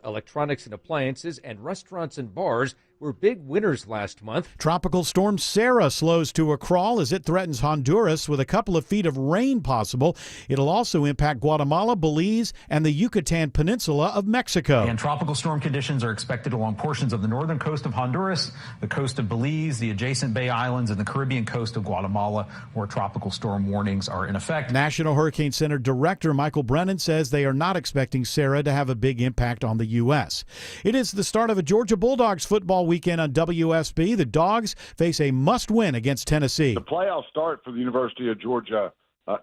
electronics and appliances, and restaurants and bars were big winners last month. Tropical storm Sarah slows to a crawl as it threatens Honduras with a couple of feet of rain possible. It'll also impact Guatemala, Belize, and the Yucatan Peninsula of Mexico. And tropical storm conditions are expected along portions of the northern coast of Honduras, the coast of Belize, the adjacent Bay Islands, and the Caribbean coast of Guatemala, where tropical storm warnings are in effect. National Hurricane Center Director Michael Brennan says they are not expecting Sarah to have a big impact on the U.S. It is the start of a Georgia Bulldogs football weekend on WSB. The Dogs face a must-win against Tennessee. The playoffs start for the University of Georgia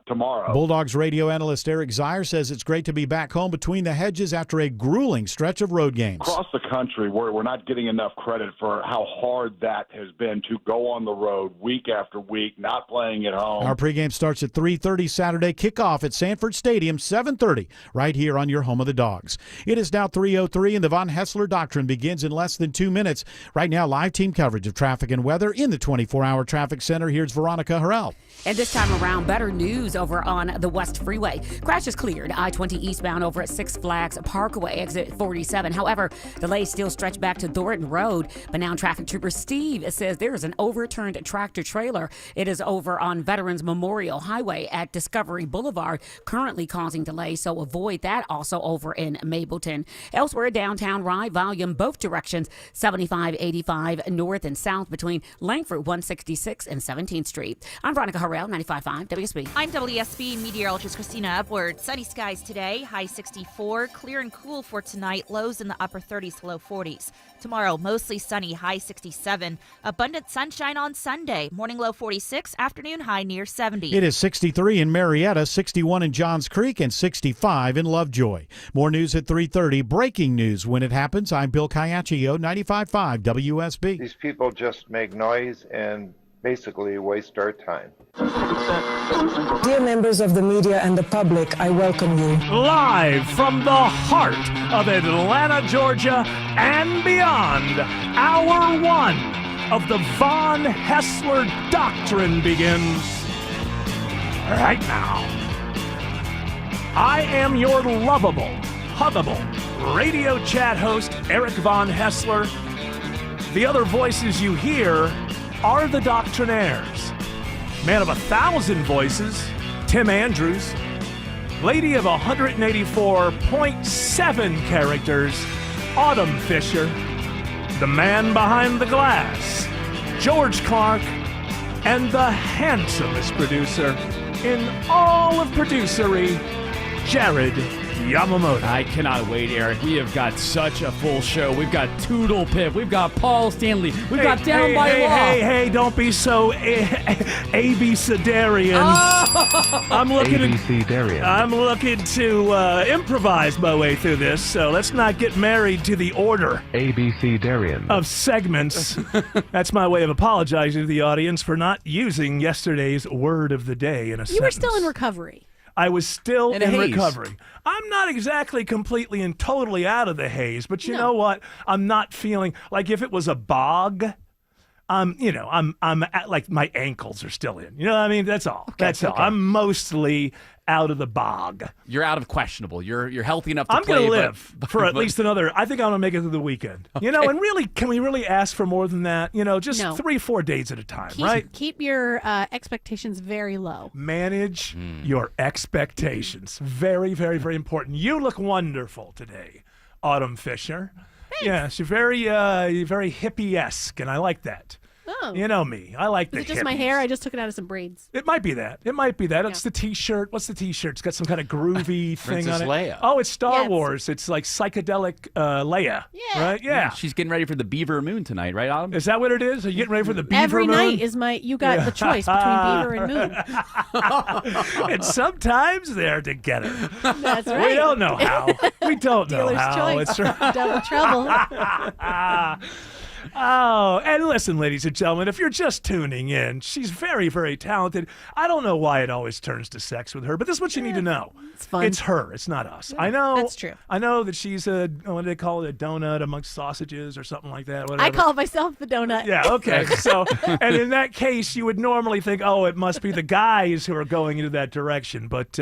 tomorrow. Bulldogs radio analyst Eric Zier says it's great to be back home between the hedges after a grueling stretch of road games. Across the country, we're not getting enough credit for how hard that has been to go on the road week after week, not playing at home. Our pregame starts at 3:30 Saturday, kickoff at Sanford Stadium, 7:30, right here on your home of the Dogs. It is now 3:03, and the Von Hessler Doctrine begins in less than 2 minutes. Right now, live team coverage of traffic and weather in the 24-hour traffic center. Here's Veronica Harrell. And this time around, better news over on the West Freeway. Crash is cleared. I-20 eastbound over at Six Flags Parkway, exit 47. However, delays still stretch back to Thornton Road. But now traffic trooper Steve says there is an overturned tractor trailer. It is over on Veterans Memorial Highway at Discovery Boulevard, currently causing delays. So avoid that. Also over in Mableton. Elsewhere, downtown Rye, volume both directions, 75-85 north and south between Langford 166 and 17th Street. I'm Veronica Harrell, 95.5 WSB. I'm WSB meteorologist Christina Upward. Sunny skies today, high 64, clear and cool for tonight, lows in the upper 30s to low 40s. Tomorrow, mostly sunny, high 67. Abundant sunshine on Sunday, morning low 46, afternoon high near 70. It is 63 in Marietta, 61 in Johns Creek, and 65 in Lovejoy. More news at 3:30. Breaking news when it happens. I'm Bill Caiaccio, 95.5 WSB. These people just make noise and basically waste our time. Dear members of the media and the public, I welcome you. Live from the heart of Atlanta, Georgia, and beyond, hour one of the Von Hessler Doctrine begins right now. I am your lovable, huggable radio chat host, Eric Von Hessler. The other voices you hear are the Doctrinaires. Man of 1,000 voices, Tim Andrews. Lady of 184.7 characters, Autumn Fisher. The man behind the glass, George Clark. And the handsomest producer in all of producery, Jared Yamamoto. I cannot wait, Eric. We have got such a full show. We've got Toodle Pip. We've got Paul Stanley. We've got Down by Law. Hey, don't be so ABC-darian. Oh! I'm looking to improvise my way through this, so let's not get married to the order ABC-darian of segments. That's my way of apologizing to the audience for not using yesterday's word of the day in a sentence. You were still in recovery. I was still in haze. recovery. I'm not exactly completely and totally out of the haze, but you know what? I'm not feeling like if it was a bog, I'm like my ankles are still in. You know what I mean? That's all. That's all. I'm mostly out of the bog. You're out of questionable. You're healthy enough to I'm play. I'm going to live for at least another. I think I'm going to make it through the weekend. Okay. You know, and really, can we really ask for more than that? You know, just 3-4 days at a time, right? Keep your expectations very low. Manage your expectations. Very, very, very important. You look wonderful today, Autumn Fisher. Thanks. Yes, you're very hippie-esque, and I like that. Oh. You know me. I like the Is it just hippies. my hair? I just took it out of some braids. It might be that. It's the T-shirt. What's the T-shirt? It's got some kind of groovy thing on it. Leia. Oh, it's Star Wars. It's like psychedelic Leia. Yeah. Right? Yeah. She's getting ready for the Beaver Moon tonight, right, Autumn? Is that what it is? Are you getting ready for the Beaver Every Moon? night is you got the choice between Beaver and Moon. And sometimes they're together. That's right. We don't know how. We don't know Dealer's how. choice. It's right. Double trouble. Oh, and listen, ladies and gentlemen, if you're just tuning in, she's very, very talented. I don't know why it always turns to sex with her, but this is what you need to know. It's fun. It's her. It's not us. I know. That's true. I know that she's what do they call it, a donut amongst sausages or something like that. Whatever. I call myself the donut. Yeah, okay. So, and in that case, you would normally think, oh, it must be the guys who are going into that direction. But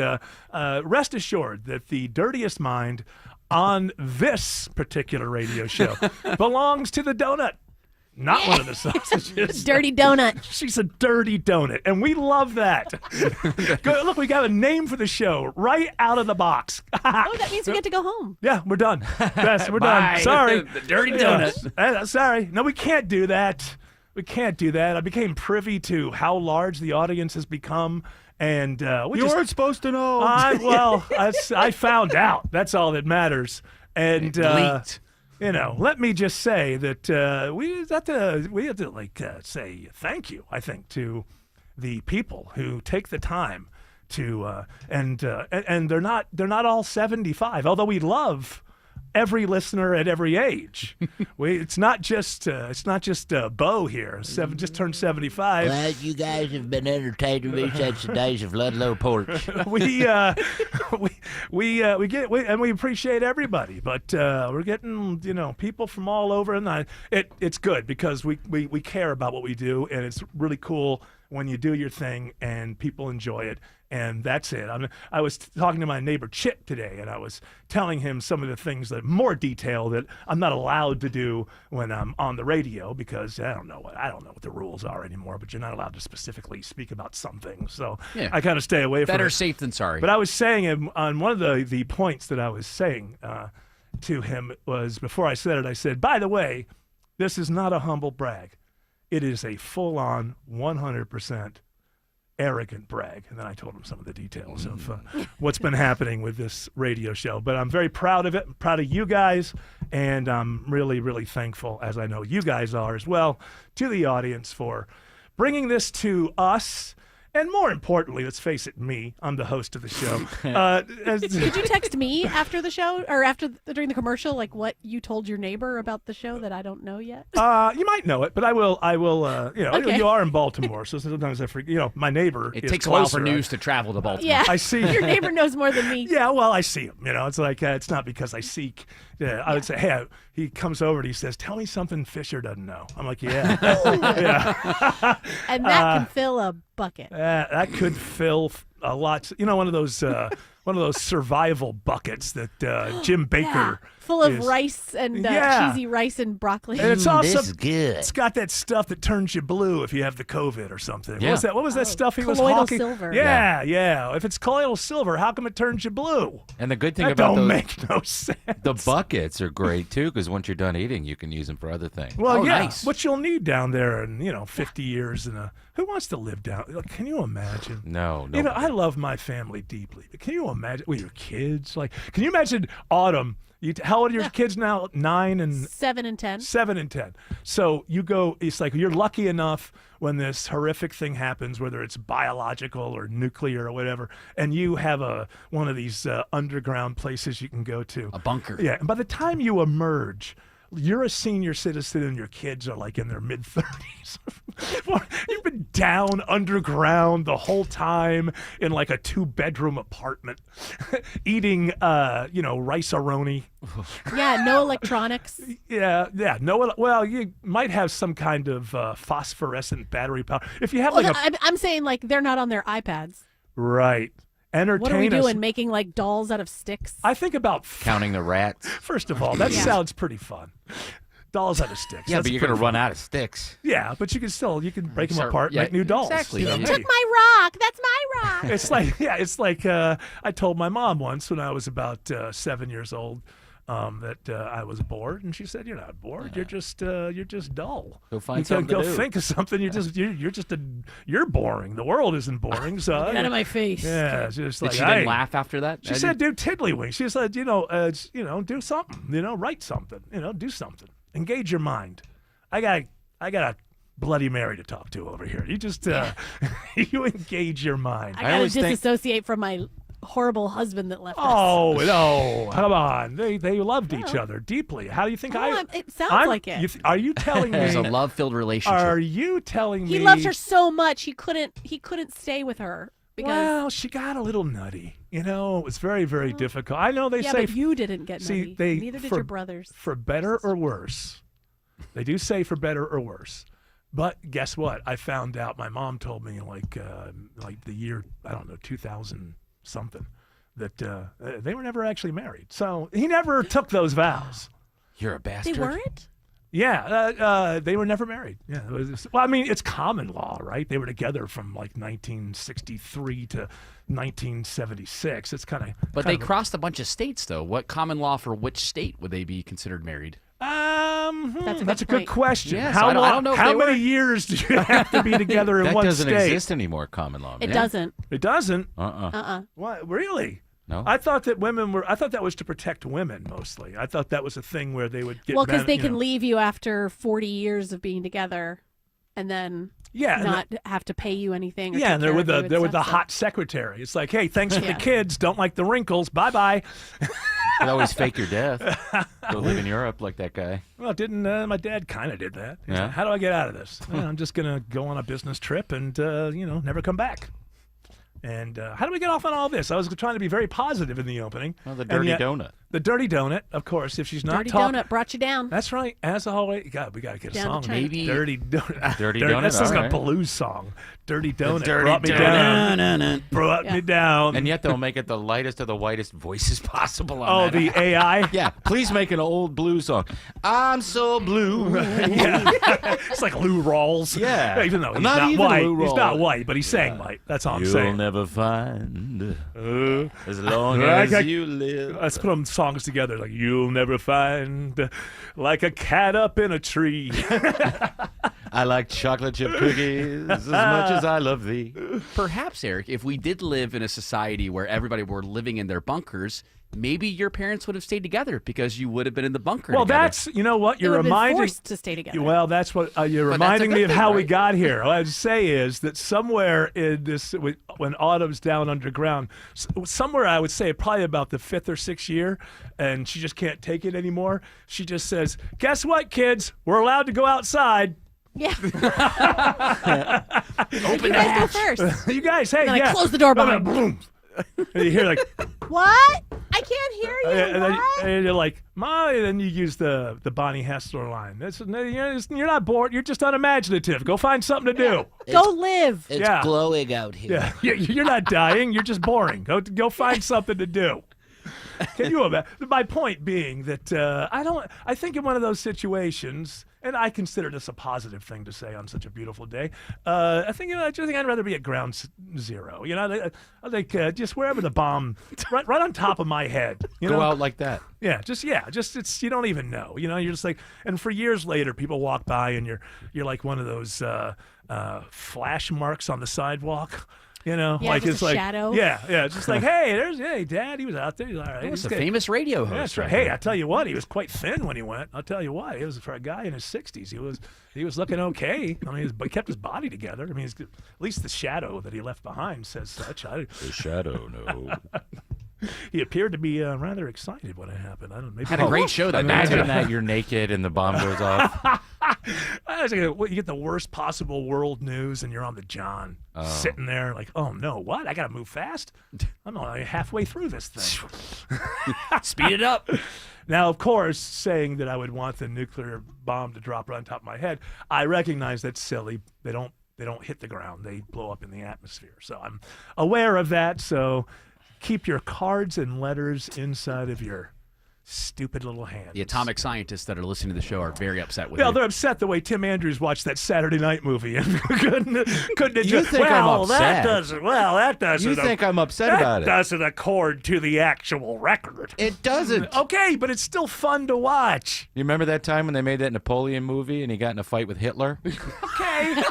rest assured that the dirtiest mind on this particular radio show belongs to the donut. Not one of the sausages. Dirty donut. She's a dirty donut, and we love that. Look, we got a name for the show right out of the box. Oh, that means we get to go home. Yeah, we're done. Yes, we're Bye. done. Sorry. The dirty donut. Sorry. No, we can't do that. We can't do that. I became privy to how large the audience has become, and you weren't supposed to know. I found out. That's all that matters. And leaked. Let me just say that we have to say thank you. I think to the people who take the time to and they're not all 75. Although we love every listener at every age. It's not just Bo here. Just turned 75. Glad you guys have been entertaining me since the days of Ludlow Porch. we appreciate everybody, but we're getting people from all over, and it's good because we care about what we do, and it's really cool when you do your thing and people enjoy it. And that's it. I was talking to my neighbor Chip today, and I was telling him some of the things that more detail that I'm not allowed to do when I'm on the radio because I don't know what the rules are anymore. But you're not allowed to specifically speak about some things, so yeah. I kind of stay away from it. Better safe than sorry. But I was saying on one of the points that I was saying to him was before I said it. I said, by the way, this is not a humble brag. It is a full-on 100%. Arrogant brag. And then I told him some of the details of what's been happening with this radio show. But I'm very proud of it. I'm proud of you guys. And I'm really, really thankful, as I know you guys are as well, to the audience for bringing this to us. And more importantly, let's face it, me. I'm the host of the show. Did you text me after the show or during the commercial, like what you told your neighbor about the show that I don't know yet? You might know it, but I will. Okay. You are in Baltimore, so sometimes I forget. My neighbor. It is takes closer. a while for news to travel to Baltimore. Yeah, I see. Your neighbor knows more than me. Yeah, well, I see him. It's like it's not because I seek. I would say, hey, he comes over and he says, "Tell me something Fisher doesn't know." I'm like, yeah, yeah. And that can fill a bucket. That could fill a lot. One of those survival buckets that Jim Baker. Full of rice and cheesy rice and broccoli. And it's also this is good. It's got that stuff that turns you blue if you have the COVID or something. Yeah. What was that stuff he was colloidal hawking? silver. Yeah. If it's colloidal silver, how come it turns you blue? And the good thing That about don't those, make no sense. the buckets are great too, because once you're done eating, you can use them for other things. Well, yeah, nice. what you'll need down there in 50 years who wants to live down? Can you imagine? No. I love my family deeply, but can you imagine with your kids? Can you imagine Autumn? How old are your kids now? 9 and 7 and 10. 7 and 10. So you go. It's like you're lucky enough when this horrific thing happens, whether it's biological or nuclear or whatever, and you have one of these underground places you can go to. A bunker. Yeah, and by the time you emerge, you're a senior citizen and your kids are like in their mid-30s. You've been down underground the whole time in like a 2-bedroom apartment, eating, rice-a-roni. Yeah, no electronics. Yeah. No, well, you might have some kind of phosphorescent battery power. If you have I'm saying like they're not on their iPads. Right. Entertain what are we us. doing? Making like dolls out of sticks? I think about Counting the rats. First of all, that sounds pretty fun. Dolls out of sticks. Yeah, That's but you're going to pretty run fun. out of sticks. Yeah, but you can break them apart, yeah, make new dolls. exactly. You know, You Took hey. my rock. That's my rock. It's like I told my mom once when I was about 7 years old that I was bored, and she said, "You're not bored. You're just dull. Go find you something go to do." think of something. You're boring. The world isn't boring. So Get out of my face. yeah, it's just Did like she then laugh after that? She said, "Do tiddlywink." She said, do something. Write something. Do something. Engage your mind. I got a Bloody Mary to talk to over here. You just you engage your mind. I gotta disassociate from my horrible husband that left us. Oh no! Come on, they loved each other deeply. How do you think It sounds like it. Are you telling me? There's a love-filled relationship. Are you telling me He loved her so much he couldn't stay with her because Well, she got a little nutty. It was very, very difficult. I know they say. but you didn't get nutty. Neither did your brothers. For better or worse, they do say for better or worse. But guess what? I found out. My mom told me like the year 2000 something, that they were never actually married. So he never took those vows. You're a bastard. They weren't? Yeah, they were never married. Yeah, well, I mean, it's common law, right? They were together from like 1963 to 1976. It's kind of. But they crossed a bunch of states, though. What common law for which state would they be considered married? That's a good question. Yes, how I don't know if how they many were. years do you have to be together in That one doesn't state? exist anymore, common law. It doesn't. It doesn't. Uh-uh. Really? No. I thought that I thought that was to protect women mostly. I thought that was a thing where they would get. Well, because they you can know. leave you after 40 years of being together, and then Yeah, and not have to pay you anything. Or Yeah, take and they're care with of you the and they're with the stuff, so- hot secretary. It's like, hey, thanks for the Yeah. kids. Don't like the wrinkles. Bye bye. You always fake your death. Go live in Europe like that guy. Well, didn't my dad kind of did that? He's Yeah. like, how do I get out of this? I'm just gonna go on a business trip and never come back. And how do we get off on all this? I was trying to be very positive in the opening. Well, the And dirty yet- donut. The dirty donut, of course. If she's not Dirty talking, Donut brought you down. that's right. As always, we got to get a Down the song. train. Maybe- Dirty Donut. Dirty Donut, That sounds all like a right. blues song. Dirty Donut Dirty brought me Donut. down. Brought me down. And yet they'll make it the lightest of the whitest voices possible on that. the AI. Yeah, please make an old blues song. I'm so blue. Yeah. It's like Lou Rawls. Yeah. Even though he's Not not, even white. Lou He's not Rawls. white, but he sang white. That's all I'm You'll saying. never find as long Like as a- you live. Let's put them songs together. Like you'll never find like a cat up in a tree. I like chocolate chip cookies as much as I love thee. Perhaps, Eric, if we did live in a society where everybody were living in their bunkers, maybe your parents would have stayed together because you would have been in the bunker Well, together. that's you know what They you're would have been reminding. forced to stay together. Well, that's what you're But that's a reminding good me of thing, how we right? got here. What I'd say is that somewhere in this, when Autumn's down underground, somewhere I would say probably about the 5th or 6th year, and she just can't take it anymore. She just says, "Guess what, kids? We're allowed to go outside." Yeah. Open You guys go first. You guys, hey, Then I yeah. close the door behind Boom. And you hear like, What? I can't hear you. and, then, What? and you're like, "Mom," and then you use the Bonnie Hessler line. You're not bored. You're just unimaginative. Go find something to do. Go live. It's Yeah. glowing out here. Yeah, you're not dying. You're just boring. Go find something to do. Can you imagine? My point being that I think in one of those situations, and I consider this a positive thing to say on such a beautiful day. I think I'd rather be at ground zero. I think just wherever the bomb, right on top of my head. Go out like that. Just it's you don't even know. You're just like, and for years later, people walk by and you're like one of those flash marks on the sidewalk. Yeah, like just it's a like shadow. Yeah, it's just like, hey, Dad, he was out there. He's all right. That was He's a good." famous radio Yeah, host. that's right. Hey, I tell you what, he was quite thin when he went. I'll tell you what, he was for a guy in his 60s. He was looking okay. I mean, he kept his body together. I mean, at least the shadow that he left behind says such. The shadow, no. He appeared to be rather excited when it happened. I don't know. Maybe Had a great show that night. Imagine that you're naked and the bomb goes off. I was like, you get the worst possible world news, and you're on the John, sitting there like, oh no, what? I gotta move fast. I'm only halfway through this thing. Speed it up. Now, of course, saying that I would want the nuclear bomb to drop right on top of my head, I recognize that's silly. They don't hit the ground; they blow up in the atmosphere. So I'm aware of that. So keep your cards and letters inside of your stupid little hands. The atomic scientists that are listening to the show are very upset with Well, you. they're upset the way Tim Andrews watched that Saturday Night movie and couldn't You think I'm upset? That doesn't. You think I'm upset about it? That doesn't accord to the actual record. It doesn't. Okay, but it's still fun to watch. You remember that time when they made that Napoleon movie and he got in a fight with Hitler? Okay.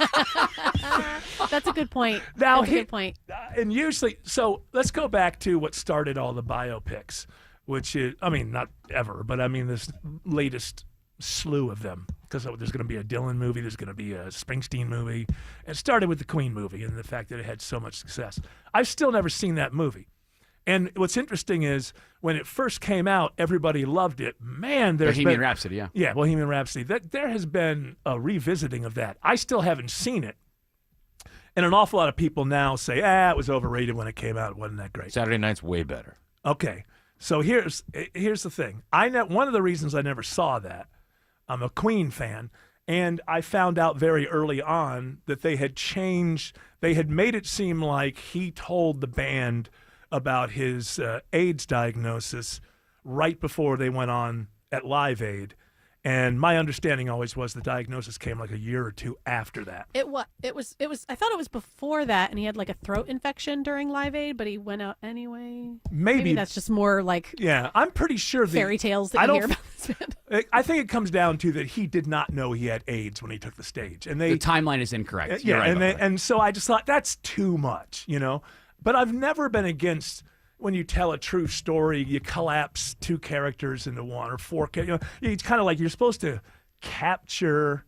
That's a good point. Now, That's a good point. And usually, so let's go back to what started all the biopics, which is, I mean, not ever, but I mean this latest slew of them. Because there's going to be a Dylan movie, there's going to be a Springsteen movie. It started with the Queen movie and the fact that it had so much success. I've still never seen that movie. And what's interesting is when it first came out, everybody loved it. Man, there's Bohemian been, Rhapsody, yeah. Yeah, Bohemian Rhapsody. There has been a revisiting of that. I still haven't seen it. And an awful lot of people now say, it was overrated when it came out. It wasn't that great. Saturday Night's way better. Okay, so here's the thing. One of the reasons I never saw that, I'm a Queen fan, and I found out very early on that they had changed. They had made it seem like he told the band about his AIDS diagnosis right before they went on at Live Aid. And my understanding always was the diagnosis came like a year or two after that. It was. I thought it was before that, and he had like a throat infection during Live Aid, but he went out anyway. Maybe that's just more like I'm pretty sure fairy tales that you hear about this band. I think it comes down to that he did not know he had AIDS when he took the stage, and the timeline is incorrect. Yeah, You're right and so I just thought that's too much, But I've never been against. When you tell a true story, you collapse two characters into one or four. It's kind of like you're supposed to capture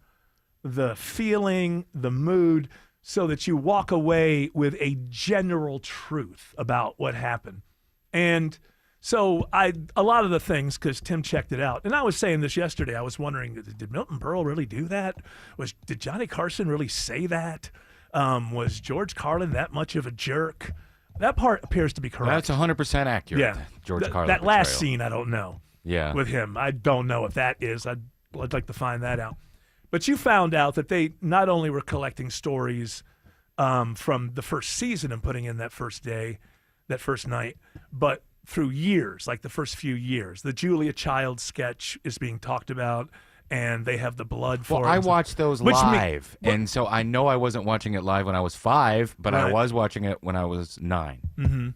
the feeling, the mood, so that you walk away with a general truth about what happened. And so a lot of the things, because Tim checked it out, and I was saying this yesterday, I was wondering, did Milton Berle really do that? Did Johnny Carson really say that? Was George Carlin that much of a jerk? That part appears to be correct. That's 100% accurate. Yeah. George Carlin. That last portrayal. scene, I don't know. Yeah. With him. I don't know if that is. I'd like to find that out. But you found out that they not only were collecting stories from the first season and putting in that first day, that first night, but through years, like the first few years. The Julia Child sketch is being talked about. And they have the blood for it. Well, I watched those live, and so I know I wasn't watching it live when I was 5, but I was watching it when I was 9. Mm-hmm.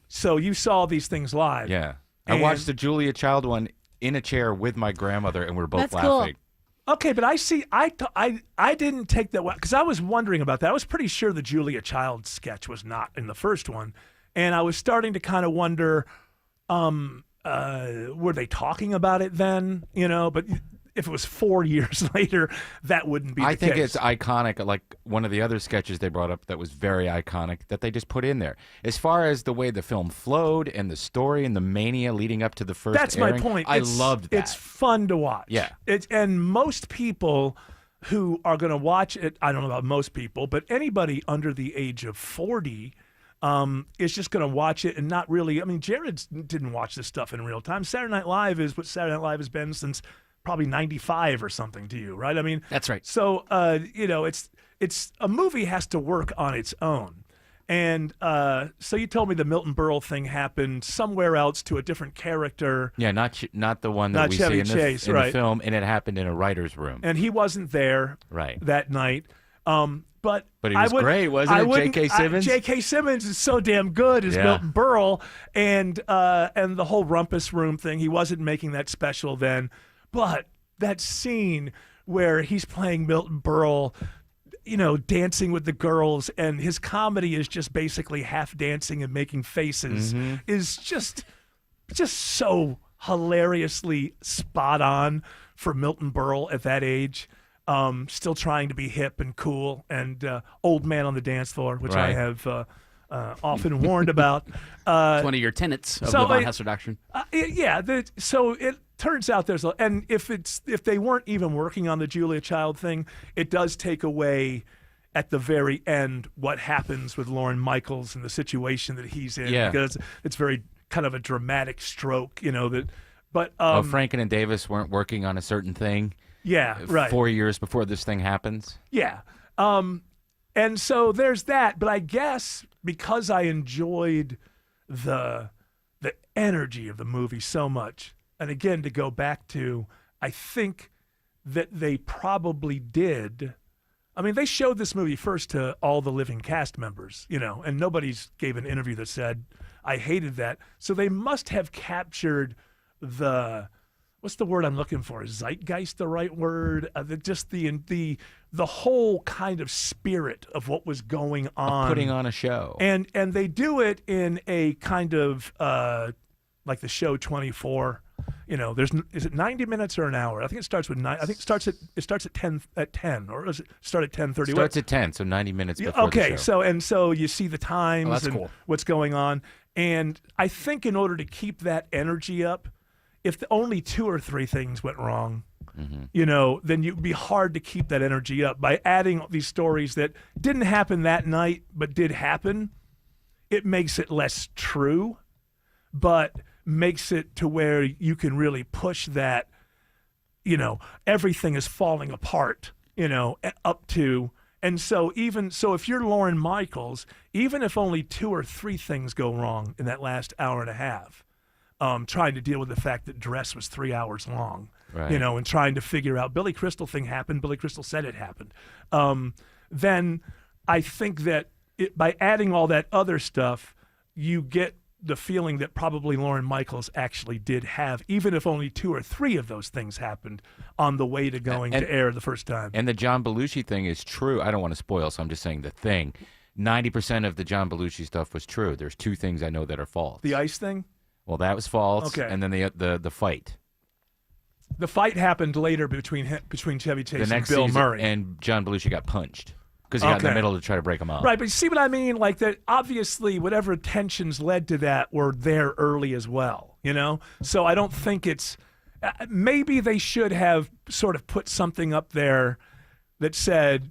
So you saw these things live. Yeah. I watched the Julia Child one in a chair with my grandmother, and we were both laughing. Cool. Okay, but I didn't take that one because I was wondering about that. I was pretty sure the Julia Child sketch was not in the first one, and I was starting to kind of wonder, were they talking about it then? But if it was 4 years later, that wouldn't be the case. I think it's iconic, like one of the other sketches they brought up that was very iconic that they just put in there. As far as the way the film flowed and the story and the mania leading up to the first That's airing, my point. I loved that. It's fun to watch. Yeah. And most people who are going to watch it, I don't know about most people, but anybody under the age of 40 is just going to watch it and not really. I mean, Jared didn't watch this stuff in real time. Saturday Night Live is what Saturday Night Live has been since probably 95 or something to you, right? I mean, that's right. So, it's a movie has to work on its own. And so you told me the Milton Berle thing happened somewhere else to a different character. Yeah, not the one that Not we Chevy see in Chase, the right. film, and it happened in a writer's room. And he wasn't there that night. But he was great, wasn't it? J.K. Simmons? J.K. Simmons is so damn good as Milton Berle. And the whole Rumpus Room thing, he wasn't making that special then. But that scene where he's playing Milton Berle, dancing with the girls, and his comedy is just basically half dancing and making faces, is just so hilariously spot on for Milton Berle at that age. Still trying to be hip and cool and old man on the dance floor, which I have often warned about. It's one of your tenets of the Von Hessler Doctrine. So it turns out and if they weren't even working on the Julia Child thing, it does take away at the very end what happens with Lorne Michaels and the situation that he's in, because it's very kind of a dramatic stroke, But Franken and Davis weren't working on a certain thing. Yeah, right. 4 years before this thing happens. Yeah. And so there's that. But I guess because I enjoyed the energy of the movie so much, and again, to go back to, I think that they probably did. I mean, they showed this movie first to all the living cast members, and nobody's gave an interview that said, I hated that. So they must have captured what's the word I'm looking for? Is zeitgeist the right word? Just the whole kind of spirit of what was going on. Of putting on a show. And they do it in a kind of like the show 24. Is it 90 minutes or an hour? I think it starts with 9. I think it starts at 10, or does it start at 10:30? It starts at 10, so 90 minutes before the show. So you see the times and cool. What's going on. And I think in order to keep that energy up, if only 2 or 3 things went wrong, then you'd be hard to keep that energy up. By adding these stories that didn't happen that night but did happen, it makes it less true, but makes it to where you can really push that, everything is falling apart, up to, And so if you're Lorne Michaels, even if only 2 or 3 things go wrong in that last hour and a half, trying to deal with the fact that dress was 3 hours long, Right. and trying to figure out Billy Crystal thing happened. Billy Crystal said it happened. Then I think that by adding all that other stuff, you get the feeling that probably Lorne Michaels actually did have, even if only 2 or 3 of those things happened on the way to going to air the first time. And the John Belushi thing is true. I don't want to spoil, so I'm just saying the thing. 90% of the John Belushi stuff was true. There's 2 things I know that are false. The ice thing? Well, that was false. Okay. And then the fight. The fight happened later between Chevy Chase The next and Bill season, Murray. and John Belushi got punched because he got in the middle to try to break him up. Right, but you see what I mean? Like that, obviously, whatever tensions led to that were there early as well, So I don't think it's maybe they should have sort of put something up there that said,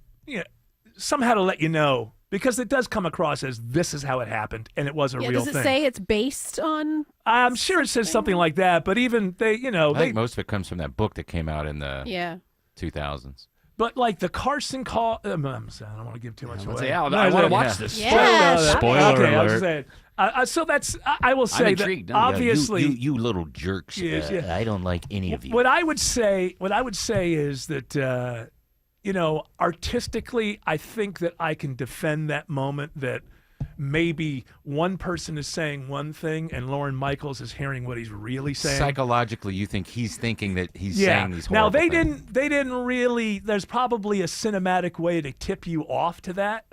somehow to let you know, because it does come across as this is how it happened, and it was a real does thing. it say it's based on? I'm sure it says something like that, but even they, I think most of it comes from that book that came out in the 2000s. But like the Carson call, I'm sorry, I don't want to give too much away. I want to watch this. Spoiler okay, alert. I was saying. So that's. I will say that obviously, you little jerks. I don't like any of you. What I would say is that artistically, I think that I can defend that moment that maybe one person is saying one thing and Lorne Michaels is hearing what he's really saying. Psychologically, you think he's thinking that he's saying these horrible Now they things. didn't really. There's probably a cinematic way to tip you off to that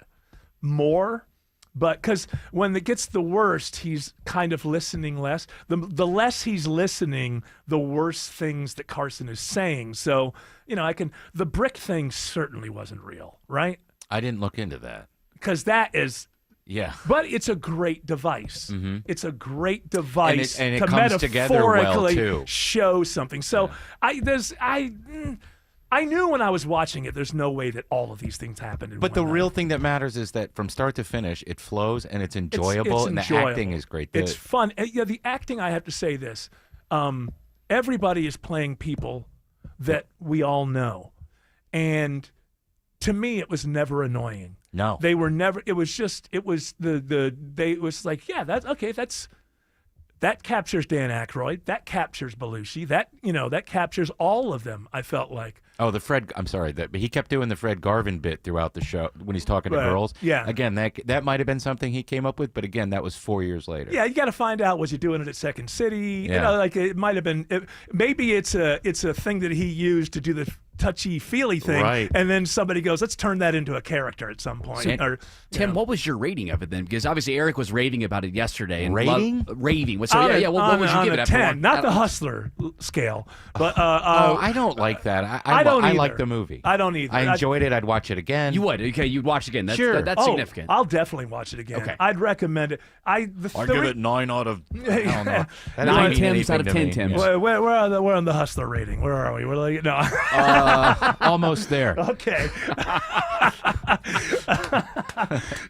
more. But because when it gets the worst, he's kind of listening less. The less he's listening, the worse things that Carson is saying. So, the brick thing certainly wasn't real, right? I didn't look into that. Because that is... Yeah. But it's a great device. Mm-hmm. It's a great device and it to comes together well, metaphorically too. show something. So I knew when I was watching it, there's no way that all of these things happened in But one the night. real thing that matters is that from start to finish, it flows and it's enjoyable, It's and the enjoyable. acting is great. It's fun. The acting, I have to say this. Everybody is playing people that we all know. And to me, it was never annoying. No. They were never, it was like, yeah, that captures Dan Aykroyd. That captures Belushi. That captures all of them, I felt like. Oh, I'm sorry. But he kept doing the Fred Garvin bit throughout the show when he's talking to Right. girls. Yeah. Again, that might have been something he came up with, but again, that was 4 years later. Yeah, you got to find out, was he doing it at Second City? Yeah. It might have been. Maybe it's a thing that he used to do the touchy-feely thing, Right. and then somebody goes, let's turn that into a character at some point. Tim, what was your rating of it then? Because obviously Eric was raving about it yesterday. And Rating? Raving. So what would you give it? a after 10, one? not the Hustler scale, but I don't like that. I don't I either. like the movie. I don't either. I enjoyed it. I'd watch it again. You would? Okay, you'd watch it again. That's, Sure. That's significant. I'll definitely watch it again. Okay. I'd recommend it. I'd give it 9 out of. I don't know. That 9 doesn't mean Tims out of anything 10 to me. Tims. We're on the Hustler rating. Where are we? We're like, no. Almost there. Okay.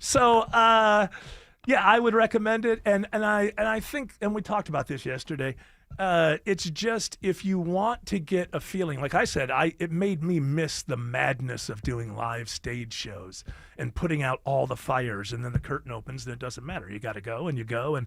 So, I would recommend it, and I think, and we talked about this yesterday. It's just, if you want to get a feeling, like I said, it made me miss the madness of doing live stage shows and putting out all the fires, and then the curtain opens, and it doesn't matter. You got to go, and you go, and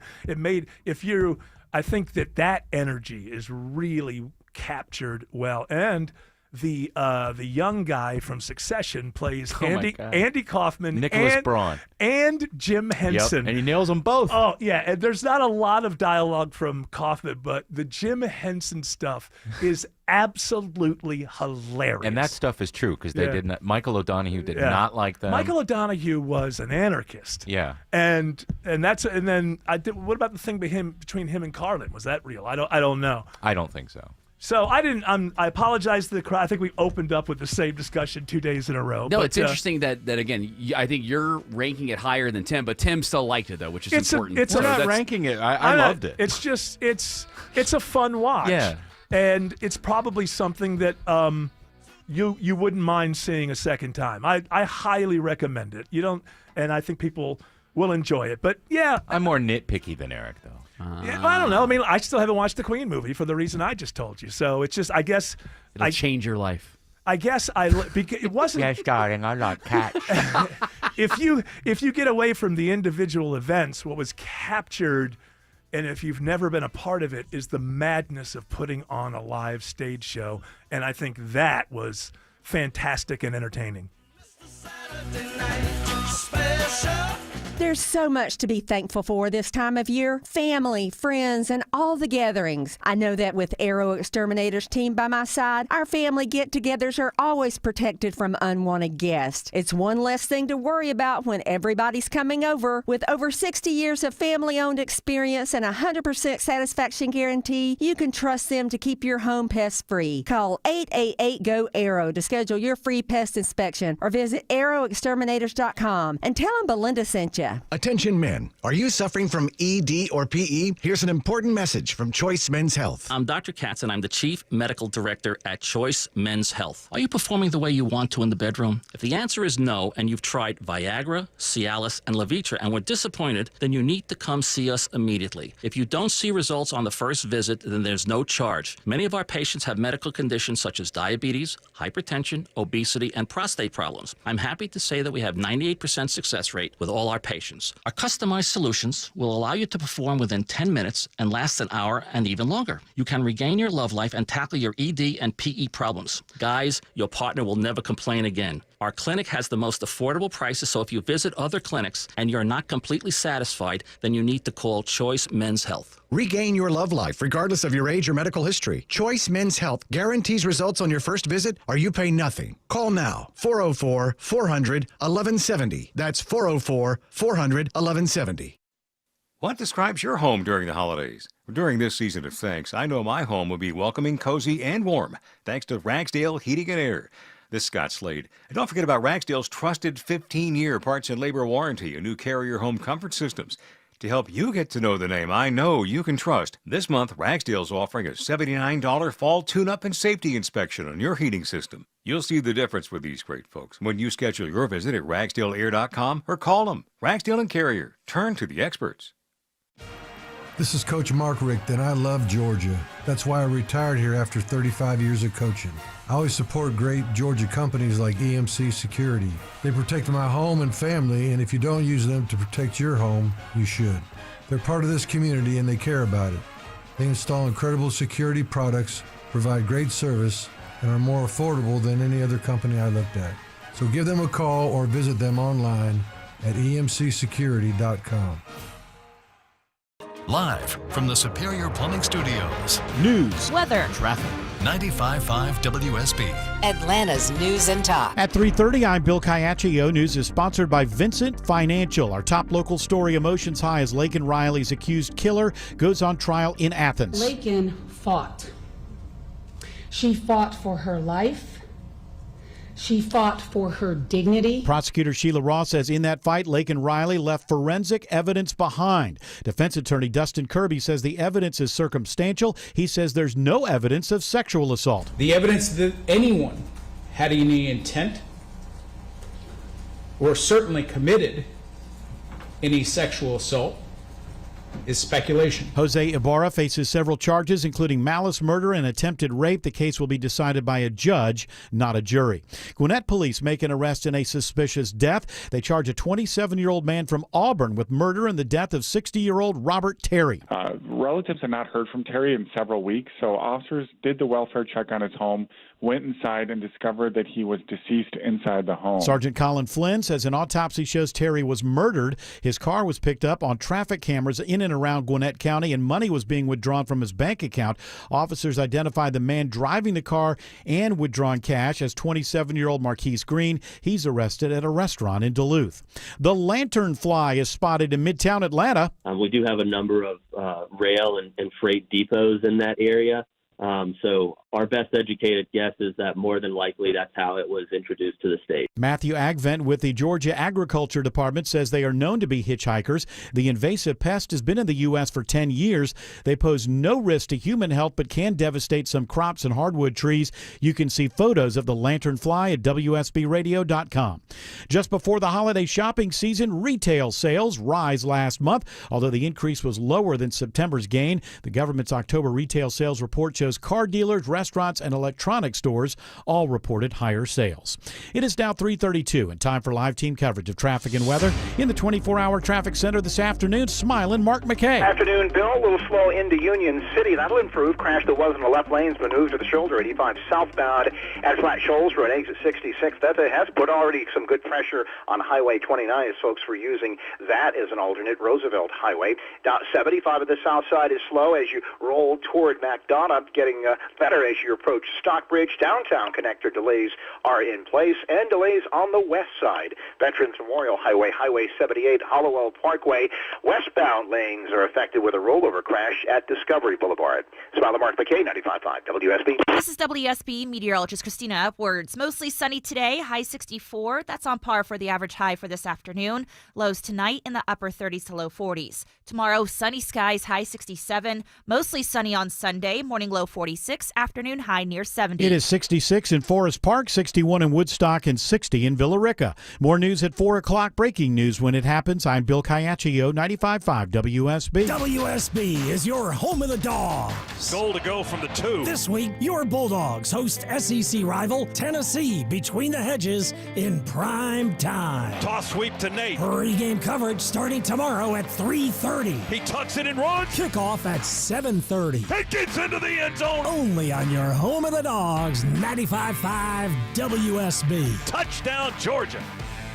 I think that energy is really captured well, and the young guy from Succession plays Andy Kaufman, Nicholas Braun, and Jim Henson. Yep, and he nails them both. Oh yeah, and there's not a lot of dialogue from Kaufman, but the Jim Henson stuff is absolutely hilarious. And that stuff is true because they did not. Michael O'Donoghue did not like them. Michael O'Donoghue was an anarchist. Yeah. And then what about the thing between him and Carlin? Was that real? I don't know. I don't think so. So I apologize to the crowd. I think we opened up with the same discussion 2 days in a row. No, but, it's interesting that again, I think you're ranking it higher than Tim, but Tim still liked it though, which is important. We're not ranking it. I loved it. It's just it's a fun watch. Yeah. And it's probably something that you wouldn't mind seeing a second time. I highly recommend it. And I think people will enjoy it. But yeah, I'm more nitpicky than Eric though. Yeah, I don't know. I mean, I still haven't watched the Queen movie for the reason I just told you. So it's just, I guess, It'll change your life. I guess it wasn't. Yes, darling, I like cats. If you get away from the individual events, what was captured, and if you've never been a part of it, is the madness of putting on a live stage show. And I think that was fantastic and entertaining. There's so much to be thankful for this time of year. Family, friends, and all the gatherings. I know that with Aero Exterminator's team by my side, our family get-togethers are always protected from unwanted guests. It's one less thing to worry about when everybody's coming over. With over 60 years of family-owned experience and a 100% satisfaction guarantee, you can trust them to keep your home pest-free. Call 888-GO-AERO to schedule your free pest inspection or visit aeroexterminators.com and tell them Belinda sent you. Attention men, are you suffering from ED or PE? Here's an important message from Choice Men's Health. I'm Dr. Katz and I'm the Chief Medical Director at Choice Men's Health. Are you performing the way you want to in the bedroom? If the answer is no and you've tried Viagra, Cialis, and Levitra and were disappointed, then you need to come see us immediately. If you don't see results on the first visit, then there's no charge. Many of our patients have medical conditions such as diabetes, hypertension, obesity, and prostate problems. I'm happy to say that we have 98% success rate with all our patients. Our customized solutions will allow you to perform within 10 minutes and last an hour and even longer. You can regain your love life and tackle your ED and PE problems. Guys, your partner will never complain again. Our clinic has the most affordable prices, so if you visit other clinics and you're not completely satisfied, then you need to call Choice Men's Health. Regain your love life regardless of your age or medical history. Choice Men's Health guarantees results on your first visit or you pay nothing. Call now, 404-400-1170. That's 404-400-1170. What describes your home during the holidays? During this season of thanks, I know my home will be welcoming, cozy, and warm, thanks to Ragsdale Heating and Air. This is Scott Slade. And don't forget about Ragsdale's trusted 15-year parts and labor warranty and new Carrier home comfort systems. To help you get to know the name I know you can trust, this month Ragsdale's offering a $79 fall tune-up and safety inspection on your heating system. You'll see the difference with these great folks when you schedule your visit at RagsdaleAir.com or call them. Ragsdale and Carrier. Turn to the experts. This is Coach Mark Richt, and I love Georgia. That's why I retired here after 35 years of coaching. I always support great Georgia companies like EMC Security. They protect my home and family, and if you don't use them to protect your home, you should. They're part of this community, and they care about it. They install incredible security products, provide great service, and are more affordable than any other company I looked at. So give them a call or visit them online at emcsecurity.com. Live from the Superior Plumbing Studios. News, weather, traffic. 95.5 WSB. Atlanta's News and Talk. At 3:30, I'm Bill Caiaccio. News is sponsored by Vincent Financial. Our top local story, emotions high as Laken Riley's accused killer goes on trial in Athens. Laken fought. She fought for her life. She fought for her dignity. Prosecutor Sheila Ross says in that fight, Laken Riley left forensic evidence behind. Defense attorney Dustin Kirby says the evidence is circumstantial. He says there's no evidence of sexual assault. The evidence that anyone had any intent or certainly committed any sexual assault is speculation. Jose Ibarra faces several charges, including malice, murder, and attempted rape. The case will be decided by a judge, not a jury. Gwinnett police make an arrest in a suspicious death. They charge a 27-year-old man from Auburn with murder and the death of 60-year-old Robert Terry. Relatives have not heard from Terry in several weeks, so officers did the welfare check on his home, went inside, and discovered that he was deceased inside the home. Sergeant Colin Flynn says an autopsy shows Terry was murdered. His car was picked up on traffic cameras in and around Gwinnett County, and money was being withdrawn from his bank account. Officers identified the man driving the car and withdrawing cash as 27-year-old Marquise Green. He's arrested at a restaurant in Duluth. The lanternfly is spotted in Midtown Atlanta. We do have a number of rail and freight depots in that area. So our best educated guess is that more than likely that's how it was introduced to the state. Matthew Agvent with the Georgia Agriculture Department says they are known to be hitchhikers. The invasive pest has been in the U.S. for 10 years. They pose no risk to human health but can devastate some crops and hardwood trees. You can see photos of the lanternfly at WSBradio.com. Just before the holiday shopping season, retail sales rise last month, although the increase was lower than September's gain. The government's October retail sales report shows car dealers, restaurants, and electronics stores all reported higher sales. It is now 3:32 and time for live team coverage of traffic and weather in the 24-hour traffic center this afternoon. Smiling Mark McKay. Afternoon, Bill. A little slow into Union City. That'll improve. Crash that was in the left lanes, but moved to the shoulder 85 southbound at Flat Shoals Road, exit 66. That has put already some good pressure on Highway 29 as folks were using that as an alternate. Roosevelt Highway. Down 75 at the south side is slow as you roll toward McDonough, getting better as you approach Stockbridge. Downtown connector delays are in place, and delays on the west side. Veterans Memorial Highway, Highway 78, Hollowell Parkway. Westbound lanes are affected with a rollover crash at Discovery Boulevard. Smiler Mark McKay, 95.5 WSB. This is WSB meteorologist Christina Upwards. Mostly sunny today, high 64. That's on par for the average high for this afternoon. Lows tonight in the upper 30s to low 40s. Tomorrow, sunny skies, high 67. Mostly sunny on Sunday, morning low 46, afternoon high near 70. It is 66 in Forest Park, 61 in Woodstock, and 60 in Villa Rica. More news at 4 o'clock. Breaking news when it happens. I'm Bill Caiaccio, 95.5 WSB. WSB is your home of the Dogs. Goal to go from the 2. This week, your Bulldogs host SEC rival Tennessee between the hedges in prime time. Toss sweep to Nate. Pre-game coverage starting tomorrow at 3:30. He tucks it and runs. Kickoff at 7:30. It gets into the end zone. Only on your home of the Dogs, 95.5 WSB. Touchdown, Georgia.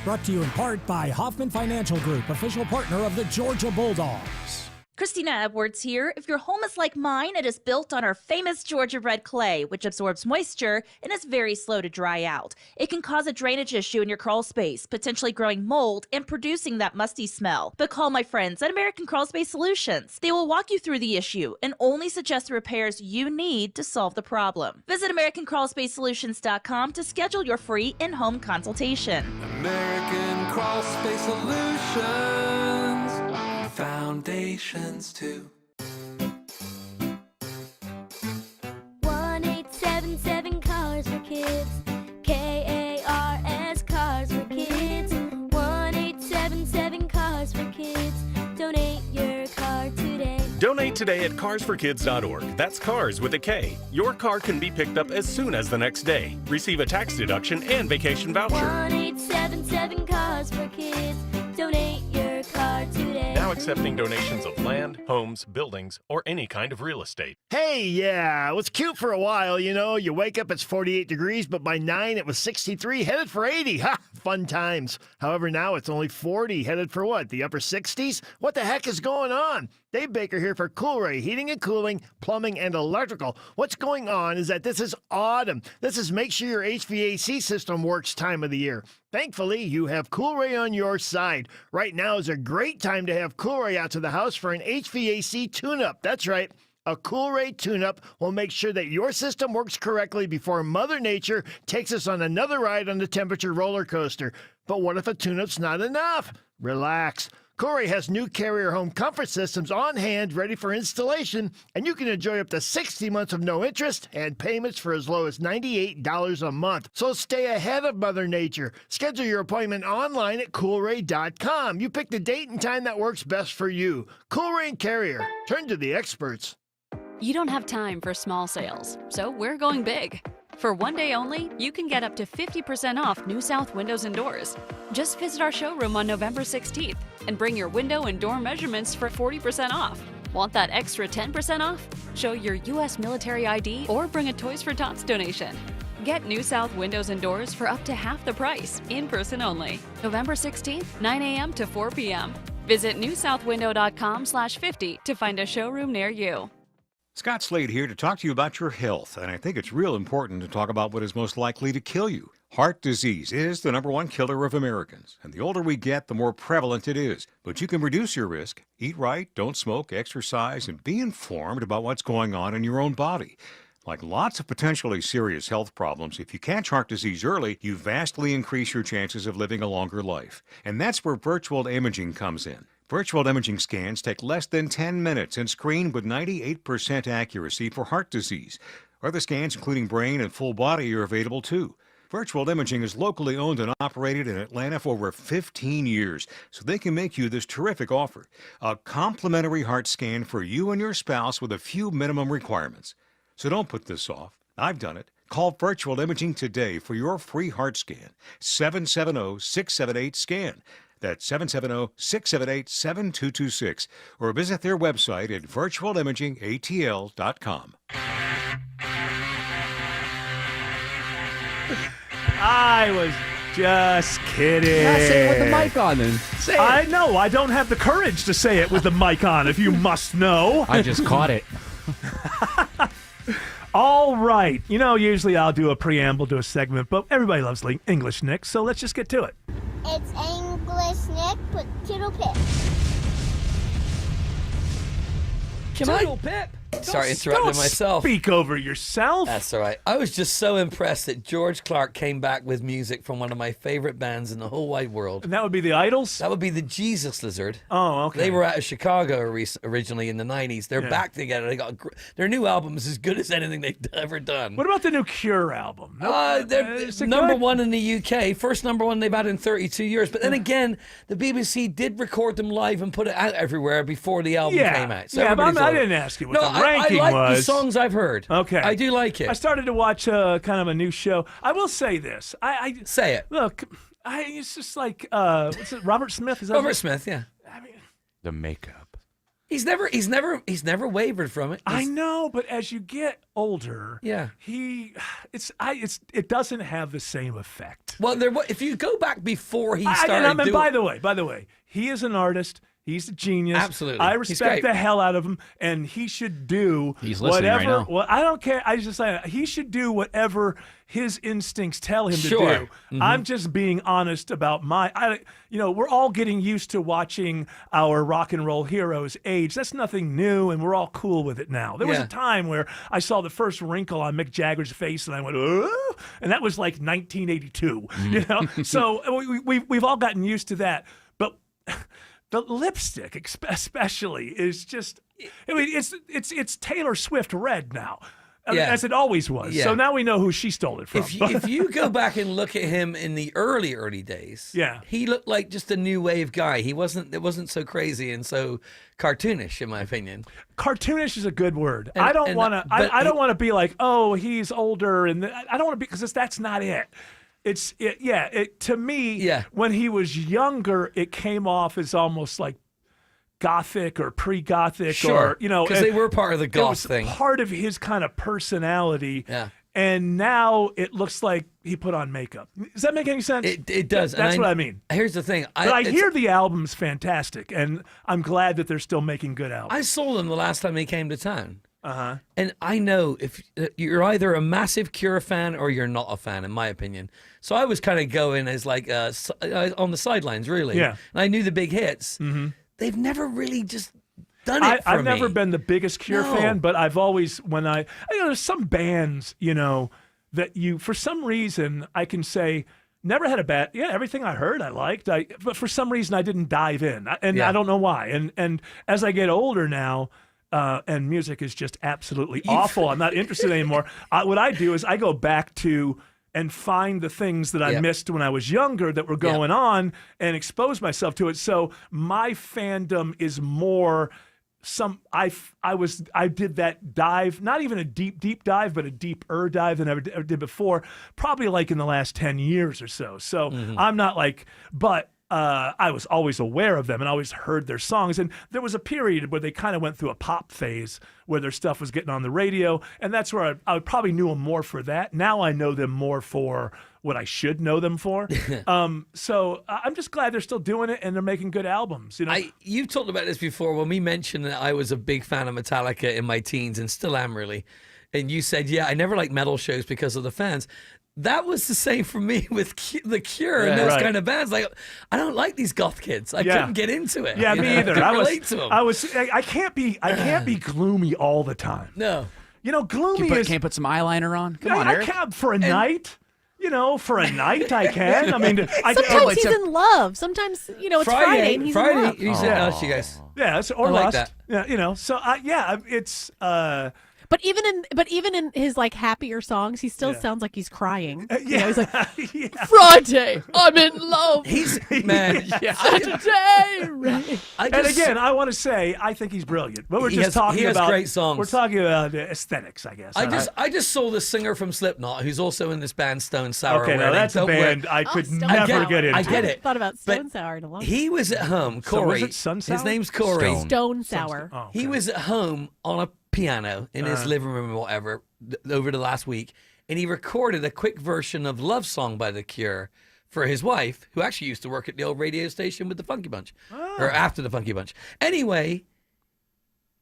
Brought to you in part by Hoffman Financial Group, official partner of the Georgia Bulldogs. Christina Edwards here. If your home is like mine, it is built on our famous Georgia red clay, which absorbs moisture and is very slow to dry out. It can cause a drainage issue in your crawl space, potentially growing mold and producing that musty smell. But call my friends at American Crawl Space Solutions. They will walk you through the issue and only suggest the repairs you need to solve the problem. Visit AmericanCrawlSpaceSolutions.com to schedule your free in-home consultation. American Crawl Space Solutions. Foundations too. 1877 Cars for Kids. KARS Cars for Kids. 1877 Cars for Kids. Donate your car today. Donate today at carsforkids.org. That's cars with a K. Your car can be picked up as soon as the next day. Receive a tax deduction and vacation voucher. 1877 Cars for Kids. Donate your car today. Now accepting donations of land, homes, buildings, or any kind of real estate. Hey, yeah, it was cute for a while, you know. You wake up, it's 48 degrees, but by 9, it was 63, headed for 80. Ha! Fun times. However, now it's only 40, headed for what, the upper 60s? What the heck is going on? Dave Baker here for Coolray Heating and Cooling, Plumbing, and Electrical. What's going on is that this is autumn. This is make sure your HVAC system works time of the year. Thankfully, you have Coolray on your side. Right now is a great time to have Coolray out to the house for an HVAC tune-up. That's right. A Coolray tune-up will make sure that your system works correctly before Mother Nature takes us on another ride on the temperature roller coaster. But what if a tune-up's not enough? Relax. Coolray has new Carrier home comfort systems on hand ready for installation, and you can enjoy up to 60 months of no interest and payments for as low as $98 a month. So stay ahead of Mother Nature. Schedule your appointment online at Coolray.com. You pick the date and time that works best for you. Coolray and Carrier. Turn to the experts. You don't have time for small sales, so we're going big. For one day only, you can get up to 50% off New South Windows and Doors. Just visit our showroom on November 16th and bring your window and door measurements for 40% off. Want that extra 10% off? Show your U.S. military ID or bring a Toys for Tots donation. Get New South Windows and Doors for up to half the price, in person only. November 16th, 9 a.m. to 4 p.m. Visit newsouthwindow.com/50 to find a showroom near you. Scott Slade here to talk to you about your health, and I think it's real important to talk about what is most likely to kill you. Heart disease is the #1 killer of Americans, and the older we get, the more prevalent it is. But you can reduce your risk. Eat right, don't smoke, exercise, and be informed about what's going on in your own body. Like lots of potentially serious health problems, if you catch heart disease early, you vastly increase your chances of living a longer life. And that's where virtual imaging comes in. Virtual imaging scans take less than 10 minutes and screen with 98% accuracy for heart disease. Other scans, including brain and full body, are available too. Virtual imaging is locally owned and operated in Atlanta for over 15 years, so they can make you this terrific offer. A complimentary heart scan for you and your spouse with a few minimum requirements. So don't put this off. I've done it. Call Virtual Imaging today for your free heart scan. 770-678-SCAN. That's 770-678-7226. Or visit their website at virtualimagingatl.com. I was just kidding. Yeah, say it with the mic on then. Say it. I know. I don't have the courage to say it with the mic on, if you must know. I just caught it. All right. You know, usually I'll do a preamble to a segment, but everybody loves English, Nick, so let's just get to it. It's English Nick with Tittle Pip. Tittle Pip. Sorry, interrupted myself. Speak over yourself. That's all right. I was just so impressed that George Clark came back with music from one of my favorite bands in the whole wide world. And that would be the Idols? That would be the Jesus Lizard. Oh, okay. They were out of Chicago originally in the 90s. They're back together. They got their new album is as good as anything they've ever done. What about the new Cure album? They're number one in the UK. First number one they've had in 32 years. But then again, the BBC did record them live and put it out everywhere before the album came out. So but I didn't ask you what the ranking I like was. the songs I've heard. Okay. I do like it. I started to watch kind of a new show. I will say this. Say it. Look, it's just like, what's it, Robert Smith? Is that Robert Smith, yeah. I mean, the makeup. He's never wavered from it. I know, but as you get older, it doesn't have the same effect. Well, if you go back before he started doing... By the way, he is an artist. He's a genius. Absolutely. I respect the hell out of him, and he should do whatever. Right now. Well, I don't care. I just say he should do whatever his instincts tell him to do. Mm-hmm. I'm just being honest about we're all getting used to watching our rock and roll heroes age. That's nothing new, and we're all cool with it now. There was a time where I saw the first wrinkle on Mick Jagger's face, and I went, oh, and that was like 1982. Mm-hmm. You know, so we've all gotten used to that, but. The lipstick, especially, is just. I mean, it's Taylor Swift red now, as it always was. Yeah. So now we know who she stole it from. If you go back and look at him in the early days, he looked like just a new wave guy. It wasn't so crazy and so cartoonish, in my opinion. Cartoonish is a good word. I don't want to be like, oh, he's older, and I don't want to be, because that's not it. To me, when he was younger, it came off as almost like gothic or pre-gothic, or because they were part of the goth thing. Part of his kind of personality. Yeah. And now it looks like he put on makeup. Does that make any sense? It does. That's what I mean. Here's the thing. I hear the album's fantastic, and I'm glad that they're still making good albums. I saw them the last time they came to town. Uh-huh. And I know if you're either a massive Cure fan or you're not a fan, in my opinion. So I was kind of going as like on the sidelines, really. Yeah. And I knew the big hits. Mm-hmm. They've never really just done it for me. I've never been the biggest Cure fan, but I've always, there's some bands, that for some reason, I can say, never had a bad, everything I heard I liked, but for some reason I didn't dive in. And I don't know why. And as I get older now, and music is just absolutely awful. I'm not interested anymore. What I do is I go back to and find the things that I missed when I was younger that were going on and expose myself to it. So my fandom is more I did that dive, not even a deep dive, but a deeper dive than I ever did before, probably like in the last 10 years or so. So I'm not like, but I was always aware of them and always heard their songs. And there was a period where they kind of went through a pop phase where their stuff was getting on the radio. And that's where I probably knew them more for that. Now I know them more for what I should know them for. So I'm just glad they're still doing it and they're making good albums. You've talked about this before when we mentioned that I was a big fan of Metallica in my teens and still am really. And you said, I never liked metal shows because of the fans. That was the same for me with The Cure and those kind of bands. Like, I don't like these goth kids. I couldn't get into it. Yeah, me either. I relate to them. I can't be gloomy all the time. No. Gloomy can't put some eyeliner on. Come on, Eric. I can for a night. For a night I can. I mean, sometimes he's in love. Sometimes it's Friday and he's in love. He's you guys. Yeah, or I like Lost. that. Yeah, so it's. But even in his like happier songs, he still sounds like he's crying. You know, he's like, Friday, I'm in love. He's man. Saturday, rain. And again, I want to say I think he's brilliant. But we're just talking about great songs. We're talking about aesthetics, I guess. I just saw the singer from Slipknot, who's also in this band Stone Sour. Okay, now that's a band I could never get into. I get it. Thought about Stone Sour in a long time. He was at home. Corey. So was it Sun Sour? His name's Corey. Stone Sour. Oh, He was at home on a piano in his living room or whatever over the last week, and he recorded a quick version of Love Song by The Cure for his wife, who actually used to work at the old radio station with the Funky Bunch, or after the Funky Bunch. Anyway,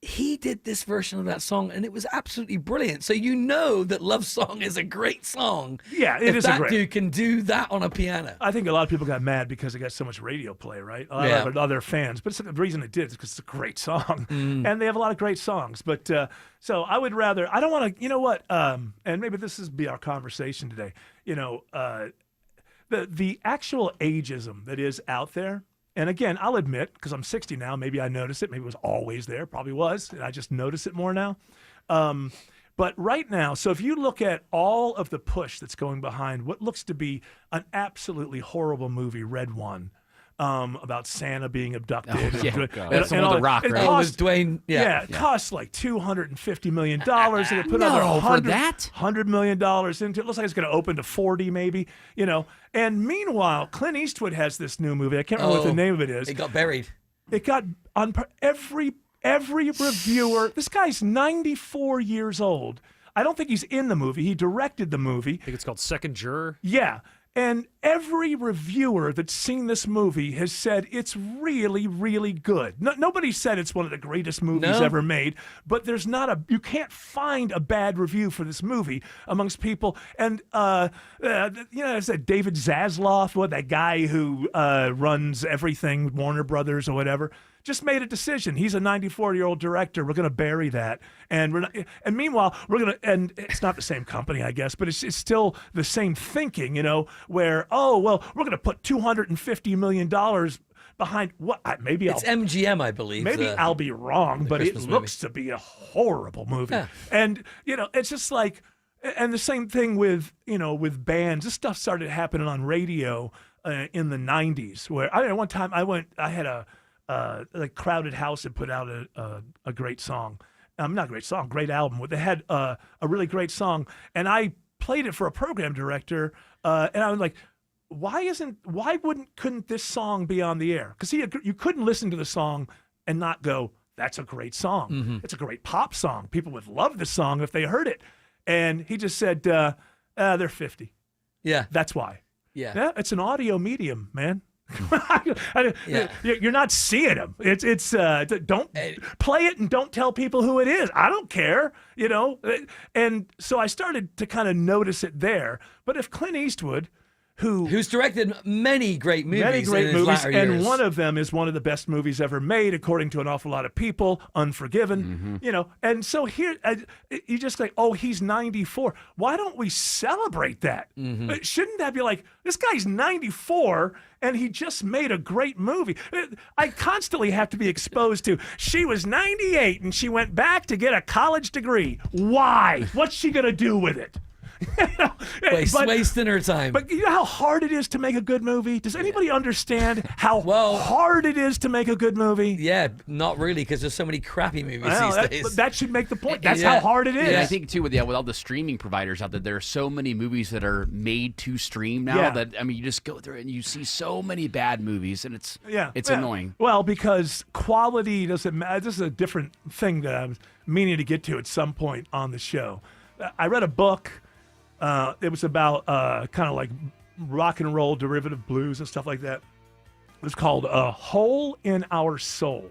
he did this version of that song, and it was absolutely brilliant. So you know that Love Song is a great song. Yeah, it is that a great. dude can do that on a piano. I think a lot of people got mad because it got so much radio play, right? A lot of other fans. But the reason it did is because it's a great song. And they have a lot of great songs. But so I would rather, I don't want to, you know what, and maybe this is be our conversation today, you know, the actual ageism that is out there. And again, I'll admit, because I'm 60 now, maybe I noticed it. Maybe it was always there. Probably was. And I just notice it more now. But right now, so if you look at all of the push that's going behind what looks to be an absolutely horrible movie, Red One, about Santa being abducted. That's the one with The Rock, right? Cost, Dwayne. It costs like $250 million. They put another $100 million into it. Looks like it's going to open to 40 maybe, you know. And meanwhile, Clint Eastwood has this new movie. I can't remember what the name of it is. It got buried. It got on every reviewer. This guy's 94 years old. I don't think he's in the movie. He directed the movie. I think it's called Second Juror. Yeah. And every reviewer that's seen this movie has said it's really, really good. Nobody said it's one of the greatest movies ever made, but there's not you can't find a bad review for this movie amongst people. And, you know, there's that David Zaslav, that guy who runs everything, Warner Brothers or whatever, just made a decision. He's a 94-year-old director. We're going to bury that. And meanwhile, and it's not the same company, I guess, but it's still the same thinking, you know, where, we're going to put $250 million behind what? Maybe it's MGM, I believe. Maybe I'll be wrong, but it looks to be a horrible movie. Yeah. And, you know, it's just like, and the same thing with, you know, with bands. This stuff started happening on radio in the 90s, where one time I had a Crowded House had put out a great song. Not a great song, great album. They had a really great song, and I played it for a program director, and I was like, couldn't this song be on the air? Because you couldn't listen to the song and not go, that's a great song. Mm-hmm. It's a great pop song. People would love the song if they heard it. And he just said, they're 50. Yeah. That's why. Yeah. It's an audio medium, man. You're not seeing them. It's don't play it and don't tell people who it is. I don't care, you know. And so I started to kind of notice it there. But if Clint Eastwood, who's directed many great movies, and one of them is one of the best movies ever made, according to an awful lot of people, Unforgiven, you know. And so here, you just like, he's 94. Why don't we celebrate that? Shouldn't that be like, this guy's 94 and he just made a great movie? I constantly have to be exposed to, she was 98 and she went back to get a college degree. Why? What's she going to do with it? Wasting her time. But you know how hard it is to make a good movie? Does anybody understand how hard it is to make a good movie? Yeah, not really, because there's so many crappy movies these days. That should make the point. That's how hard it is. And I think, too, with all the streaming providers out there are so many movies that are made to stream now that, I mean, you just go through it and you see so many bad movies, and it's annoying. Well, because quality doesn't matter. This is a different thing that I'm meaning to get to at some point on the show. I read a book. It was about kind of like rock and roll derivative blues and stuff like that. It was called A Hole in Our Soul.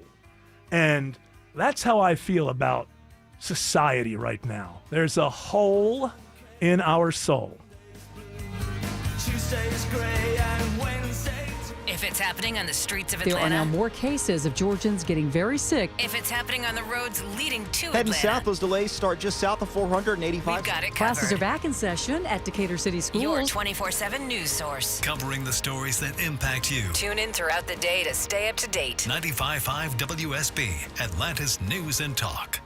And that's how I feel about society right now. There's a hole in our soul. Tuesday's gray and Wednesday. If it's happening on the streets of Atlanta. There are now more cases of Georgians getting very sick. If it's happening on the roads leading to Heading Atlanta. south, those delays start just south of 485. We've got it covered. Classes are back in session at Decatur City Schools. Your 24/7 news source. Covering the stories that impact you. Tune in throughout the day to stay up to date. 95.5 WSB, Atlanta's News and Talk.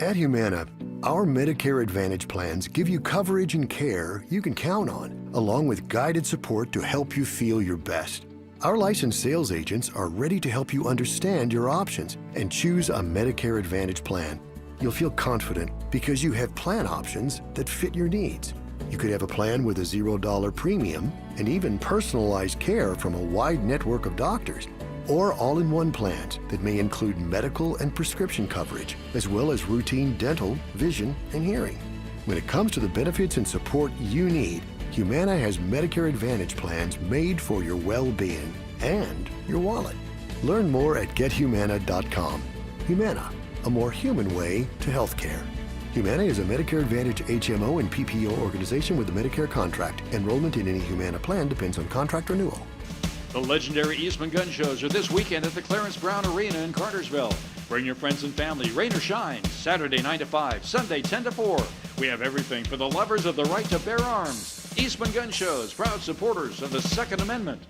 At Humana, our Medicare Advantage plans give you coverage and care you can count on, along with guided support to help you feel your best. Our licensed sales agents are ready to help you understand your options and choose a Medicare Advantage plan. You'll feel confident because you have plan options that fit your needs. You could have a plan with a $0 premium and even personalized care from a wide network of doctors, or all-in-one plans that may include medical and prescription coverage, as well as routine dental, vision, and hearing. When it comes to the benefits and support you need, Humana has Medicare Advantage plans made for your well-being and your wallet. Learn more at gethumana.com. Humana, a more human way to healthcare. Humana is a Medicare Advantage HMO and PPO organization with a Medicare contract. Enrollment in any Humana plan depends on contract renewal. The legendary Eastman Gun Shows are this weekend at the Clarence Brown Arena in Cartersville. Bring your friends and family, rain or shine, Saturday 9 to 5, Sunday 10 to 4. We have everything for the lovers of the right to bear arms. Eastman Gun Shows, proud supporters of the Second Amendment.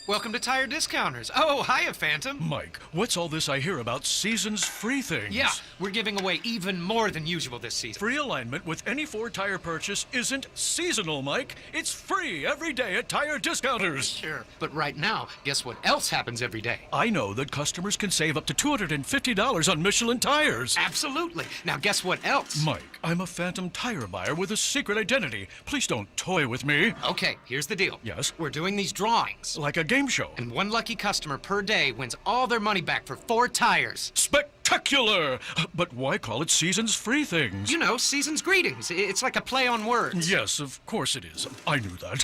Welcome to Tire Discounters. Oh, hiya, Phantom. Mike, what's all this I hear about seasons free things? Yeah, we're giving away even more than usual this season. Free alignment with any Ford tire purchase isn't seasonal, Mike. It's free every day at Tire Discounters. Sure, but right now, guess what else happens every day? I know that customers can save up to $250 on Michelin tires. Absolutely. Now guess what else? Mike, I'm a Phantom tire buyer with a secret identity. Please don't toy with me. Okay, here's the deal. Yes? We're doing these drawings. Like a game show. And one lucky customer per day wins all their money back for 4 tires. Spectacular! But why call it seasons free things? You know, season's greetings. It's like a play on words. Yes, of course it is. I knew that.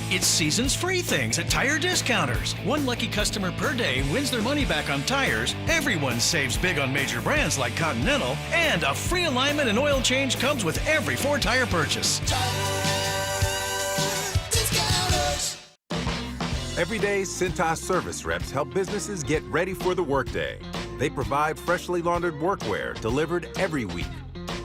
It's season's free things at Tire Discounters. One lucky customer per day wins their money back on tires. Everyone saves big on major brands like Continental. And a free alignment and oil change comes with every 4 tire purchase. Every day, Cintas service reps help businesses get ready for the workday. They provide freshly laundered workwear delivered every week.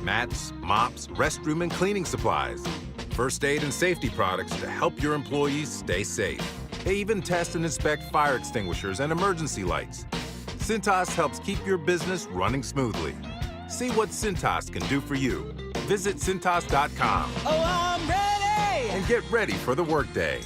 Mats, mops, restroom and cleaning supplies. First aid and safety products to help your employees stay safe. They even test and inspect fire extinguishers and emergency lights. Cintas helps keep your business running smoothly. See what Cintas can do for you. Visit Cintas.com. Oh, I'm ready! And get ready for the workday.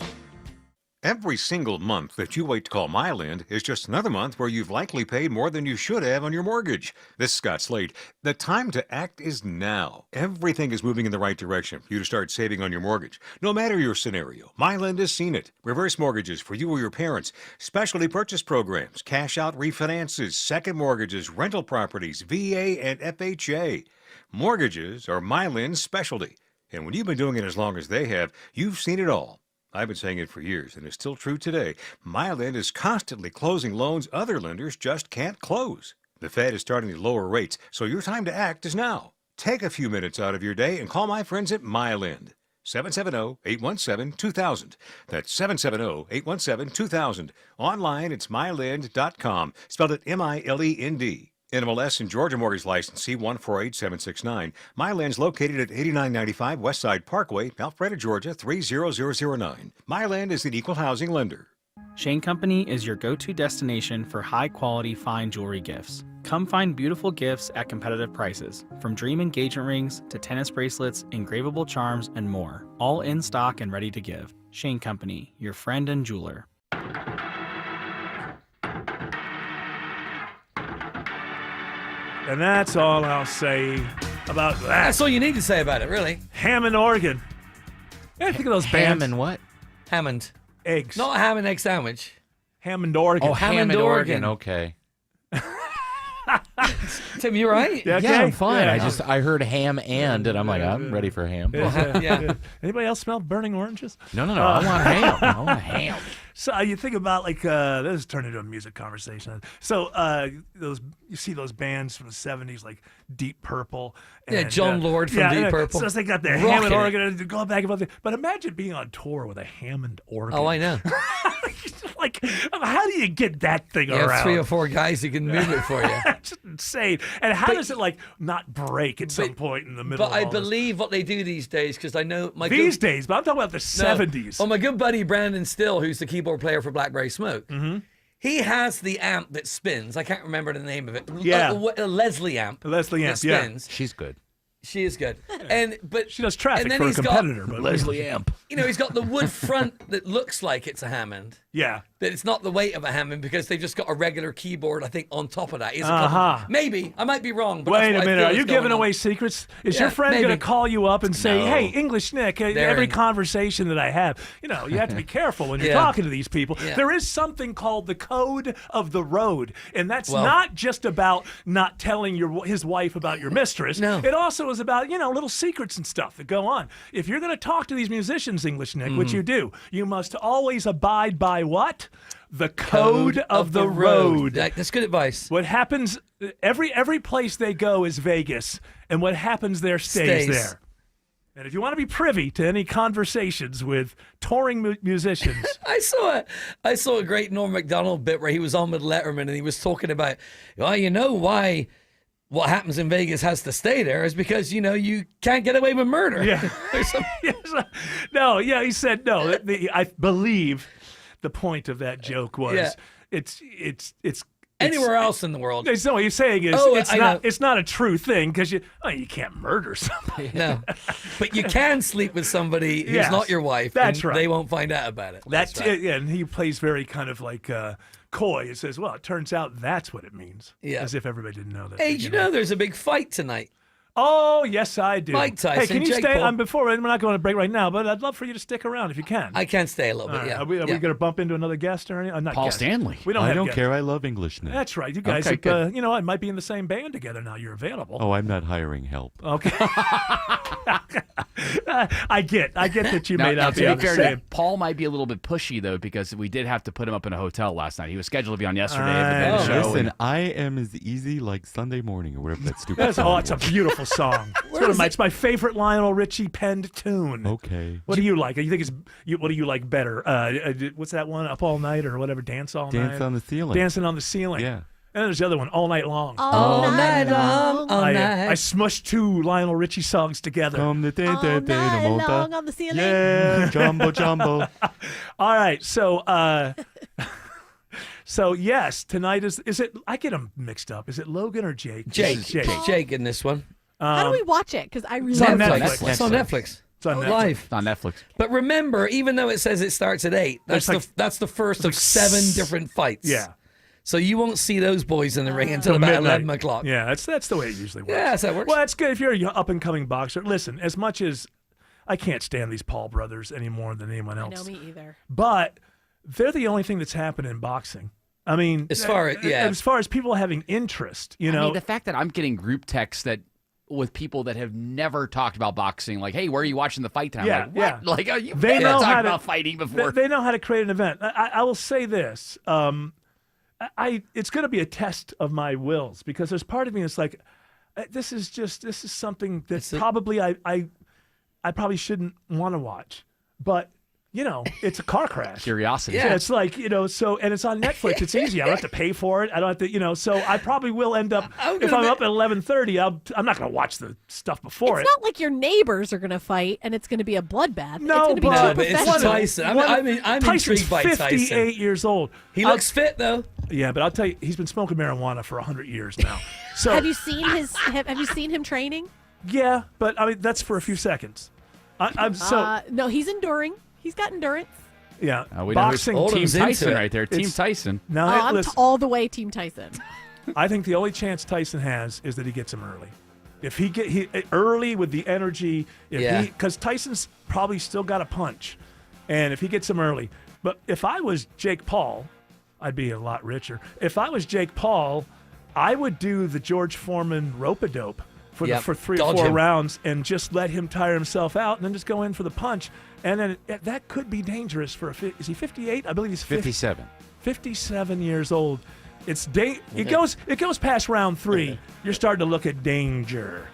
Every single month that you wait to call MyLend is just another month where you've likely paid more than you should have on your mortgage. This is Scott Slade. The time to act is now. Everything is moving in the right direction for you to start saving on your mortgage. No matter your scenario, MyLend has seen it. Reverse mortgages for you or your parents, specialty purchase programs, cash out refinances, second mortgages, rental properties, VA and FHA. Mortgages are MyLend's specialty. And when you've been doing it as long as they have, you've seen it all. I've been saying it for years, and it's still true today. MyLend is constantly closing loans other lenders just can't close. The Fed is starting to lower rates, so your time to act is now. Take a few minutes out of your day and call my friends at MyLend. 770-817-2000. That's 770-817-2000. Online, it's mylend.com. Spelled it M-I-L-E-N-D. NMLS and Georgia Mortgage License C148769. MyLend's located at 8995 Westside Parkway, Alpharetta, Georgia 30009. MyLend is an equal housing lender. Shane Company is your go-to destination for high-quality fine jewelry gifts. Come find beautiful gifts at competitive prices, from dream engagement rings to tennis bracelets, engravable charms, and more. All in stock and ready to give. Shane Company, your friend and jeweler. And that's all I'll say about that. That's all you need to say about it, really. Hammond, Oregon. Yeah, think of those bands. Hammond what? Hammond. Eggs. Not a ham and egg sandwich. Hammond, Oregon. Oh, Hammond, Oregon. Okay. Tim, you right? Yeah, I'm fine. Yeah. I heard ham and I'm like, I'm ready for ham. Yeah. Anybody else smell burning oranges? No. I want ham. I want ham. So you think about this is turned into a music conversation. So you see those bands from the 70s like Deep Purple. And, John Lord from Deep Purple. So they got their Hammond organ going back and forth. But imagine being on tour with a Hammond organ. Oh, I know. Like, how do you get that thing around? 3 or 4 guys who can move it for you. It's just insane. And how does it not break at some point in the middle? But I believe what they do these days, because I know but I'm talking about the 70s. Oh, my good buddy Brandon Still, who's the keyboard player for Blackberry Smoke. Mm-hmm. He has the amp that spins. I can't remember the name of it. Yeah. A Leslie amp. Leslie amp, that spins. She's good. She is good. But she does traffic and then for a he's competitor. Got, but Leslie amp. You know, he's got the wood front that looks like it's a Hammond. Yeah. That it's not the weight of a Hammond because they've just got a regular keyboard, I think, on top of that. Maybe. I might be wrong. But Wait that's a what I minute. feel Are is you going giving on. away secrets? Is Yeah, your friend maybe. going to call you up and say, No. hey, English Nick, every conversation that I have, you have to be careful when you're talking to these people. Yeah. There is something called the code of the road. And that's Well- not just about not telling his wife about your mistress. No. It also is about, little secrets and stuff that go on. If you're going to talk to these musicians, English Nick, which you do, you must always abide by what? The code of the road. That's good advice. What happens, every place they go is Vegas, and what happens there stays there. And if you want to be privy to any conversations with touring musicians, I saw a great Norm Macdonald bit where he was on with Letterman and he was talking about, well, why what happens in Vegas has to stay there is because, you can't get away with murder. Yeah. He said no. I believe the point of that joke was it's anywhere else in the world. So what he's saying is it's not a true thing because you can't murder somebody. No, but you can sleep with somebody who's Yes, not your wife. that's and right. They won't find out about it. That's right. it. Yeah, and he plays very kind of like coy. He says, well, it turns out that's what it means. Yeah. As if everybody didn't know that. Hey, you know there's a big fight tonight. Oh, yes, I do. Mike Tyson, Hey, can you Jake stay? Paul. We're not going to break right now, but I'd love for you to stick around if you can. I can stay a little bit, All right. yeah. Are we Yeah. going to bump into another guest or anything? Not Paul guest. Stanley. We don't I have don't guests. care. I love English Nick. That's right. You guys, Okay, have, good. it might be in the same band together now. You're available. Oh, I'm not hiring help. Okay. I get that you Now, may not to be be on the fair, same. Paul might be a little bit pushy though because we did have to put him up in a hotel last night. He was scheduled to be on yesterday, but then the show. Listen, I am as easy like Sunday morning or whatever that stupid That's, song it's a was. beautiful song. It's my favorite Lionel Richie penned tune. Okay. What do you like? You think what do you like better? What's that one? Up All Night or whatever? Dance All Night? Dance on the Ceiling. Dancing on the Ceiling. Yeah. And then there's the other one, All Night Long. All night long. All night. I smushed two Lionel Richie songs together. All night long on the ceiling. Yeah, jumbo, jumbo. All right, so yes, tonight is it? I get them mixed up. Is it Logan or Jake? Jake in this one. How do we watch it? Because I really It's on want Netflix. to. It's on Netflix. It's on Netflix. Live. It's on Netflix. But remember, even though it says it starts at 8, that's the first of 7 different fights. Yeah. So you won't see those boys in the ring until about midnight. 11 o'clock. Yeah, that's the way it usually works. Yeah, that's how it works. Well, that's good if you're an up-and-coming boxer. Listen, as much as I can't stand these Paul brothers any more than anyone I else. know, me either. But they're the only thing that's happened in boxing. I mean, As far as people having interest, I mean, the fact that I'm getting group texts with people that have never talked about boxing, like, hey, where are you watching the fight tonight? I'm like, what? Like, you've They never know talked how to- about fighting before. They know how to create an event. I will say this. It's going to be a test of my wills because there's part of me that's like, this is something that probably I probably shouldn't want to watch, but it's a car crash. Curiosity. Yeah, it's like so, and it's on Netflix. It's easy. I don't have to pay for it. I don't have to, so I probably will end up if I'm up at 11:30. I'm not going to watch the stuff before It's not like your neighbors are going to fight and it's going to be a bloodbath. No, it's going to be but- two but it's professionals. Tyson. I'm Tyson's intrigued by 58 Tyson. years old. He looks fit though. Yeah, but I'll tell you, he's been smoking marijuana for 100 years now. So Have you seen have you seen him training? yeah, but I mean that's for a few seconds. I'm so No, he's enduring. He's got endurance. yeah. We know who's Boxing Team Oldham's into Tyson it. right there. Team It's- Tyson. Now, I'm listen, all the way Team Tyson. I think the only chance Tyson has is that he gets him early. If he get early with the energy, because Tyson's probably still got a punch, and if he gets him early. But if I was Jake Paul, I'd be a lot richer. If I was Jake Paul, I would do the George Foreman rope-a-dope for 3 or Dodge 4 him. rounds and just let him tire himself out and then just go in for the punch. And then that could be dangerous for is he 58? I believe he's 57. 57 years old. It goes past round 3. You're starting to look at danger.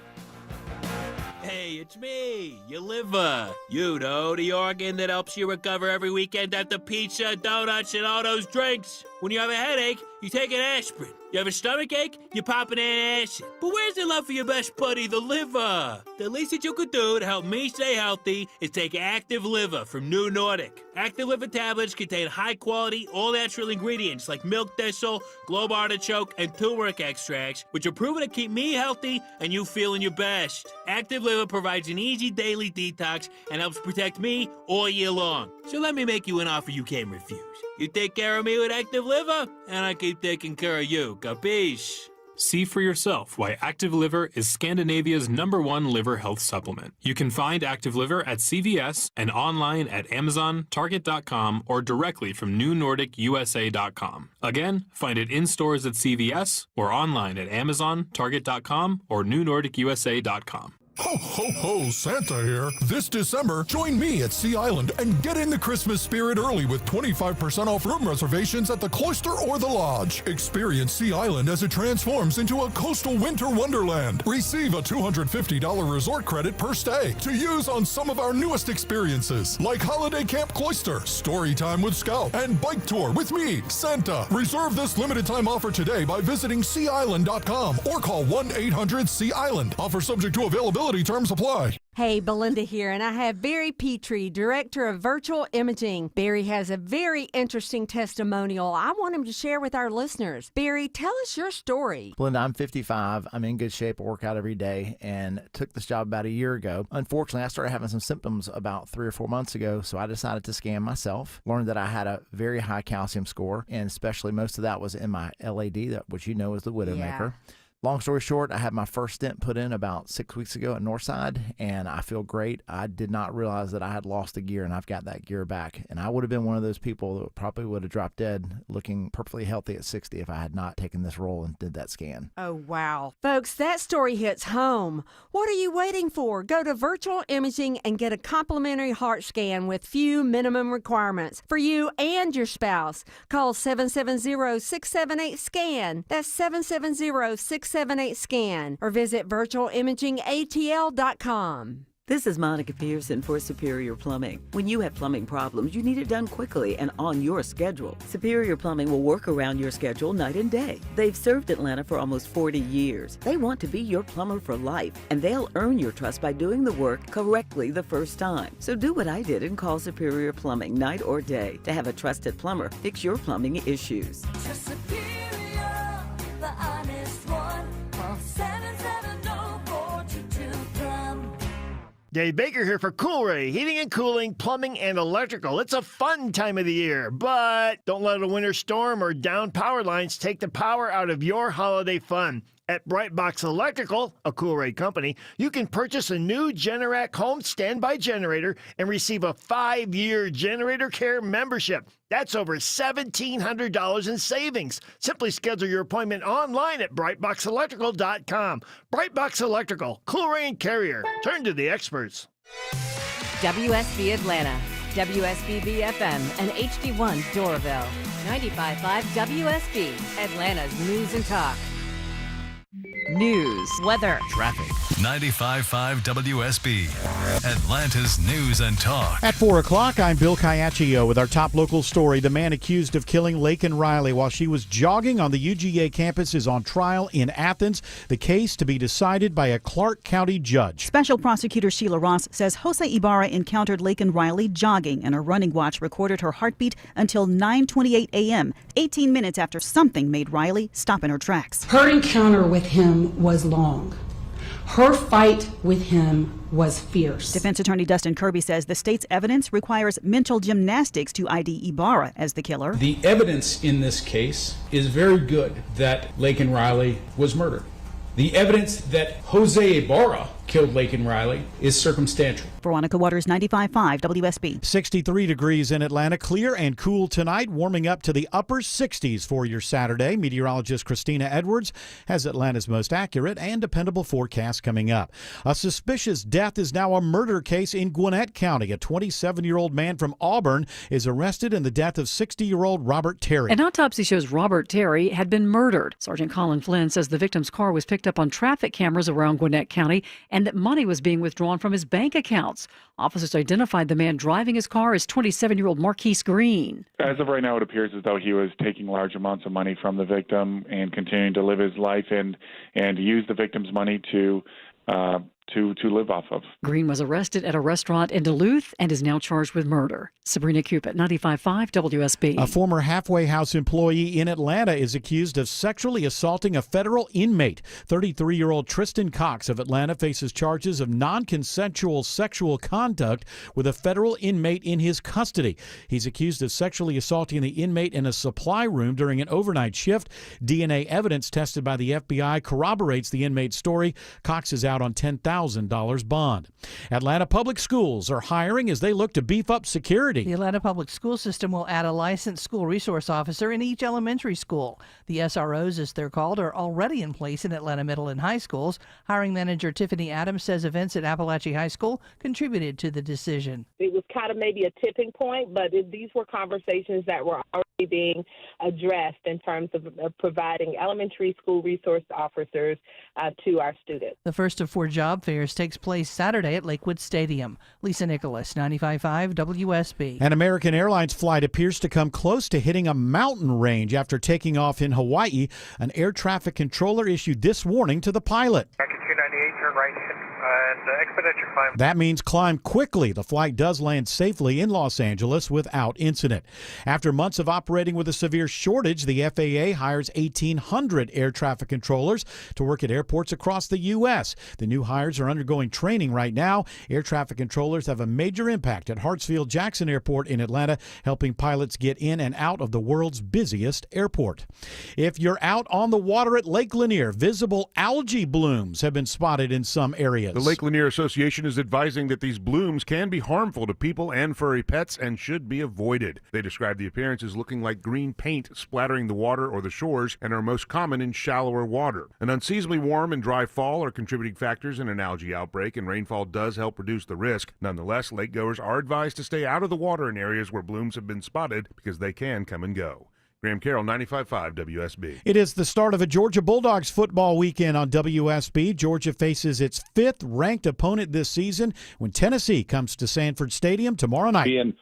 Hey, it's me, your liver. You know, the organ that helps you recover every weekend after pizza, donuts, and all those drinks. When you have a headache, you take an aspirin. You have a stomach ache? You pop an acid. But where's the love for your best buddy, the liver? The least that you could do to help me stay healthy is take Active Liver from New Nordic. Active Liver tablets contain high-quality, all-natural ingredients like milk thistle, globe artichoke, and turmeric extracts, which are proven to keep me healthy and you feeling your best. Active Liver provides an easy daily detox and helps protect me all year long. So let me make you an offer you can't refuse. You take care of me with Active Liver, and I keep taking care of you. Capiche? See for yourself why Active Liver is Scandinavia's #1 liver health supplement. You can find Active Liver at CVS and online at Amazon, Target.com, or directly from NewNordicUSA.com. Again, find it in stores at CVS or online at Amazon, Target.com, or NewNordicUSA.com. Ho, ho, ho, Santa here. This December, join me at Sea Island and get in the Christmas spirit early with 25% off room reservations at the Cloister or the Lodge. Experience Sea Island as it transforms into a coastal winter wonderland. Receive a $250 resort credit per stay to use on some of our newest experiences, like Holiday Camp Cloister, Story Time with Scout, and Bike Tour with me, Santa. Reserve this limited time offer today by visiting SeaIsland.com or call 1-800-SEA-ISLAND. Offer subject to availability. Terms apply. Hey, Belinda here, and I have Barry Petrie, Director of Virtual Imaging. Barry has a very interesting testimonial I want him to share with our listeners. Barry, tell us your story. Belinda, I'm 55. I'm in good shape. I work out every day and took this job about a year ago. Unfortunately, I started having some symptoms about 3 or 4 months ago, so I decided to scan myself. Learned that I had a very high calcium score, and especially most of that was in my LAD, which you know is the Widowmaker. Long story short, I had my first stent put in about 6 weeks ago at Northside, and I feel great. I did not realize that I had lost a gear, and I've got that gear back. And I would have been one of those people that probably would have dropped dead looking perfectly healthy at 60 if I had not taken this role and did that scan. Oh, wow. Folks, that story hits home. What are you waiting for? Go to Virtual Imaging and get a complimentary heart scan with few minimum requirements for you and your spouse. Call 770-678-SCAN. That's 770-678-SCAN. Or visit virtualimagingatl.com. This is Monica Pearson for Superior Plumbing. When you have plumbing problems, you need it done quickly and on your schedule. Superior Plumbing will work around your schedule night and day. They've served Atlanta for almost 40 years. They want to be your plumber for life, and they'll earn your trust by doing the work correctly the first time. So do what I did and call Superior Plumbing night or day to have a trusted plumber fix your plumbing issues. Superior, the honest one. Call 770-422-PLUM. Dave Baker here for Coolray, heating and cooling, plumbing, and electrical. It's a fun time of the year, but don't let a winter storm or down power lines take the power out of your holiday fun. At Brightbox Electrical, a Coolray company, you can purchase a new Generac home standby generator and receive a 5-year generator care membership. That's over $1,700 in savings. Simply schedule your appointment online at brightboxelectrical.com. Brightbox Electrical, Coolray and Carrier. Turn to the experts. WSB Atlanta, WSB FM, and HD1 Doraville. 95.5 WSB, Atlanta's news and talk. News, weather, traffic. 95.5 WSB, Atlanta's news and talk. At 4 o'clock, I'm Bill Caiaccio with our top local story. The man accused of killing Laken Riley while she was jogging on the UGA campus is on trial in Athens. The case to be decided by a Clark County judge. Special prosecutor Sheila Ross says Jose Ibarra encountered Laken Riley jogging, and her running watch recorded her heartbeat until 9:28 a.m., 18 minutes after something made Riley stop in her tracks. Her encounter with him was long. Her fight with him was fierce. Defense attorney Dustin Kirby says the state's evidence requires mental gymnastics to ID Ibarra as the killer. The evidence in this case is very good that Laken Riley was murdered. The evidence that Jose Ibarra killed Laken Riley is circumstantial. Veronica Waters, 95.5 WSB. 63 degrees in Atlanta, clear and cool tonight, warming up to the upper 60s for your Saturday. Meteorologist Christina Edwards has Atlanta's most accurate and dependable forecast coming up. A suspicious death is now a murder case in Gwinnett County. A 27-year-old man from Auburn is arrested in the death of 60-year-old Robert Terry. An autopsy shows Robert Terry had been murdered. Sergeant Colin Flynn says the victim's car was picked up on traffic cameras around Gwinnett County and and that money was being withdrawn from his bank accounts. Officers identified the man driving his car as 27-year-old Marquise Green. As of right now, it appears as though he was taking large amounts of money from the victim and continuing to live his life and use the victim's money to live off of. Green was arrested at a restaurant in Duluth and is now charged with murder. Sabrina Cupid, 95.5 WSB. A former halfway house employee in Atlanta is accused of sexually assaulting a federal inmate. 33-year-old Tristan Cox of Atlanta faces charges of non-consensual sexual conduct with a federal inmate in his custody. He's accused of sexually assaulting the inmate in a supply room during an overnight shift. DNA evidence tested by the FBI corroborates the inmate's story. Cox is out on $10,000 bond. Atlanta Public Schools are hiring as they look to beef up security. The Atlanta Public School System will add a licensed school resource officer in each elementary school. The SROs, as they're called, are already in place in Atlanta middle and high schools. Hiring manager Tiffany Adams says events at Appalachia High School contributed to the decision. It was kind of maybe a tipping point, but these were conversations that were already being addressed in terms of providing elementary school resource officers to our students. The first of 4 job fairs takes place Saturday at Lakewood Stadium. Lisa Nicholas, 95.5 WSB. An American Airlines flight appears to come close to hitting a mountain range after taking off in Hawaii. An air traffic controller issued this warning to the pilot. 298, turn right and expedite your climb. That means climb quickly. The flight does land safely in Los Angeles without incident. After months of operating with a severe shortage, the FAA hires 1,800 air traffic controllers to work at airports across the U.S. The new hires are undergoing training right now. Air traffic controllers have a major impact at Hartsfield-Jackson Airport in Atlanta, helping pilots get in and out of the world's busiest airport. If you're out on the water at Lake Lanier, visible algae blooms have been spotted in some areas. The Lake Lanier Association is advising that these blooms can be harmful to people and furry pets and should be avoided. They describe the appearance as looking like green paint splattering the water or the shores and are most common in shallower water. An unseasonably warm and dry fall are contributing factors in an algae outbreak, and rainfall does help reduce the risk. Nonetheless, lake goers are advised to stay out of the water in areas where blooms have been spotted because they can come and go. Graham Carroll, 95.5 WSB. It is the start of a Georgia Bulldogs football weekend on WSB. Georgia faces its 5th-ranked opponent this season when Tennessee comes to Sanford Stadium tomorrow night. Being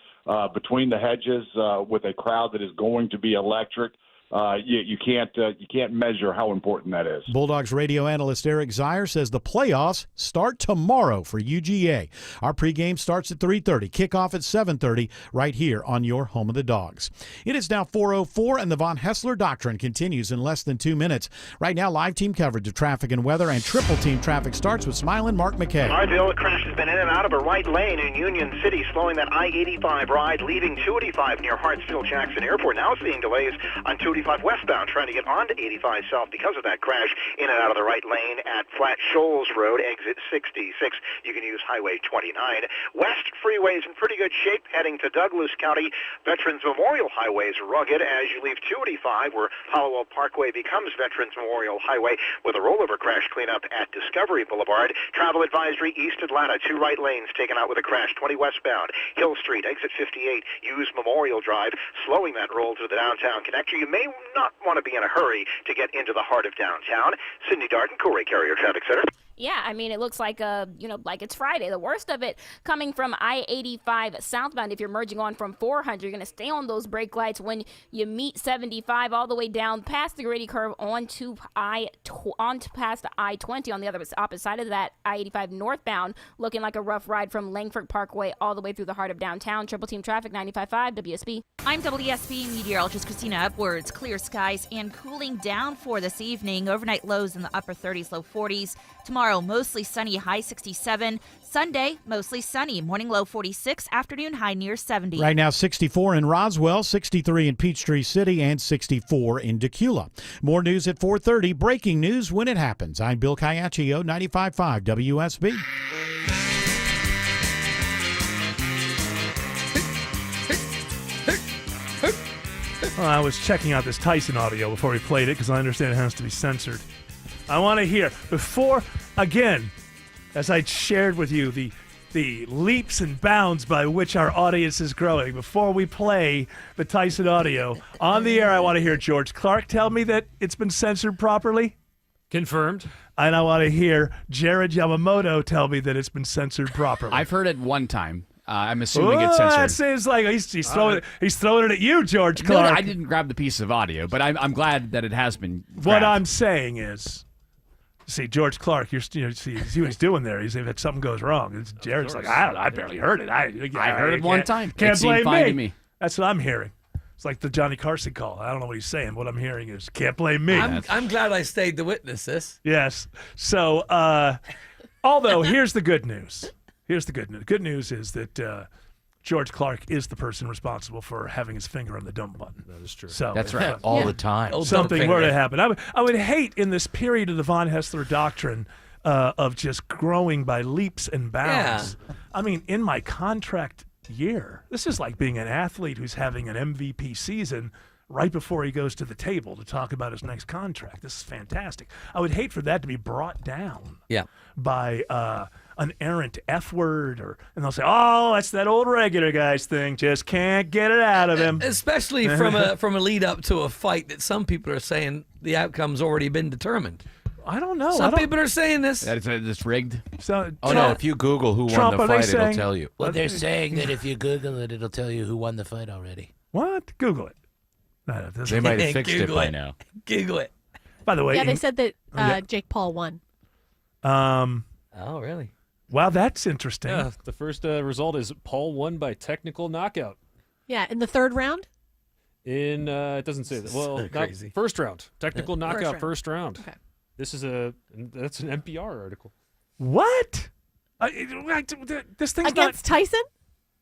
between the hedges with a crowd that is going to be electric, you can't measure how important that is. Bulldogs radio analyst Eric Zier says the playoffs start tomorrow for UGA. Our pregame starts at 3:30, kickoff at 7:30, right here on your home of the Dogs. It is now 4:04, and the Von Hessler Doctrine continues in less than 2 minutes. Right now, live team coverage of traffic and weather and triple team traffic starts with Smilin' Mark McKay. All right, the crash has been in and out of a right lane in Union City, slowing that I-85 ride, leaving 285 near Hartsfield-Jackson Airport. Now seeing delays on 285 westbound, trying to get onto 85 south because of that crash in and out of the right lane at Flat Shoals Road, exit 66. You can use Highway 29. West freeway is in pretty good shape, heading to Douglas County. Veterans Memorial Highway is rugged as you leave 285, where Hollowell Parkway becomes Veterans Memorial Highway, with a rollover crash cleanup at Discovery Boulevard. Travel advisory, East Atlanta, 2 right lanes taken out with a crash, 20 westbound. Hill Street, exit 58, use Memorial Drive, slowing that roll to the downtown connector. You may not want to be in a hurry to get into the heart of downtown. Sydney Darden, Coolray Carrier Traffic Center. Yeah, I mean, it looks like, like it's Friday. The worst of it coming from I-85 southbound. If you're merging on from 400, you're going to stay on those brake lights when you meet 75 all the way down past the Grady curve onto past I-20 on the opposite side of that I-85 northbound, looking like a rough ride from Langford Parkway all the way through the heart of downtown. Triple team traffic, 95.5 WSB. I'm WSB meteorologist Christina Edwards. Clear skies and cooling down for this evening. Overnight lows in the upper 30s, low 40s. Tomorrow, mostly sunny, high 67. Sunday, mostly sunny, morning low 46, afternoon high near 70. Right now, 64 in Roswell, 63 in Peachtree City, and 64 in Decula. More news at 4:30. Breaking news when it happens. I'm Bill Caiaccio, 95.5 WSB. Well, I was checking out this Tyson audio before we played it because I understand it has to be censored. I want to hear, before, again, as I shared with you, the leaps and bounds by which our audience is growing. Before we play the Tyson audio, on the air I want to hear George Clark tell me that it's been censored properly. Confirmed. and I want to hear Jared Yamamoto tell me that it's been censored properly. I've heard it one time. I'm assuming it's censored. That seems like he's throwing it at you, George No, Clark. I didn't grab the piece of audio, but I'm glad that it has been grabbed. What I'm saying is, see, George Clark, see what he's doing there. He's if something goes wrong, Jared's like, I don't know, I barely heard it. I heard it one time. Can't It seemed blame fine me. to me. That's what I'm hearing. It's like the Johnny Carson call. I don't know what he's saying. What I'm hearing is, can't blame me. I'm glad I stayed to witness this. Yes. So, although here's the good news. Here's the good news. Good news is that George Clark is the person responsible for having his finger on the dump button. That is true. So That's right. All the time. Old Something dump were to finger. happen. I would hate in this period of the von Hessler doctrine of just growing by leaps and bounds. Yeah. I mean, in my contract year, this is like being an athlete who's having an MVP season right before he goes to the table to talk about his next contract. This is fantastic. I would hate for that to be brought down by an errant F word, and they'll say, "Oh, that's that old regular guy's thing. Just can't get it out of him." Especially from a lead up to a fight that some people are saying the outcome's already been determined. I don't know. Some people are saying this. That it's rigged. So, Oh no! If you Google who won the fight, it'll tell you. Well, they're saying that if you Google it, it'll tell you who won the fight already. What? Google it. No, They might have fixed it Google by it. now. Google it. By the way, Yeah, they said that Jake Paul won. Oh, really? Wow, that's interesting. Yeah, the first result is Paul won by technical knockout. Yeah, in the third round. In it doesn't say that. Well, not crazy. First round, technical knockout, First first round. Okay. This is that's an NPR article. What? This thing's Against Tyson?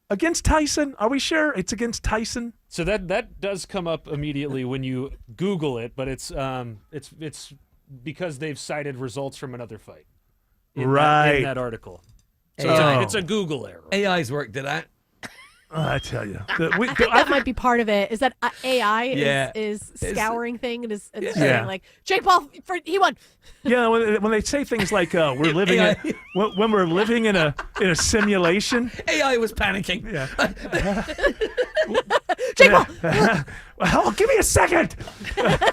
Against Tyson? Are we sure it's against Tyson? So that does come up immediately when you Google it, but it's because they've cited results from another fight. In that article. So it's a Google error. AI's worked it out. I tell you, I think that might be part of it. Is that AI Yeah. is scouring thing and is Yeah. saying like Jake Paul he won. Yeah, when they say things like we're living when we're living in a simulation. AI was panicking. Yeah. Jake Paul. Well, give me a second.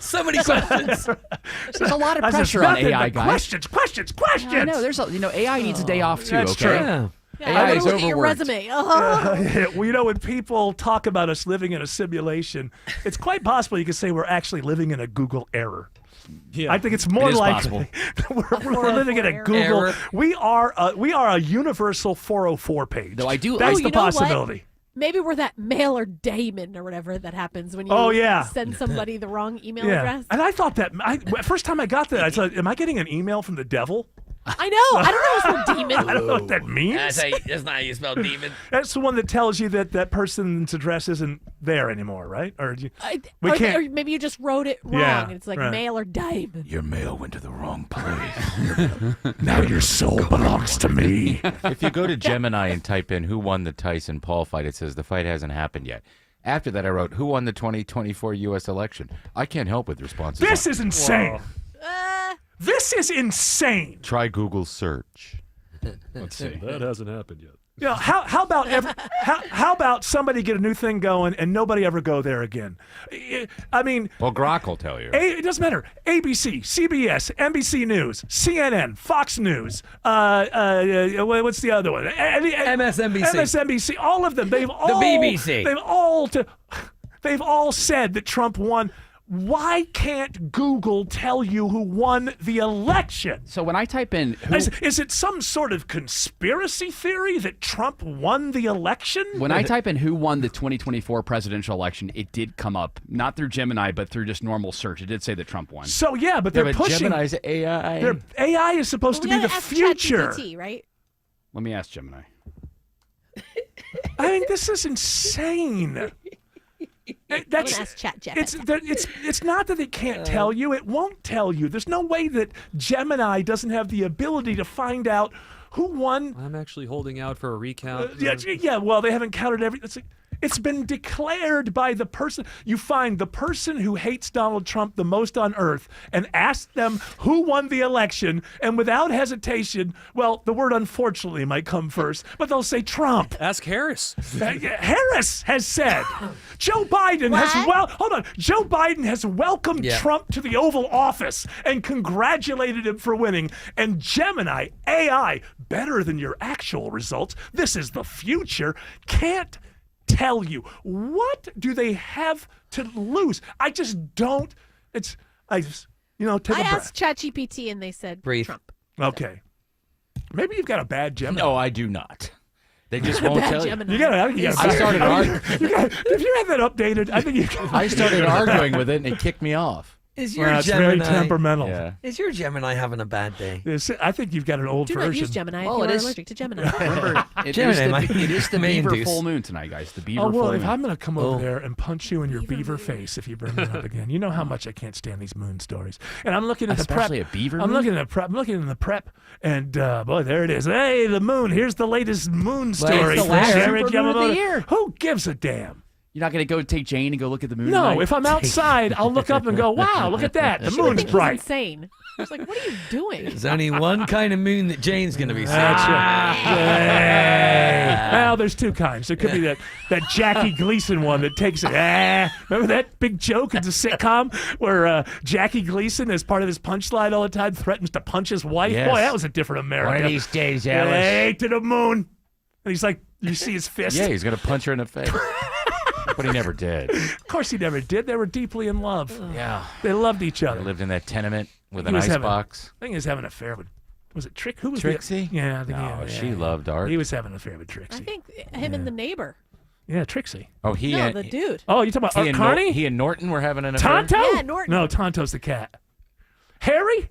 So many questions. There's a lot of That's just pressure on nothing AI, but guys. Questions. I know. There's AI needs a day off too. That's okay. true. Yeah, AI I'm is gonna look at your overworked. resume. Well, when people talk about us living in a simulation, it's quite possible you could say we're actually living in a Google error. Yeah. I think it's more It is likely we're living in a Google. Error. We are a universal 404 page. Though I do. That's you the know what? possibility. Maybe we're that mail or daemon or whatever that happens when you Oh, yeah. send somebody the wrong email Yeah, address. and I thought that first time I got that, I thought, "Am I getting an email from the devil?" I know. I don't know what's the demon. I don't know what that means. That's not how you spell demon. That's the one that tells you that person's address isn't there anymore, right? Or we or, can't. or maybe you just wrote it wrong. Yeah, and it's like right. mail or diamond. Your mail went to the wrong place. Now your soul belongs to me. If you go to Gemini and type in who won the Tyson Paul fight, it says the fight hasn't happened yet. After that, I wrote who won the 2024 U.S. election. I can't help with responses. This is insane. Uh, This is insane. Try Google search. Let's see. That hasn't happened yet. You know, how about somebody get a new thing going and nobody ever go there again? I mean, Well, Grok will tell you. it doesn't matter. ABC, CBS, NBC News, CNN, Fox News. What's the other one? MSNBC. MSNBC. All of them. They've all. BBC. They've all said that Trump won. Why can't Google tell you who won the election? So when I type in who, Is it some sort of conspiracy theory that Trump won the election? when I type in who won the 2024 presidential election, it did come up not through Gemini but through just normal search. It did say that Trump won. So yeah, but they're pushing. Gemini's AI. Their AI is supposed to be the future. ChatGPT, right? Let me ask Gemini. I mean, this is insane. That's ask ChatGPT. it's not that it can't tell you. It won't tell you. There's no way that Gemini doesn't have the ability to find out who won. I'm actually holding out for a recount. Yeah. Well, they haven't counted every. It's been declared by the person. You find the person who hates Donald Trump the most on earth and ask them who won the election, and without hesitation, well, the word unfortunately might come first, but they'll say Trump. Ask Harris. Harris has said. Joe Biden Joe Biden has welcomed Trump to the Oval Office and congratulated him for winning. And Gemini AI, better than your actual results. This is the future. Can't tell you. What do they have to lose? I just don't. Take a breath. asked ChatGPT and they said Breathe. Trump. Okay. Maybe you've got a bad Gemini. No, I do not. They just won't tell you. I started arguing. If you have that updated, I think you can. I started arguing with it, and it kicked me off. Is your it's Gemini very temperamental. Yeah. Is your Gemini having a bad day? I think you've got an old Do version. not use Gemini Well, if it you are is- allergic to Gemini. Remember, it is the main beaver deuce. full moon tonight, guys. The beaver Oh, well, full if moon. I'm going to come over there and punch you in your beaver face if you bring it up again. You know how much I can't stand these moon stories. And I'm looking at the prep. Especially a beaver I'm moon? looking at prep. I'm looking in the prep, and boy, there it is. Hey, the moon. Here's the latest moon story. it's the last Jared supermoon of the Yamamoto. year. Who gives a damn? You're not going to go take Jane and go look at the moon No, tonight? if I'm outside, I'll look up and go, wow, look at that. The She would moon's think he's bright. insane. I was like, what are you doing? There's only one kind of moon that Jane's going to be seeing. That's right. Hey. Well, there's two kinds. There could be that Jackie Gleason one that takes it. Remember that big joke in the sitcom where Jackie Gleason, as part of his punchline all the time, threatens to punch his wife? Yes. Boy, that was a different America. One of these days, Alice. Hey, to the moon. And he's like, you see his fist? Yeah, he's going to punch her in the face. But he never did. Of course he never did. They were deeply in love. Yeah. They loved each other. They lived in that tenement with an He was ice box. I think he was having an affair with, was it Trick? Who was Trixie? Yeah, I think No, she loved art. He was having an affair with Trixie. I think him and the neighbor. Yeah, Trixie. Oh, he No, and the dude. Oh, you talking about Art Carney? He and Norton were having an affair. Tonto? Yeah, Norton. No, Tonto's the cat. Harry?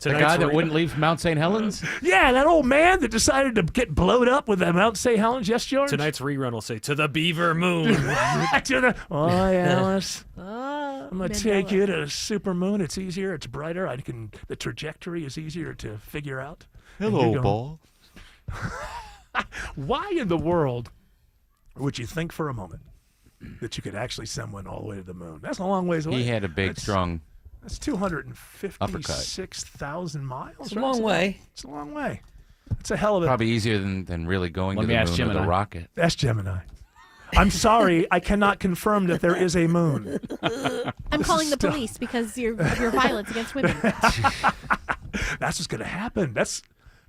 The guy that wouldn't leave Mount St. Helens? Yeah, that old man that decided to get blowed up with that Mount St. Helens. Yes, George? Tonight's rerun will say, to the beaver moon. Oh, Alice. Oh, I'm going to take you to the supermoon. It's easier. It's brighter. The trajectory is easier to figure out. And Hello, you're going, Ball. Why in the world would you think for a moment that you could actually send one all the way to the moon? That's a long ways away. He had a big, strong. That's 256,000 miles. It's a long way. It's a long way. It's a hell of a. Probably easier than really going Let to me the ask moon with Gemini. a rocket. That's Gemini. I'm sorry, I cannot confirm that there is a moon. I'm calling the police because of your violence against women. That's what's going to happen. That's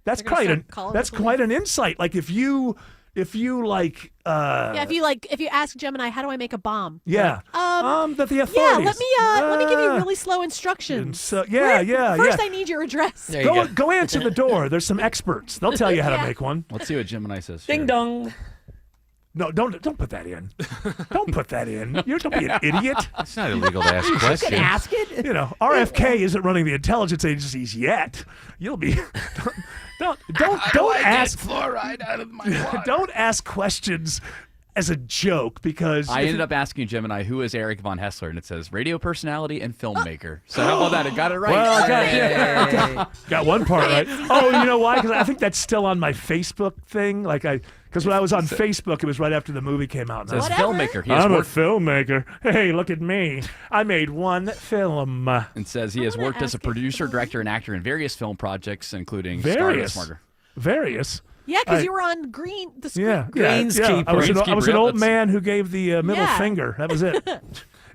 They're gonna quite start calling the quite an insight. Like if you like. Yeah, if you ask Gemini, how do I make a bomb? Yeah. That the authorities. Yeah, let me give you really slow instructions. So, yeah. First, I need your address. Go answer the door. There's some experts. They'll tell you how to make one. Let's see what Gemini says. Ding dong. No, don't put that in. Don't put that in. Don't be an idiot. It's not illegal to ask questions. You can ask it. RFK isn't running the intelligence agencies yet. You'll be. Don't ask fluoride out of my water. Don't ask questions as a joke because I ended up asking Gemini, who is Eric Von Hessler? And it says radio personality and filmmaker. So how about that? It got it right. Well, got one part right. Oh, you know why? Because I think that's still on my Facebook thing. Because when I was on Facebook, it was right after the movie came out. It says filmmaker. I'm a filmmaker. Hey, look at me. I made one film. And says he has worked as a producer, director, and actor in various film projects, including Various. Smarter. Yeah, because you were on the screen. Greenskeeper. I was an old man who gave the middle Yeah. finger. That was it.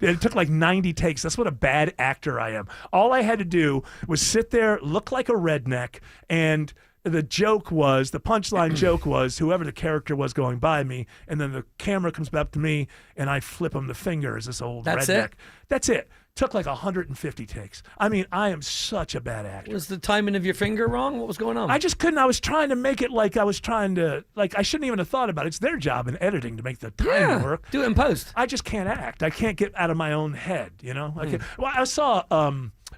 It took like 90 takes. That's what a bad actor I am. All I had to do was sit there, look like a redneck, and the punchline joke was whoever the character was going by me, and then the camera comes back to me, and I flip him the finger as this old That's redneck. it? That's it. Took like 150 takes. I mean, I am such a bad actor. Was the timing of your finger wrong? What was going on? I just couldn't. I was trying to make it like I was trying to, I shouldn't even have thought about it. It's their job in editing to make the timing work. Do it in post. I just can't act. I can't get out of my own head, Well, I saw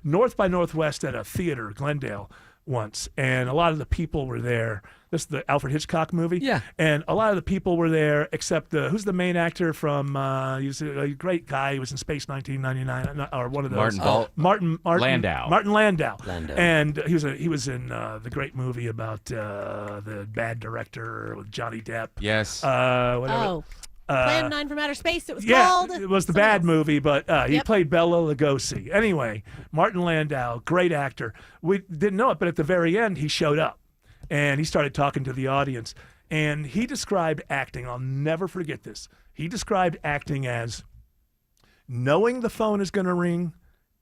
North by Northwest at a theater, Glendale, once, and a lot of the people were there. This is the Alfred Hitchcock movie. Yeah. And a lot of the people were there, except who's the main actor from? He's a great guy. He was in Space 1999, or one of those. Martin Landau. Martin Landau. And he was in the great movie about the bad director with Johnny Depp. Yes. Whatever. Plan 9 from Outer Space, it was Yeah, called. it was the bad movie, but he played Bela Lugosi. Anyway, Martin Landau, great actor. We didn't know it, but at the very end, he showed up, and he started talking to the audience, and he described acting. I'll never forget this. He described acting as knowing the phone is going to ring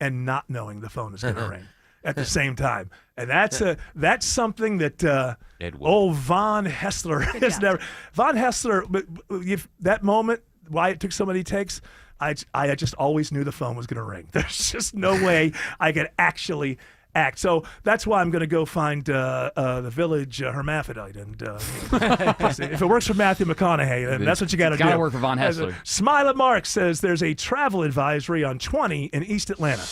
and not knowing the phone is going to ring at the same time. And that's something that old Von Hessler has never. Von Hessler, if that moment, why it took so many takes, I just always knew the phone was going to ring. There's just no way I could actually act. So that's why I'm going to go find the Village Hermaphrodite. And if it works for Matthew McConaughey, then that's what you got to do. Got to work for Von Hessler. Smile at Mark says there's a travel advisory on 20 in East Atlanta.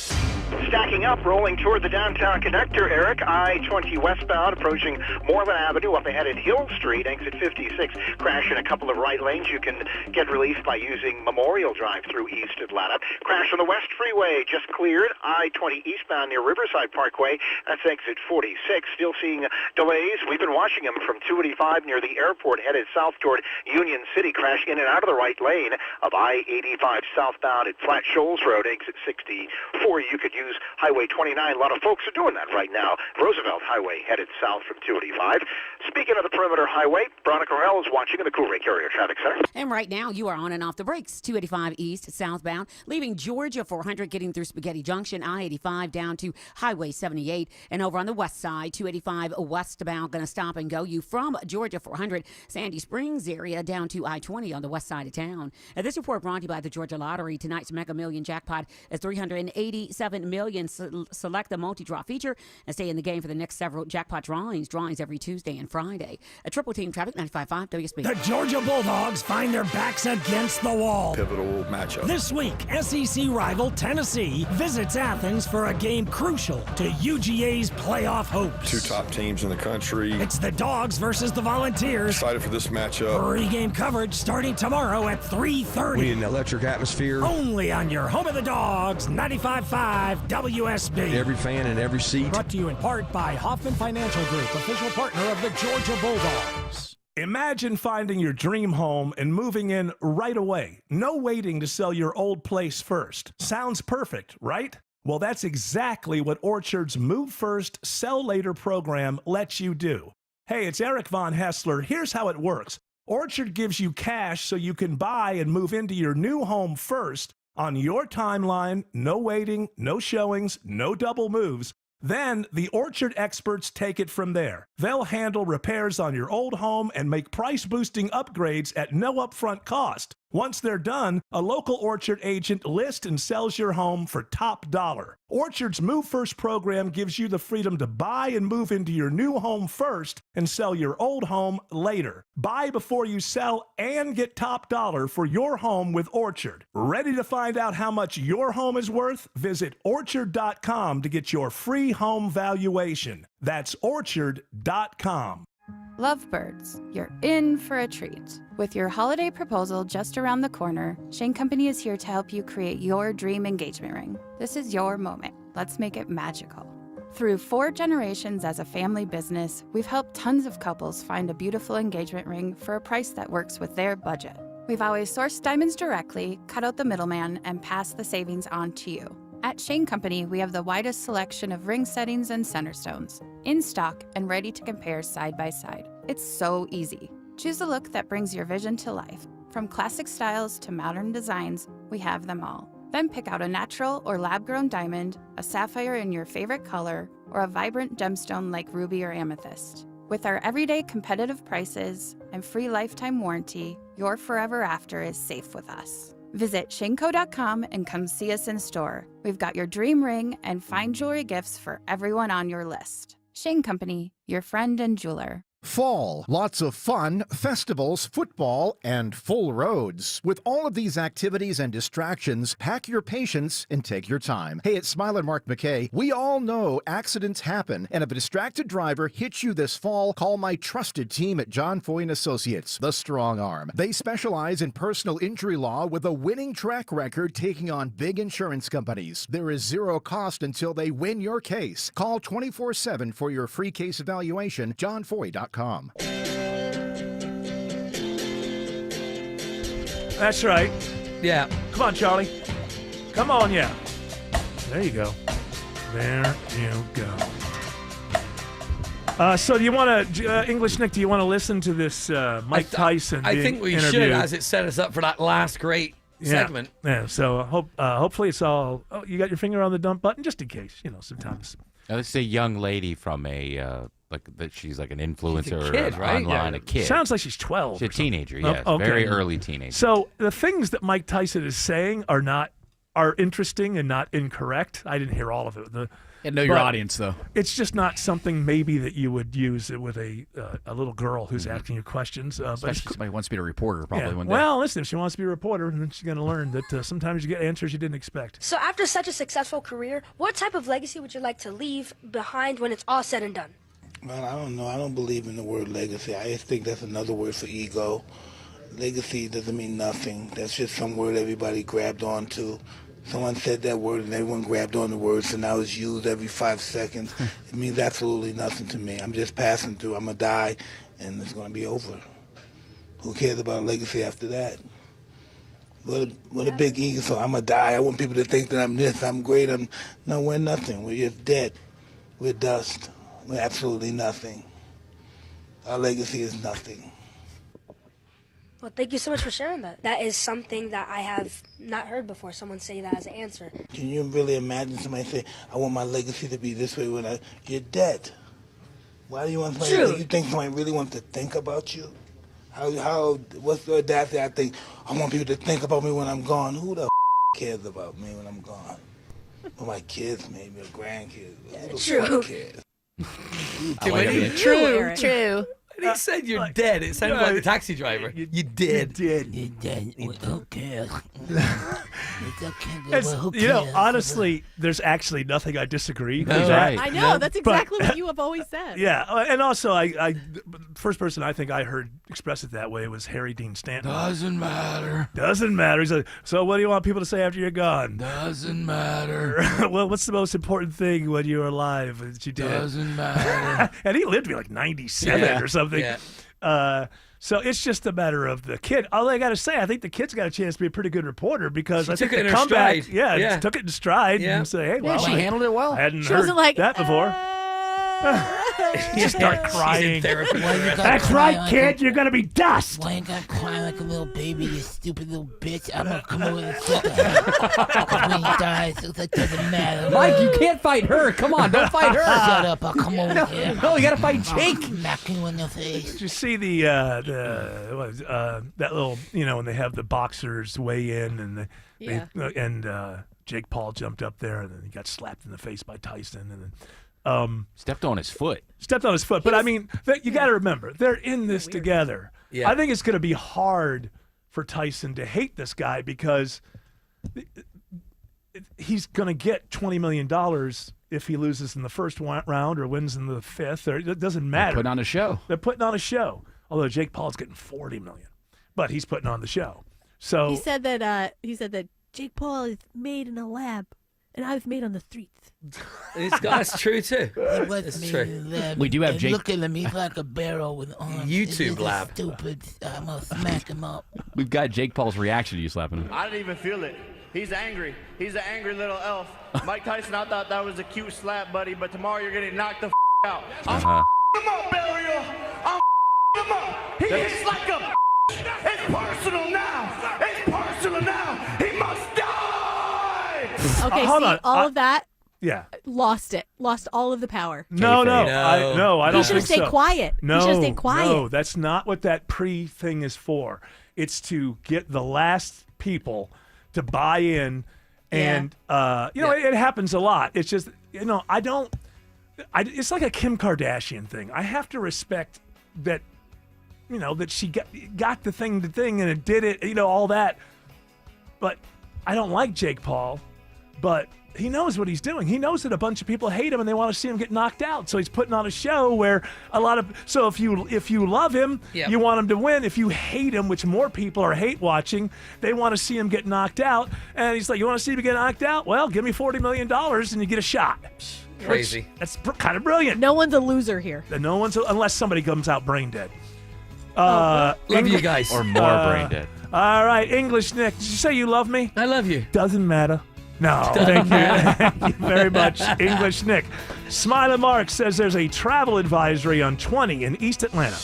Stacking up, rolling toward the downtown connector, Eric. I-20 westbound, approaching Moreland Avenue, up ahead at Hill Street, exit 56. Crash in a couple of right lanes. You can get relief by using Memorial Drive through East Atlanta. Crash on the West Freeway, just cleared. I-20 eastbound near Riverside Parkway. That's exit 46. Still seeing delays. We've been watching them from 285 near the airport, headed south toward Union City. Crash in and out of the right lane of I-85 southbound at Flat Shoals Road, exit 64. You could use Highway 29. A lot of folks are doing that right now. Roosevelt Highway headed south from 285. Speaking of the Perimeter Highway, Veronica Correll is watching in the Cool Ray Carrier Traffic Center. And right now, you are on and off the brakes. 285 east, southbound, leaving Georgia 400, getting through Spaghetti Junction, I-85 down to Highway 78. And over on the west side, 285 westbound, going to stop and go you from Georgia 400, Sandy Springs area down to I-20 on the west side of town. And this report brought to you by the Georgia Lottery. Tonight's Mega Million jackpot is $387 million. Select the multi-draw feature and stay in the game for the next several jackpot drawings. Drawings every Tuesday and Friday. A Triple Team Traffic 95.5 WSB. The Georgia Bulldogs find their backs against the wall. Pivotal matchup. This week, SEC rival Tennessee visits Athens for a game crucial to UGA's playoff hopes. Two top teams in the country. It's the Dogs versus the Volunteers. Excited for this matchup. Pre-game coverage starting tomorrow at 3:30. We need an electric atmosphere. Only on your home of the Dogs, 95.5 WSB. Every fan in every seat. Brought to you in part by Hoffman Financial Group, official partner of the Georgia Bulldogs. Imagine finding your dream home and moving in right away. No waiting to sell your old place first. Sounds perfect, right? Well, that's exactly what Orchard's Move First, Sell Later program lets you do. Hey, it's Eric Von Hessler. Here's how it works. Orchard gives you cash so you can buy and move into your new home first on your timeline. No waiting, no showings, no double moves. Then the Orchard experts take it from there. They'll handle repairs on your old home and make price-boosting upgrades at no upfront cost. Once they're done, a local Orchard agent lists and sells your home for top dollar. Orchard's Move First program gives you the freedom to buy and move into your new home first and sell your old home later. Buy before you sell and get top dollar for your home with Orchard. Ready to find out how much your home is worth? Visit Orchard.com to get your free home valuation. That's Orchard.com. Lovebirds, you're in for a treat. With your holiday proposal just around the corner, Shane Company is here to help you create your dream engagement ring. This is your moment. Let's make it magical. Through 4 generations as a family business, we've helped tons of couples find a beautiful engagement ring for a price that works with their budget. We've always sourced diamonds directly, cut out the middleman, and passed the savings on to you. At Shane Company, we have the widest selection of ring settings and center stones, in stock and ready to compare side by side. It's so easy. Choose a look that brings your vision to life. From classic styles to modern designs, we have them all. Then pick out a natural or lab-grown diamond, a sapphire in your favorite color, or a vibrant gemstone like ruby or amethyst. With our everyday competitive prices and free lifetime warranty, your forever after is safe with us. Visit shaneco.com and come see us in store. We've got your dream ring and fine jewelry gifts for everyone on your list. Shane Company, your friend and jeweler. Fall, lots of fun, festivals, football, and full roads. With all of these activities and distractions, pack your patience and take your time. Hey, it's Smiler Mark McKay. We all know accidents happen, and if a distracted driver hits you this fall, call my trusted team at John Foy & Associates, the Strong Arm. They specialize in personal injury law with a winning track record taking on big insurance companies. There is zero cost until they win your case. Call 24/7 for your free case evaluation, johnfoy.com. That's right. Yeah. Come on, Charlie. Come on, yeah. There you go. There you go. So do you want to, English Nick, do you want to listen to this Mike Tyson I think we interview? should, as it set us up for that last great segment. Yeah, so hopefully it's all, you got your finger on the dump button, just in case, sometimes. Now, this is a young lady from a, she's like an influencer kid, right? online, Yeah. a kid. Sounds like she's 12. She's a teenager, Oh, yes. okay. Very early teenager. So the things that Mike Tyson is saying are interesting and not incorrect. I didn't hear all of it. Know your audience, though. It's just not something maybe that you would use with a little girl who's asking you questions. Especially somebody who wants to be a reporter, probably one day. Well, listen, if she wants to be a reporter, then she's going to learn that sometimes you get answers you didn't expect. So after such a successful career, what type of legacy would you like to leave behind when it's all said and done? Well, I don't know. I don't believe in the word legacy. I just think that's another word for ego. Legacy doesn't mean nothing. That's just some word everybody grabbed onto. Someone said that word and everyone grabbed on the word, so now it's used every 5 seconds. It means absolutely nothing to me. I'm just passing through. I'm going to die, and it's going to be over. Who cares about legacy after that? What a big ego. So I'm going to die. I want people to think that I'm this, I'm great. No, we're nothing. We're just dead. We're dust. We're absolutely nothing. Our legacy is nothing. Well, thank you so much for sharing that. That is something that I have not heard before, someone say that as an answer. Can you really imagine somebody say, I want my legacy to be this way when you're dead? Why do you want somebody, you think somebody really wants to think about you? What's the audacity? I think, I want people to think about me when I'm gone. Who the cares about me when I'm gone? Well, my kids, maybe, or grandkids. Who cares? True. When he said you're dead, it sounded like the taxi driver. You did. You're dead. Who cares? Honestly, there's actually nothing I disagree with. No. That. I know. That's exactly what you have always said. Yeah, and also, I first person I think I heard express it that way was Harry Dean Stanton. Doesn't matter. Doesn't matter. He's like, so what do you want people to say after you're gone? Doesn't matter. Well, what's the most important thing when you're alive that you did? Doesn't matter. And he lived to be like 97 or something. Yeah. So it's just a matter of the kid. All I got to say, I think the kid's got a chance to be a pretty good reporter because I think took it the in her comeback, stride. took it in stride and say, hey, well, she handled it well. I hadn't She heard wasn't like, that before. You start crying. That's cry right, like kid. a- You're gonna be dust. Why you gotta cry like a little baby, you stupid little bitch? I'm gonna come over and flip her. When he dies, that doesn't matter. Mike, you can't fight her. Come on, don't fight her. Shut up, I'll come over here. No, you gotta fight Jake. I'll smack you in the face. Did you see that little, when they have the boxers weigh in and Jake Paul jumped up there and then he got slapped in the face by Tyson and then stepped on his foot. But I mean, you got to remember they're in this together. Yeah. I think it's going to be hard for Tyson to hate this guy because he's going to get $20 million if he loses in the first round or wins in the fifth. Or it doesn't matter. They're putting on a show. They're putting on a show. Although Jake Paul's getting $40 million, but he's putting on the show. So He said that Jake Paul is made in a lab, and I was made on the streets. That's true too. It's true. We do have and Jake. Look at him, he's like a barrel with arms. YouTube lab. Stupid. I'm gonna smack him up. We've got Jake Paul's reaction to you slapping him. I didn't even feel it. He's angry. He's an angry little elf. Mike Tyson, I thought that was a cute slap, buddy, but tomorrow you're getting knocked the out. I'm him up, Burial. I'm him up. He hits like a It's personal now. It's personal now. He must die. Okay, hold see, on. all of that, yeah. lost all of the power. No, I don't He should think have stayed so. quiet. No, He should have stayed quiet. No, that's not what that pre-thing is for. It's to get the last people to buy in, and it happens a lot. It's just it's like a Kim Kardashian thing. I have to respect that she got the thing and it did it, all that. But I don't like Jake Paul, but he knows what he's doing. He knows that a bunch of people hate him and they want to see him get knocked out. So he's putting on a show where so if you love him, you want him to win. If you hate him, which more people are hate watching, they want to see him get knocked out. And he's like, you want to see me get knocked out? Well, give me $40 million and you get a shot. Crazy. That's kind of brilliant. No one's a loser here. No one's, unless somebody comes out brain dead. Love you guys. Or more brain dead. All right, English Nick. Did you say you love me? I love you. Doesn't matter. No, thank you. Thank you very much, English Nick. Smiley Mark says there's a travel advisory on 20 in East Atlanta.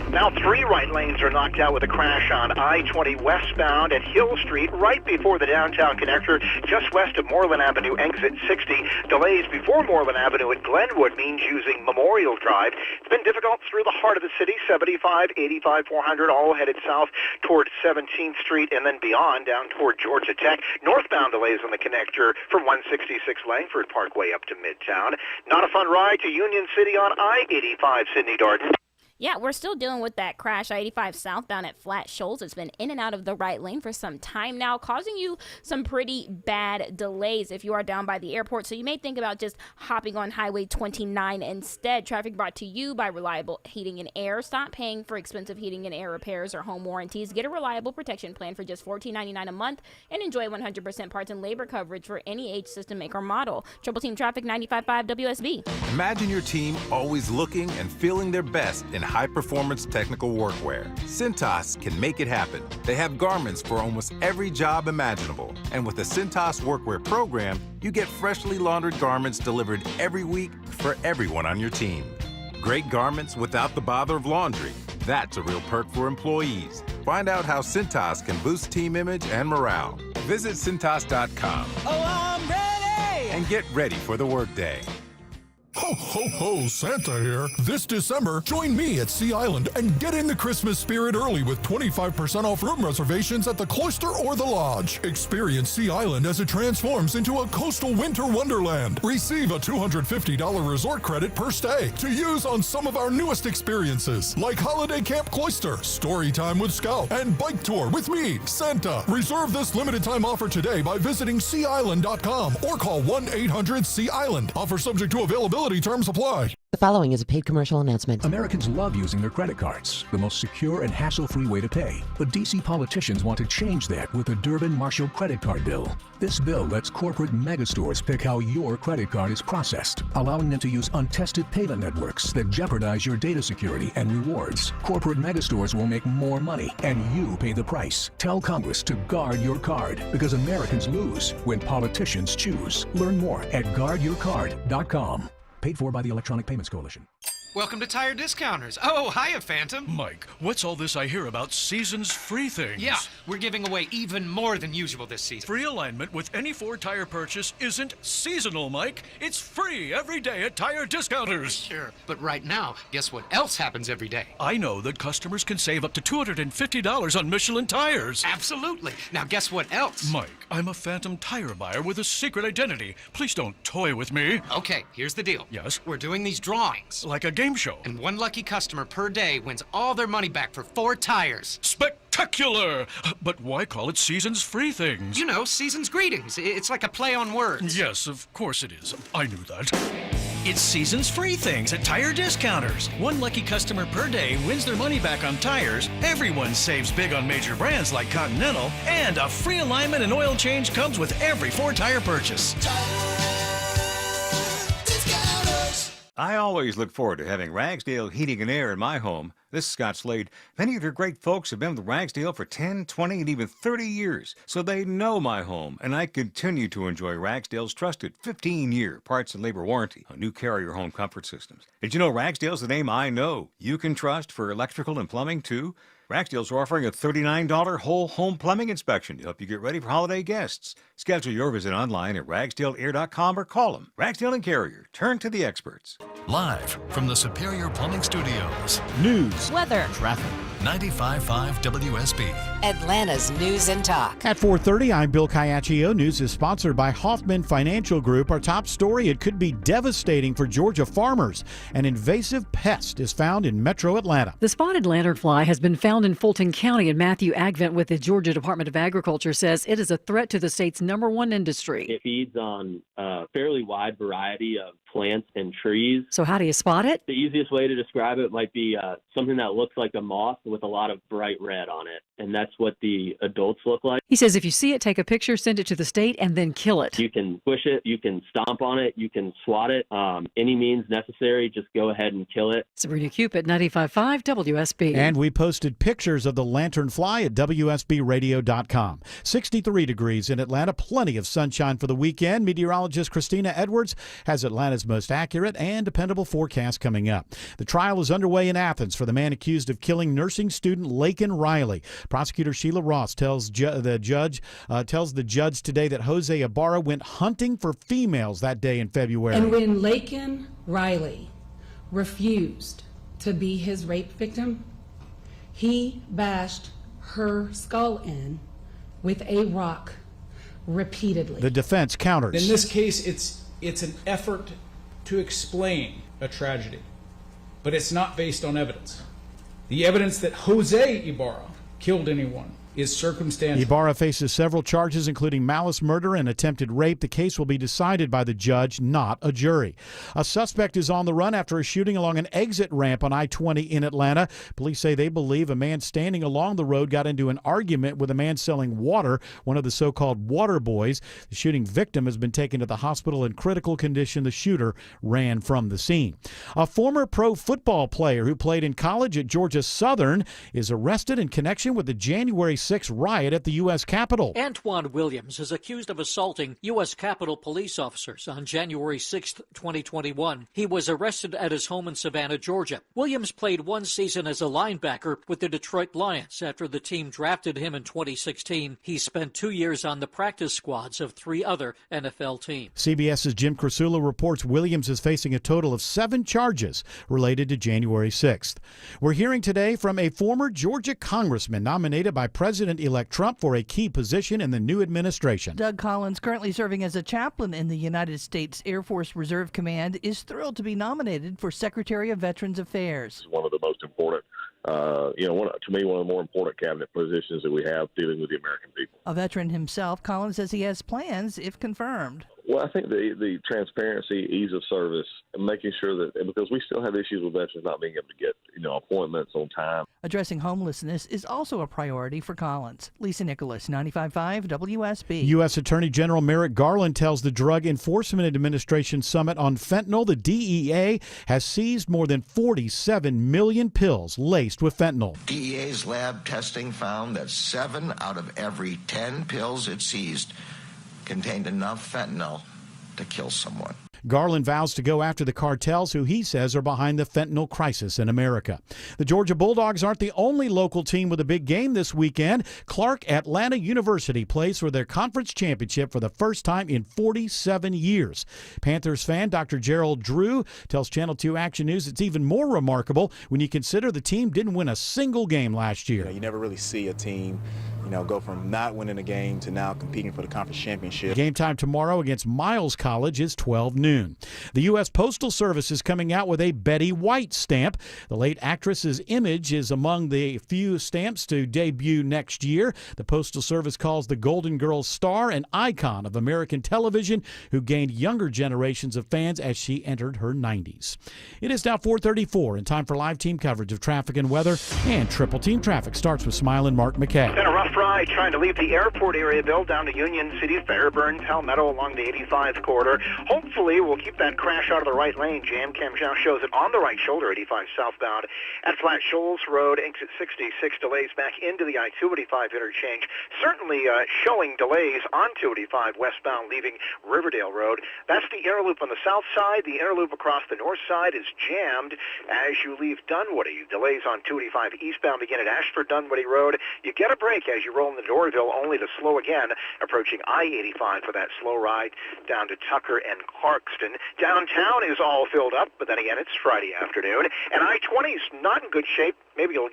Now 3 right lanes are knocked out with a crash on I-20 westbound at Hill Street, right before the downtown connector, just west of Moreland Avenue, exit 60. Delays before Moreland Avenue at Glenwood means using Memorial Drive. It's been difficult through the heart of the city, 75, 85, 400, all headed south toward 17th Street and then beyond down toward Georgia Tech. Northbound delays on the connector from 166 Langford Parkway up to Midtown. Not a fun ride to Union City on I-85, Sidney Darden. Yeah, we're still dealing with that crash, I-85 southbound at Flat Shoals. It's been in and out of the right lane for some time now, causing you some pretty bad delays if you are down by the airport. So you may think about just hopping on Highway 29 instead. Traffic brought to you by Reliable Heating and Air. Stop paying for expensive heating and air repairs or home warranties. Get a reliable protection plan for just $14.99 a month and enjoy 100% parts and labor coverage for any age, system, make, or model. Triple Team Traffic 95.5 WSB. Imagine your team always looking and feeling their best in high-performance technical workwear. Cintas can make it happen. They have garments for almost every job imaginable. And with the Cintas Workwear program, you get freshly laundered garments delivered every week for everyone on your team. Great garments without the bother of laundry. That's a real perk for employees. Find out how Cintas can boost team image and morale. Visit Cintas.com. Oh, I'm ready! And get ready for the workday. Ho, ho, ho, Santa here. This December, join me at Sea Island and get in the Christmas spirit early with 25% off room reservations at the Cloister or the Lodge. Experience Sea Island as it transforms into a coastal winter wonderland. Receive a $250 resort credit per stay to use on some of our newest experiences, like Holiday Camp Cloister, Story Time with Scout, and Bike Tour with me, Santa. Reserve this limited time offer today by visiting SeaIsland.com or call 1-800-SEA-ISLAND. Offer subject to availability. Terms apply. The following is a paid commercial announcement. Americans love using their credit cards, the most secure and hassle-free way to pay. But D.C. politicians want to change that with the Durbin-Marshall credit card bill. This bill lets corporate megastores pick how your credit card is processed, allowing them to use untested payment networks that jeopardize your data security and rewards. Corporate megastores will make more money, and you pay the price. Tell Congress to guard your card, because Americans lose when politicians choose. Learn more at guardyourcard.com. Paid for by the Electronic Payments Coalition. Welcome to Tire Discounters. Oh, hiya, Phantom. Mike, what's all this I hear about seasons free things? Yeah, we're giving away even more than usual this season. Free alignment with any Ford tire purchase isn't seasonal, Mike. It's free every day at Tire Discounters. Sure, but right now, guess what else happens every day? I know that customers can save up to $250 on Michelin tires. Absolutely. Now guess what else? Mike, I'm a Phantom tire buyer with a secret identity. Please don't toy with me. Okay, here's the deal. Yes? We're doing these drawings. Like a game show. And one lucky customer per day wins all their money back for 4 tires. Spectacular! But why call it seasons free things? You know, seasons greetings. It's like a play on words. Yes, of course it is. I knew that. It's seasons free things at Tire Discounters. One lucky customer per day wins their money back on tires. Everyone saves big on major brands like Continental. And a free alignment and oil change comes with every 4 tire purchase. I always look forward to having Ragsdale Heating and Air in my home. This is Scott Slade. Many of your great folks have been with Ragsdale for 10, 20, and even 30 years, so they know my home, and I continue to enjoy Ragsdale's trusted 15-year parts and labor warranty on new Carrier home comfort systems. Did you know Ragsdale's the name I know you can trust for electrical and plumbing, too? Ragsdale's are offering a $39 whole home plumbing inspection to help you get ready for holiday guests. Schedule your visit online at ragsdaleair.com or call them. Ragsdale and Carrier. Turn to the experts. Live from the Superior Plumbing Studios. News, weather, traffic, 95.5 WSB. Atlanta's News and Talk. At 4:30, I'm Bill Caiaccio. News is sponsored by Hoffman Financial Group. Our top story, it could be devastating for Georgia farmers. An invasive pest is found in metro Atlanta. The spotted lanternfly has been found in Fulton County, and Matthew Agvent with the Georgia Department of Agriculture says it is a threat to the state's #1 industry. It feeds on a fairly wide variety of plants and trees. So how do you spot it? The easiest way to describe it might be something that looks like a moth with a lot of bright red on it, and that's what the adults look like. He says if you see it, take a picture, send it to the state, and then kill it. You can push it, you can stomp on it, you can swat it. Any means necessary, just go ahead and kill it. Sabrina Cupid, 95.5 WSB. And we posted pictures of the lanternfly at WSBradio.com. 63 degrees in Atlanta, plenty of sunshine for the weekend. Meteorologist Christina Edwards has Atlanta's most accurate and dependable forecast coming up. The trial is underway in Athens for the man accused of killing nursing student Laken Riley. Prosecutor Sheila Ross tells the judge today that Jose Ibarra went hunting for females that day in February. And when Laken Riley refused to be his rape victim, he bashed her skull in with a rock repeatedly. The defense counters. In this case, it's an effort to explain a tragedy, but it's not based on evidence. The evidence that Jose Ibarra killed anyone is circumstantial. Ibarra faces several charges, including malice murder and attempted rape. The case will be decided by the judge, not a jury. A suspect is on the run after a shooting along an exit ramp on I-20 in Atlanta. Police say they believe a man standing along the road got into an argument with a man selling water, one of the so-called water boys. The shooting victim has been taken to the hospital in critical condition. The shooter ran from the scene. A former pro football player who played in college at Georgia Southern is arrested in connection with the January 6th riot at the U.S. Capitol. Antoine Williams is accused of assaulting U.S. Capitol police officers on January 6, 2021. He was arrested at his home in Savannah, Georgia. Williams played one season as a linebacker with the Detroit Lions. After the team drafted him in 2016, he spent 2 years on the practice squads of 3 other NFL teams. CBS's Jim Krasula reports Williams is facing a total of 7 charges related to January 6th. We're hearing today from a former Georgia congressman nominated by President-elect Trump for a key position in the new administration. Doug Collins, currently serving as a chaplain in the United States Air Force Reserve Command, is thrilled to be nominated for Secretary of Veterans Affairs. One of the most important, to me, one of the more important cabinet positions that we have dealing with the American people. A veteran himself, Collins says he has plans if confirmed. Well, I think the transparency, ease of service, and making sure that, because we still have issues with veterans not being able to get, appointments on time. Addressing homelessness is also a priority for Collins. Lisa Nicholas, 95.5 WSB. U.S. Attorney General Merrick Garland tells the Drug Enforcement Administration Summit on fentanyl the DEA has seized more than 47 million pills laced with fentanyl. DEA's lab testing found that 7 out of every 10 pills it seized contained enough fentanyl to kill someone. Garland vows to go after the cartels who he says are behind the fentanyl crisis in America. The Georgia Bulldogs aren't the only local team with a big game this weekend. Clark Atlanta University plays for their conference championship for the first time in 47 years. Panthers fan Dr. Gerald Drew tells Channel 2 Action News it's even more remarkable when you consider the team didn't win a single game last year. You never really see a team go from not winning a game to now competing for the conference championship. Game time tomorrow against Miles College is 12 noon. The U.S. Postal Service is coming out with a Betty White stamp. The late actress's image is among the few stamps to debut next year. The Postal Service calls the Golden Girls star an icon of American television who gained younger generations of fans as she entered her 90s. It is now 4:34 and time for live team coverage of traffic and weather. And Triple Team Traffic starts with Smilin' Mark McKay. Been a rough ride trying to leave the airport area, Bill, down to Union City, Fairburn, Palmetto along the 85 corridor. Hopefully we'll keep that crash out of the right lane. Jam cam now shows it on the right shoulder, 85 southbound at Flat Shoals Road, exit 66. Delays back into the I-285 interchange. Certainly showing delays on 285 westbound leaving Riverdale Road. That's the inner loop on the south side. The inner loop across the north side is jammed as you leave Dunwoody. Delays on 285 eastbound begin at Ashford Dunwoody Road. You get a break as you roll into Doraville, only to slow again approaching I-85 for that slow ride down to Tucker and Clarkston. Downtown is all filled up, but then again, it's Friday afternoon. And I-20 is not in good shape. maybe it'll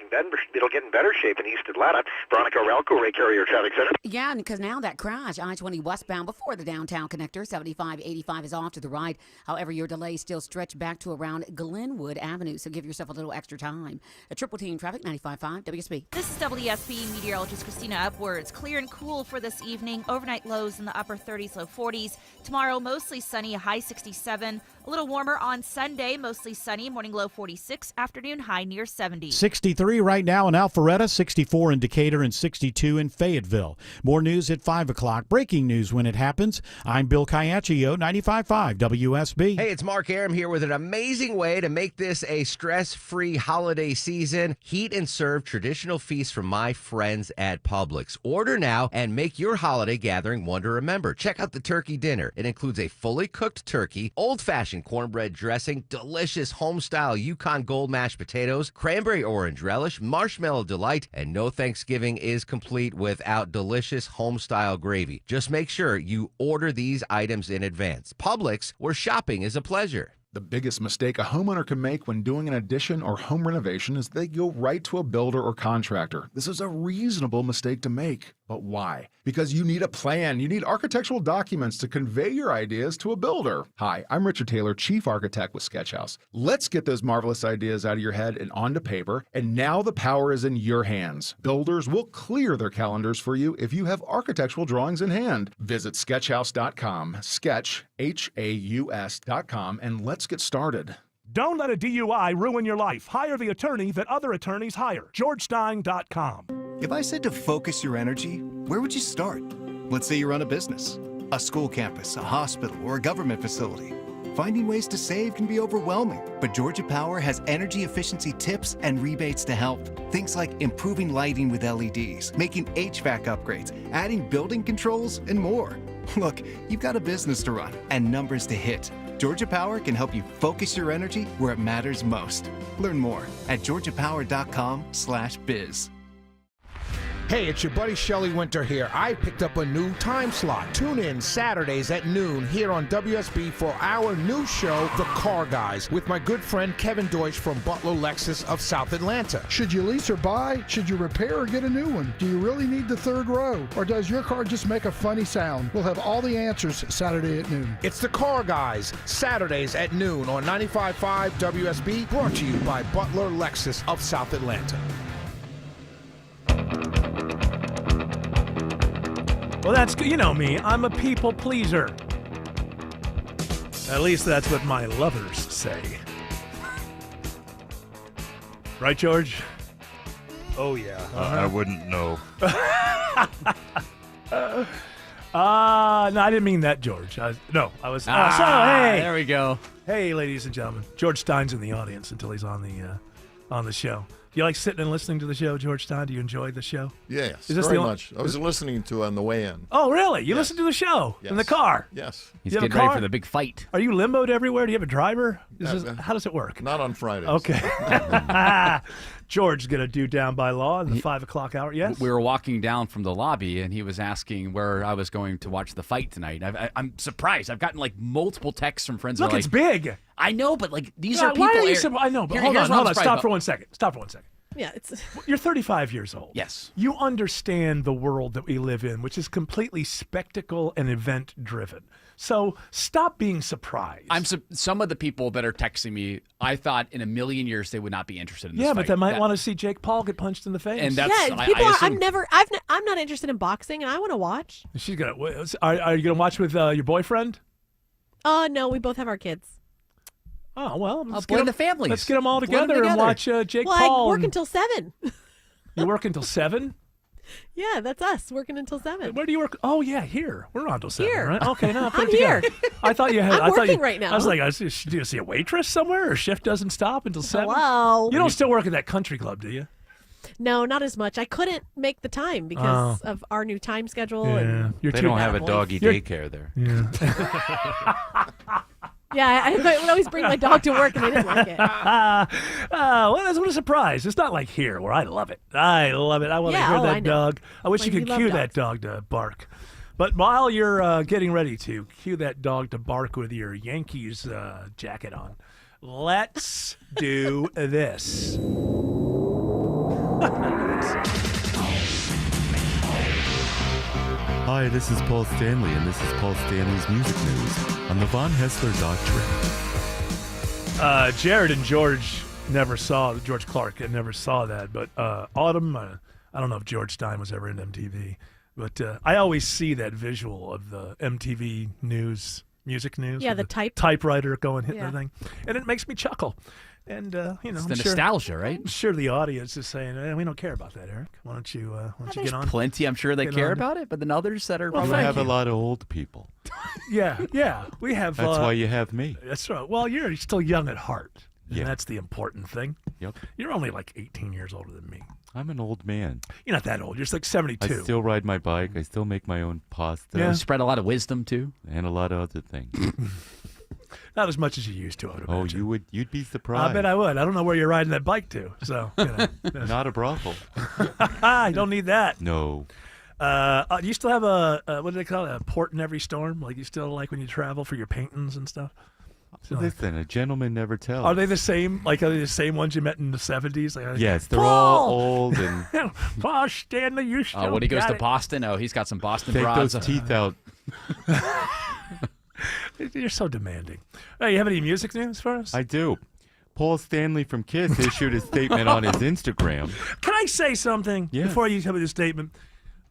get in better shape in East Atlanta. Veronica Relco, Ray Carrier Traffic Center. Yeah, because now that crash, I-20 westbound before the downtown connector, 75-85 is off to the right. However, your delays still stretch back to around Glenwood Avenue, so give yourself a little extra time. A Triple Team Traffic, 95.5 WSB. This is WSB meteorologist Christina Upwards. Clear and cool for this evening. Overnight lows in the upper 30s, low 40s. Tomorrow, mostly sunny, high 67. A little warmer on Sunday, mostly sunny, morning low 46, afternoon high near 70. 63 right now in Alpharetta, 64 in Decatur, and 62 in Fayetteville. More news at 5 o'clock. Breaking news when it happens. I'm Bill Caiaccio, 95.5 WSB. Hey, it's Mark Aram here with an amazing way to make this a stress-free holiday season. Heat and serve traditional feasts from my friends at Publix. Order now and make your holiday gathering one to remember. Check out the turkey dinner. It includes a fully cooked turkey, old-fashioned cornbread dressing, delicious home-style Yukon Gold mashed potatoes, cranberry orange relish, marshmallow delight, and no Thanksgiving is complete without delicious home-style gravy. Just make sure you order these items in advance. Publix, where shopping is a pleasure. The biggest mistake a homeowner can make when doing an addition or home renovation is they go right to a builder or contractor. This is a reasonable mistake to make. But why? Because you need a plan. You need architectural documents to convey your ideas to a builder. Hi, I'm Richard Taylor, Chief Architect with Sketchhouse. Let's get those marvelous ideas out of your head and onto paper, and now the power is in your hands. Builders will clear their calendars for you if you have architectural drawings in hand. Visit sketchhouse.com, sketch.com, and let's get started. Don't let a DUI ruin your life. Hire the attorney that other attorneys hire. GeorgeStein.com. If I said to focus your energy, where would you start? Let's say you run a business, a school campus, a hospital, or a government facility. Finding ways to save can be overwhelming, but Georgia Power has energy efficiency tips and rebates to help. Things like improving lighting with LEDs, making HVAC upgrades, adding building controls, and more. Look, you've got a business to run and numbers to hit. Georgia Power can help you focus your energy where it matters most. Learn more at georgiapower.com/biz. Hey, it's your buddy Shelley Winter here. I picked up a new time slot. Tune in Saturdays at noon here on WSB for our new show, The Car Guys, with my good friend Kevin Deutsch from Butler Lexus of South Atlanta. Should you lease or buy? Should you repair or get a new one? Do you really need the third row? Or does your car just make a funny sound? We'll have all the answers Saturday at noon. It's The Car Guys, Saturdays at noon on 95.5 WSB, brought to you by Butler Lexus of South Atlanta. Well, that's good. You know me. I'm a people pleaser. At least that's what my lovers say. Right, George? Oh, yeah. I wouldn't know. No, I didn't mean that, George. I was. Hey. There we go. Hey, ladies and gentlemen. George Stein's in the audience until he's on the show. Do you like sitting and listening to the show, George Stein? Do you enjoy the show? Yes, very much. I was listening to on the way in. Oh, really? You listen to the show in the car? Yes. He's getting ready for the big fight. Are you limboed everywhere? Do you have a driver? How does it work? Not on Fridays. Okay. George's going to do Down by Law in the 5 o'clock hour, yes? We were walking down from the lobby, and he was asking where I was going to watch the fight tonight. I'm surprised. I've gotten, multiple texts from friends. Look, it's big. I know, but, these are people. Why are you I know, but hold on. Stop for 1 second. Yeah, it's. You're 35 years old. Yes. You understand the world that we live in, which is completely spectacle and event driven. So stop being surprised. Some of the people that are texting me, I thought in a million years they would not be interested in this fight. fight. But they might want to see Jake Paul get punched in the face. And that's, people I'm not interested in boxing, and I want to watch. She's gonna. Are you gonna watch with your boyfriend? No, we both have our kids. Oh, well, let's get the families. Let's get them all together and watch Jake Paul. Well, I work until 7. You work until 7? Yeah, that's us, working until 7. Where do you work? Oh, yeah, here. We're on until 7, here. Right? Okay, no, I'm here. I thought you had. I'm working right now. I was like, do you see a waitress somewhere? Or shift doesn't stop until 7? Hello. You don't still work at that country club, do you? No, not as much. I couldn't make the time because of our new time schedule. Yeah. And they don't have a doggy daycare there. Yeah. Yeah, I would always bring my dog to work and they didn't like it. Well, that's what a surprise. It's not like here where I love it. I want to hear that dog. I wish you could cue that dog to bark. But while you're getting ready to cue that dog to bark with your Yankees jacket on, let's do this. Hi, this is Paul Stanley, and this is Paul Stanley's Music News on the Von Hessler Doctrine. Jared and George George Clark never saw that, but Autumn, I don't know if George Stein was ever in MTV, but I always see that visual of the MTV news, music news. Yeah, with the typewriter hitting the thing, and it makes me chuckle. And it's the nostalgia, right? I'm sure the audience is saying, "We don't care about that, Eric. Why don't you get on?" Plenty, I'm sure they care about it, but then others that are. Well, you have a lot of old people. Yeah, we have. That's why you have me. That's right. Well, you're still young at heart. And Yeah. that's the important thing. Yep. You're only like 18 years older than me. I'm an old man. You're not that old. You're like 72. I still ride my bike. I still make my own pasta. Yeah. You spread a lot of wisdom, too. And a lot of other things. Not as much as you used to, I would imagine. You'd be surprised. I bet I would. I don't know where you're riding that bike to. So, Not a brothel. I don't need that. No. Do you still have what do they call it? A port in every storm? Like you still like when you travel for your paintings and stuff? So Listen, a gentleman never tells. Are they the same? Like, are they the same ones you met in the 70s? Like, yes, they're all old and. Paul Stanley, you still when he goes got to it. Boston, he's got some Boston Take broads. those teeth out. You're so demanding. Hey, you have any music news for us? I do. Paul Stanley from Kiss issued a statement on his Instagram. Can I say something before you tell me the statement?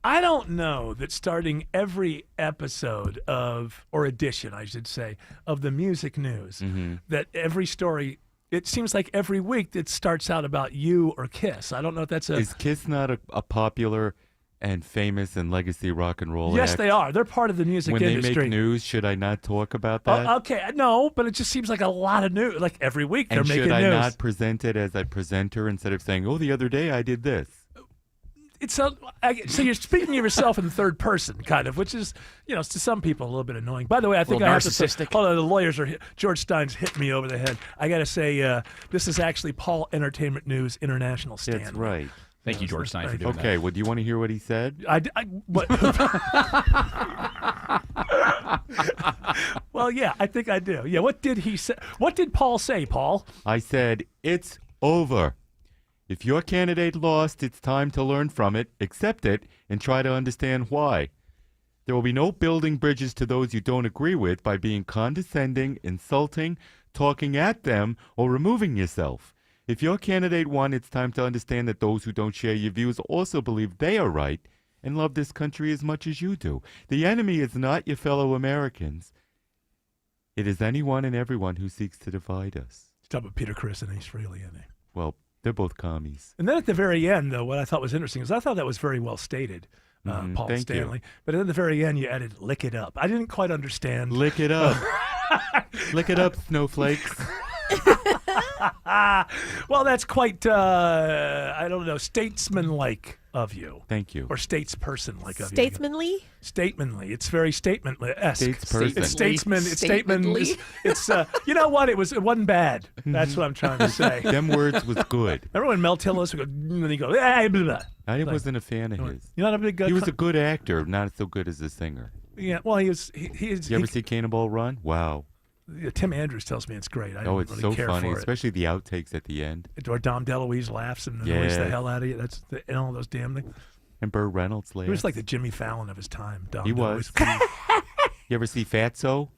I don't know that starting every episode or edition, I should say, of the music news, that every story, it seems like every week it starts out about you or Kiss. I don't know if that's Is Kiss not a popular and famous and legacy rock and roll Yes, act? they are. They're part of the music when industry. they make news, should I not talk about that? Okay, no, but it just seems like a lot of news. Like every week they're and making should I news. not present it as a presenter instead of saying, "Oh, the other day I did this"? So you're speaking of yourself in the third person, kind of, which is, to some people a little bit annoying. By the way, I think I have to say, hold on, the lawyers George Stein's hit me over the head. I got to say, this is actually Paul Entertainment News International Stanley. That's right. Thank you, George Stein, for doing that. Okay, well, do you want to hear what he said? Well, yeah, I think I do. Yeah, what did he say? What did Paul say, Paul? I said, it's over. If your candidate lost, it's time to learn from it, accept it, and try to understand why. There will be no building bridges to those you don't agree with by being condescending, insulting, talking at them, or removing yourself. If your candidate won, it's time to understand that those who don't share your views also believe they are right and love this country as much as you do. The enemy is not your fellow Americans. It is anyone and everyone who seeks to divide us. Talk about Peter Criss and Ace Frehley, isn't he? Well, they're both commies. And then at the very end, though, what I thought was interesting is I thought that was very well stated, Paul Thank Stanley. you. But at the very end, you added "lick it up." I didn't quite understand. Lick it up. Lick it up, snowflakes. Well, that's quite, I don't know, statesman-like of you. Thank you. Or statesperson-like of you. Statesmanly? Statemanly. It's very statemently-esque. Statesperson. It's statesman. It's statement. It's you know what? It wasn't bad. That's what I'm trying to say. Them words was good. Remember when Mel Tillis would go, and he go, "Hey, blah, blah." I wasn't a fan of his. You're not a big. He was a good actor, not so good as a singer. Yeah, well, he is. He is. You ever see Cannonball Run? Wow. Tim Andrews tells me it's great. I Oh, don't it's really so care funny, for it. especially the outtakes at the end. Or Dom DeLuise laughs and annoys the hell out of you. That's and all those damn things. And Burt Reynolds laughs. He was like the Jimmy Fallon of his time. Dom He DeLuise. was. You ever see Fatso?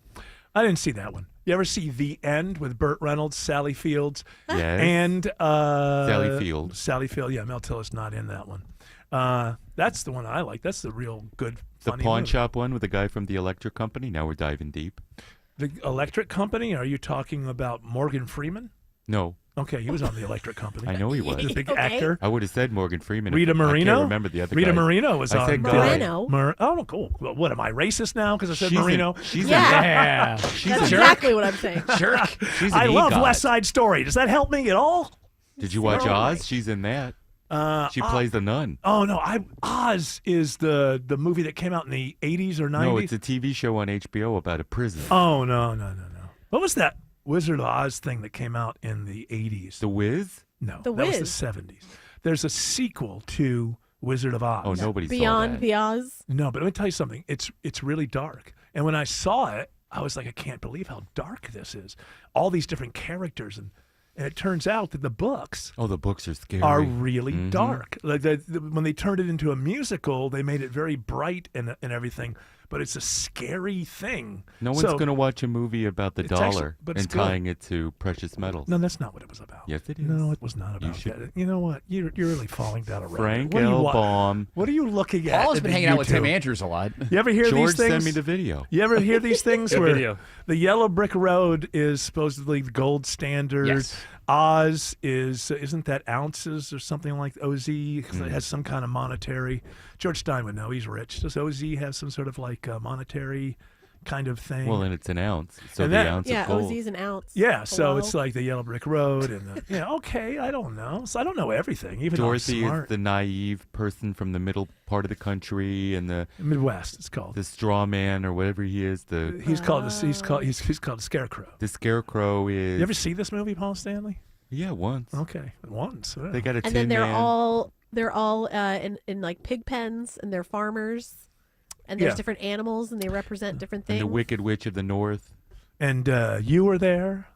I didn't see that one. You ever see The End with Burt Reynolds, Sally Fields, Yes. and Sally Field. Sally Field. Yeah, Mel Tillis not in that one. That's the one I like. That's the real good, The funny pawn movie. shop one with the guy from the electric company. Now we're diving deep. The Electric Company? Are you talking about Morgan Freeman? No. Okay, he was on the Electric Company. I know he was. He's a big actor. I would have said Morgan Freeman. Rita I Moreno? can't remember the other Rita guy. Moreno was I on. said guy. Oh, cool. Well, what, am I racist now because I said She's Moreno? she's Yeah. She's That's a jerk. exactly what I'm saying. Jerk. She's an I love EGOT. West Side Story. Does that help me at all? Did you watch All right. Oz? She's in that. She Oz- plays the nun. Oh no, Oz is the movie that came out in the 80s or 90s. No, it's a TV show on HBO about a prison. Oh no. What was that Wizard of Oz thing that came out in the 80s? The Wiz? No, The that Wiz. was the 70s. There's a sequel to Wizard of Oz. Oh, nobody saw Beyond that. the Oz. No, but let me tell you something. It's really dark. And when I saw it, I was like, I can't believe how dark this is. All these different characters, and And it turns out that the books the books are scary. are really dark. Like when they turned it into a musical, they made it very bright and everything. But it's a scary thing. No one's going to watch a movie about the dollar and tying it to precious metals. No, that's not what it was about. Yes, it is. No, it was not about that. You know what? You're really falling down a rabbit. Frank L. Baum. What are you looking at? Paul has been hanging out with Tim Andrews a lot. You ever hear George these things? sent me the video. You ever hear these things Good where video. the yellow brick road is supposedly the gold standard? Yes. Oz isn't that ounces or something like OZ? It has some kind of monetary. George Stein would know. He's rich. Does OZ have some sort of like monetary kind of thing? Well, then it's an ounce. So And the that- ounce Yeah, of gold. OZ's an ounce. Yeah, so Hello? it's like the yellow brick road and okay, I don't know. So I don't know everything, even Dorothy though I'm is smart. the naive person from the middle part of the country, and the Midwest. It's called the straw man or whatever he is. He's called the Scarecrow. The Scarecrow is. You ever see this movie, Paul Stanley? Yeah, once. Okay, once. They got a And Tin then Man. they're all in like pig pens, and they're farmers, and there's Yeah. different animals, and they represent different things. And the Wicked Witch of the North. And you were there.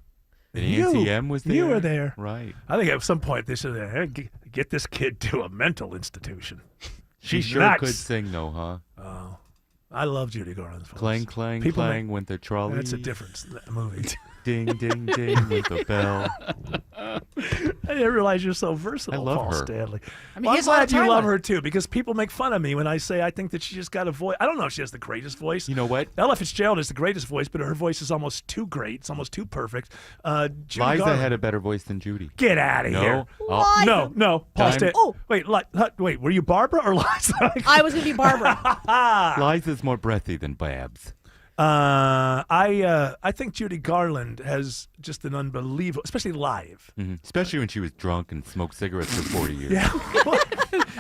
And Auntie M was there. You were there. Right. I think at some point they said, hey, get this kid to a mental institution. She She's sure nuts. could sing, though, huh? Oh, I love Judy Garland's voice. Clang, clang, People clang make- went the trolley. That's a difference in that movie. Ding, ding, ding went the bell. I didn't realize you're so versatile, I love Paul her. Stanley. I mean, Well, he I'm has a lot glad of you talent. love her too, because people make fun of me when I say I think that she just got a voice. I don't know if she has the greatest voice. You know what? Ella Fitzgerald is the greatest voice, but her voice is almost too great. It's almost too perfect. Judy Liza Garland. had a better voice than Judy. Get out of No? here. Oh. No, Paul Time- Stanley. Oh. Wait, were you Barbara or Liza? I was going to be Barbara. Liza's more breathy than Babs. I think Judy Garland has just an unbelievable, especially live. Especially when she was drunk and smoked cigarettes for 40 years. Yeah.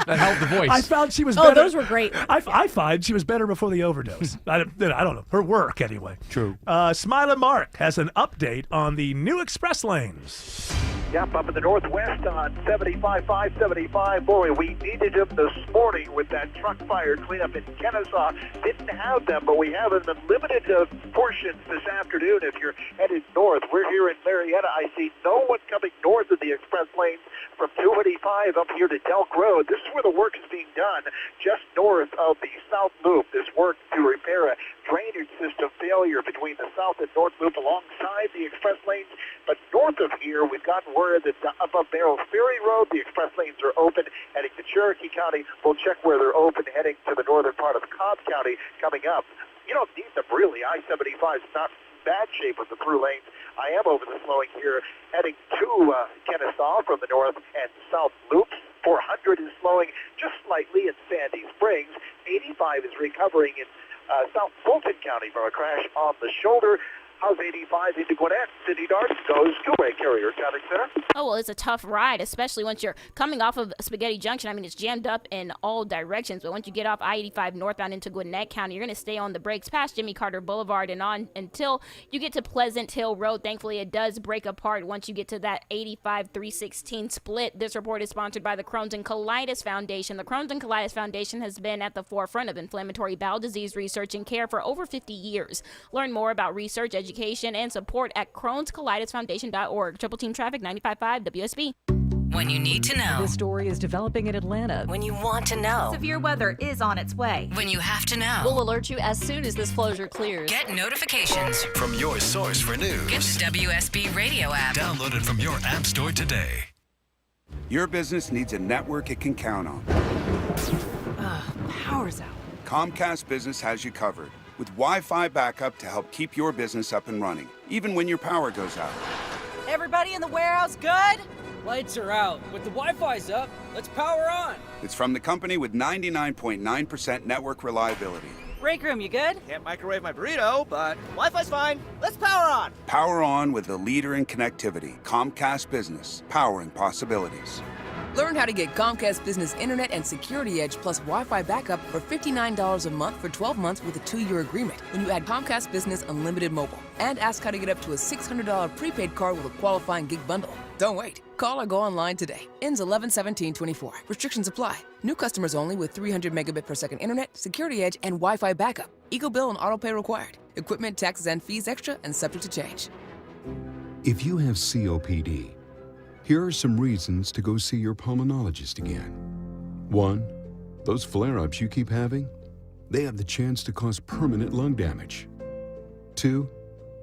That helped the voice. I found she was Oh, better. those were great. I find she was better before the overdose. I don't know. Her work, anyway. True. Smiley Mark has an update on the new express lanes. Yep, up in the northwest on 75, 575. Boy, we needed them this morning with that truck fire cleanup in Kennesaw. Didn't have them, but we have them in limited portions this afternoon. If you're headed north, we're here in Marietta. I see no one coming north of the express lanes from 285 up here to Delk Road. This is where the work is being done, just north of the South Loop. This work to repair a drainage system failure between the South and North Loop alongside the express lanes. But north of here, we've gotten word that above Merrill Ferry Road, the express lanes are open heading to Cherokee County. We'll check where they're open heading to the northern part of Cobb County coming up. You don't need them really. I-75 is not in bad shape with the through lanes. I am over the slowing here heading to Kennesaw from the north and south loops. 400 is slowing just slightly in Sandy Springs. 85 is recovering in South Fulton County from a crash on the shoulder. How's 85 into Gwinnett? Cindy Darts goes Gilray Carrier Traffic Center. Oh, well, it's a tough ride, especially once you're coming off of Spaghetti Junction. I mean, it's jammed up in all directions, but once you get off I-85 northbound into Gwinnett County, you're going to stay on the brakes past Jimmy Carter Boulevard and on until you get to Pleasant Hill Road. Thankfully, it does break apart once you get to that 85-316 split. This report is sponsored by the Crohn's and Colitis Foundation. The Crohn's and Colitis Foundation has been at the forefront of inflammatory bowel disease research and care for over 50 years. Learn more about research, education, and support at Crohn'sColitisFoundation.org. Triple Team Traffic 95.5 WSB. When you need to know. This story is developing in Atlanta. When you want to know. Severe weather is on its way. When you have to know. We'll alert you as soon as this closure clears. Get notifications from your source for news. Get the WSB radio app. Download it from your app store today. Your business needs a network it can count on. Power's out. Comcast Business has you covered with Wi-Fi backup to help keep your business up and running, even when your power goes out. Everybody in the warehouse good? Lights are out, but the Wi-Fi's up. Let's power on. It's from the company with 99.9% network reliability. Break room, you good? Can't microwave my burrito, but Wi-Fi's fine. Let's power on. Power on with the leader in connectivity, Comcast Business, powering possibilities. Learn how to get Comcast Business Internet and Security Edge plus Wi-Fi backup for $59 a month for 12 months with a 2-year agreement when you add Comcast Business Unlimited Mobile. And ask how to get up to a $600 prepaid card with a qualifying gig bundle. Don't wait. Call or go online today. Ends 11/17/24. Restrictions apply. New customers only with 300 megabit per second internet, Security Edge, and Wi-Fi backup. Eco bill and auto pay required. Equipment, taxes, and fees extra and subject to change. If you have COPD, Here are some reasons to go see your pulmonologist again. 1. Those flare-ups you keep having, they have the chance to cause permanent lung damage. 2.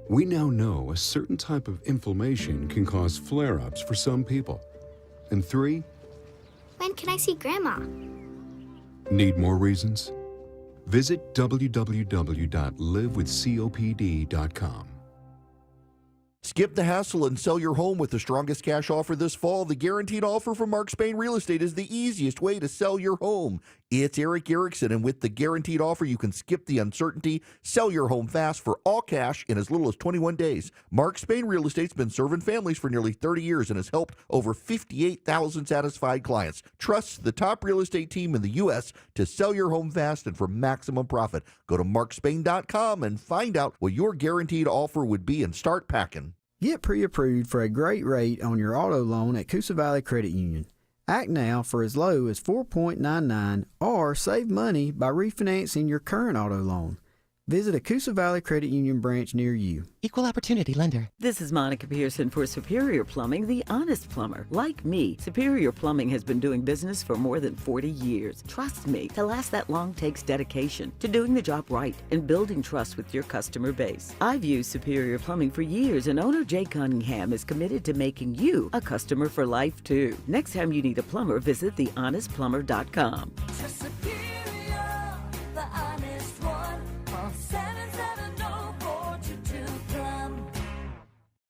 We now know a certain type of inflammation can cause flare-ups for some people. And 3. When can I see Grandma? Need more reasons? Visit www.livewithcopd.com. Skip the hassle and sell your home with the strongest cash offer this fall. The guaranteed offer from Mark Spain Real Estate is the easiest way to sell your home. It's Eric Erickson, and with the guaranteed offer, you can skip the uncertainty, sell your home fast for all cash in as little as 21 days. Mark Spain Real Estate's been serving families for nearly 30 years and has helped over 58,000 satisfied clients. Trust the top real estate team in the U.S. to sell your home fast and for maximum profit. Go to markspain.com and find out what your guaranteed offer would be and start packing. Get pre-approved for a great rate on your auto loan at Coosa Valley Credit Union. Act now for as low as 4.99 or save money by refinancing your current auto loan. Visit a Coosa Valley Credit Union branch near you. Equal Opportunity Lender. This is Monica Pearson for Superior Plumbing, the honest plumber. Like me, Superior Plumbing has been doing business for more than 40 years. Trust me, to last that long takes dedication to doing the job right and building trust with your customer base. I've used Superior Plumbing for years, and owner Jay Cunningham is committed to making you a customer for life, too. Next time you need a plumber, visit thehonestplumber.com. Superior, the honest one. 770-422-PLUM.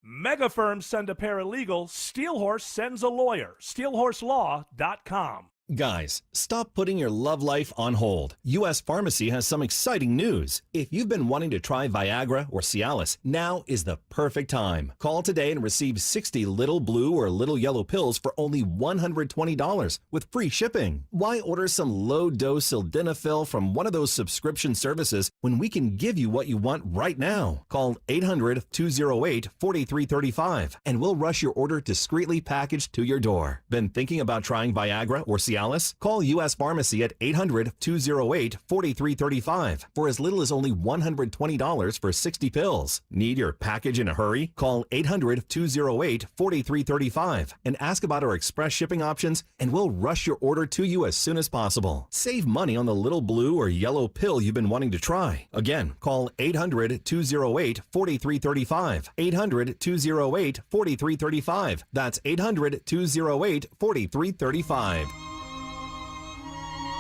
Mega firms send a paralegal. Steelhorse sends a lawyer. SteelhorseLaw.com. Guys, stop putting your love life on hold. U.S. Pharmacy has some exciting news. If you've been wanting to try Viagra or Cialis, now is the perfect time. Call today and receive 60 little blue or little yellow pills for only $120 with free shipping. Why order some low-dose sildenafil from one of those subscription services when we can give you what you want right now? Call 800-208-4335 and we'll rush your order discreetly packaged to your door. Been thinking about trying Viagra or Cialis? Call U.S. Pharmacy at 800-208-4335 for as little as only $120 for 60 pills. Need your package in a hurry? Call 800-208-4335 and ask about our express shipping options, and we'll rush your order to you as soon as possible. Save money on the little blue or yellow pill you've been wanting to try. Again, call 800-208-4335. 800-208-4335. That's 800-208-4335.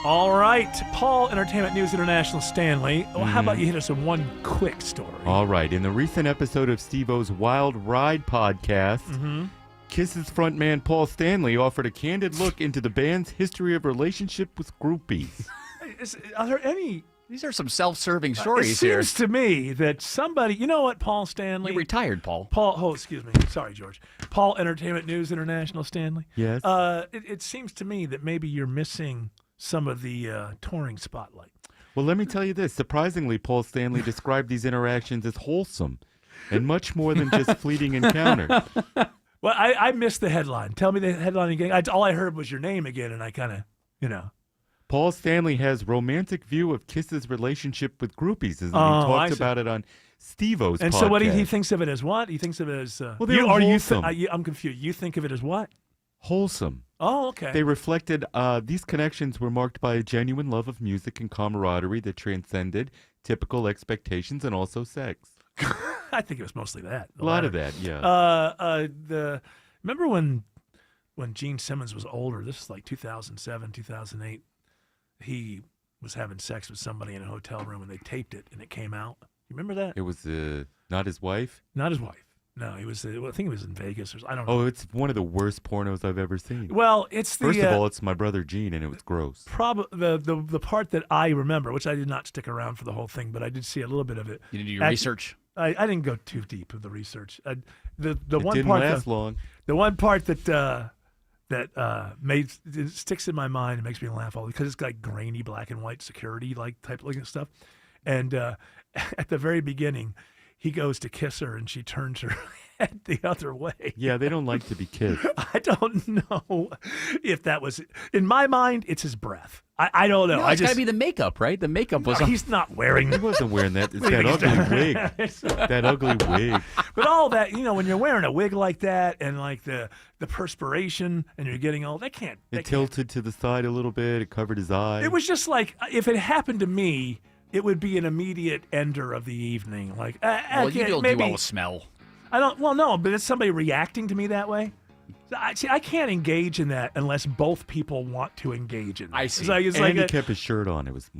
All right, Paul, Entertainment News International Stanley. Well, how about you hit us with one quick story? All right. In the recent episode of Steve-O's Wild Ride podcast, Kiss's frontman Paul Stanley offered a candid look into the band's history of relationship with groupies. Are there any... These are some self-serving stories here. It seems to me that somebody... You know what, Paul Stanley? You retired, Paul. Excuse me. Sorry, George. Paul, Entertainment News International Stanley. Yes. It seems to me that maybe you're missing some of the touring spotlight. Well, let me tell you this. Surprisingly, Paul Stanley described these interactions as wholesome and much more than just fleeting encounters. Well, I missed the headline. Tell me the headline again. All I heard was your name again, and I kind of, Paul Stanley has romantic view of Kiss's relationship with groupies, and he talked about it on Steve-O's podcast. And so he thinks of it as what? He thinks of it as... well, they're wholesome. I'm confused. You think of it as what? Wholesome. Oh, okay. They reflected, these connections were marked by a genuine love of music and camaraderie that transcended typical expectations and also sex. I think it was mostly that. A lot of that, yeah. Remember when Gene Simmons was older, this is like 2007, 2008, he was having sex with somebody in a hotel room and they taped it and it came out. You remember that? It was not his wife? Not his wife. No, he was. I think he was in Vegas or I don't know. Oh, it's one of the worst pornos I've ever seen. Well, it's first of all, it's my brother Gene, and it was gross. The part that I remember, which I did not stick around for the whole thing, but I did see a little bit of it. You did do your research. I didn't go too deep with the research. The it one didn't part last long. The one part that sticks in my mind and makes me laugh all because it's like grainy black and white security type looking stuff, and at the very beginning. He goes to kiss her, and she turns her head the other way. Yeah, they don't like to be kissed. I don't know if that was in my mind. It's his breath. I don't know. No, it's got to be the makeup, right? The makeup was. No, he's not wearing. He wasn't wearing that. It's that ugly wig. That ugly wig. But all that, when you're wearing a wig like that, and like the perspiration, and you're getting old, that can't. It tilted to the side a little bit. It covered his eye. It was just like if it happened to me, it would be an immediate ender of the evening. Like, well, you don't maybe, do well with smell. I don't. Well, no, but it's somebody reacting to me that way. I can't engage in that unless both people want to engage in that. I see. It's and he kept his shirt on. It was.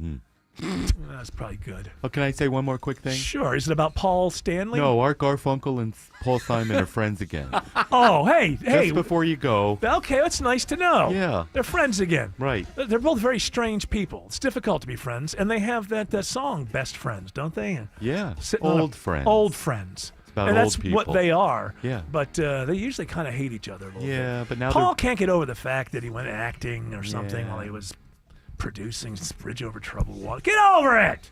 That's probably good. Oh, can I say one more quick thing? Sure. Is it about Paul Stanley? No, Art Garfunkel and Paul Simon are friends again. Oh, hey. Just before you go. Okay, that's nice to know. Yeah. They're friends again. Right. They're both very strange people. It's difficult to be friends. And they have that song, Best Friends, don't they? Yeah. Old friends. Old friends. About and old that's people. what they are. Yeah. But they usually kind of hate each other a little bit. Yeah, but now Paul can't get over the fact that he went acting or something Yeah. while he was producing Bridge Over Troubled Water. Get over it!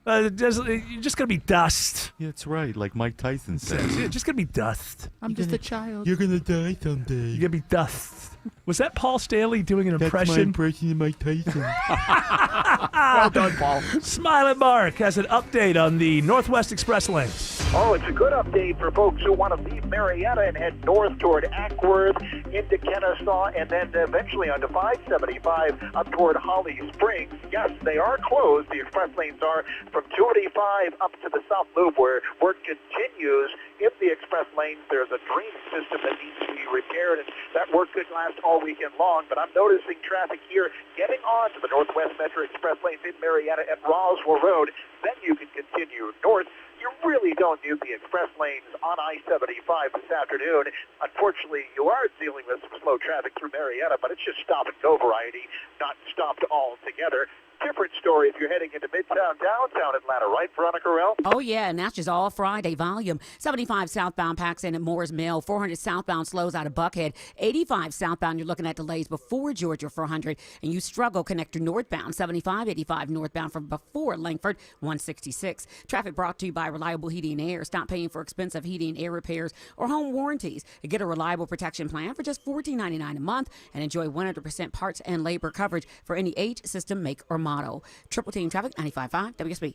You're just going to be dust. Yeah, that's right. Like Mike Tyson said. It's just going to be dust. I'm just a child. You're going to die someday. You're going to be dust. Was that Paul Stanley doing an impression? That's my impression of Mike Tyson. Well done, Paul. Smiling Mark has an update on the Northwest Express lane. Oh, it's a good update for folks who want to leave Marietta and head north toward Ackworth, into Kennesaw, and then eventually onto 575 up toward Holly Springs. Yes, they are closed. The express lanes are from 285 up to the South Loop, where work continues. In the express lanes, there's a drainage system that needs to be repaired, and that work could last all weekend long. But I'm noticing traffic here getting on to the Northwest Metro Express lanes in Marietta at Roswell Road. Then you can continue north. You really don't use the express lanes on I-75 this afternoon. Unfortunately, you are dealing with some slow traffic through Marietta, but it's just stop-and-go variety, not stopped altogether. Different story if you're heading into Midtown, downtown Atlanta, right, Veronica Rell? Oh, yeah, and that's just all Friday volume. 75 southbound packs in at Moore's Mill, 400 southbound slows out of Buckhead, 85 southbound, you're looking at delays before Georgia for 100, and you struggle connector northbound, 75, 85 northbound from before Langford, 166. Traffic brought to you by Reliable Heating and Air. Stop paying for expensive heating and air repairs or home warranties. Get a reliable protection plan for just $14.99 a month and enjoy 100% parts and labor coverage for any age, system, make, or model. Triple Team Traffic, 95.5 WSB.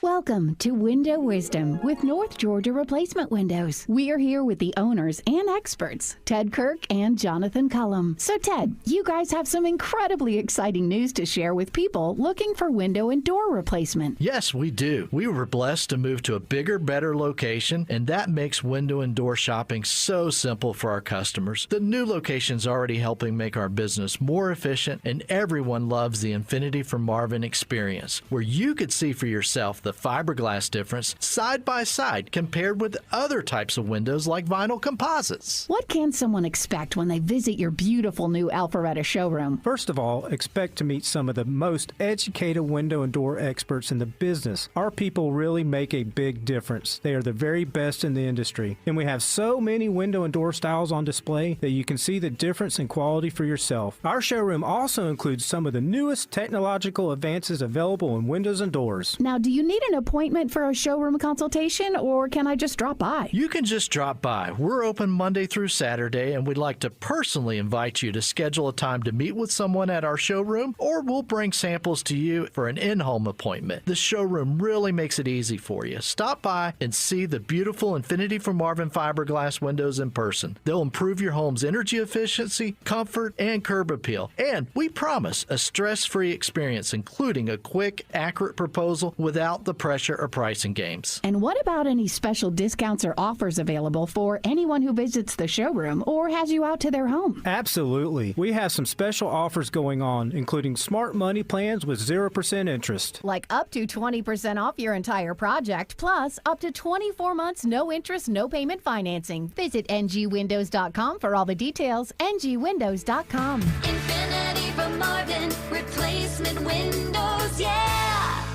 Welcome to Window Wisdom with North Georgia Replacement Windows. We are here with the owners and experts, Ted Kirk and Jonathan Cullum. So Ted, you guys have some incredibly exciting news to share with people looking for window and door replacement. Yes, we do. We were blessed to move to a bigger, better location, and that makes window and door shopping so simple for our customers. The new location's already helping make our business more efficient, and everyone loves the Infinity from Marvin experience, where you could see for yourself the fiberglass difference side by side compared with other types of windows like vinyl composites. What can someone expect when they visit your beautiful new Alpharetta showroom? First of all, expect to meet some of the most educated window and door experts in the business. Our people really make a big difference. They are the very best in the industry. And we have so many window and door styles on display that you can see the difference in quality for yourself. Our showroom also includes some of the newest technological advances available in windows and doors. Now, do you need an appointment for a showroom consultation, or can I just drop by? You can just drop by. We're open Monday through Saturday, and we'd like to personally invite you to schedule a time to meet with someone at our showroom, or we'll bring samples to you for an in-home appointment. The showroom really makes it easy for you. Stop by and see the beautiful Infinity from Marvin fiberglass windows in person. They'll improve your home's energy efficiency, comfort, and curb appeal. And we promise a stress-free experience, including a quick, accurate proposal without the pressure or pricing games. And what about any special discounts or offers available for anyone who visits the showroom or has you out to their home? Absolutely. We have some special offers going on, including smart money plans with 0% interest. Like up to 20% off your entire project, plus up to 24 months no interest, no payment financing. Visit ngwindows.com for all the details. ngwindows.com. Infinity from Marvin, replacement windows, yeah!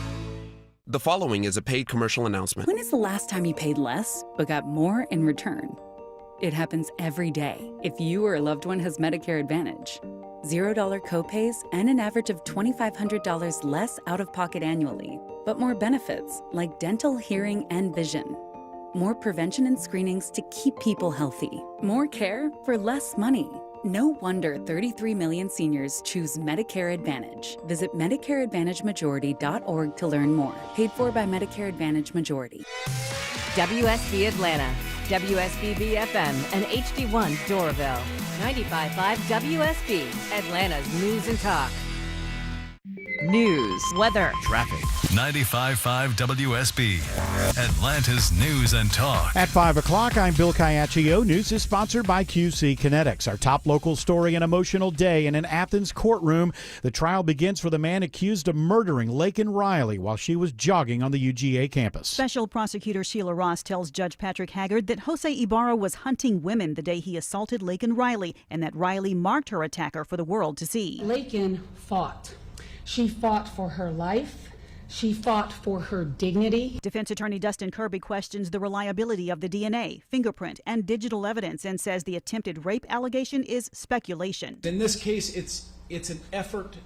The following is a paid commercial announcement. When is the last time you paid less but got more in return? It happens every day if you or a loved one has Medicare Advantage. $0 copays and an average of $2,500 less out of pocket annually, but more benefits like dental, hearing, and vision. More prevention and screenings to keep people healthy. More care for less money. No wonder 33 million seniors choose Medicare Advantage. Visit MedicareAdvantageMajority.org to learn more. Paid for by Medicare Advantage Majority. WSB Atlanta, WSBB FM, and HD1 Doraville. 95.5 WSB, Atlanta's News and Talk. News, weather, traffic. 95.5 WSB, Atlanta's News and Talk. At 5 o'clock, I'm Bill Caiaccio. News is sponsored by QC Kinetics. Our top local story, an emotional day in an Athens courtroom. The trial begins for the man accused of murdering Laken Riley while she was jogging on the UGA campus. Special prosecutor Sheila Ross tells Judge Patrick Haggard that Jose Ibarra was hunting women the day he assaulted Laken Riley and that Riley marked her attacker for the world to see. Laken fought. She fought for her life. She fought for her dignity. Defense attorney Dustin Kirby questions the reliability of the DNA, fingerprint, and digital evidence and says the attempted rape allegation is speculation. In this case, it's an effort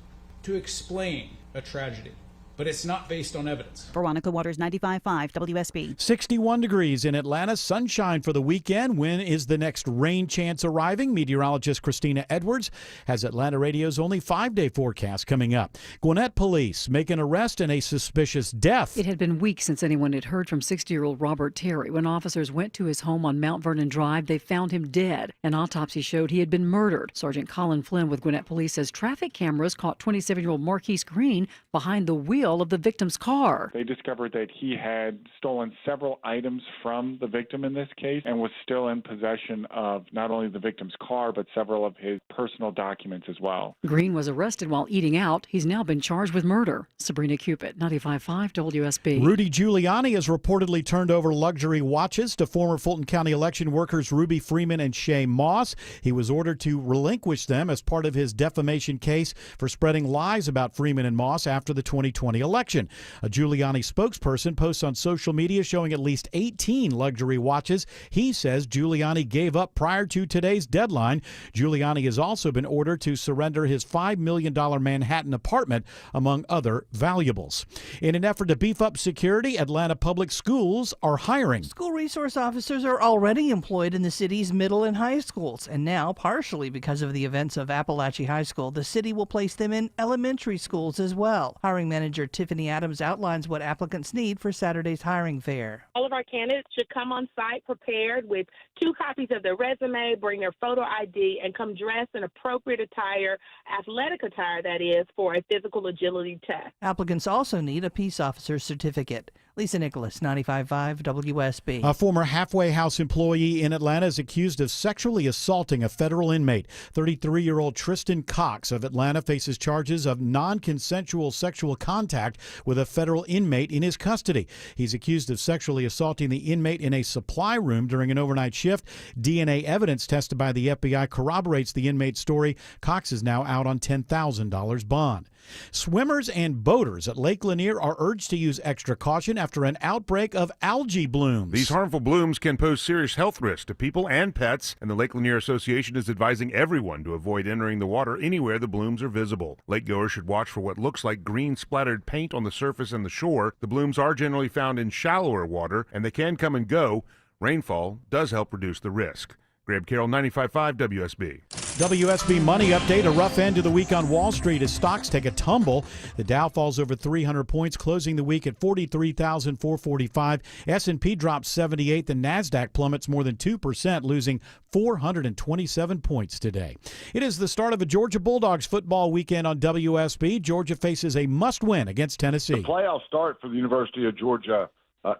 to explain a tragedy, but it's not based on evidence. Veronica Waters, 95.5 WSB. 61 degrees in Atlanta, sunshine for the weekend. When is the next rain chance arriving? Meteorologist Christina Edwards has Atlanta Radio's only 5-day forecast coming up. Gwinnett police make an arrest in a suspicious death. It had been weeks since anyone had heard from 60-year-old Robert Terry. When officers went to his home on Mount Vernon Drive, they found him dead. An autopsy showed he had been murdered. Sergeant Colin Flynn with Gwinnett Police says traffic cameras caught 27-year-old Marquise Green behind the wheel of the victim's car. They discovered that he had stolen several items from the victim in this case and was still in possession of not only the victim's car, but several of his personal documents as well. Green was arrested while eating out. He's now been charged with murder. Sabrina Cupid, 95.5 WSB. Rudy Giuliani has reportedly turned over luxury watches to former Fulton County election workers Ruby Freeman and Shay Moss. He was ordered to relinquish them as part of his defamation case for spreading lies about Freeman and Moss after the 2020 election. A Giuliani spokesperson posts on social media showing at least 18 luxury watches he says Giuliani gave up prior to today's deadline. Giuliani has also been ordered to surrender his $5 million Manhattan apartment, among other valuables. In an effort to beef up security, Atlanta public schools are hiring. School resource officers are already employed in the city's middle and high schools, and now, partially because of the events of Appalachia High School, the city will place them in elementary schools as well. Hiring manager Tiffany Adams outlines what applicants need for Saturday's hiring fair. All of our candidates should come on site prepared with 2 copies of their resume, bring their photo ID, and come dressed in appropriate attire, athletic attire that is, for a physical agility test. Applicants also need a peace officer's certificate. Lisa Nicholas, 95.5 WSB. A former halfway house employee in Atlanta is accused of sexually assaulting a federal inmate. 33-year-old Tristan Cox of Atlanta faces charges of non-consensual sexual contact with a federal inmate in his custody. He's accused of sexually assaulting the inmate in a supply room during an overnight shift. DNA evidence tested by the FBI corroborates the inmate's story. Cox is now out on $10,000 bond. Swimmers and boaters at Lake Lanier are urged to use extra caution after an outbreak of algae blooms. These harmful blooms can pose serious health risks to people and pets, and the Lake Lanier Association is advising everyone to avoid entering the water anywhere the blooms are visible. Lake goers should watch for what looks like green splattered paint on the surface and the shore. The blooms are generally found in shallower water, and they can come and go. Rainfall does help reduce the risk. Greg Carroll, 95.5 WSB. WSB Money Update, a rough end to the week on Wall Street as stocks take a tumble. The Dow falls over 300 points, closing the week at 43,445. S&P drops 78. The NASDAQ plummets more than 2%, losing 427 points today. It is the start of a Georgia Bulldogs football weekend on WSB. Georgia faces a must-win against Tennessee. The playoffs start for the University of Georgia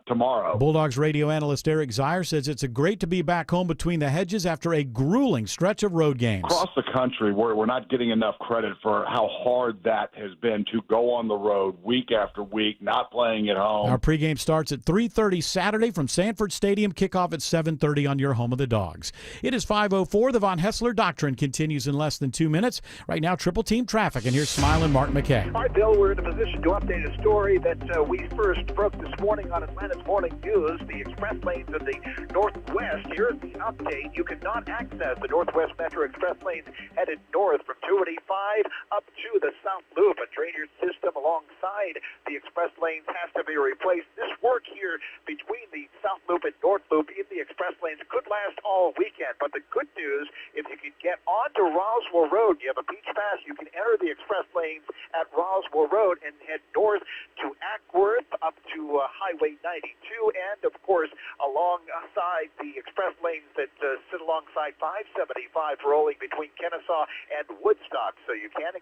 tomorrow. Bulldogs radio analyst Eric Zier says it's great to be back home between the hedges after a grueling stretch of road games. Across the country, we're not getting enough credit for how hard that has been to go on the road week after week, not playing at home. Our pregame starts at 3:30 Saturday from Sanford Stadium. Kickoff at 7:30 on your home of the Dogs. It is 5:04. The Von Hessler Doctrine continues in less than 2 minutes. Right now, triple team traffic, and here's Smiling Mark McKay. All right, Bill, we're in a position to update a story that we first broke this morning on Atlanta's Morning News. The express lanes in the northwest. Here's the update. You cannot access the Northwest Metro Express lanes headed north from 285 up to the South Loop. A drainage system alongside the express lanes has to be replaced. This work here between the South Loop and North Loop in the express lanes could last all weekend. But the good news, if you can get onto Roswell Road, you have a beach pass, you can enter the express lanes at Roswell Road and head north to Ackworth up to Highway 92, and of course alongside the express lanes that sit alongside 575 rolling between Kennesaw and Woodstock. So you can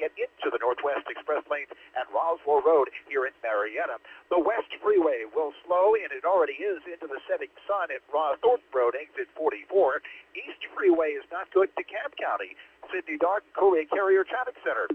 get into the Northwest Express lanes at Roswell Road here in Marietta. The West Freeway will slow, and it already is into the setting sun at North Road, exit 44. East Freeway is not good to Camp County. Sydney Darden, Courier Carrier Traffic Center.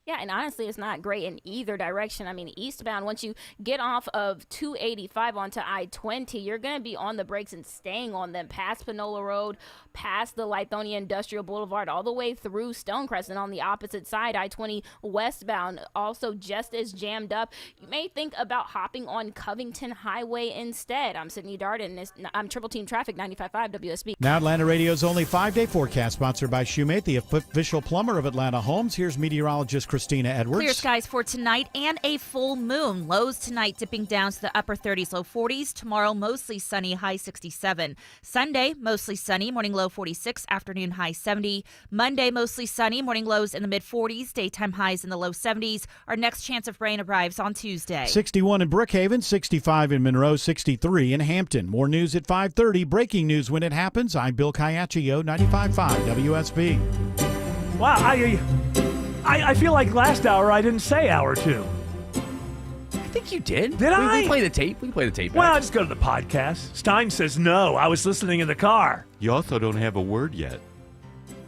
Yeah, and honestly, it's not great in either direction. I mean, eastbound, once you get off of 285 onto I-20, you're going to be on the brakes and staying on them past Panola Road, past the Lithonia Industrial Boulevard, all the way through Stonecrest. And on the opposite side, I-20 westbound, also just as jammed up. You may think about hopping on Covington Highway instead. I'm Sydney Darden. I'm Triple Team Traffic, 95.5 WSB. Now Atlanta Radio's only 5-day forecast, sponsored by Shoemate, the official plumber of Atlanta Homes. Here's meteorologist Christina Edwards. Clear skies for tonight and a full moon. Lows tonight dipping down to the upper 30s, low 40s. Tomorrow, mostly sunny, high 67. Sunday, mostly sunny, morning low 46, afternoon high 70. Monday, mostly sunny, morning lows in the mid 40s, daytime highs in the low 70s. Our next chance of rain arrives on Tuesday. 61 in Brookhaven, 65 in Monroe, 63 in Hampton. More news at 5:30. Breaking news when it happens. I'm Bill Caiaccio, 95.5 WSB. Wow, I feel like last hour I didn't say hour two. I think you did. Did I? We can play the tape. We can play the tape back. Well, just go to the podcast. Stein says no. I was listening in the car. You also don't have a word yet.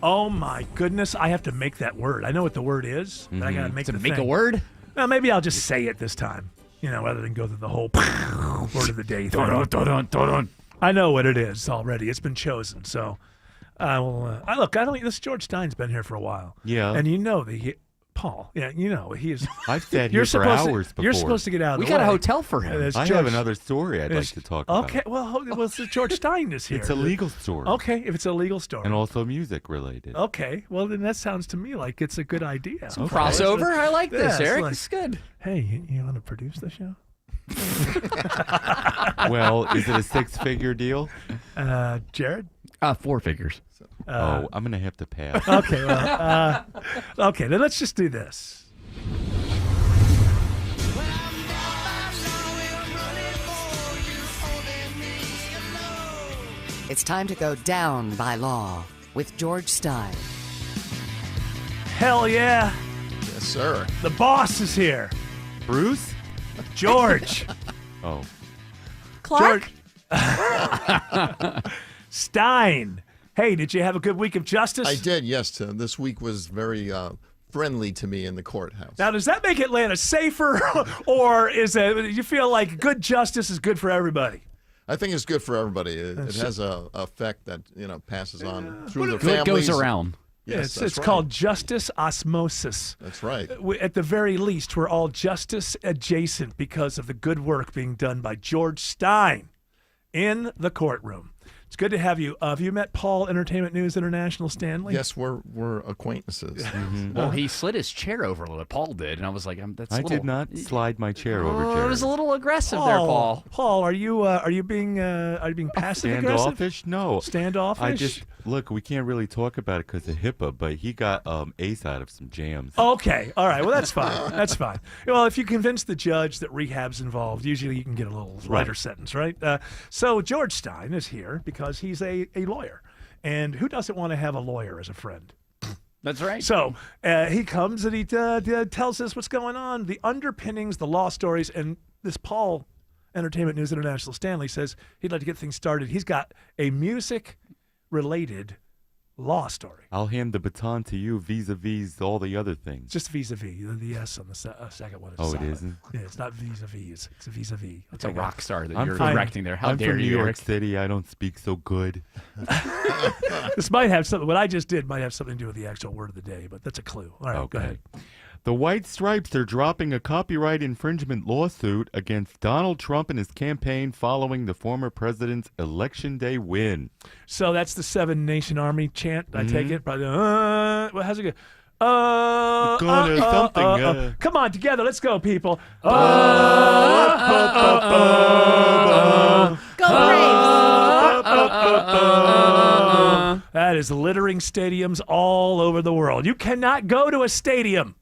Oh my goodness! I have to make that word. I know what the word is, but I gotta make To the make thing. a word? Well, maybe I'll just say it this time. Rather than go through the whole word of the day thing. I know what it is already. It's been chosen. So, look. This is George Stein's been here for a while. Yeah. And Paul. Yeah, he is. I've sat here for hours before. You're supposed to get out of the way. We got a hotel for him. I have another story I'd like to talk about. Okay, well, George Stein is here. It's a legal story. Okay, if it's a legal story. And also music related. Okay, well, then that sounds to me like it's a good idea. Some crossover. I like this, Eric. Like, it's good. Hey, you want to produce the show? Well, is it a 6-figure deal? Jared? 4 figures. I'm going to have to pass. Okay, well, okay, then let's just do this. It's time to go down by law with George Stein. Hell yeah. Yes, sir. The boss is here. Bruce? George. Oh. Clark? Stein. Hey, did you have a good week of justice? I did, yes. This week was very friendly to me in the courthouse. Now, does that make Atlanta safer, or you feel like good justice is good for everybody? I think it's good for everybody. It has a effect that passes on through the good families. Goes around. Yes, it's right. called justice osmosis. That's right. At the very least, we're all justice adjacent because of the good work being done by George Stein in the courtroom. It's good to have you. Have you met Paul, Entertainment News International Stanley? Yes, we're acquaintances. Well, he slid his chair over a little bit. Paul did, and I was like, I did not slide my chair over, Jared. It was a little aggressive there, Paul. Paul, are you being passive aggressive? Standoffish? No. Standoffish? Look, we can't really talk about it because of HIPAA, but he got ace out of some jams. Okay, all right. Well, that's fine. That's fine. Well, if you convince the judge that rehab's involved, usually you can get a little lighter sentence, right? So George Stein is here because he's a lawyer, and who doesn't want to have a lawyer as a friend? That's right. So he comes and he tells us what's going on, the underpinnings, the law stories, and this Paul, Entertainment News International Stanley, says he'd like to get things started. He's got a music-related law story. I'll hand the baton to you vis-a-vis all the other things. Just vis-a-vis. The S on the second one is Oh, silent. it isn't? Yeah, it's not vis-a-vis. It's a vis-a-vis. It's a rock star that I'm you're from- directing there. How I'm dare from you, New York Eric? City. I don't speak so good. This might have something. What I just did might have something to do with the actual word of the day, but that's a clue. All right, go ahead. The White Stripes are dropping a copyright infringement lawsuit against Donald Trump and his campaign following the former president's Election Day win. So that's the 7 Nation Army chant. I take it. But, well, how's it go? Come on, together. Let's go, people. Go That is littering stadiums all over the world. You cannot go to a stadium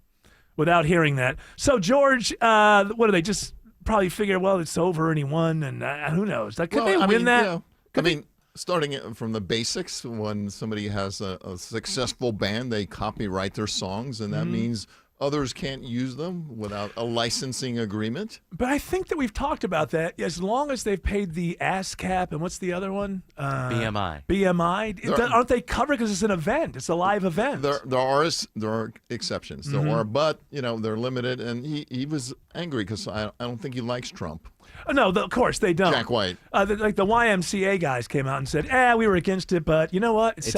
without hearing that. So, George, what do they just probably figure, well, it's over and he won, and who knows? Could they win that? Starting from the basics, when somebody has a successful band, they copyright their songs, and that means others can't use them without a licensing agreement. But I think that we've talked about that. As long as they've paid the ASCAP, and what's the other one? BMI. Aren't they covered because it's an event? It's a live event. There are exceptions. There are, but they're limited. And he was angry because I don't think he likes Trump. No, of course they don't. Jack White. Like the YMCA guys came out and said, we were against it, but you know what? It's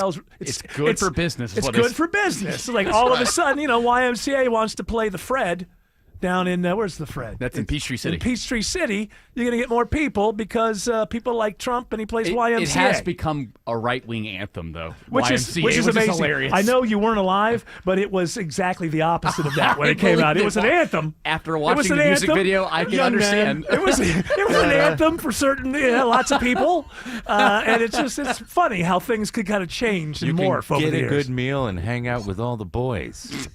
good for business. It's good for business. Like all of a sudden, YMCA wants to play the Fred down in, where's the Fred? That's in Peachtree City. In Peachtree City, you're going to get more people because people like Trump and he plays YMCA. It has become a right-wing anthem, though. Which is amazing. Hilarious. I know you weren't alive, but it was exactly the opposite of that when it came out. It was an anthem. After watching the music video, I can understand. It was an anthem for certain, lots of people. And it's funny how things could kind of change and morph over the years. Get a good meal and hang out with all the boys.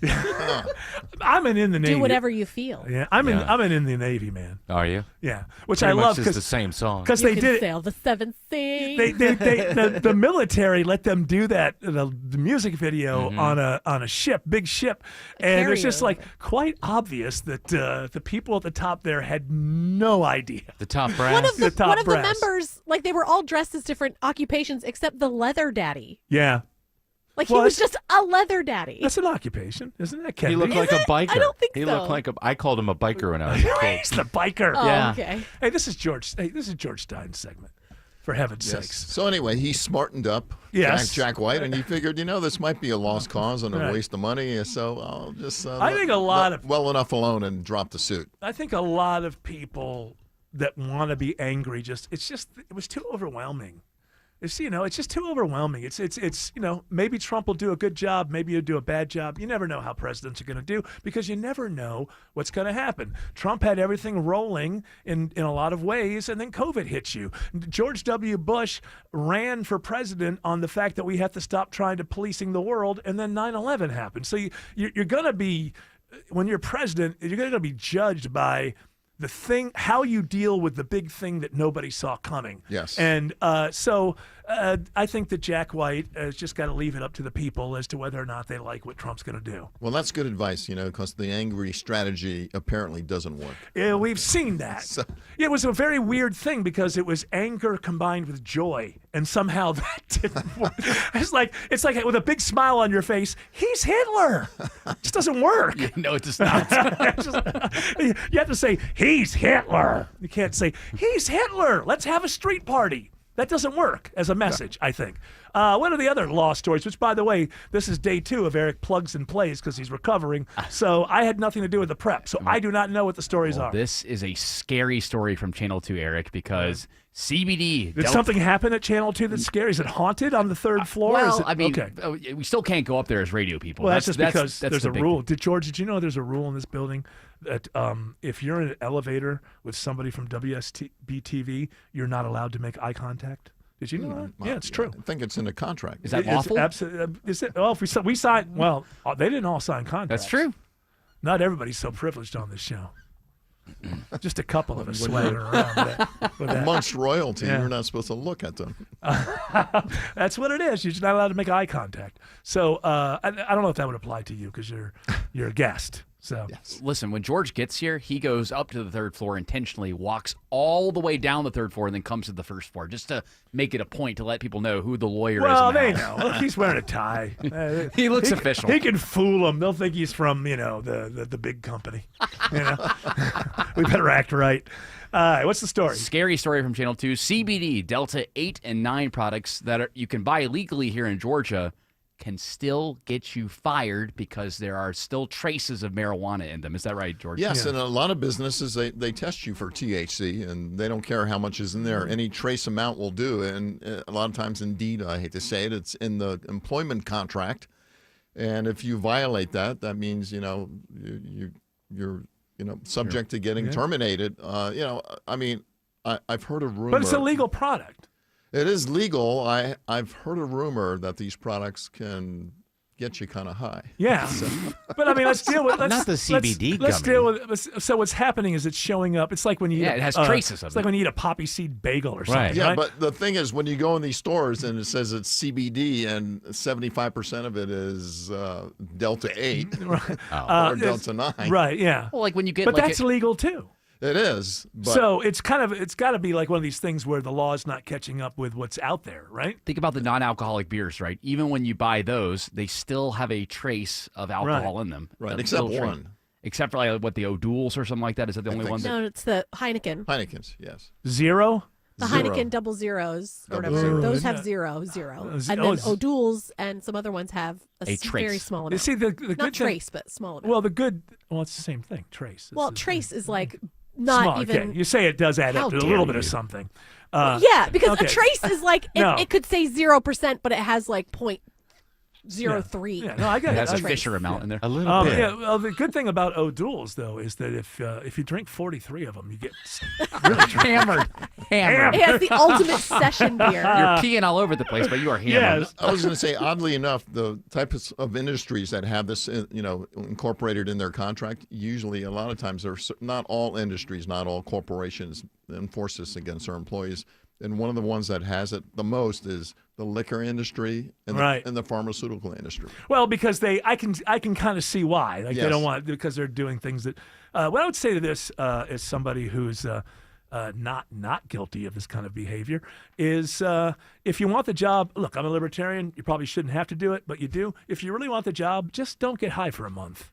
I'm in the Navy. Do whatever you feel. Yeah, I'm in the Navy, man. Are you? Yeah, which Pretty I love because it's the same song. Because they did sail the seventh sea. The military let them do that the music video on a ship, big ship, and it's just like quite obvious that the people at the top there had no idea. The top brass. One of the members, like they were all dressed as different occupations except the leather daddy. Yeah. Like he was just a leather daddy. That's an occupation, isn't it? He looked like a biker. I don't think he so. looked like I called him a biker when I was a kid. He's the biker. Oh, yeah. Okay. Hey, this is George Stein's segment. For heaven's sakes. So anyway, he smartened up. Yes. Jack White, and he figured, this might be a lost cause and a waste of money. So I'll just I think a lot of well enough alone and drop the suit. I think a lot of people that want to be angry it was too overwhelming. It's just too overwhelming. It's maybe Trump will do a good job, maybe he'll do a bad job. You never know how presidents are going to do because you never know what's going to happen. Trump had everything rolling in a lot of ways, and then COVID hits you. George W. Bush ran for president on the fact that we have to stop trying to policing the world, and then 9/11 happened. So you're going to be, when you're president, you're going to be judged by the thing, how you deal with the big thing that nobody saw coming. Yes. And so I think that Jack White has just got to leave it up to the people as to whether or not they like what Trump's going to do. Well, that's good advice, because the angry strategy apparently doesn't work. Yeah, we've seen that. It was a very weird thing because it was anger combined with joy, and somehow that didn't work. It's like with a big smile on your face, he's Hitler. It just doesn't work. No, it does not. You have to say, he's Hitler. You can't say, he's Hitler. Let's have a street party. That doesn't work as a message, I think. What are the other law stories? Which, by the way, this is day 2 of Eric plugs and plays because he's recovering. So I had nothing to do with the prep. So I do not know what the stories are. This is a scary story from Channel 2, Eric, because CBD. Did something happen at Channel 2 that's scary? Is it haunted on the 3rd floor? We still can't go up there as radio people. Well, that's just because there's a rule. Thing. Did you know there's a rule in this building that if you're in an elevator with somebody from WSB-TV, you're not allowed to make eye contact? Did you know that? Yeah, it's true. I think it's in the contract. Is that lawful? Is it? Well, if we signed, well, they didn't all sign contracts. That's true. Not everybody's so privileged on this show. Just a couple of us swagging around with that. Amongst royalty, you're not supposed to look at them. That's what it is. You're just not allowed to make eye contact. So I don't know if that would apply to you because you're a guest. So Listen, when George gets here, he goes up to the 3rd floor intentionally, walks all the way down the 3rd floor, and then comes to the 1st floor just to make it a point to let people know who the lawyer is. Well, they know. Look, he's wearing a tie. He looks official. He can fool them. They'll think he's from the big company. We better act right. What's the story? Scary story from Channel 2. CBD, Delta 8 and 9 products that you can buy legally here in Georgia can still get you fired because there are still traces of marijuana in them. Is that right, George? Yes, and a lot of businesses, they test you for THC, and they don't care how much is in there. Any trace amount will do, and a lot of times, indeed, I hate to say it, it's in the employment contract. And if you violate that, that means, you're subject to getting terminated. I mean, I've heard a rumor. But it's a legal product. It is legal. I've heard a rumor that these products can get you kind of high. Yeah. But I mean, let's deal with Not the CBD Let's gummy. deal with. So what's happening is it's showing up. It's like when you eat it has traces of It's like it. when you eat a poppy seed bagel or something. Yeah, right? but the thing is, when you go in these stores and it says it's CBD and 75% of it is Delta 8 or Delta 9. Right, yeah. Well, like when you get But like that's legal too. It is. But So it's got to be like one of these things where the law is not catching up with what's out there, right? Think about the non-alcoholic beers, right? Even when you buy those, they still have a trace of alcohol in them. Right, A except little trace. one. Except for like what the O'Douls or something like that. Is that the only one? No, it's the Heineken. Heineken's, yes. Zero? The Heineken double zeros or Double whatever. zeros. Those have Yeah. zero. And then Oh, O'Doul's and some other ones have A very trace. small You amount. see, the good Not thing- trace, but small amount. Well, it's the same thing. Trace. It's Well, the trace is like small. not even. Okay. You say it does add How up to a dare little bit you. of something. Yeah, because okay. a trace is like No. it could say 0%, but it has like 0.03. Yeah, no, I get It it. has a I- Fisher amount in there. A little bit. Yeah, well, the good thing about O'Doul's though is that if you drink 43 of them, you get really Hammered. Hammered. It has the ultimate session beer. You're peeing all over the place, but you are hammered. Yes. I was going to say, oddly enough, the types of industries that have this, incorporated in their contract, usually a lot of times not all industries, not all corporations enforce this against their employees. And one of the ones that has it the most is the liquor industry and, Right. and the pharmaceutical industry. Well, because I can kind of see why. Like they Yes. don't want because they're doing things that. What I would say to this as somebody who's not guilty of this kind of behavior is if you want the job. Look, I'm a libertarian. You probably shouldn't have to do it, but you do. If you really want the job, just don't get high for a month.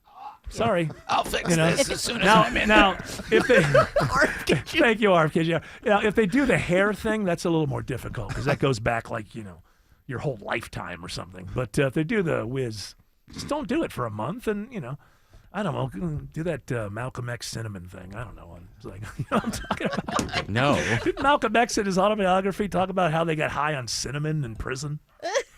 Sorry, I'll fix this as soon as now, I'm in. Now, if they thank you, RFK. Yeah. Now, if they do the hair thing, that's a little more difficult because that goes back like your whole lifetime or something. But if they do the whiz, just don't do it for a month, and I don't know, do that Malcolm X cinnamon thing. I don't know. It's like what I'm talking about. No. Didn't Malcolm X in his autobiography talk about how they got high on cinnamon in prison?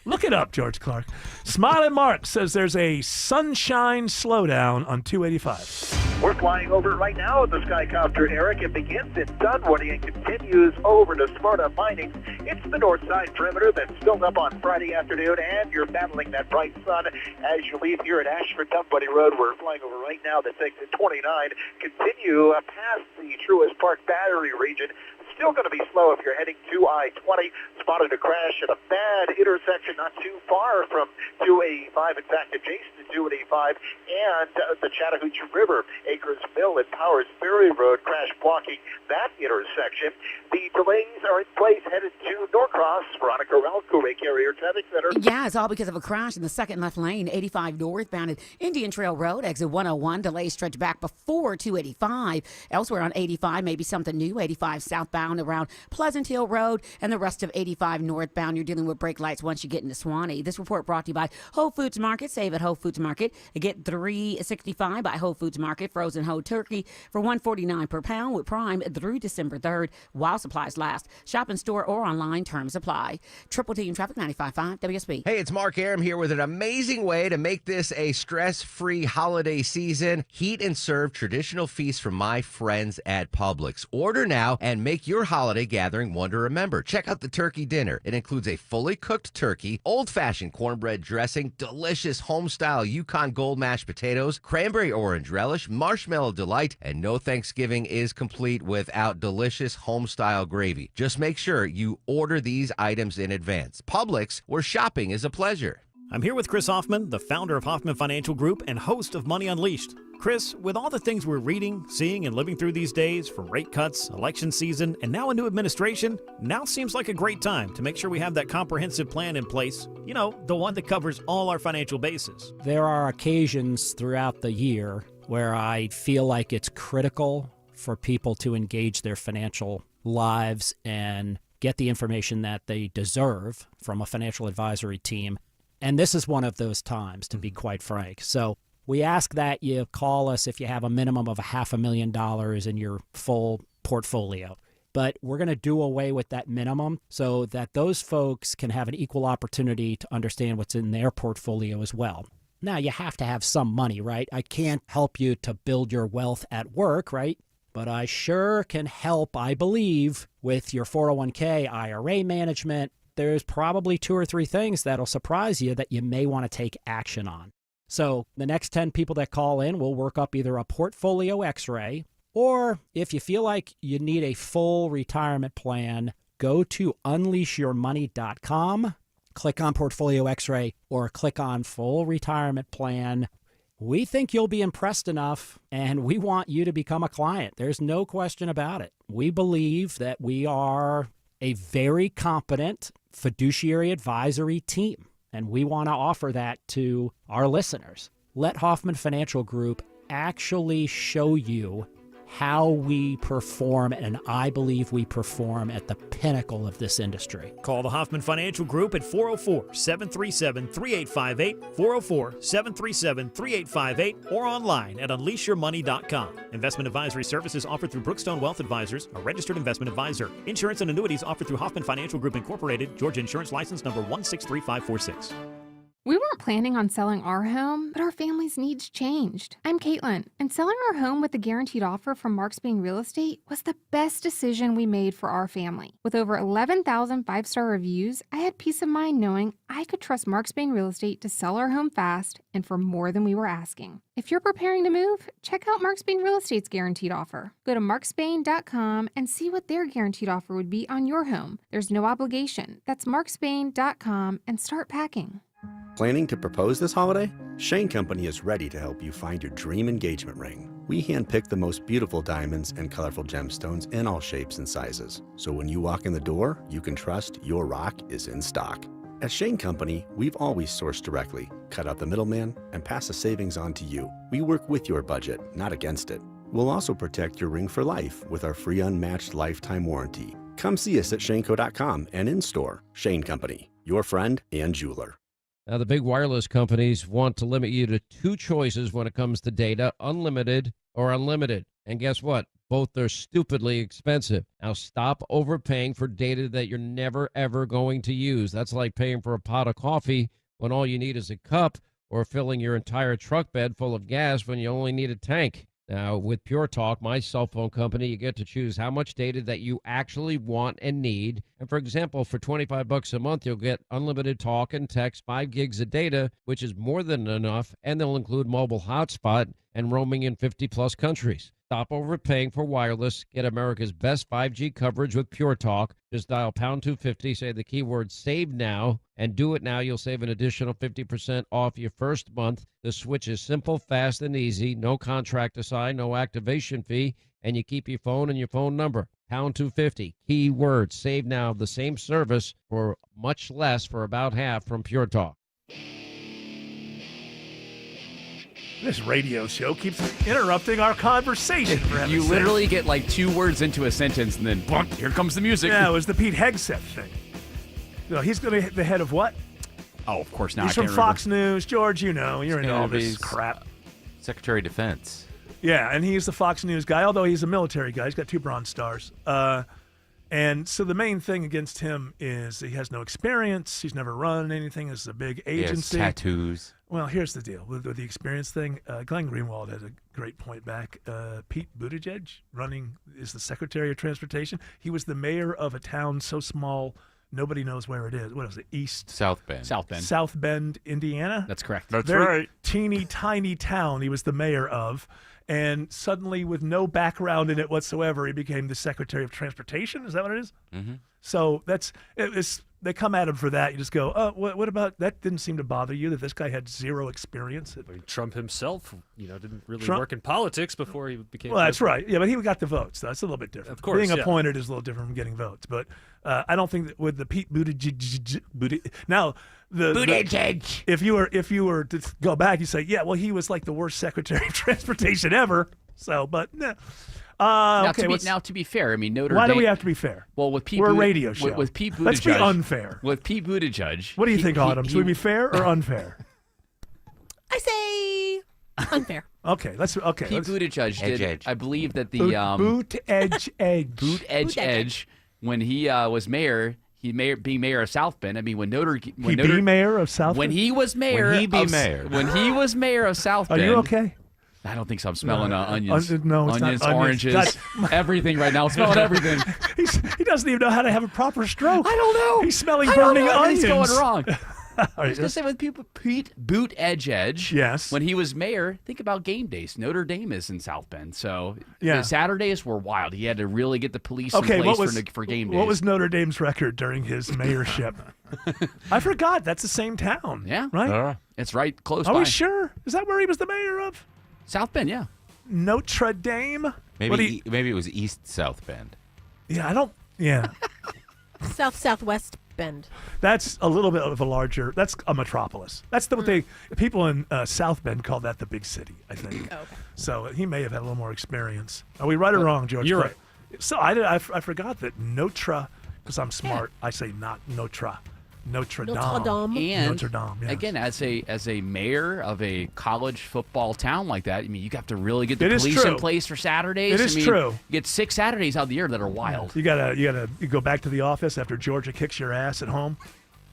Look it up, George Clark. Smiling Mark says there's a sunshine slowdown on 285. We're flying over it right now with the Skycopter, Eric. It begins in Dunwoody and continues over to Sparta Findings. It's the north side perimeter that's filled up on Friday afternoon, and you're battling that bright sun as you leave here at Ashford-Dunwoody Road. We're flying over right now that's exit 29. Continue past the Truist Park Battery region. Still going to be slow if you're heading to I-20. Spotted a crash at a bad intersection not too far from 285. In fact, adjacent to 285 and the Chattahoochee River. Acres Mill and Powers Ferry Road crash blocking that intersection. The delays are in place headed to Norcross. Veronica Ralco, Ray Carrier Traffic Center. Yeah, it's all because of a crash in the second left lane, 85 northbound at Indian Trail Road, exit 101. Delays stretch back before 285. Elsewhere on 85, maybe something new. 85 southbound around Pleasant Hill Road, and the rest of 85 northbound. You're dealing with brake lights once you get into Swanee. This report brought to you by Whole Foods Market. Save at Whole Foods Market. Get $3.65 by Whole Foods Market. Frozen whole turkey for $1.49 per pound with Prime through December 3rd while supplies last. Shop in store or online. Terms apply. Triple T in traffic, 95.5 WSB. Hey, it's Mark Aram here with an amazing way to make this a stress-free holiday season. Heat and serve traditional feasts from my friends at Publix. Order now and make your holiday gathering one to remember. Check out the turkey dinner. It includes a fully cooked turkey, old-fashioned cornbread dressing, delicious home-style Yukon Gold mashed potatoes, cranberry orange relish, marshmallow delight, and no Thanksgiving is complete without delicious home-style gravy. Just make sure you order these items in advance. Publix, where shopping is a pleasure. I'm here with Chris Hoffman, the founder of Hoffman Financial Group and host of Money Unleashed. Chris, with all the things we're reading, seeing, and living through these days, from rate cuts, election season, and now a new administration, now seems like a great time to make sure we have that comprehensive plan in place. You know, the one that covers all our financial bases. There are occasions throughout the year where I feel like it's critical for people to engage their financial lives and get the information that they deserve from a financial advisory team. And this is one of those times, to be quite frank. So we ask that you call us if you have a minimum of $500,000 in your full portfolio. But we're going to do away with that minimum so that those folks can have an equal opportunity to understand what's in their portfolio as well. Now, you have to have some money, right? I can't help you to build your wealth at work, right? But I sure can help, I believe, with your 401k, IRA management. There's probably 2 or 3 things that'll surprise you that you may want to take action on. So the next 10 people that call in will work up either a portfolio x-ray, or if you feel like you need a full retirement plan, go to unleashyourmoney.com, click on Portfolio X-ray, or click on Full Retirement Plan. We think you'll be impressed enough, and we want you to become a client. There's no question about it. We believe that we are a very competent fiduciary advisory team, and we want to offer that to our listeners. Let Hoffman Financial Group actually show you how we perform, and I believe we perform at the pinnacle of this industry. Call the Hoffman Financial Group at 404-737-3858, 404-737-3858, or online at unleashyourmoney.com. Investment advisory services offered through Brookstone Wealth Advisors, a registered investment advisor. Insurance and annuities offered through Hoffman Financial Group Incorporated, Georgia Insurance License number 163546. We weren't planning on selling our home, but our family's needs changed. I'm Caitlin, and selling our home with a guaranteed offer from Mark Spain Real Estate was the best decision we made for our family. With over 11,000 5-star reviews, I had peace of mind knowing I could trust Mark Spain Real Estate to sell our home fast and for more than we were asking. If you're preparing to move, check out Mark Spain Real Estate's guaranteed offer. Go to markspain.com and see what their guaranteed offer would be on your home. There's no obligation. That's markspain.com and start packing. Planning to propose this holiday? Shane Company is ready to help you find your dream engagement ring. We handpick the most beautiful diamonds and colorful gemstones in all shapes and sizes. So when you walk in the door, you can trust your rock is in stock. At Shane Company, we've always sourced directly, cut out the middleman, and pass the savings on to you. We work with your budget, not against it. We'll also protect your ring for life with our free unmatched lifetime warranty. Come see us at shaneco.com and in-store. Shane Company, your friend and jeweler. Now, the big wireless companies want to limit you to 2 choices when it comes to data, unlimited or unlimited. And guess what? Both are stupidly expensive. Now, stop overpaying for data that you're never, ever going to use. That's like paying for a pot of coffee when all you need is a cup, or filling your entire truck bed full of gas when you only need a tank. Now, with Pure Talk, my cell phone company, you get to choose how much data that you actually want and need. And for example, for $25 a month, you'll get unlimited talk and text, 5 gigs of data, which is more than enough, and they'll include mobile hotspot and roaming in 50-plus countries. Stop overpaying for wireless. Get America's best 5G coverage with Pure Talk. Just dial pound 250, say the keyword SAVE NOW, and do it now. You'll save an additional 50% off your first month. The switch is simple, fast, and easy. No contract to sign, no activation fee, and you keep your phone and your phone number. Pound 250, keyword SAVE NOW, the same service for much less, for about half, from Pure Talk. This radio show keeps interrupting our conversation. You literally get like 2 words into a sentence, and then boom, here comes the music. Yeah, it was the Pete Hegseth thing. No, he's going to hit the head of what? Oh, of course not. He's from Fox News. George, you know, you're into all this crap. Secretary of Defense. Yeah, and he's the Fox News guy, although he's a military guy. He's got 2 Bronze Stars. And so the main thing against him is he has no experience. He's never run anything. This is a big agency. He has tattoos. Well, here's the deal with the experience thing. Glenn Greenwald had a great point back. Pete Buttigieg is the Secretary of Transportation. He was the mayor of a town so small nobody knows where it is. What is it? South Bend. South Bend, Indiana. That's correct. That's Very right. Teeny tiny town he was the mayor of. And suddenly, with no background in it whatsoever, he became the Secretary of Transportation. Is that what it is? Mm-hmm. So they come at him for that. You just go, oh, what about that? Didn't seem to bother you that this guy had 0 experience. Trump himself, didn't really work in politics before he became. Well, that's right. Yeah, but he got the votes. That's a little bit different. Of course, being appointed is a little different from getting votes. But I don't think that with the Pete Buttigieg. Now, Buttigieg. If you were to go back, you say, yeah, well, he was like the worst Secretary of Transportation ever. So, but nah. Now, to be fair, I mean, Notre Dame. Why do we have to be fair? Well, with Pete, we're a radio show. With Pete Buttigieg, let's be unfair. With Pete Buttigieg, what do you think, Autumn? Should we be fair or unfair? I say unfair. Okay, let's. Okay, Pete Buttigieg did. Edge. I believe that the boot edge. Boot edge. When he was mayor, being mayor of South Bend. I mean, when Notre mayor of South when Bend? he was mayor, when he was mayor of South Are Bend. you okay? I don't think so. I'm smelling onions, no, it's not onions, onions. oranges, God. everything right now. I'm smelling everything. He doesn't even know how to have a proper stroke. I don't know. He's smelling I don't burning know. onions. Everything's going wrong. All I right, was going to say with Pete Buttigieg. Yes. When he was mayor, think about game days. Notre Dame is in South Bend, so Yeah. the Saturdays were wild. He had to really get the police in Okay, place for game days. what was Notre Dame's record during his mayorship? I forgot. That's the same town. Yeah. Right? It's right close Are by. we sure? Is that where he was the mayor of? South Bend, yeah. Notre Dame? Maybe it was East South Bend. Yeah, I don't. Yeah. Southwest Bend. That's a little bit of a larger. That's a metropolis. That's what they people in South Bend call that the big city. I think. Okay. So he may have had a little more experience. Are we right or wrong, George? You're right. So I forgot that Notre, because I'm smart. I say not Notre. Notre Dame. And Notre Dame. Yes. again, as a mayor of a college football town like that, I mean, you have to really get the It is police in true. place for Saturdays. It is I mean, true. You get 6 Saturdays out of the year that are wild. You gotta go back to the office after Georgia kicks your ass at home.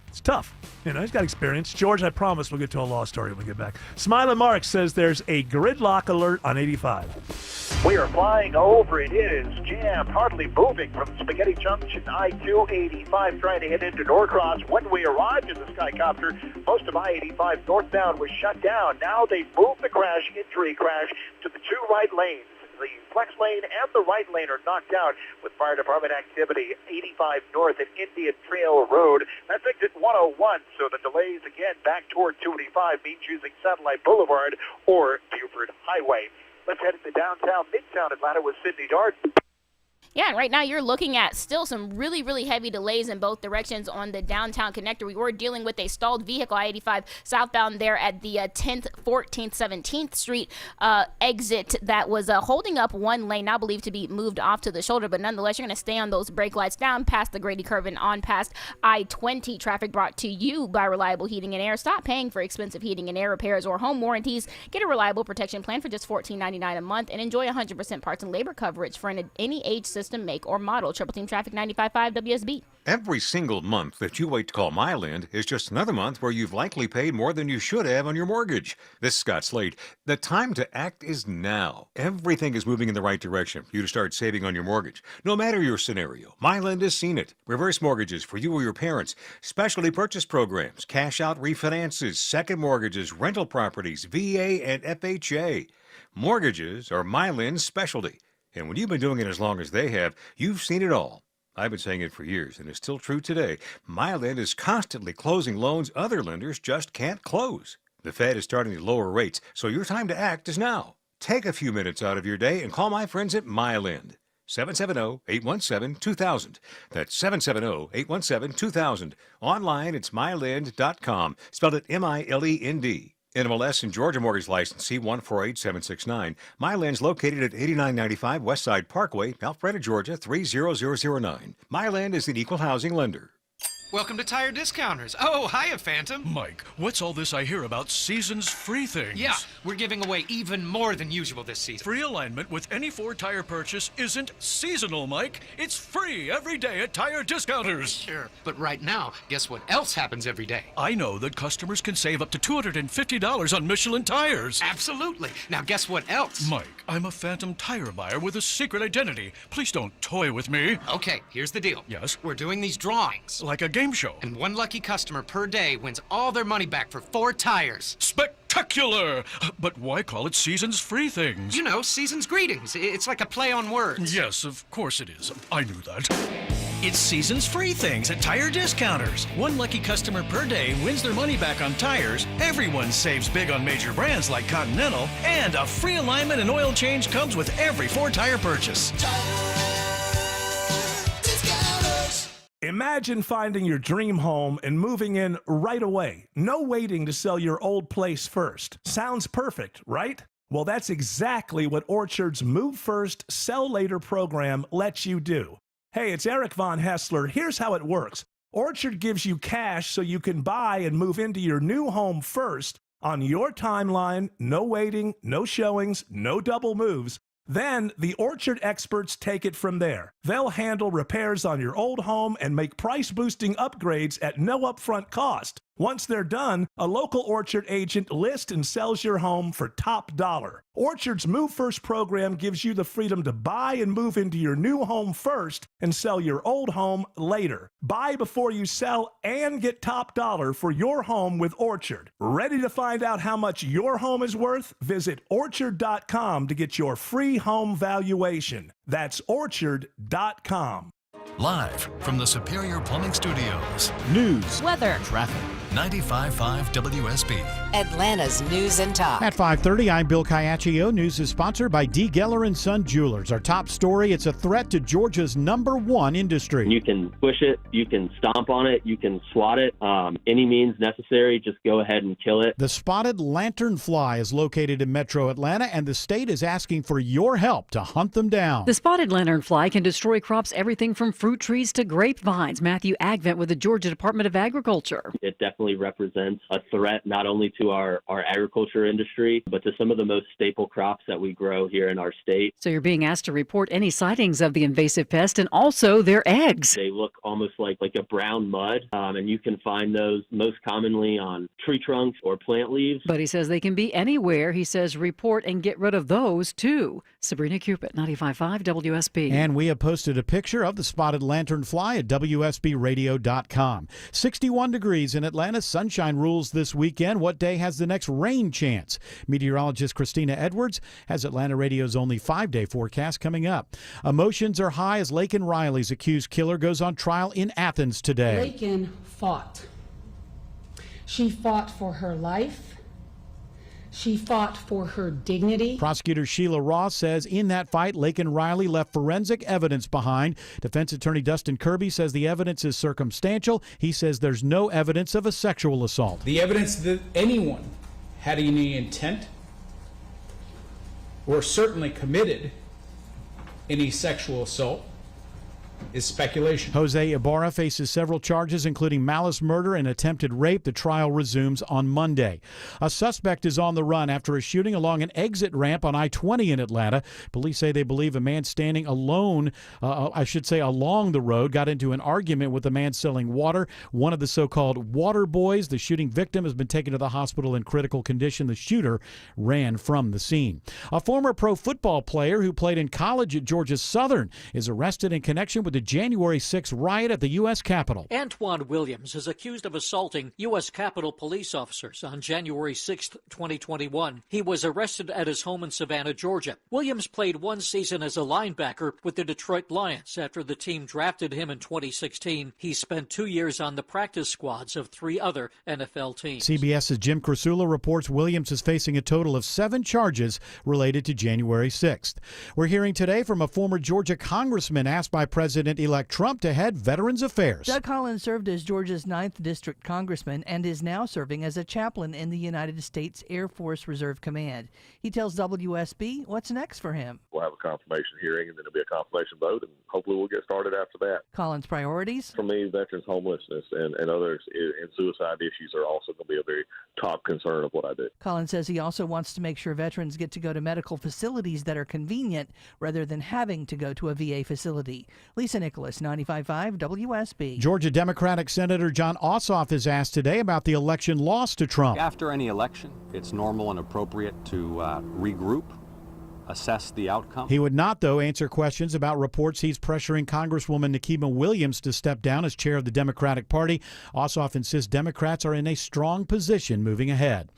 It's tough. You know, he's got experience. George, I promise we'll get to a law story when we get back. Smiling Mark says there's a gridlock alert on 85. We are flying over. It is jammed, hardly moving from Spaghetti Junction, I-285, trying to head into Norcross. When we arrived in the Skycopter, most of I-85 northbound was shut down. Now they've moved the injury crash, to the 2 right lanes. The flex lane and the right lane are knocked out with fire department activity. 85 north at Indian Trail Road. That's exit 101. So the delays again back toward 285 means using Satellite Boulevard or Buford Highway. Let's head into downtown Midtown Atlanta with Sydney Darden. Yeah, and right now you're looking at still some really, really heavy delays in both directions on the downtown connector. We were dealing with a stalled vehicle, I-85 southbound there at the 10th, 14th, 17th Street exit that was holding up one lane, now believed to be moved off to the shoulder. But nonetheless, you're going to stay on those brake lights down past the Grady Curve and on past I-20. Traffic brought to you by Reliable Heating and Air. Stop paying for expensive heating and air repairs or home warranties. Get a reliable protection plan for just $14.99 a month and enjoy 100% parts and labor coverage for any age system, make, or model. Triple Team Traffic 95.5 WSB. Every single month that you wait to call Myland is just another month where you've likely paid more than you should have on your mortgage. This is Scott Slade. The time to act is now. Everything is moving in the right direction for you to start saving on your mortgage. No matter your scenario, Myland has seen it. Reverse mortgages for you or your parents, specialty purchase programs, cash out refinances, second mortgages, rental properties, VA and FHA. Mortgages are Myland's specialty. And when you've been doing it as long as they have, you've seen it all. I've been saying it for years, and it's still true today. Myland is constantly closing loans other lenders just can't close. The Fed is starting to lower rates, so your time to act is now. Take a few minutes out of your day and call my friends at Myland. 770-817-2000. That's 770-817-2000. Online, it's myland.com. Spelled it M-I-L-E-N-D. NMLS and Georgia Mortgage License C148769. Myland's located at 8995 Westside Parkway, Alpharetta, Georgia 30009. Myland is an equal housing lender. Welcome to Tire Discounters. Oh, hiya, Phantom. Mike, what's all this I hear about season's free things? Yeah, we're giving away even more than usual this season. Free alignment with any Ford tire purchase isn't seasonal, Mike. It's free every day at Tire Discounters. Sure, but right now, guess what else happens every day? I know that customers can save up to $250 on Michelin tires. Absolutely. Now, guess what else? Mike, I'm a phantom tire buyer with a secret identity. Please don't toy with me. Okay, here's the deal. Yes? We're doing these drawings. Like a game show. And one lucky customer per day wins all their money back for 4 tires. Spectacular! But why call it Season's Free Things? You know, Season's Greetings. It's like a play on words. Yes, of course it is. I knew that. It's Season's Free Things at Tire Discounters. One lucky customer per day wins their money back on tires. Everyone saves big on major brands like Continental. And a free alignment and oil change comes with every 4 tire purchase. Imagine finding your dream home and moving in right away. No waiting to sell your old place first. Sounds perfect, right? Well, that's exactly what Orchard's Move First, Sell Later program lets you do. Hey, it's Eric Von Hessler. Here's how it works. Orchard gives you cash so you can buy and move into your new home first on your timeline. No waiting, no showings, no double moves. Then the Orchard experts take it from there. They'll handle repairs on your old home and make price-boosting upgrades at no upfront cost. Once they're done, a local Orchard agent lists and sells your home for top dollar. Orchard's Move First program gives you the freedom to buy and move into your new home first and sell your old home later. Buy before you sell and get top dollar for your home with Orchard. Ready to find out how much your home is worth? Visit Orchard.com to get your free home valuation. That's Orchard.com. Live from the Superior Plumbing Studios. News, weather, traffic. 95.5 WSB. Atlanta's News and Talk. At 5:30, I'm Bill Caiaccio. News is sponsored by D. Geller & Son Jewelers. Our top story, it's a threat to Georgia's #1 industry. You can push it, you can stomp on it, you can swat it. Any means necessary, just go ahead and kill it. The spotted lanternfly is located in metro Atlanta, and the state is asking for your help to hunt them down. The spotted lanternfly can destroy crops everything from fruit trees to grapevines. Matthew Agvent with the Georgia Department of Agriculture. It definitely represents a threat not only to our agriculture industry, but to some of the most staple crops that we grow here in our state. So you're being asked to report any sightings of the invasive pest and also their eggs. They look almost like a brown mud, and you can find those most commonly on tree trunks or plant leaves. But he says they can be anywhere. He says report and get rid of those too. Sabrina Cupid, 95.5 WSB. And we have posted a picture of the spotted lanternfly at WSBradio.com. 61 degrees in Atlanta. Sunshine rules this weekend. What day has the next rain chance? Meteorologist Christina Edwards has Atlanta Radio's only 5-day forecast coming up. Emotions are high as Laken Riley's accused killer goes on trial in Athens today. Laken fought. She fought for her life. She fought for her dignity. Prosecutor Sheila Ross says in that fight, Laken Riley left forensic evidence behind. Defense attorney Dustin Kirby says the evidence is circumstantial. He says there's no evidence of a sexual assault. The evidence that anyone had any intent or certainly committed any sexual assault is speculation. Jose Ibarra faces several charges, including malice murder and attempted rape. The trial resumes on Monday. A suspect is on the run after a shooting along an exit ramp on I-20 in Atlanta. Police say they believe a man standing along the road got into an argument with a man selling water. One of the so-called water boys. The shooting victim has been taken to the hospital in critical condition. The shooter ran from the scene. A former pro football player who played in college at Georgia Southern is arrested in connection with the January 6th riot at the U.S. Capitol. Antoine Williams is accused of assaulting U.S. Capitol police officers on January 6th, 2021. He was arrested at his home in Savannah, Georgia. Williams played one season as a linebacker with the Detroit Lions. After the team drafted him in 2016, he spent 2 years on the practice squads of 3 other NFL teams. CBS's Jim Krasula reports Williams is facing a total of 7 charges related to January 6th. We're hearing today from a former Georgia congressman asked by President-elect Trump to head Veterans Affairs. Doug Collins served as Georgia's 9th District Congressman and is now serving as a chaplain in the United States Air Force Reserve Command. He tells WSB what's next for him. We'll have a confirmation hearing, and then it'll be a confirmation vote, and hopefully we'll get started after that. Collins' priorities? For me, veterans homelessness and others and suicide issues are also going to be a very top concern of what I do. Collins says he also wants to make sure veterans get to go to medical facilities that are convenient rather than having to go to a VA facility. Lisa Nicholas, 95.5 WSB. Georgia Democratic Senator John Ossoff is asked today about the election loss to Trump. After any election, it's normal and appropriate to regroup, assess the outcome. He would not, though, answer questions about reports he's pressuring Congresswoman Nikema Williams to step down as chair of the Democratic Party. Ossoff insists Democrats are in a strong position moving ahead.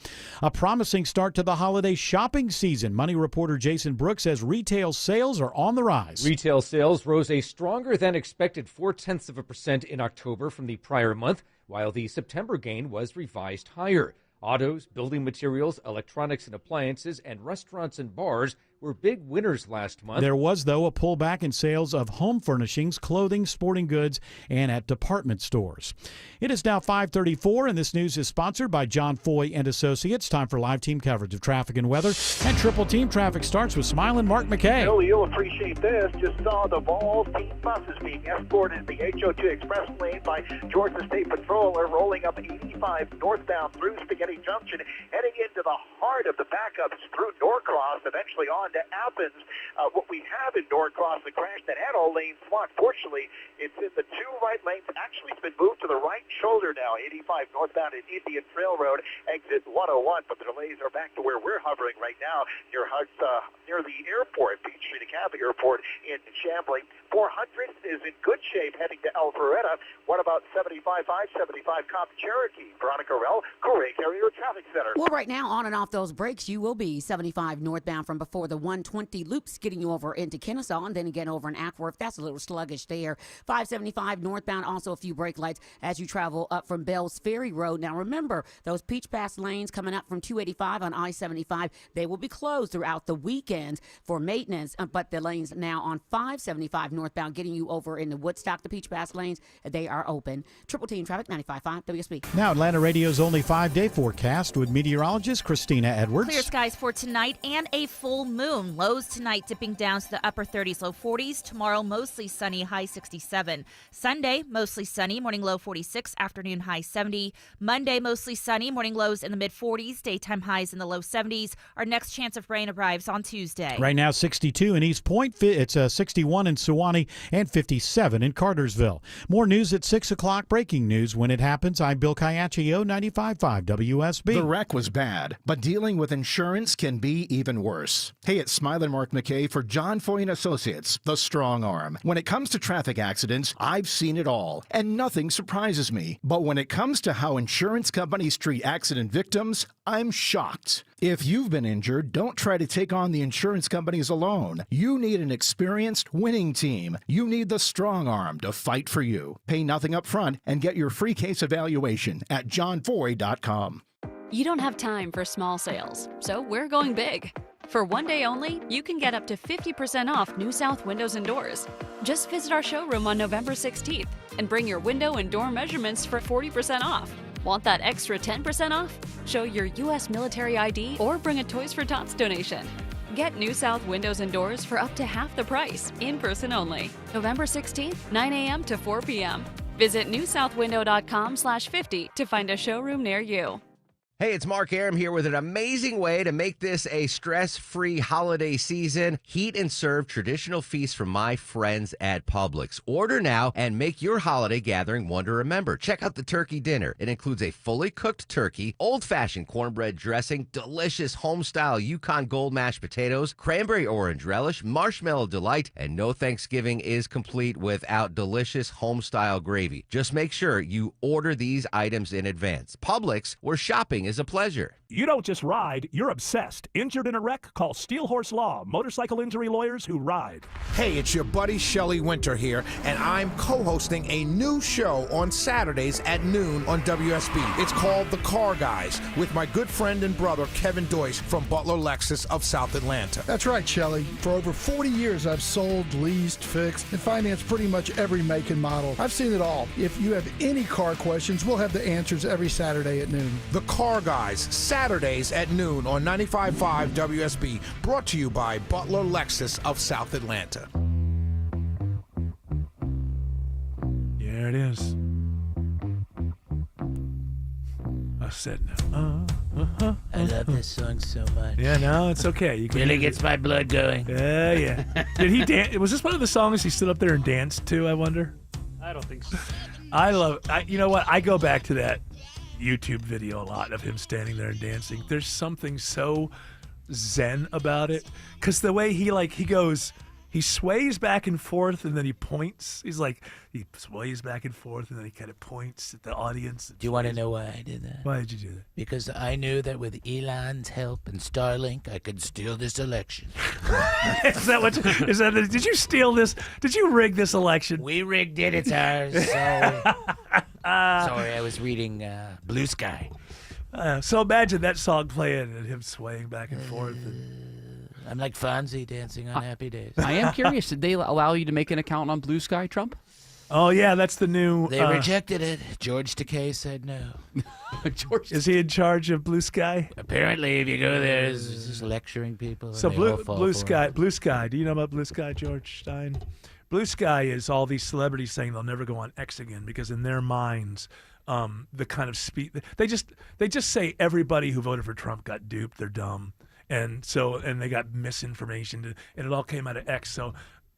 A promising start to the holiday shopping season. Money reporter Jason Brooks says retail sales are on the rise. Retail sales rose a stronger than expected 0.4% in October from the prior month, while the September gain was revised higher. Autos, building materials, electronics and appliances, and restaurants and bars were big winners last month. There was, though, a pullback in sales of home furnishings, clothing, sporting goods, and at department stores. It is now 5:34, and this news is sponsored by John Foy and Associates. Time for live team coverage of traffic and weather. And Triple Team traffic starts with Smiling Mark McKay. Bill, you'll appreciate this. Just saw the Vols team buses being escorted in the HO2 express lane by Georgia State Patrol. They're rolling up 85 northbound through Spaghetti Junction, heading into the heart of the backups through Norcross, eventually actually on to Athens. What we have in Norcross, the crash that had all lanes blocked. Fortunately, it's in the two right lanes. Actually, it's been moved to the right shoulder now. 85 northbound at Indian Trail Road, exit 101. But the delays are back to where we're hovering right now near the airport, Peachtree DeKalb Airport in Chamblee. 400 is in good shape heading to Alpharetta. What about 75, 575 Cop Cherokee? Veronica Rell, Correa Carrier Traffic Center. Well, right now, on and off those breaks, you will be 75 northbound from before the 120 loops, getting you over into Kennesaw, and then again over in Ackworth. That's a little sluggish there. 575 northbound, also a few brake lights as you travel up from Bells Ferry Road. Now, remember, those Peach Pass lanes coming up from 285 on I-75, they will be closed throughout the weekends for maintenance, but the lanes now on 575 northbound, getting you over in the Woodstock, the Peach Pass lanes, they are open. Triple Team Traffic, 95.5 WSB. Now, Atlanta Radio's only 5-day forecast with meteorologist Christina Edwards. Clear skies for tonight and a full moon. Lows tonight dipping down to the upper 30s, low 40s. Tomorrow, mostly sunny, high 67. Sunday, mostly sunny, morning low 46, afternoon high 70. Monday, mostly sunny, morning lows in the mid 40s, daytime highs in the low 70s. Our next chance of rain arrives on Tuesday. Right now, 62 in East Point. It's 61 in Sewanee and 57 in Cartersville. More news at 6 o'clock. Breaking news when it happens. I'm Bill Caiaccio, 95.5 WSB. The wreck was bad, but dealing with insurance can be even worse. Hey, it's Smile and Mark McKay for John Foy and Associates, the strong arm. When it comes to traffic accidents, I've seen it all, and nothing surprises me. But when it comes to how insurance companies treat accident victims, I'm shocked. If you've been injured, don't try to take on the insurance companies alone. You need an experienced, winning team. You need the strong arm to fight for you. Pay nothing up front and get your free case evaluation at johnfoy.com. You don't have time for small sales, so we're going big. For one day only, you can get up to 50% off New South Windows and Doors. Just visit our showroom on November 16th and bring your window and door measurements for 40% off. Want that extra 10% off? Show your U.S. military ID or bring a Toys for Tots donation. Get New South Windows and Doors for up to half the price, in person only. November 16th, 9 a.m. to 4 p.m. Visit newsouthwindow.com/50 to find a showroom near you. Hey, it's Mark Aram here with an amazing way to make this a stress-free holiday season. Heat and serve traditional feasts from my friends at Publix. Order now and make your holiday gathering one to remember. Check out the turkey dinner. It includes a fully cooked turkey, old-fashioned cornbread dressing, delicious home-style Yukon Gold mashed potatoes, cranberry orange relish, marshmallow delight, and no Thanksgiving is complete without delicious home-style gravy. Just make sure you order these items in advance. Publix, where shopping is a pleasure. You don't just ride, you're obsessed. Injured in a wreck? Call Steel Horse Law, motorcycle injury lawyers who ride. Hey, it's your buddy Shelley Winter here, and I'm co-hosting a new show on Saturdays at noon on WSB. It's called The Car Guys, with my good friend and brother Kevin Doyce from Butler Lexus of South Atlanta. That's right, Shelley. For over 40 years, I've sold, leased, fixed, and financed pretty much every make and model. I've seen it all. If you have any car questions, we'll have the answers every Saturday at noon. The Car Guys, Saturdays at noon on 95.5 WSB, brought to you by Butler Lexus of South Atlanta. There it is. I said no. I love this song so much. Yeah, no, it's okay. You can really gets my blood going. Yeah. Did he dance? Was this one of the songs he stood up there and danced to, I wonder? I don't think so. You know what? I go back to that YouTube video a lot of him standing there and dancing. There's something so zen about it, because the way he goes, he sways back and forth and then he points. He sways back and forth and then he kind of points at the audience. Do you want to know why I did that? Why did you do that? Because I knew that with Elon's help and Starlink, I could steal this election. Did you steal this? Did you rig this election? We rigged it. It's ours. Sorry, I was reading Blue Sky. So imagine that song playing and him swaying back and forth. I'm like Fonzie dancing on Happy Days. I am curious. Did they allow you to make an account on Blue Sky, Trump? Oh, yeah, that's the new... They rejected it. George Takei said no. Is he in charge of Blue Sky? Apparently, if you go there, he's just lecturing people. So Blue Sky, do you know about Blue Sky, George Stein? Blue Sky is all these celebrities saying they'll never go on X again because in their minds... the kind of speed they just say everybody who voted for Trump got duped. They're dumb, and they got misinformation, and it all came out of X. So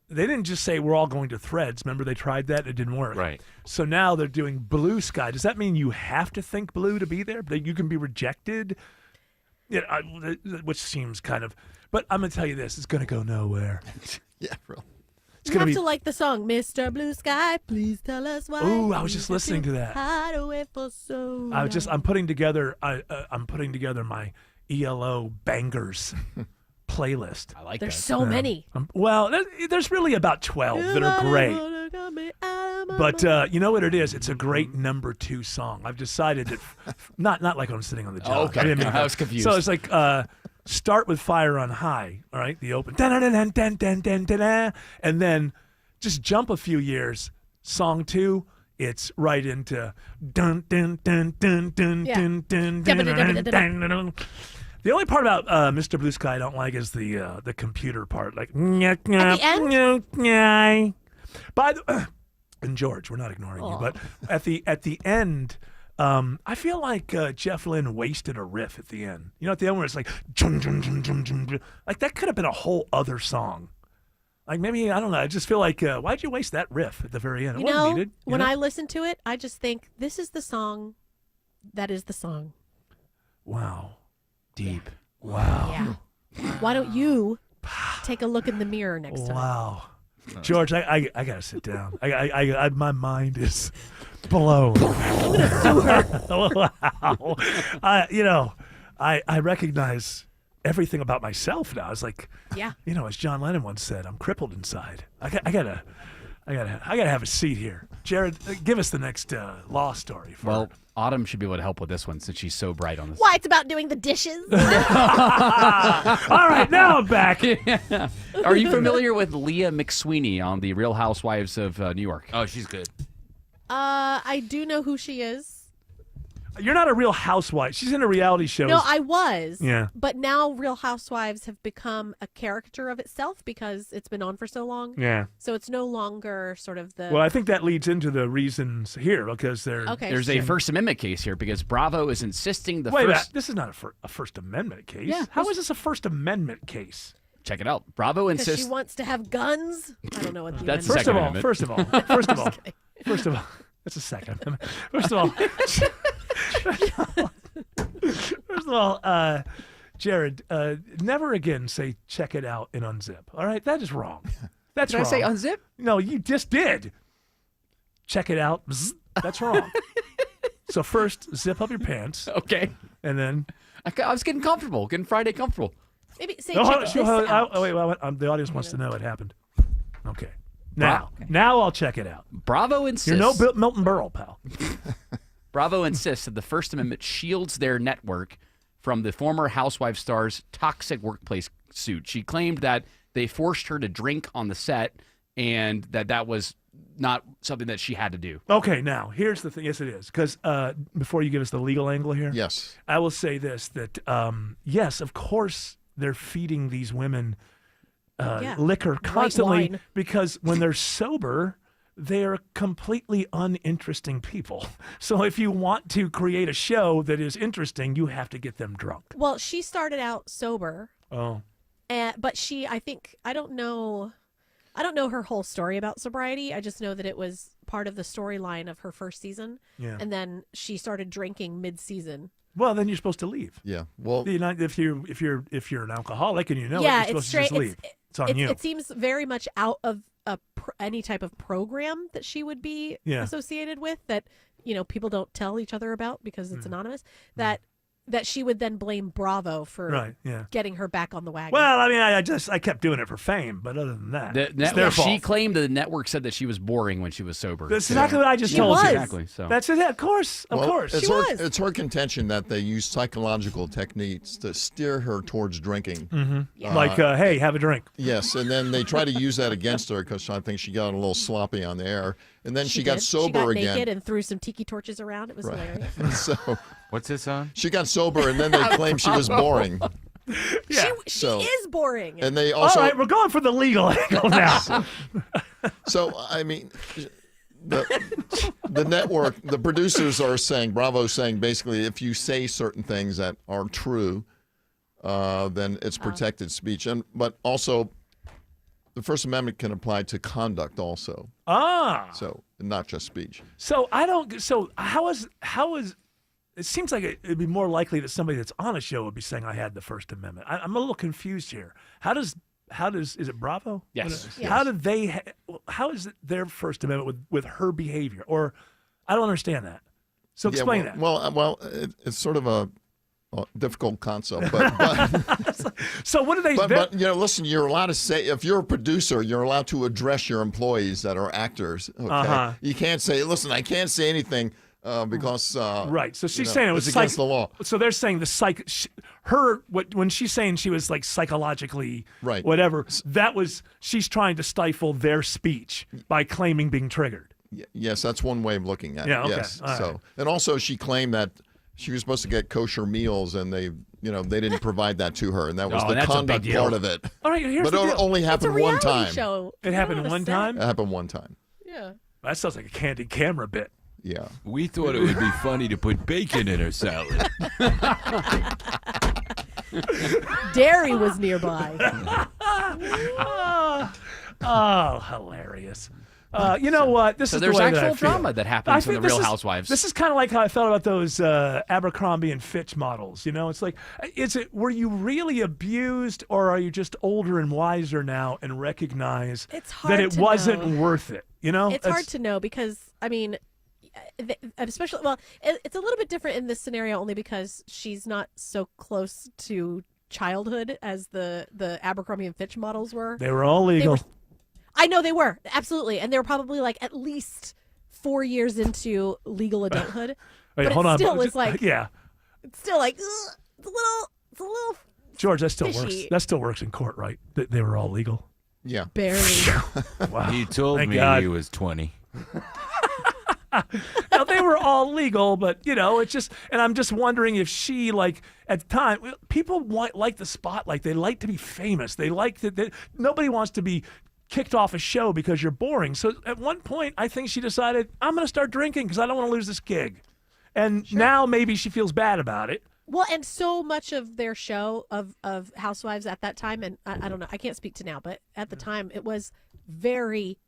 they didn't just say we're all going to Threads. Remember, they tried that; it didn't work. Right. So now they're doing Blue Sky. Does that mean you have to think blue to be there? That you can be rejected? Yeah, which seems kind of. But I'm gonna tell you this: it's gonna go nowhere. Yeah, really. It's You gonna have be. to like the song, Mr. Blue Sky, please tell us why. Ooh, I was just listening to that. Hide away for so I'm putting together. I'm putting together my ELO bangers playlist. I like There's that. so many. Well, there's really about 12 that are great. But you know what it is? It's a great number 2 song. I've decided that, not like when I'm sitting on the job. Okay. I didn't mean I was confused. So it's like start with Fire on High. All right, the open, and then just jump a few years. Song 2. It's right into dun dun dun dun dun dun dun dun dun. The only part about Mr. Blue Sky I don't like is the computer part, like at the end. By the and George, we're not ignoring you, but at the end, I feel like Jeff Lynne wasted a riff at the end. You know, at the end where it's like, like that could have been a whole other song. Like maybe, I don't know. I just feel like, why'd you waste that riff at the very end? It wasn't needed. When I listen to it, I just think this is the song that is the song. Wow. Deep. Wow. Yeah. Why don't you take a look in the mirror next time? Wow. George, I gotta sit down. I my mind is blown. Wow. I recognize everything about myself now. It's like, yeah. As John Lennon once said, I'm crippled inside. I gotta have a seat here. Jared, give us the next law story. Well, Autumn should be able to help with this one since she's so bright on this. Why, it's about doing the dishes. All right, now I'm back. Are you familiar with Leah McSweeney on The Real Housewives of New York? Oh, she's good. I do know who she is. You're not a Real Housewife. She's in a reality show. No, I was. Yeah. But now Real Housewives have become a caricature of itself because it's been on for so long. Yeah. So it's no longer sort of the... Well, I think that leads into the reasons here because There's a First Amendment case here because Bravo is insisting Wait a minute. This is not a First Amendment case. Yeah. How is this a First Amendment case? Check it out. Bravo Because insists. she wants to have guns? I don't know what the That's amendment is. First of all, that's a second amendment. First of all, Jared, never again say check it out and unzip. All right? That is wrong. That's Did wrong. I say unzip? No, you just did. Check it out. Bzz. That's wrong. So first, zip up your pants. Okay. And then... I was getting comfortable, getting Friday comfortable. Maybe say No, check this out. wait, the audience wants to know what happened. Okay. Now I'll check it out. Bravo insists. You're no Milton Berle, pal. Bravo insists that the First Amendment shields their network from the former Housewives star's toxic workplace suit. She claimed that they forced her to drink on the set and that was not something that she had to do. Okay, now, here's the thing. Yes, it is. Because before you give us the legal angle here, yes, I will say this, that, yes, of course, they're feeding these women liquor constantly wine. because when they're sober, they are completely uninteresting people. So if you want to create a show that is interesting, you have to get them drunk. Well, she started out sober. Oh. But I don't know her whole story about sobriety. I just know that it was part of the storyline of her first season. Yeah. And then she started drinking mid-season. Well, then you're supposed to leave. Yeah. Well, if you're an alcoholic and you're it's supposed straight. to just leave. It's on you. It seems very much out of any type of program that she would be associated with that people don't tell each other about because it's anonymous. That she would then blame Bravo for getting her back on the wagon. Well, I mean, I kept doing it for fame, but other than that, it's their fault. She claimed the network said that she was boring when she was sober. That's exactly what I just told you. Exactly. So that's it. Of course, It's her contention that they use psychological techniques to steer her towards drinking. Mm-hmm. Like, hey, have a drink. Yes, and then they try to use that against her because I think she got a little sloppy on the air, and then she got sober she got again. naked and threw some tiki torches around. It was hilarious. So, what's this on? She got sober, and then they claimed she was boring. Yeah. She is boring. And they also. All right, we're going for the legal angle now. So I mean, the network, the producers are saying, Bravo's saying basically, if you say certain things that are true, then it's protected speech. But also, the First Amendment can apply to conduct also. So not just speech. So I don't. So how is? It seems like it'd be more likely that somebody that's on a show would be saying I had the First Amendment. I'm a little confused here. How does is it Bravo? Yes. How did they? How is it their First Amendment with her behavior? Or I don't understand that. So explain that. Well, it's sort of a difficult concept, but so what do they? But listen, you're allowed to say, if you're a producer, you're allowed to address your employees that are actors. Okay, you can't say, listen, I can't say anything because right. So she's saying it was against the law. So they're saying when she's saying she was like psychologically right, whatever. That was she's trying to stifle their speech by claiming being triggered. Yes, that's one way of looking at it. Yeah. Okay. Yes. All so right. and also she claimed that she was supposed to get kosher meals, and they didn't provide that to her, and that was the conduct part of it. All right, here's but the it deal. only happened one time. Show. It happened one time? It happened one time. Yeah. That sounds like a candid camera bit. Yeah. We thought it would be funny to put bacon in her salad. Dairy was nearby. Oh, hilarious. You know what? This so is there's the way that I actual feel. drama that happens in the Real Housewives. This is kind of like how I felt about those Abercrombie and Fitch models. It's like, were you really abused, or are you just older and wiser now and recognize that it wasn't worth it? It's hard to know because especially it's a little bit different in this scenario only because she's not so close to childhood as the Abercrombie and Fitch models were. They were all legal. I know they were, absolutely. And they were probably like at least 4 years into legal adulthood. Wait, but hold it on. still was like, yeah. It's still like, it's a little George, that still fishy. works. That still works in court, right? They were all legal. Yeah. Barely. Wow. He told Thank me God. he was 20. Now, they were all legal, but it's just, and I'm just wondering if she, at the time, people like the spotlight. They like to be famous. They like that. Nobody wants to be kicked off a show because you're boring. So at one point, I think she decided, I'm going to start drinking because I don't want to lose this gig. And now maybe she feels bad about it. Well, and so much of their show of Housewives at that time, and I don't know, I can't speak to now, but at the time it was very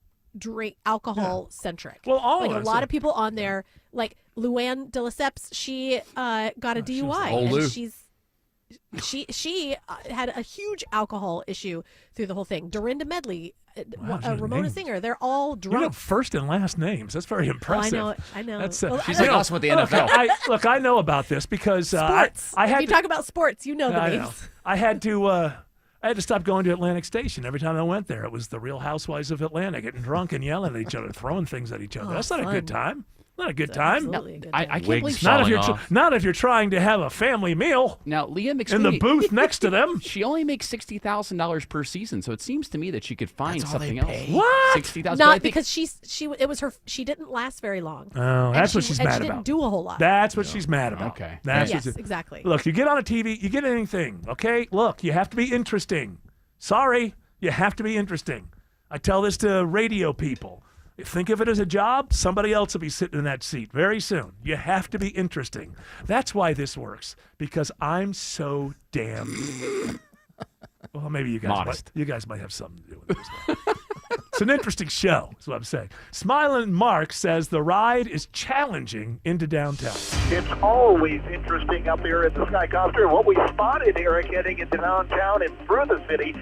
alcohol centric. Well, a lot of people on there, like Luann de Lesseps, she got a DUI, and she had a huge alcohol issue through the whole thing. Dorinda Medley, Ramona Singer, they're all drunk. You know first and last names. That's very impressive. I know. That's, she's like us with the NFL. I know about this because sports. I had if you talk about sports, you know the names. Know. I had to stop going to Atlantic Station every time I went there. It was the Real Housewives of Atlanta, getting drunk and yelling at each other, throwing things at each other. That's not a good time. Not a good time. Absolutely a good I time. can't believe not if you're trying to have a family meal. Now, Leah McSweeney, in the booth next to them. She only makes $60,000 per season, so it seems to me that she could find That's all something they else. pay? What? $60,000. Not because she didn't last very long. Oh, that's what she's mad she about. Didn't do a whole lot. That's what she's mad about. Okay. Yes, exactly. Look, you get on a TV, you get anything, okay? Look, you have to be interesting. Sorry, you have to be interesting. I tell this to radio people. Think of it as a job, somebody else will be sitting in that seat very soon. You have to be interesting. That's why this works, because I'm so damn... Well, maybe you guys might have something to do with it as well. It's an interesting show, is what I'm saying. Smiling Mark says the ride is challenging into downtown. It's always interesting up there in the Skycopter. What we spotted, Eric, heading into downtown and through the city,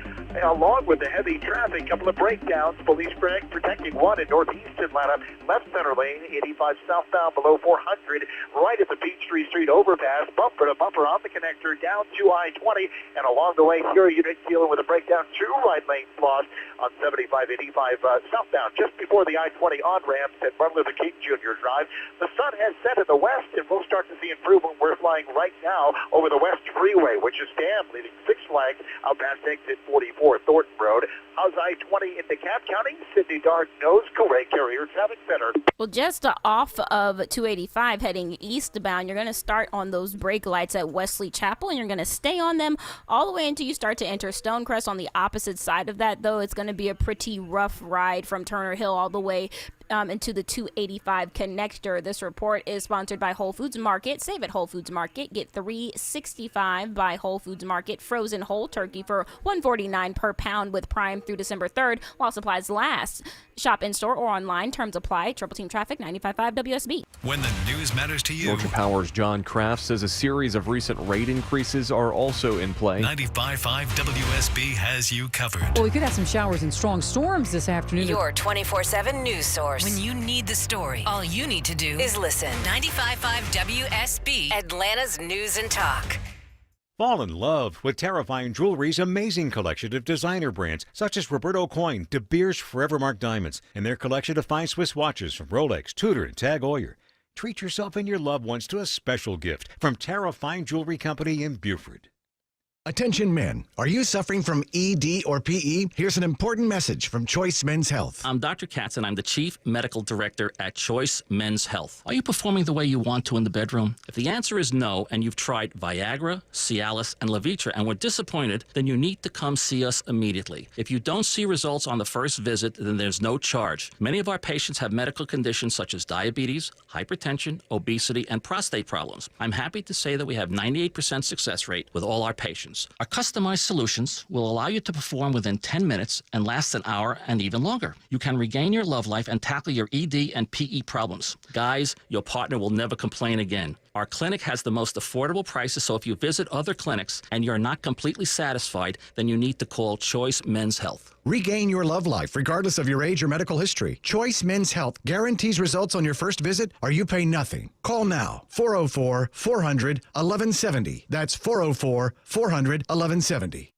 along with the heavy traffic, couple of breakdowns. Police protecting one in northeast Atlanta, left center lane, 85 southbound below 400, right at the Peachtree Street overpass, bumper to bumper on the connector, down to I-20, and along the way here, you're dealing with a breakdown, 2 right lanes lost on 75-85 southbound, just before the I-20 on-ramps at Martin Luther King Jr. Drive. The sun has set in the west, and we'll start to see improvement. We're flying right now over the West Freeway, which is jammed, leaving Six Flags out past exit 44, Thornton Road. How's I-20 in DeKalb County? Sydney Dark knows. Correct Carrier Traffic Center. Well, just off of 285 heading eastbound, you're going to start on those brake lights at Wesley Chapel, and you're going to stay on them all the way until you start to enter Stonecrest. On the opposite side of that, though, it's going to be a pretty rough ride from Turner Hill all the way into the 285 connector. This report is sponsored by Whole Foods Market. Save at Whole Foods Market. Get $3.65 by Whole Foods Market. Frozen whole turkey for $1.49 per pound with Prime through December 3rd while supplies last. Shop in-store or online. Terms apply. Triple Team Traffic, 95.5 WSB. When the news matters to you. Georgia Power's John Kraft says a series of recent rate increases are also in play. 95.5 WSB has you covered. Well, we could have some showers and strong storms this afternoon. Your 24/7 news source. When you need the story, all you need to do is listen. 95.5 WSB, Atlanta's News and Talk. Fall in love with Terrifying Jewelry's amazing collection of designer brands such as Roberto Coin, De Beers Forever Mark Diamonds, and their collection of fine Swiss watches from Rolex, Tudor, and Tag Heuer. Treat yourself and your loved ones to a special gift from Terrifying Jewelry Company in Beaufort. Attention men, are you suffering from ED or PE? Here's an important message from Choice Men's Health. I'm Dr. Katz and I'm the Chief Medical Director at Choice Men's Health. Are you performing the way you want to in the bedroom? If the answer is no and you've tried Viagra, Cialis, and Levitra and were disappointed, then you need to come see us immediately. If you don't see results on the first visit, then there's no charge. Many of our patients have medical conditions such as diabetes, hypertension, obesity, and prostate problems. I'm happy to say that we have 98% success rate with all our patients. Our customized solutions will allow you to perform within 10 minutes and last an hour and even longer. You can regain your love life and tackle your ED and PE problems. Guys, your partner will never complain again. Our clinic has the most affordable prices, so if you visit other clinics and you're not completely satisfied, then you need to call Choice Men's Health. Regain your love life regardless of your age or medical history. Choice Men's Health guarantees results on your first visit or you pay nothing. Call now, 404-400-1170. That's 404-400-1170.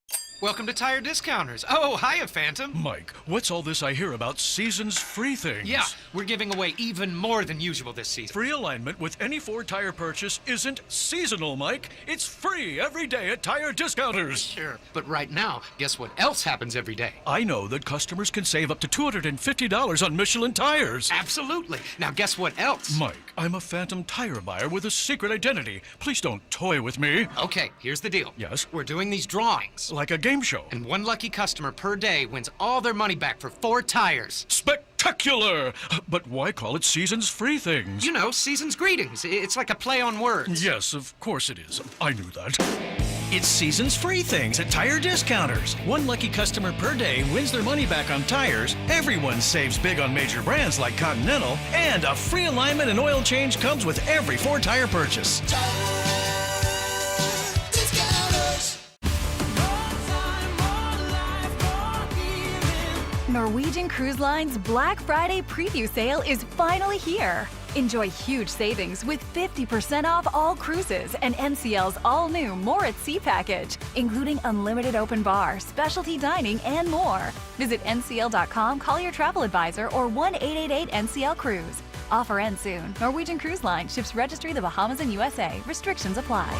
Welcome to Tire Discounters. Oh, hiya, Phantom. Mike, what's all this I hear about seasons free things? Yeah, we're giving away even more than usual this season. Free alignment with any Ford tire purchase isn't seasonal, Mike. It's free every day at Tire Discounters. Sure, but right now, guess what else happens every day? I know that customers can save up to $250 on Michelin tires. Absolutely. Now guess what else? Mike, I'm a Phantom tire buyer with a secret identity. Please don't toy with me. Okay, here's the deal. Yes? We're doing these drawings. Like a game show. And one lucky customer per day wins all their money back for 4 tires. Spectacular! But why call it seasons free things? You know, season's greetings. It's like a play on words. Yes, of course it is. I knew that. It's season's free things at Tire Discounters. One lucky customer per day wins their money back on tires. Everyone saves big on major brands like Continental. And a free alignment and oil change comes with every 4 tire purchase. Norwegian Cruise Line's Black Friday preview sale is finally here. Enjoy huge savings with 50% off all cruises and NCL's all-new More at Sea package, including unlimited open bar, specialty dining, and more. Visit ncl.com, call your travel advisor, or 1-888-NCL-CRUISE. Offer ends soon. Norwegian Cruise Line ships registry the Bahamas and USA. Restrictions apply.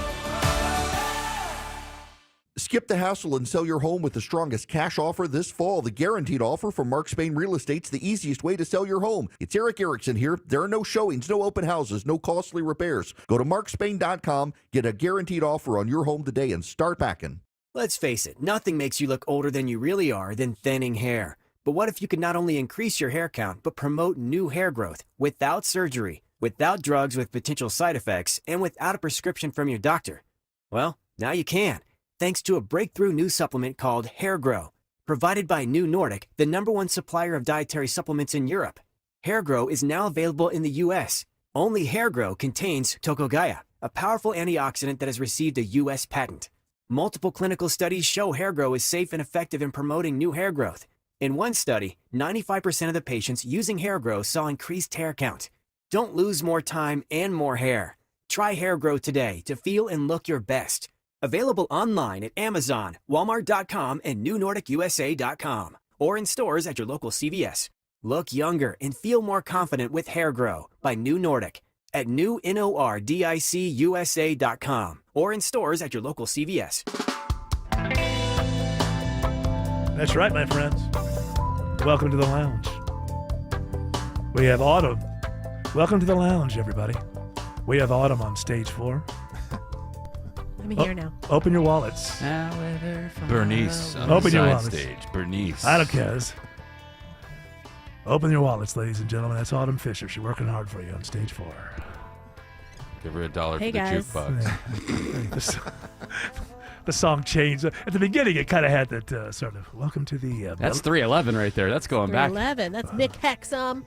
Skip the hassle and sell your home with the strongest cash offer this fall. The guaranteed offer from Mark Spain Real Estate's the easiest way to sell your home. It's Eric Erickson here. There are no showings, no open houses, no costly repairs. Go to markspain.com, get a guaranteed offer on your home today, and start packing. Let's face it, nothing makes you look older than you really are than thinning hair. But what if you could not only increase your hair count, but promote new hair growth without surgery, without drugs with potential side effects, and without a prescription from your doctor? Well, now you can, thanks to a breakthrough new supplement called Hair Grow, provided by New Nordic, the #1 supplier of dietary supplements in Europe. Hair Grow is now available in the U.S. Only Hair Grow contains Tocogaya, a powerful antioxidant that has received a U.S. patent. Multiple clinical studies show Hair Grow is safe and effective in promoting new hair growth. In one study, 95% of the patients using Hair Grow saw increased hair count. Don't lose more time and more hair. Try Hair Grow today to feel and look your best. Available online at Amazon, Walmart.com, and NewNordicUSA.com, or in stores at your local CVS. Look younger and feel more confident with Hair Grow by New Nordic at NewNordicUSA.com, or in stores at your local CVS. That's right, my friends. Welcome to the lounge. We have Autumn Welcome to the lounge, everybody. We have Autumn on stage 4. I'm here now. Open your wallets. Bernice on Open the your side wallets. stage. Bernice. I don't care. Open your wallets, ladies and gentlemen. That's Autumn Fisher. She's working hard for you on stage 4. Give her $1 Hey, for the guys. jukebox. The song changed. At the beginning, it kind of had that sort of, welcome to the... That's 311 right there. That's going back. 311. That's Nick Hexum.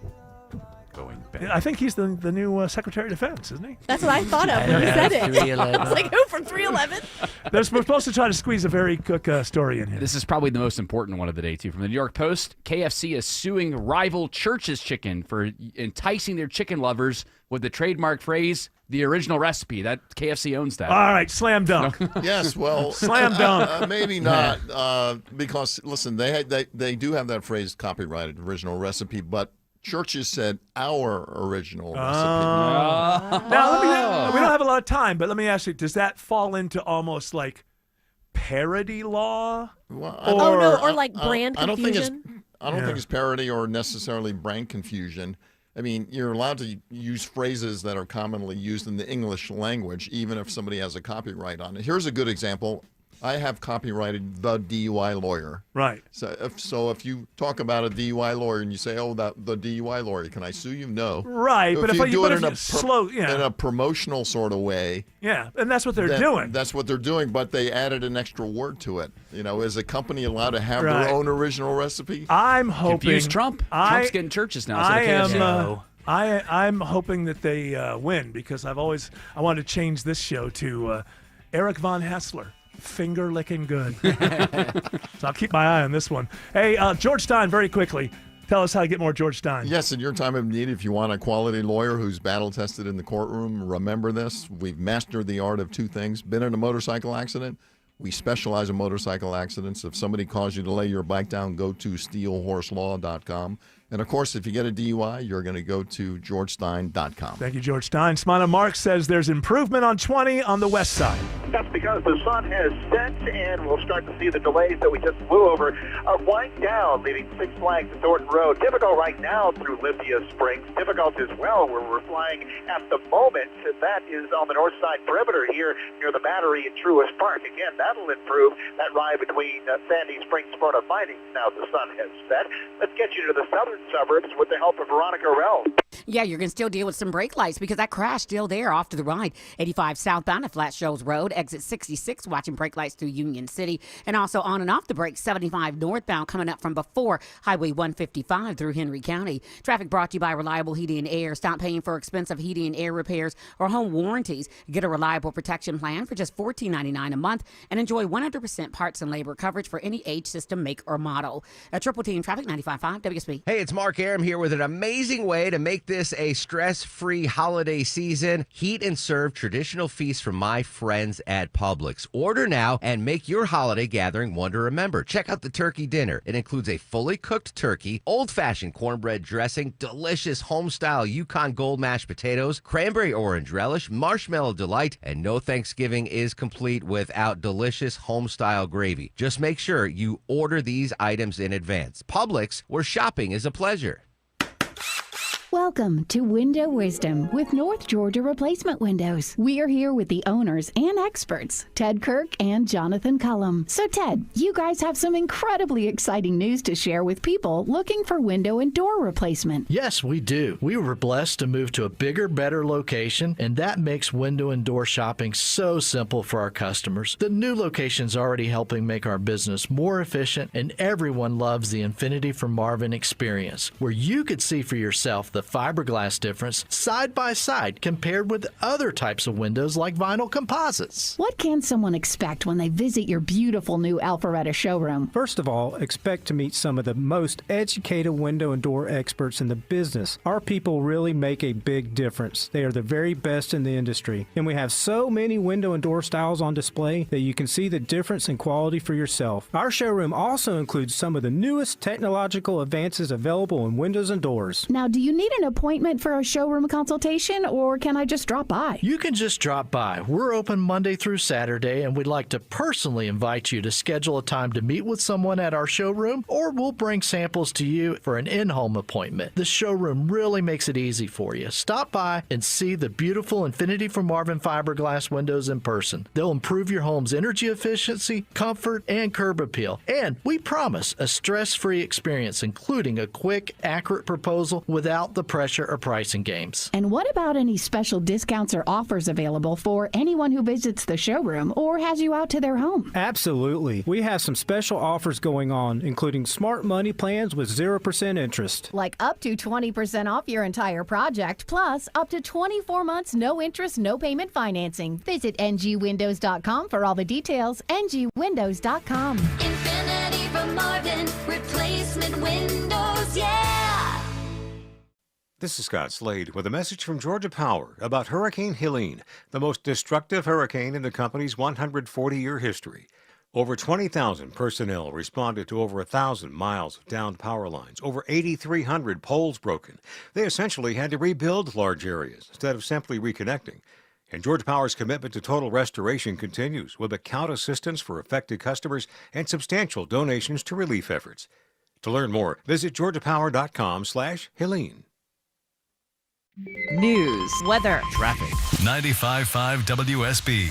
Going back. I think he's the new Secretary of Defense, isn't he? That's what I thought of when you said it. 311. I was like, who from 311? We're supposed to try to squeeze a very quick story in here. This is probably the most important one of the day, too. From the New York Post, KFC is suing rival Church's Chicken for enticing their chicken lovers with the trademark phrase, the original recipe. That KFC owns that. All right, slam dunk. Yes, well, Slam dunk. maybe not, because listen, they do have that phrase copyrighted, original recipe, but Church's said our original recipe. Now, we don't have a lot of time, but let me ask you: does that fall into almost like parody law? Well, or like brand confusion? I don't think it's parody or necessarily brand confusion. I mean, you're allowed to use phrases that are commonly used in the English language, even if somebody has a copyright on it. Here's a good example. I have copyrighted the DUI lawyer. Right. So if you talk about a DUI lawyer and you say, "Oh, the DUI lawyer, can I sue you?" No. Right, but if you you do but it if in you slow, yeah, in a promotional sort of way, yeah, and that's what they're doing. That's what they're doing, but they added an extra word to it. You know, is a company allowed to have Right. their own original recipe? I'm hoping Confuse Trump. Trump's getting Church's now. I instead of KFC. I'm hoping that they win because I wanted to change this show to Eric Von Hassler. Finger licking good. So I'll keep my eye on this one. Hey, George Stein, very quickly, tell us how to get more George Stein. Yes, in your time of need, if you want a quality lawyer who's battle tested in the courtroom, remember this. We've mastered the art of two things. Been in a motorcycle accident? We specialize in motorcycle accidents. If somebody calls you to lay your bike down, go to steelhorselaw.com. And, of course, if you get a DUI, you're going to go to georgestein.com. Thank you, George Stein. Smana Mark says there's improvement on 20 on the west side. That's because the sun has set, and we'll start to see the delays that we just flew over wind down, leaving Six Flags and Thornton Road. Difficult right now through Lithia Springs. Difficult as well where we're flying at the moment. That is on the north side perimeter here near the Battery in Truist Park. Again, that'll improve that ride between Sandy Springs, Florida Findings. Now the sun has set. Let's get you to the southern suburbs with the help of Veronica Rell. Yeah, you're going to still deal with some brake lights because that crash still there off to the right. 85 southbound at Flat Shoals Road, exit 66, watching brake lights through Union City. And also on and off the brake, 75 northbound coming up from before Highway 155 through Henry County. Traffic brought to you by Reliable Heating and Air. Stop paying for expensive heating and air repairs or home warranties. Get a reliable protection plan for just $14.99 a month and enjoy 100% parts and labor coverage for any age, system, make, or model. Triple Team Traffic 95.5 WSB. Hey, it's Mark Aram here with an amazing way to make this a stress-free holiday season. Heat and serve traditional feasts from my friends at Publix. Order now and make your holiday gathering one to remember. Check out the turkey dinner. It includes a fully cooked turkey, old-fashioned cornbread dressing, delicious home-style Yukon Gold mashed potatoes, cranberry orange relish, marshmallow delight, and no Thanksgiving is complete without delicious home-style gravy. Just make sure you order these items in advance. Publix, where shopping is a pleasure. Welcome to Window Wisdom with North Georgia Replacement Windows. We are here with the owners and experts, Ted Kirk and Jonathan Cullum. So Ted, you guys have some incredibly exciting news to share with people looking for window and door replacement. Yes, we do. We were blessed to move to a bigger, better location, and that makes window and door shopping so simple for our customers. The new location's already helping make our business more efficient, and everyone loves the Infinity from Marvin experience, where you could see for yourself the fiberglass difference side by side compared with other types of windows like vinyl composites. What can someone expect when they visit your beautiful new Alpharetta showroom? First of all, expect to meet some of the most educated window and door experts in the business. Our people really make a big difference. They are the very best in the industry. And we have so many window and door styles on display that you can see the difference in quality for yourself. Our showroom also includes some of the newest technological advances available in windows and doors. Now, do you need need an appointment for a showroom consultation, or can I just drop by? You can just drop by. We're open Monday through Saturday, and we'd like to personally invite you to schedule a time to meet with someone at our showroom, or we'll bring samples to you for an in-home appointment. The showroom really makes it easy for you. Stop by and see the beautiful Infinity from Marvin fiberglass windows in person. They'll improve your home's energy efficiency, comfort, and curb appeal. And we promise a stress-free experience, including a quick, accurate proposal without the pressure or pricing games. And what about any special discounts or offers available for anyone who visits the showroom or has you out to their home? Absolutely. We have some special offers going on, including smart money plans with 0% interest. Like up to 20% off your entire project, plus up to 24 months no interest, no payment financing. Visit ngwindows.com for all the details. ngwindows.com. Infinity from Marvin, replacement windows, yeah! This is Scott Slade with a message from Georgia Power about Hurricane Helene, the most destructive hurricane in the company's 140-year history. Over 20,000 personnel responded to over 1,000 miles of downed power lines, over 8,300 poles broken. They essentially had to rebuild large areas instead of simply reconnecting. And Georgia Power's commitment to total restoration continues with account assistance for affected customers and substantial donations to relief efforts. To learn more, visit georgiapower.com/Helene. News, weather, traffic. 95.5 WSB,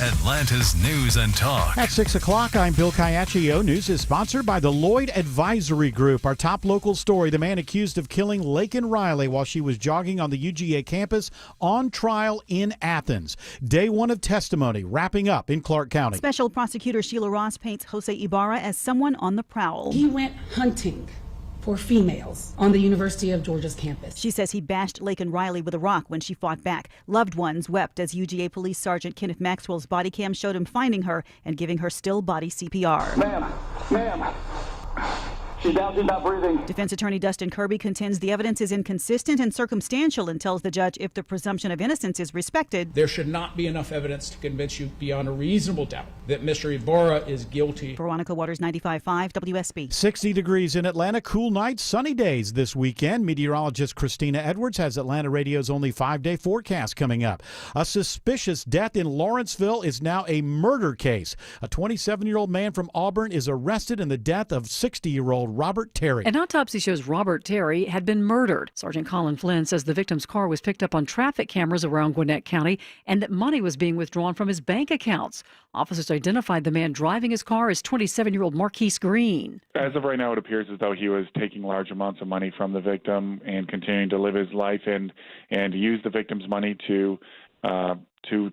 Atlanta's News and Talk. At 6 o'clock, I'm Bill Caiaccio. News is sponsored by the Lloyd Advisory Group. Our top local story, the man accused of killing Laken Riley while she was jogging on the UGA campus on trial in Athens. Day one of testimony wrapping up in Clark County. Special prosecutor Sheila Ross paints Jose Ibarra as someone on the prowl. He went hunting for females on the University of Georgia's campus. She says he bashed Laken Riley with a rock when she fought back. Loved ones wept as UGA Police Sergeant Kenneth Maxwell's body cam showed him finding her and giving her still body CPR. Ma'am. She's down, she's not breathing. Defense attorney Dustin Kirby contends the evidence is inconsistent and circumstantial and tells the judge if the presumption of innocence is respected, there should not be enough evidence to convince you beyond a reasonable doubt that Mr. Ibarra is guilty. Veronica Waters, 95.5 WSB. 60 degrees in Atlanta, cool nights, sunny days this weekend. Meteorologist Christina Edwards has Atlanta Radio's only 5-day forecast coming up. A suspicious death in Lawrenceville is now a murder case. A 27-year-old man from Auburn is arrested in the death of 60-year-old Robert Terry. An autopsy shows Robert Terry had been murdered. Sergeant Colin Flynn says the victim's car was picked up on traffic cameras around Gwinnett County and that money was being withdrawn from his bank accounts. Officers identified the man driving his car as 27-year-old Marquise Green. As of right now, it appears as though he was taking large amounts of money from the victim and continuing to live his life and use the victim's money to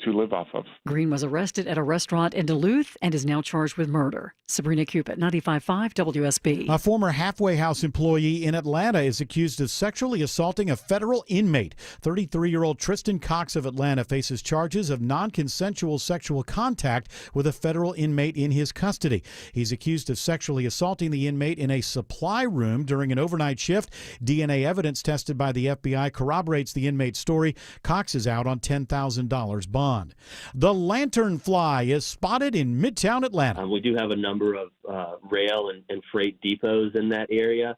live off of. Green was arrested at a restaurant in Duluth and is now charged with murder. Sabrina Cupid, 95.5 WSB. A former halfway house employee in Atlanta is accused of sexually assaulting a federal inmate. 33-year-old Tristan Cox of Atlanta faces charges of non-consensual sexual contact with a federal inmate in his custody. He's accused of sexually assaulting the inmate in a supply room during an overnight shift. DNA evidence tested by the FBI corroborates the inmate's story. Cox is out on $10,000 bond. The lanternfly is spotted in Midtown Atlanta. We do have a number of rail and freight depots in that area.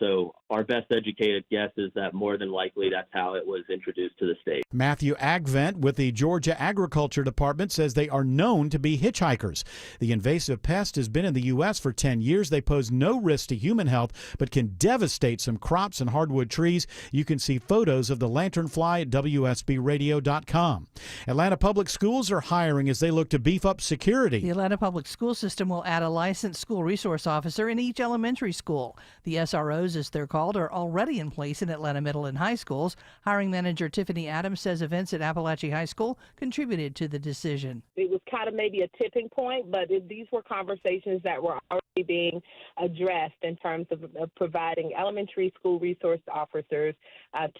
So our best educated guess is that more than likely that's how it was introduced to the state. Matthew Agvent with the Georgia Agriculture Department says they are known to be hitchhikers. The invasive pest has been in the U.S. for 10 years. They pose no risk to human health, but can devastate some crops and hardwood trees. You can see photos of the lanternfly at WSBradio.com. Atlanta Public Schools are hiring as they look to beef up security. The Atlanta Public School System will add a licensed school resource officer in each elementary school. The SROs, as they're called, are already in place in Atlanta middle and high schools. Hiring manager Tiffany Adams says events at Appalachia High School contributed to the decision. It was kind of maybe a tipping point, but these were conversations that were already being addressed in terms of providing elementary school resource officers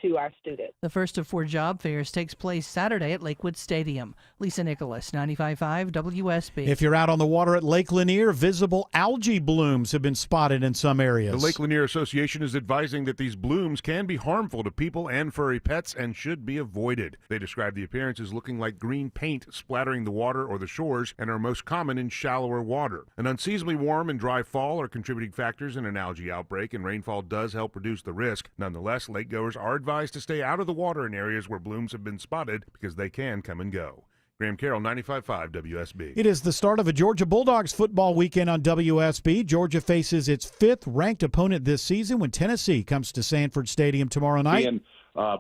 to our students. The first of 4 job fairs takes place Saturday at Lakewood Stadium. Lisa Nicholas, 95.5 WSB. If you're out on the water at Lake Lanier, visible algae blooms have been spotted in some areas. The Lake Lanier Deer Association is advising that these blooms can be harmful to people and furry pets and should be avoided. They describe the appearance as looking like green paint splattering the water or the shores and are most common in shallower water. An unseasonably warm and dry fall are contributing factors in an algae outbreak, and rainfall does help reduce the risk. Nonetheless, lakegoers are advised to stay out of the water in areas where blooms have been spotted because they can come and go. Graham Carroll, 95.5 WSB. It is the start of a Georgia Bulldogs football weekend on WSB. Georgia faces its 5th-ranked opponent this season when Tennessee comes to Sanford Stadium tomorrow night. Being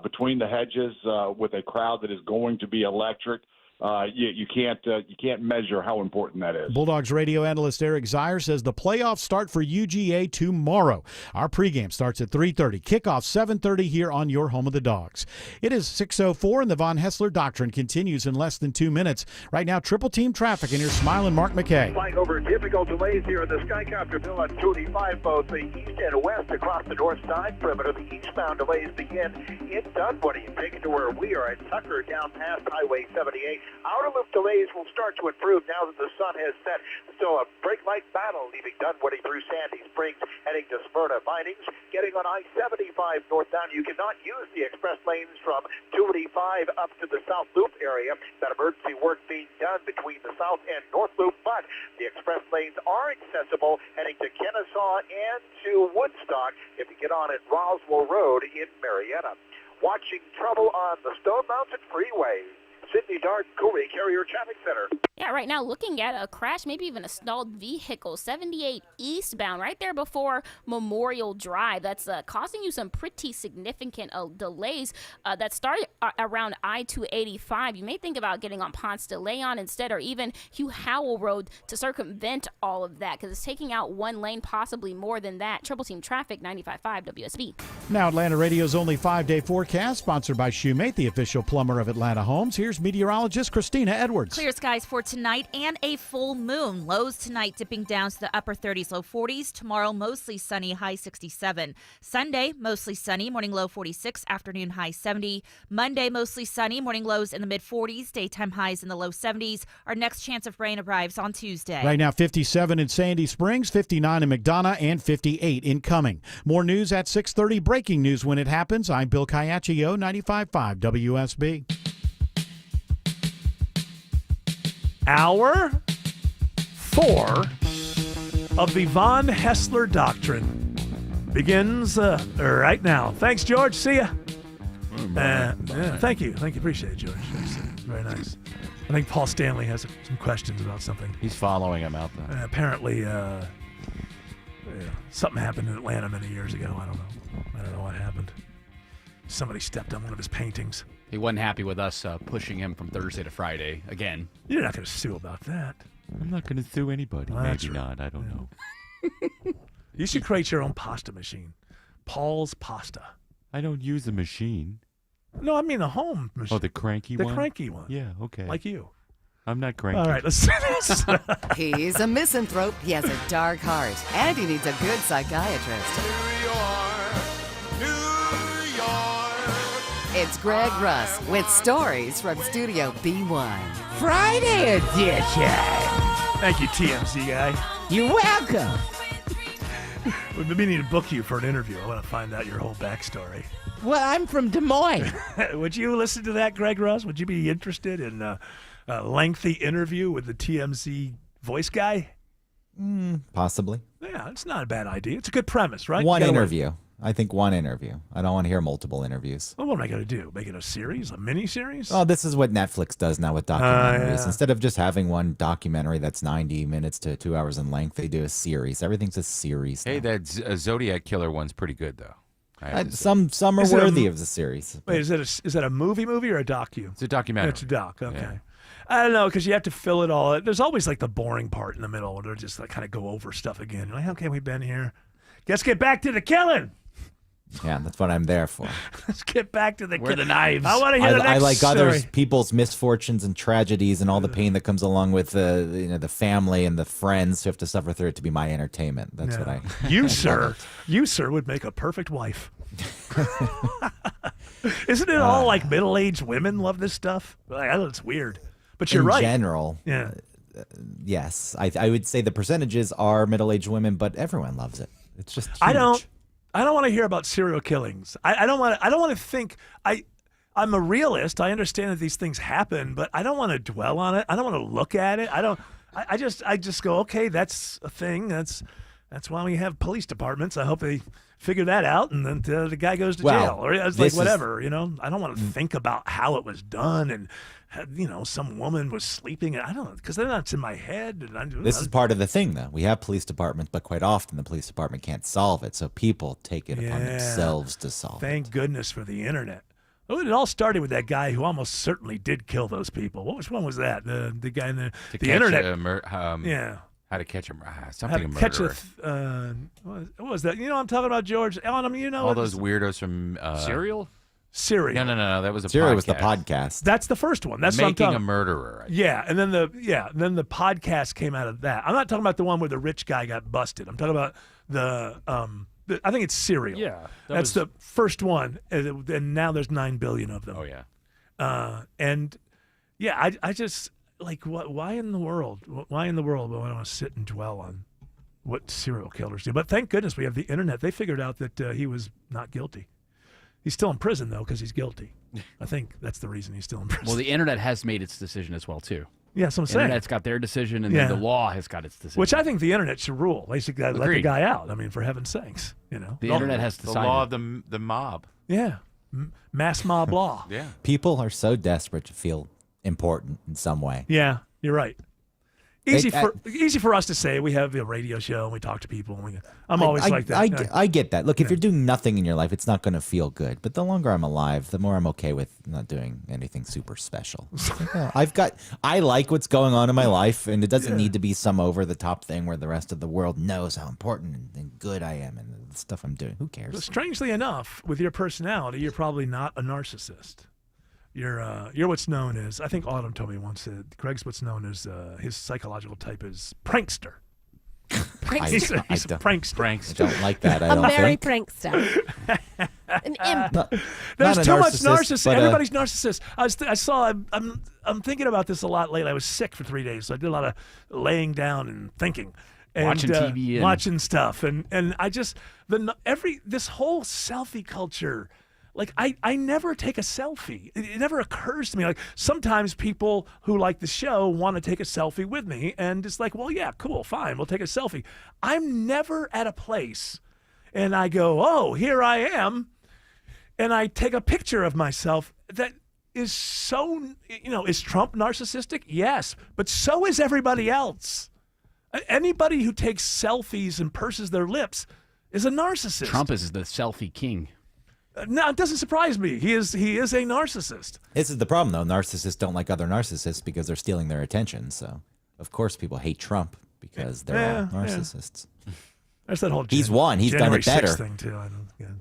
between the hedges with a crowd that is going to be electric, you can't measure how important that is. Bulldogs radio analyst Eric Zier says the playoffs start for UGA tomorrow. Our pregame starts at 3:30. Kickoff 7:30 here on your home of the Dogs. It is 6:04 and the Von Hessler Doctrine continues in less than 2 minutes. Right now, triple team traffic, and here's smiling Mark McKay. Flying over difficult delays here in the Skycopter Bill on 285, both the east and west across the north side perimeter. The eastbound delays begin in Dunwoody and take it to where we are at Tucker down past Highway 78. Outer loop delays will start to improve now that the sun has set. Still a brake light battle leaving Dunwoody through Sandy Springs, heading to Smyrna Vinings. Getting on I-75 northbound, you cannot use the express lanes from 285 up to the South Loop area. That emergency work being done between the South and North Loop, but the express lanes are accessible heading to Kennesaw and to Woodstock if you get on at Roswell Road in Marietta. Watching trouble on the Stone Mountain Freeway. Sydney Dart, Cooley Carrier Traffic Center. Yeah, right now looking at a crash, maybe even a stalled vehicle, 78 eastbound, right there before Memorial Drive. That's causing you some pretty significant delays that start around I-285. You may think about getting on Ponce de Leon instead, or even Hugh Howell Road to circumvent all of that, because it's taking out one lane, possibly more than that. Triple Team Traffic, 95.5 WSB. Now Atlanta Radio's only 5-day forecast, sponsored by Shoemate, the official plumber of Atlanta Homes. Here's meteorologist Christina Edwards. Clear skies for tonight and a full moon. Lows tonight dipping down to the upper 30s, low 40s. Tomorrow mostly sunny, high 67. Sunday mostly sunny, morning low 46, afternoon high 70. Monday mostly sunny, morning lows in the mid 40s, daytime highs in the low 70s. Our next chance of rain arrives on Tuesday. Right now 57 in Sandy Springs, 59 in McDonough, and 58 in Cumming. More news at 6:30. Breaking news when it happens. I'm Bill Caiaccio, 95.5 WSB. Hour 4 of the Von Hessler Doctrine begins right now. Thanks, George. See ya. Yeah, thank you. Appreciate it, George. That's very nice. I think Paul Stanley has some questions about something. He's following him out there. Apparently, something happened in Atlanta many years ago. I don't know what happened. Somebody stepped on one of his paintings. He wasn't happy with us pushing him from Thursday to Friday again. You're not going to sue about that. I'm not going to sue anybody. Well, Maybe not. I don't know. You should create your own pasta machine. Paul's Pasta. I don't use a machine. No, I mean the home machine. Oh, the cranky one? The cranky one. Yeah, okay. Like you. I'm not cranky. All right, let's do this. He's a misanthrope. He has a dark heart. And he needs a good psychiatrist. It's Greg Russ with stories from Studio B1. Friday edition. Thank you, TMZ guy. You're welcome. We've been meaning to book you for an interview. I want to find out your whole backstory. Well, I'm from Des Moines. Would you listen to that, Greg Russ? Would you be interested in a lengthy interview with the TMZ voice guy? Possibly. Yeah, it's not a bad idea. It's a good premise, right? One interview. I think one interview. I don't want to hear multiple interviews. Well, what am I going to do? Make it a series? A mini-series? Oh, this is what Netflix does now with documentaries. Yeah. Instead of just having one documentary that's 90 minutes to 2 hours in length, they do a series. Everything's a series. Hey, that Zodiac Killer one's pretty good, though. Some are worthy of the series. Wait, is that a movie or a docu? It's a documentary. It's a doc, okay. Yeah. I don't know, because you have to fill it all. There's always like the boring part in the middle where they're just like kind of go over stuff again. You're like, okay, we've been here. Let's get back to the killing. Yeah, that's what I'm there for. Let's get back to the Where are the knives? I want to hear the next I like story. other people's misfortunes and tragedies and all the pain that comes along with the family and the friends who have to suffer through it to be my entertainment. That's what I. You sir would make a perfect wife. Isn't it all like middle-aged women love this stuff? I know it's weird, but you're right. In general, yeah. Yes, I would say the percentages are middle-aged women, but everyone loves it. It's just huge. I don't. I don't want to hear about serial killings. I don't want to think. I'm a realist. I understand that these things happen, but I don't want to dwell on it. I don't want to look at it. I just go, okay, that's a thing. That's why we have police departments. I hope they figure that out, and then the guy goes to jail, or it's like whatever. I don't want to think about how it was done, and some woman was sleeping. I don't know, because then that's in my head. And this is part of the thing, though. We have police departments, but quite often the police department can't solve it, so people take it upon themselves to solve it. Thank goodness for the internet. Oh, it all started with that guy who almost certainly did kill those people. Which one was that? The guy in the internet. Yeah. How to catch a something murderer. What was that? I'm talking about, George. Ellen, all those weirdos from Serial? Serial. No. That was a Serial podcast. was the podcast. That's the first one. That's Making what I'm a Murderer. Yeah, and then the podcast came out of that. I'm not talking about the one where the rich guy got busted. I'm talking about I think it's Serial. Yeah, that's the first one, and now there's 9 billion of them. Oh yeah. And yeah, I just like why in the world? Why in the world would I want to sit and dwell on what serial killers do? But thank goodness we have the internet. They figured out that he was not guilty. He's still in prison though because he's guilty. I think that's the reason he's still in prison. Well, the internet has made its decision as well too. Yeah, so I'm the saying. Internet's got their decision, and then the law has got its decision. Which I think the internet should rule. They should let the guy out. I mean, for heaven's sakes, The internet has decided. The law of the mob. Yeah, mass mob law. Yeah. People are so desperate to feel important in some way. Yeah, you're right. Easy for us to say. We have a radio show and we talk to people. And I'm always like that. I get that. Look, if you're doing nothing in your life, it's not going to feel good. But the longer I'm alive, the more I'm okay with not doing anything super special. I like what's going on in my life, and it doesn't need to be some over the top thing where the rest of the world knows how important and good I am and the stuff I'm doing. Who cares? But strangely enough, with your personality, you're probably not a narcissist. You're what's known as, I think Autumn told me once, Greg's what's known as, his psychological type is prankster. He's a prankster. I don't like that. A merry prankster. An imp. There's too much narcissist. Everybody's narcissist. I'm thinking about this a lot lately. I was sick for 3 days, so I did a lot of laying down and thinking. And, watching TV. Watching stuff. And I just, this whole selfie culture, like, I never take a selfie. It never occurs to me. Like, sometimes people who like the show want to take a selfie with me, and it's like, well, yeah, cool, fine, we'll take a selfie. I'm never at a place, and I go, oh, here I am, and I take a picture of myself that is so, is Trump narcissistic? Yes, but so is everybody else. Anybody who takes selfies and purses their lips is a narcissist. Trump is the selfie king. No, it doesn't surprise me. He is a narcissist. This is the problem, though. Narcissists don't like other narcissists because they're stealing their attention. So, of course, people hate Trump because they're all narcissists. There's that whole He's won. He's done it better. Thing too.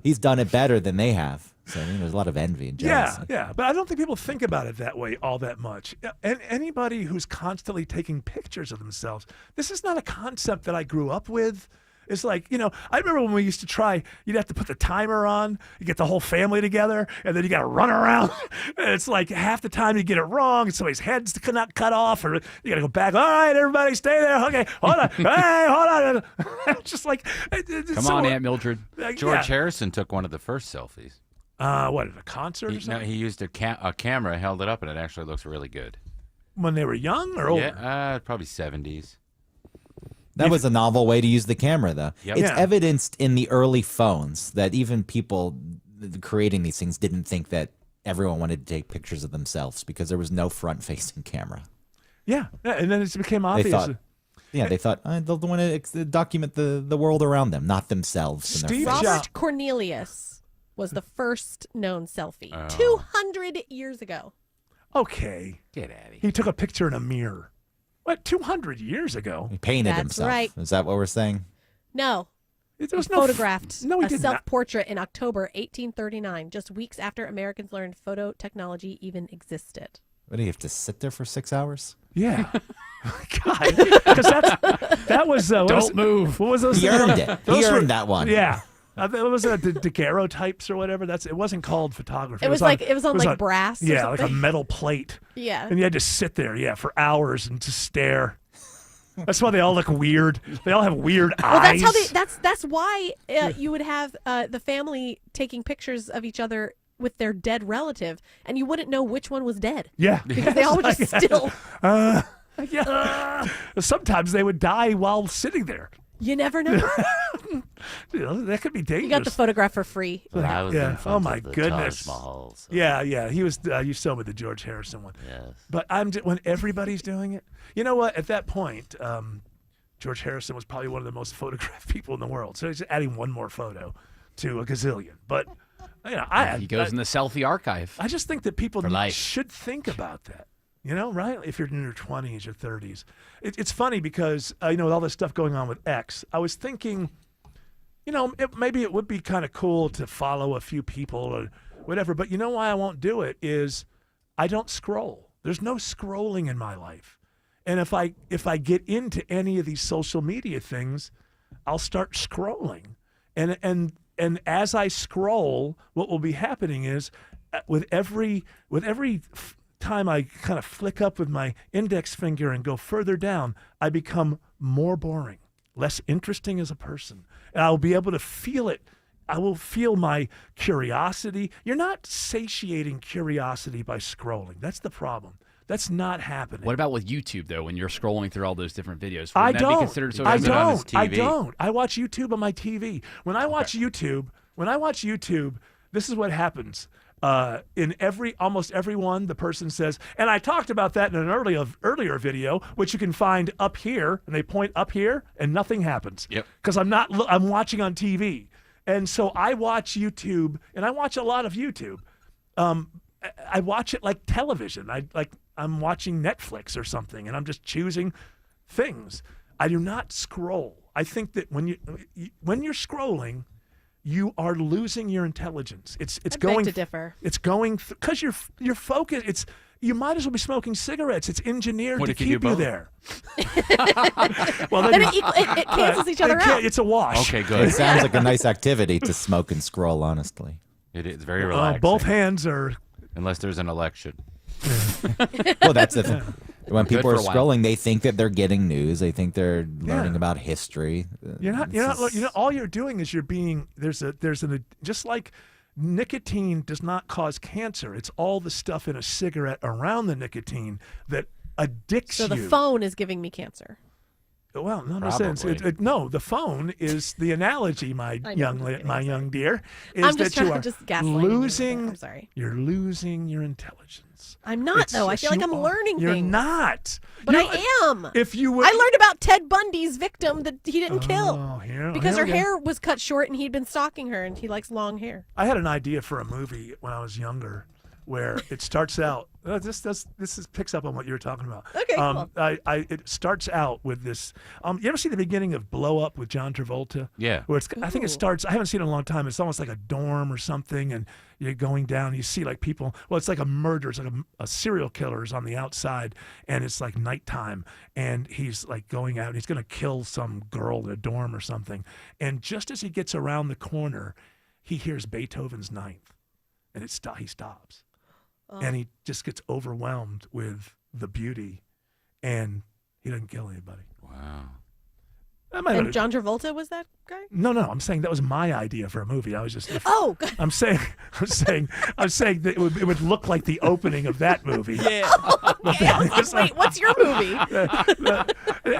He's done it better than they have. So there's a lot of envy and jealousy. Yeah, but I don't think people think about it that way all that much. And anybody who's constantly taking pictures of themselves, this is not a concept that I grew up with. It's like, I remember when we used to try, you'd have to put the timer on, you get the whole family together, and then you got to run around. And it's like half the time you get it wrong, and somebody's head's cut off, or you got to go back. All right, everybody stay there. Okay, hold on. Hey, hold on. Just like. Come on, Aunt Mildred. George Harrison took one of the first selfies. What, at a concert or something? No, he used a camera, held it up, and it actually looks really good. When they were young or older? Yeah, probably 70s. That was a novel way to use the camera, though. Yep. It's evidenced in the early phones that even people creating these things didn't think that everyone wanted to take pictures of themselves because there was no front-facing camera. Yeah, and then it became obvious. They thought they'll want to document the world around them, not themselves. Robert Cornelius was the first known selfie 200 years ago. Okay. Get out of here. He took a picture in a mirror. What, 200 years ago? He painted That's himself. right. Is that what we're saying? No. There was he photographed he a did self-portrait in October 1839, just weeks after Americans learned photo technology even existed. What, do you have to sit there for 6 hours? Yeah. God. Because that was... Don't move. What was those? He earned it. He earned that one. Yeah. It was the daguerreotypes or whatever. It wasn't called photography. It was on brass. Yeah, or like a metal plate. Yeah. And you had to sit there, for hours and just stare. That's why they all look weird. They all have weird Well, eyes. that's why you would have the family taking pictures of each other with their dead relative, and you wouldn't know which one was dead. Yeah. Because they all were just still. Yeah. Sometimes they would die while sitting there. You never know. That could be dangerous. You got the photograph for free. But I was in front Oh my of the goodness. Taj Mahal, so- Yeah. He was. You saw with the George Harrison one. Yes. But when everybody's doing it, you know what? At that point, George Harrison was probably one of the most photographed people in the world. So he's adding one more photo to a gazillion. But he goes in the selfie archive. I just think that people for life. should think about that. Right? If you're in your 20s or 30s. It's funny because, with all this stuff going on with X, I was thinking, maybe it would be kind of cool to follow a few people or whatever. But you know why I won't do it is I don't scroll. There's no scrolling in my life. And if I get into any of these social media things, I'll start scrolling. And as I scroll, what will be happening is with every time I kind of flick up with my index finger and go further down, I become more boring, less interesting as a person. And I'll be able to feel it. I will feel my curiosity. You're not satiating curiosity by scrolling. That's the problem. That's not happening. What about with YouTube, though, when you're scrolling through all those different videos? I Wouldn't that don't. be considered social I media? don't. I watch YouTube on my TV. When I watch YouTube, this is what happens. In almost every one, the person says, and I talked about that in an earlier video, which you can find up here, and they point up here, and nothing happens. Yep. Because I'm watching on TV, and so I watch YouTube, and I watch a lot of YouTube. I watch it like television. I'm watching Netflix or something, and I'm just choosing things. I do not scroll. I think that when you're scrolling, you are losing your intelligence. It's going beg to differ. It's going because you're focused. You might as well be smoking cigarettes. It's engineered What to if you keep do you both? there. Then it cancels each other out. It's a wash. Okay, good. It sounds like a nice activity to smoke and scroll, honestly. It is very relaxing. Both hands are. Unless there's an election. Well, that's the thing. When Good people are for a while. scrolling, they think that they're getting news. They think they're learning about history. You're not. All you're doing is you're being. Just like nicotine does not cause cancer. It's all the stuff in a cigarette around the nicotine that addicts So you. the phone is giving me cancer. Well, no sense. Probably. No, the phone is the analogy, my I know, young dear, is I'm just that you trying are to just gaslight you. losing. I'm sorry. You're losing your intelligence. I'm not, though. I feel like you I'm are. learning You're things. not. But You- I am. If you would, I learned about Ted Bundy's victim that he didn't kill here because her we go. hair was cut short and he'd been stalking her and he likes long hair. I had an idea for a movie when I was younger, where it starts out. Picks up on what you were talking about. Okay, cool. It starts out with this. You ever see the beginning of Blow Up with John Travolta? Yeah. Where I think it Ooh. starts. I haven't seen it in a long time. It's almost like a dorm or something, and you're going down. You see like people. Well, it's like a murder. It's like a serial killer is on the outside, and it's like nighttime, and he's like going out. And he's going to kill some girl in a dorm or something. And just as he gets around the corner, he hears Beethoven's Ninth, and he stops. And he just gets overwhelmed with the beauty, and he doesn't kill anybody. Wow. And John Travolta was that guy? No, I'm saying that was my idea for a movie. I was just. Oh, I'm saying that it would look like the opening of that movie. yeah. Wait, what's your movie?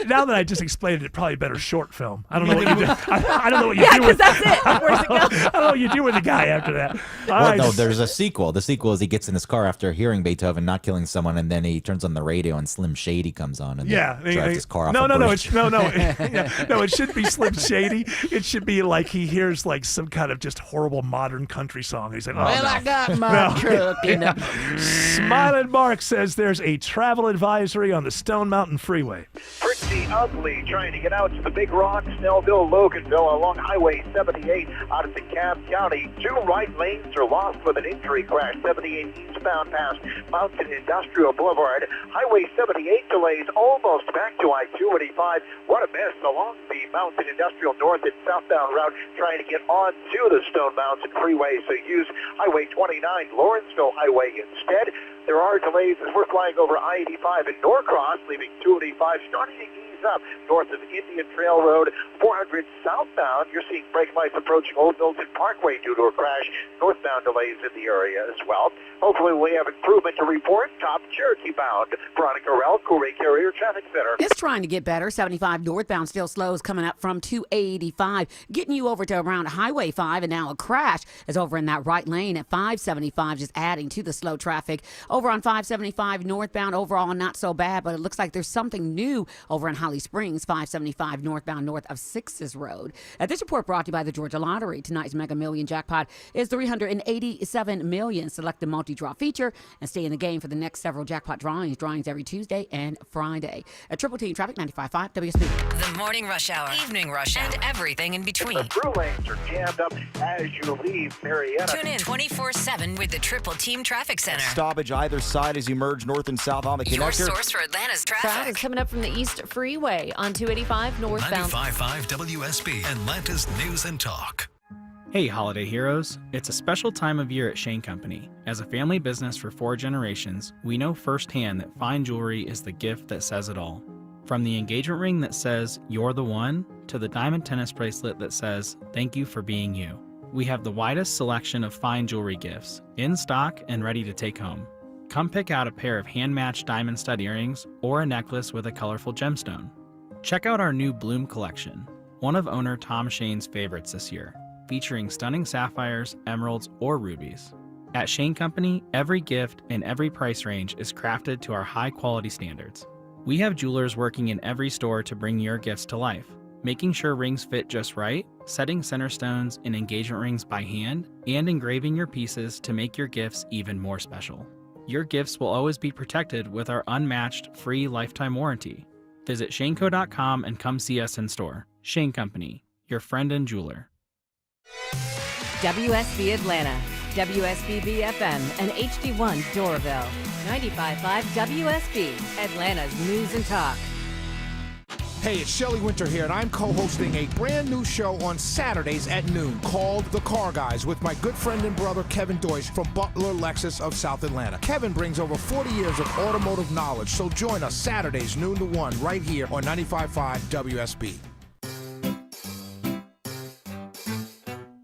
Now that I just explained it, probably a better short film. I don't know what you do. I don't know what you Yeah, do with. 'cause that's it. Where's it go? I don't know what you do with the guy after that. All Well, right. no, there's a sequel. The sequel is he gets in his car after hearing Beethoven not killing someone, and then he turns on the radio and Slim Shady comes on and drives his car off a bridge. No, it shouldn't be Slim Shady. It should be like he hears like some kind of just horrible modern country song. He's like, oh, Well, no. I got my truck in the... Smiling Mark says there's a travel advisory on the Stone Mountain Freeway. Pretty ugly trying to get out to the Big Rock, Snellville, Loganville along Highway 78 out of DeKalb County. 2 right lanes are lost with an injury crash. 78 eastbound past Mountain Industrial Boulevard. Highway 78 delays almost back to I-285. What a mess along the Mountain Industrial north and southbound route trying to get onto the Stone Mountain Freeway. So use Highway 29, Lawrenceville Highway instead. There are delays as we're flying over I-85 in Norcross, leaving 285 starting to ease things up. North of Indian Trail Road, 400 southbound, you're seeing brake lights approaching Old Milton Parkway due to a crash. Northbound delays in the area as well. Hopefully we have improvement to report. Top Cherokee bound. Veronica Rell, Coolray Carrier Traffic Center. It's trying to get better. 75 northbound still slows coming up from 285, getting you over to around Highway 5, and now a crash is over in that right lane at 575, just adding to the slow traffic. Over on 575 northbound, overall not so bad, but it looks like there's something new over in Holly Springs, 575 northbound north of 6th Road. This report brought to you by the Georgia Lottery. Tonight's Mega Million jackpot is $387 million. Select the multi-draw feature and stay in the game for the next several jackpot drawings. Drawings every Tuesday and Friday. At Triple T Traffic 95.5 WSB. The morning rush hour, evening rush hour, and everything in between. The through lanes are jammed up as you leave Marietta. Tune in 24/7 with the Triple Team Traffic Center. Stoppage either side as you merge north and south on the Your connector. source for Atlanta's Traffic traffic. is coming up from the East Freeway on 285 northbound. 95.5 WSB, Atlanta's News and Talk. Hey, holiday heroes. It's a special time of year at Shane Company. As a family business for 4 generations, we know firsthand that fine jewelry is the gift that says it all. From the engagement ring that says, "You're the one," to the diamond tennis bracelet that says, "Thank you for being you." We have the widest selection of fine jewelry gifts, in stock and ready to take home. Come pick out a pair of hand-matched diamond stud earrings or a necklace with a colorful gemstone. Check out our new Bloom collection, one of owner Tom Shane's favorites this year, featuring stunning sapphires, emeralds, or rubies. At Shane Company, every gift and every price range is crafted to our high-quality standards. We have jewelers working in every store to bring your gifts to life, making sure rings fit just right, setting center stones and engagement rings by hand, and engraving your pieces to make your gifts even more special. Your gifts will always be protected with our unmatched free lifetime warranty. Visit shaneco.com and come see us in store. Shane Company, your friend and jeweler. WSB Atlanta, WSBB FM, and HD1 Doraville. 95.5 WSB, Atlanta's News and Talk. Hey, it's Shelley Winter here, and I'm co-hosting a brand new show on Saturdays at noon called The Car Guys with my good friend and brother Kevin Deutsch from Butler Lexus of South Atlanta. Kevin brings over 40 years of automotive knowledge, so join us Saturdays noon to 1 right here on 95.5 WSB.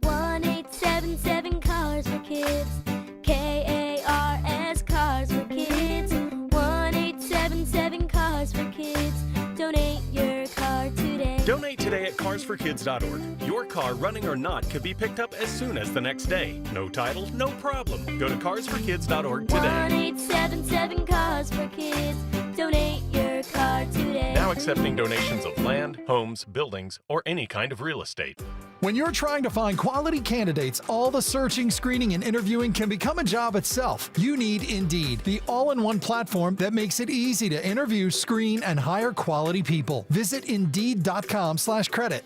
1-877 Cars for Kids. KARS Cars for Kids. 1-877 Cars for Kids. Donate your car today. Donate today at carsforkids.org. Your car, running or not, could be picked up as soon as the next day. No title, no problem. Go to carsforkids.org today. 1-877 Cars for Kids. Donate your car today. Now accepting donations of land, homes, buildings, or any kind of real estate. When you're trying to find quality candidates, all the searching, screening, and interviewing can become a job itself. You need Indeed, the all-in-one platform that makes it easy to interview, screen, and hire quality people. Visit Indeed.com/credit.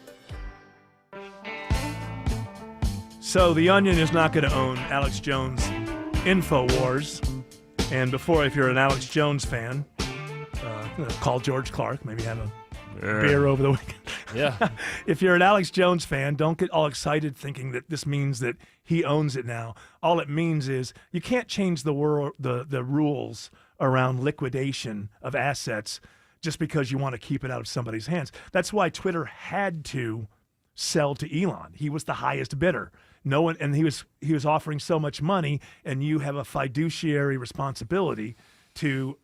So The Onion is not going to own Alex Jones InfoWars. And before, if you're an Alex Jones fan, call George Clark, maybe have a beer over the weekend. Yeah. If you're an Alex Jones fan, don't get all excited thinking that this means that he owns it now. All it means is you can't change the rules around liquidation of assets just because you want to keep it out of somebody's hands. That's why Twitter had to sell to Elon. He was the highest bidder. No one, and he was offering so much money, and you have a fiduciary responsibility to,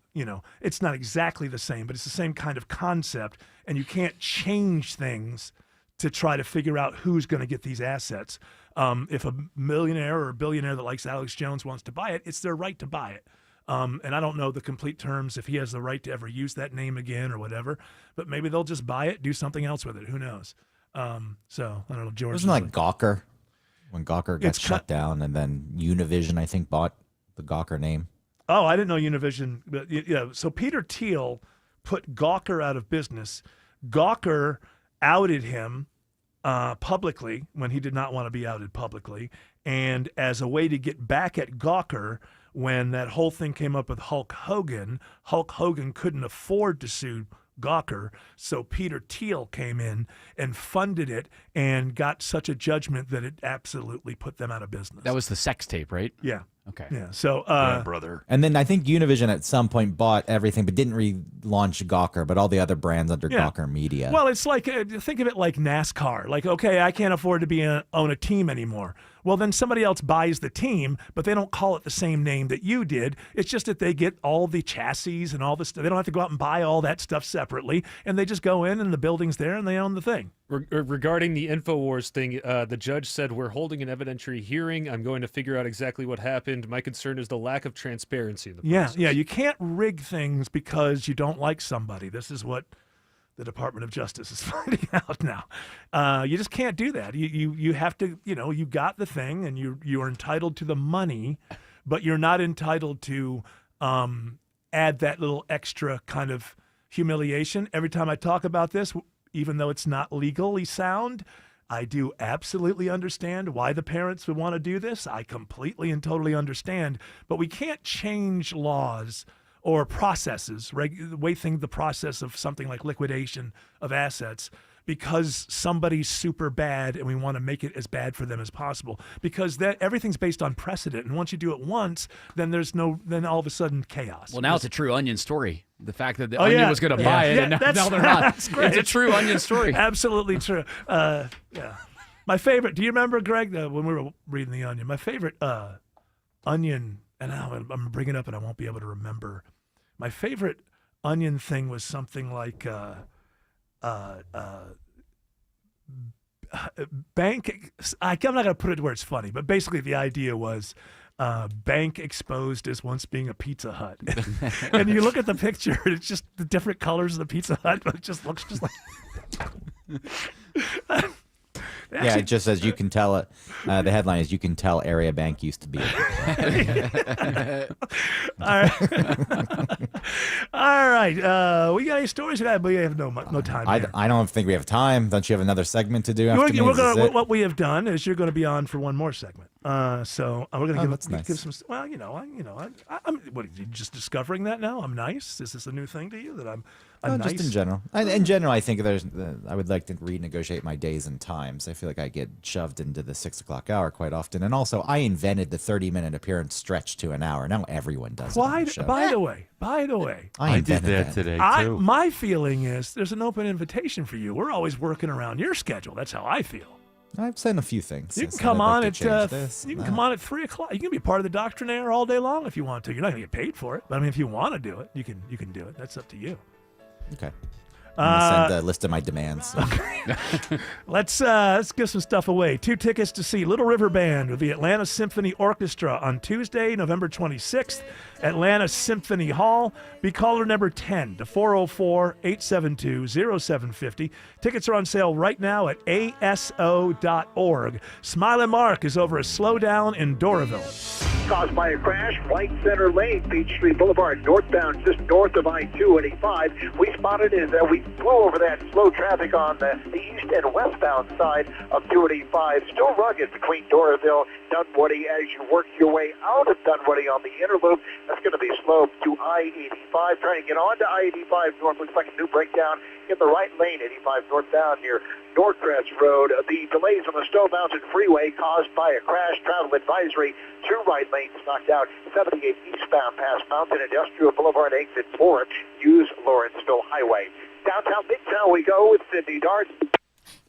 it's not exactly the same, but it's the same kind of concept, and you can't change things to try to figure out who's going to get these assets. If a millionaire or a billionaire that likes Alex Jones wants to buy it, it's their right to buy it. And I don't know the complete terms, if he has the right to ever use that name again or whatever, but maybe they'll just buy it, do something else with it. Who knows? So I don't know, George. Wasn't like Gawker when Gawker got shut down, and then Univision, I think, bought the Gawker name. Oh, I didn't know Univision. But yeah, so Peter Thiel put Gawker out of business. Gawker outed him publicly when he did not want to be outed publicly. And as a way to get back at Gawker, when that whole thing came up with Hulk Hogan couldn't afford to sue Gawker, so Peter Thiel came in and funded it and got such a judgment that it absolutely put them out of business. That was the sex tape, right? Yeah. Okay. Yeah. So, brother. And then I think Univision at some point bought everything, but didn't relaunch Gawker, but all the other brands under Gawker Media. Well, it's like, think of it like NASCAR. Like, okay, I can't afford to own a team anymore. Well, then somebody else buys the team, but they don't call it the same name that you did. It's just that they get all the chassis and all the stuff. They don't have to go out and buy all that stuff separately, and they just go in and the building's there and they own the thing. Regarding the InfoWars thing, the judge said, we're holding an evidentiary hearing. I'm going to figure out exactly what happened. My concern is the lack of transparency in the process. Yeah, you can't rig things because you don't like somebody. This is what the Department of Justice is finding out now. You just can't do that. You have to, you got the thing and you are entitled to the money, but you're not entitled to add that little extra kind of humiliation. Every time I talk about this, even though it's not legally sound, I do absolutely understand why the parents would want to do this. I completely and totally understand, but we can't change laws or processes, the process of something like liquidation of assets because somebody's super bad and we want to make it as bad for them as possible. Because everything's based on precedent, and once you do it once, then then all of a sudden chaos. Well, now it's a true Onion story. The fact that the Onion was going to buy it, and now they're not. That's great. It's a true Onion story. Absolutely true. Yeah. My favorite, do you remember, Greg, when we were reading the Onion? My favorite Onion, and I'm bringing it up and I won't be able to remember. My favorite Onion thing was something like bank. I'm not going to put it where it's funny, but basically the idea was bank exposed as once being a Pizza Hut. And you look at the picture, it's just the different colors of the Pizza Hut, but it just looks just like. Yeah, it just says you can tell it. The headline is "You can tell Area Bank used to be." All right. We got any stories? We have no time. I don't think we have time. Don't you have another segment to do after me? What we have done is you're going to be on for one more segment. So we're going to give some. Well, I'm. What are you just discovering that now? I'm nice. Is this a new thing to you that I'm nice? Just in general. In general, I think I would like to renegotiate my days and times. I feel like I get shoved into the 6 o'clock hour quite often, and also I invented the 30-minute appearance stretch to an hour. Now everyone does it on the show. By the way, I did that today too. My feeling is there's an open invitation for you. We're always working around your schedule. That's how I feel. I've sent a few things. You can come on at come on at 3 o'clock. You can be part of the Doctrinaire all day long if you want to. You're not going to get paid for it, but I mean, if you want to do it, you can do it. That's up to you. Okay. I'm going to send a list of my demands. Okay. Let's give some stuff away. 2 tickets to see Little River Band with the Atlanta Symphony Orchestra on Tuesday, November 26th, Atlanta Symphony Hall. Be caller number 10 to 404-872-0750. Tickets are on sale right now at aso.org. Smiley Mark is over a slowdown in Doraville. Caused by a crash, right center lane, Peachtree Boulevard, northbound, just north of I-285. We spotted as we flew over that slow traffic on the east and westbound side of 285. Still rugged between Doraville, Dunwoody as you work your way out of Dunwoody on the inner loop. That's going to be slow to I-85. Trying to get on to I-85 north. Looks like a new breakdown in the right lane, 85 northbound near Northcrest Road. The delays on the Stone Mountain Freeway caused by a crash. Travel advisory. 2 right lanes knocked out. 78 eastbound past Mountain Industrial Boulevard, exit 4. Use Lawrenceville Highway. Downtown Midtown we go with Cindy Dart.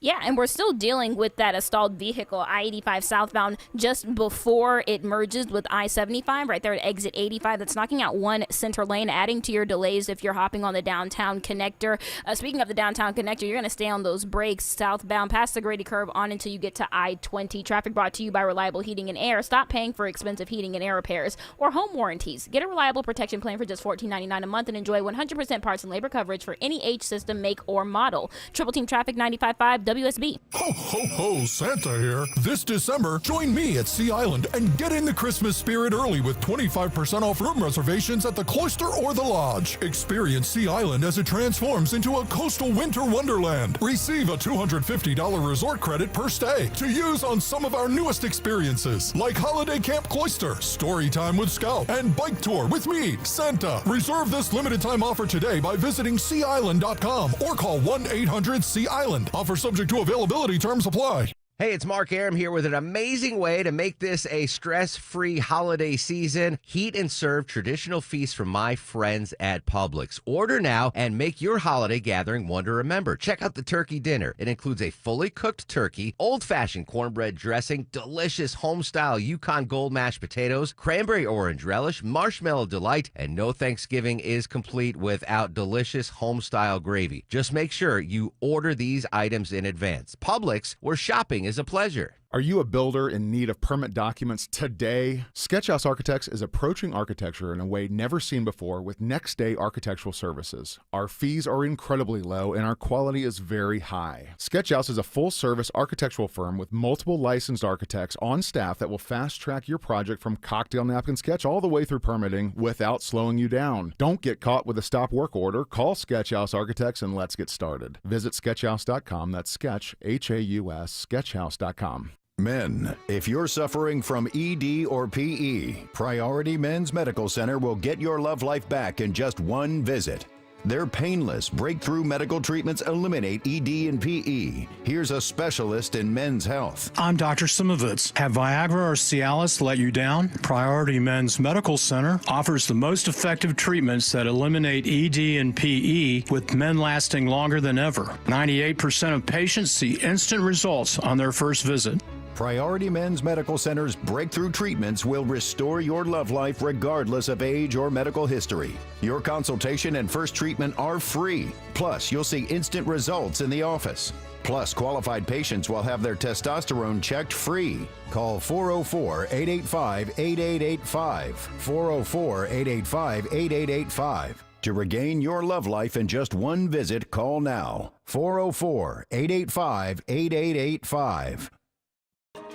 Yeah, and we're still dealing with that stalled vehicle, I-85 southbound, just before it merges with I-75, right there at exit 85. That's knocking out one center lane, adding to your delays if you're hopping on the downtown connector. Speaking of the downtown connector, you're going to stay on those brakes southbound past the Grady curve on until you get to I-20. Traffic brought to you by Reliable Heating and Air. Stop paying for expensive heating and air repairs or home warranties. Get a reliable protection plan for just $14.99 a month and enjoy 100% parts and labor coverage for any age, system, make, or model. Triple Team Traffic 95.5 WSB. Ho, ho, ho, Santa here. This December, join me at Sea Island and get in the Christmas spirit early with 25% off room reservations at the Cloister or the Lodge. Experience Sea Island as it transforms into a coastal winter wonderland. Receive a $250 resort credit per stay to use on some of our newest experiences, like Holiday Camp Cloister, Story Time with Scout, and Bike Tour with me, Santa. Reserve this limited time offer today by visiting SeaIsland.com or call 1-800-SEA-ISLAND. Offer subject to availability, terms apply. Hey, it's Mark Aram here with an amazing way to make this a stress-free holiday season. Heat and serve traditional feasts from my friends at Publix. Order now and make your holiday gathering one to remember. Check out the turkey dinner. It includes a fully cooked turkey, old-fashioned cornbread dressing, delicious home-style Yukon Gold mashed potatoes, cranberry orange relish, marshmallow delight, and no Thanksgiving is complete without delicious home-style gravy. Just make sure you order these items in advance. Publix, where shopping is a pleasure. Are you a builder in need of permit documents today? Sketchhouse Architects is approaching architecture in a way never seen before with next-day architectural services. Our fees are incredibly low and our quality is very high. Sketchhouse is a full-service architectural firm with multiple licensed architects on staff that will fast-track your project from cocktail napkin sketch all the way through permitting without slowing you down. Don't get caught with a stop work order. Call Sketchhouse Architects and let's get started. Visit sketchhouse.com. That's sketch, H-A-U-S, sketchhouse.com. Men, if you're suffering from ED or PE, Priority Men's Medical Center will get your love life back in just one visit. Their painless breakthrough medical treatments eliminate ED and PE. Here's a specialist in men's health. I'm Dr. Simovitz. Have Viagra or Cialis let you down? Priority Men's Medical Center offers the most effective treatments that eliminate ED and PE, with men lasting longer than ever. 98% of patients see instant results on their first visit. Priority Men's Medical Center's breakthrough treatments will restore your love life regardless of age or medical history. Your consultation and first treatment are free. Plus, you'll see instant results in the office. Plus, qualified patients will have their testosterone checked free. Call 404-885-8885. 404-885-8885. To regain your love life in just one visit, call now. 404-885-8885.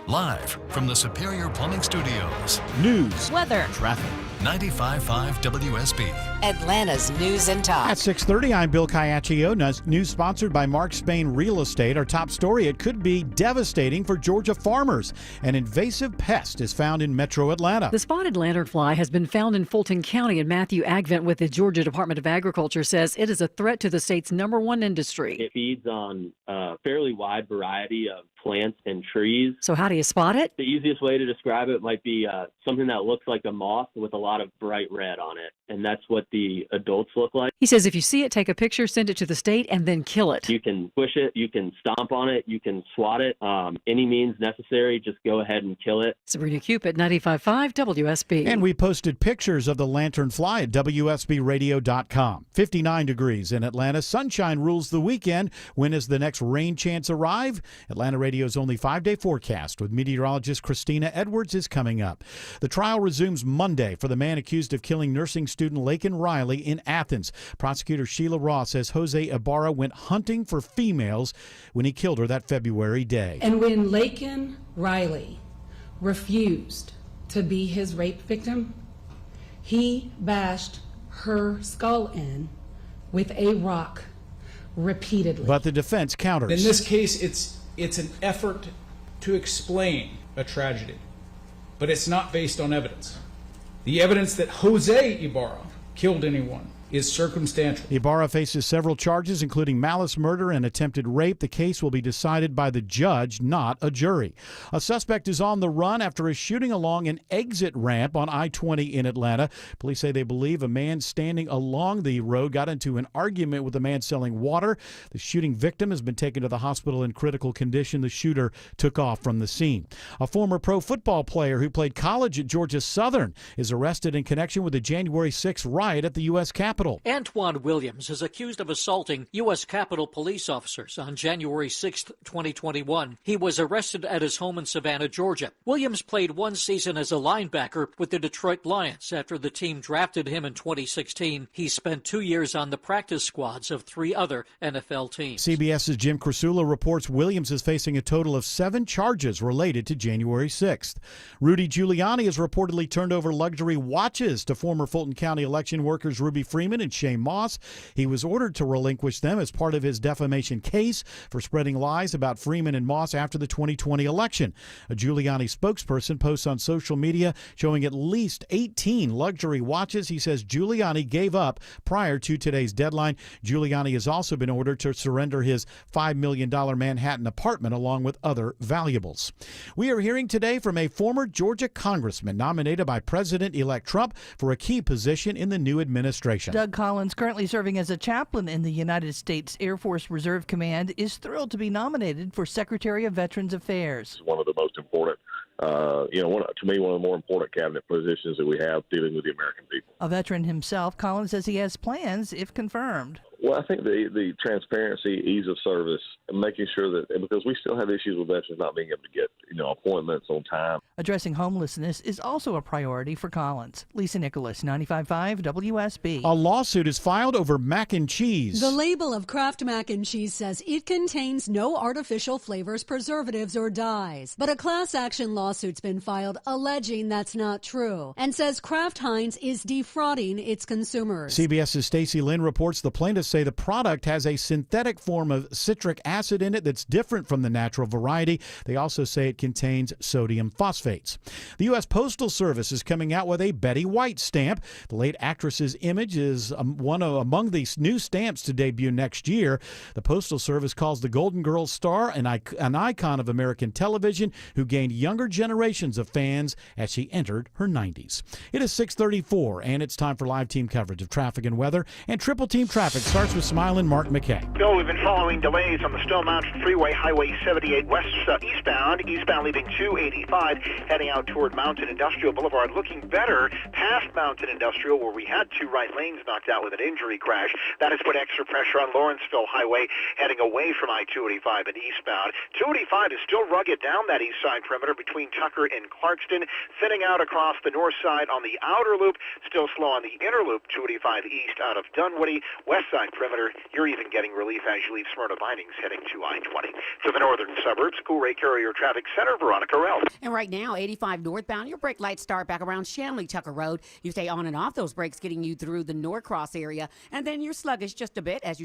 Live from the Superior Plumbing Studios. News, weather, traffic. 95.5 WSB. Atlanta's News and Talk. At 6:30, I'm Bill Caiaccio. News sponsored by Mark Spain Real Estate. Our top story, it could be devastating for Georgia farmers. An invasive pest is found in metro Atlanta. The spotted lanternfly has been found in Fulton County, and Matthew Agvent with the Georgia Department of Agriculture says it is a threat to the state's #1 industry. It feeds on a fairly wide variety of plants and trees. So how do you spot it? The easiest way to describe it might be something that looks like a moth with a lot of bright red on it, and that's what the adults look like. He says if you see it, take a picture, send it to the state, and then kill it. You can push it, you can stomp on it, you can swat it. Any means necessary, just go ahead and kill it. Sabrina Cupid, 95.5 WSB. And we posted pictures of the lanternfly at WSBradio.com. 59 degrees in Atlanta. Sunshine rules the weekend. When does the next rain chance arrive? Atlanta Radio's only 5-day forecast with meteorologist Christina Edwards is coming up. The trial resumes Monday for the man accused of killing nursing student Laken Riley in Athens. Prosecutor Sheila Ross says Jose Ibarra went hunting for females when he killed her that February day. And when Laken Riley refused to be his rape victim, he bashed her skull in with a rock repeatedly. But the defense counters. In this case, it's an effort to explain a tragedy, but it's not based on evidence. The evidence that Jose Ibarra killed anyone is circumstantial. Ibarra faces several charges, including malice murder and attempted rape. The case will be decided by the judge, not a jury. A suspect is on the run after a shooting along an exit ramp on I-20 in Atlanta. Police say they believe a man standing along the road got into an argument with a man selling water. The shooting victim has been taken to the hospital in critical condition. The shooter took off from the scene. A former pro football player who played college at Georgia Southern is arrested in connection with the January 6th riot at the U.S. Capitol. Antoine Williams is accused of assaulting U.S. Capitol police officers on January 6, 2021. He was arrested at his home in Savannah, Georgia. Williams played one season as a linebacker with the Detroit Lions. After the team drafted him in 2016, he spent 2 years on the practice squads of 3 other NFL teams. CBS's Jim Krasula reports Williams is facing a total of 7 charges related to January 6th. Rudy Giuliani has reportedly turned over luxury watches to former Fulton County election workers Ruby Freeman Freeman and Shane Moss. He was ordered to relinquish them as part of his defamation case for spreading lies about Freeman and Moss after the 2020 election. A Giuliani spokesperson posts on social media showing at least 18 luxury watches he says Giuliani gave up prior to today's deadline. Giuliani has also been ordered to surrender his $5 million Manhattan apartment along with other valuables. We are hearing today from a former Georgia congressman nominated by President-elect Trump for a key position in the new administration. Doug Collins, currently serving as a chaplain in the United States Air Force Reserve Command, is thrilled to be nominated for Secretary of Veterans Affairs. One of the most important, to me, one of the more important cabinet positions that we have dealing with the American people. A veteran himself, Collins says he has plans if confirmed. Well, I think the transparency, ease of service, and making sure that, because we still have issues with veterans not being able to get, appointments on time. Addressing homelessness is also a priority for Collins. Lisa Nicholas, 95.5 WSB. A lawsuit is filed over mac and cheese. The label of Kraft mac and cheese says it contains no artificial flavors, preservatives, or dyes. But a class action lawsuit's been filed alleging that's not true and says Kraft Heinz is defrauding its consumers. CBS's Stacey Lynn reports the plaintiffs say the product has a synthetic form of citric acid in it that's different from the natural variety. They also say it contains sodium phosphates. The U.S. Postal Service is coming out with a Betty White stamp. The late actress's image is among these new stamps to debut next year. The Postal Service calls the Golden Girls star an icon of American television who gained younger generations of fans as she entered her 90s. It is 6:34, and it's time for live team coverage of traffic and weather. And Triple Team Traffic starts with Smiling Mark McKay. Bill, we've been following delays on the Stone Mountain Freeway, Highway 78 west eastbound leaving 285, heading out toward Mountain Industrial Boulevard. Looking better past Mountain Industrial, where we had two right lanes knocked out with an injury crash. That has put extra pressure on Lawrenceville Highway, heading away from I-285 and eastbound. 285 is still rugged down that east side perimeter between Tucker and Clarkston, thinning out across the north side on the outer loop, still slow on the inner loop, 285 east out of Dunwoody. West side perimeter, you're even getting relief as you leave Smyrna Vinings heading to I-20. To the northern suburbs, Cool Ray Carrier Traffic Center, Veronica Rell. And right now, 85 northbound, your brake lights start back around Shanley Tucker Road. You stay on and off those brakes, getting you through the Norcross area. And then you're sluggish just a bit as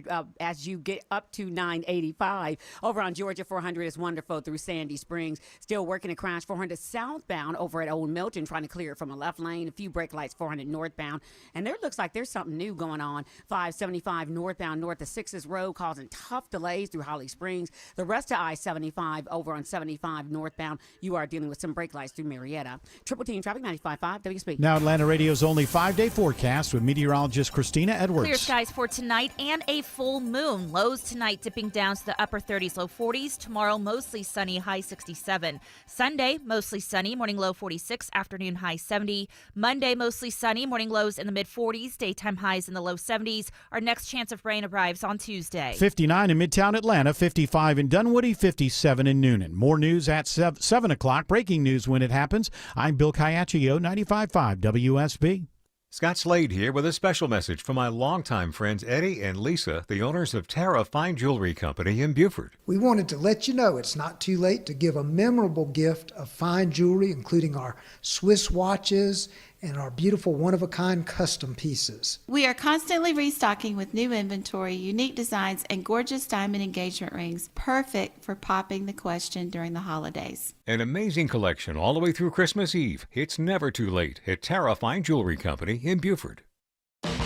you get up to 985. Over on Georgia 400 is wonderful through Sandy Springs. Still working a crash 400 southbound over at Old Milton, trying to clear it from a left lane. A few brake lights 400 northbound. And there looks like there's something new going on. 575 northbound north of 6th Road, causing tough delays through Holly Springs. The rest of I-75 over on 75 northbound, you are dealing with some brake lights through Marietta. Triple Team Traffic 95.5 WSB. Now Atlanta Radio's only 5-day forecast with meteorologist Christina Edwards. Clear skies for tonight and a full moon. Lows tonight dipping down to the upper 30s, low 40s. Tomorrow mostly sunny, high 67. Sunday mostly sunny, morning low 46, afternoon high 70. Monday mostly sunny, morning lows in the mid 40s, daytime highs in the low 70s. Our next chance of rain arrives on Tuesday. 59 in Midtown Atlanta, 55 in Dunwoody, 57 in Noonan. More news at 7 o'clock. Breaking news when it happens. I'm Bill Caiaccio, 95.5 WSB. Scott Slade here with a special message from my longtime friends Eddie and Lisa, the owners of Tara Fine Jewelry Company in Beaufort. We wanted to let you know it's not too late to give a memorable gift of fine jewelry, including our Swiss watches and our beautiful one-of-a-kind custom pieces. We are constantly restocking with new inventory, unique designs, and gorgeous diamond engagement rings, perfect for popping the question during the holidays. An amazing collection all the way through Christmas Eve. It's never too late at Tara Fine Jewelry Company in Beaufort.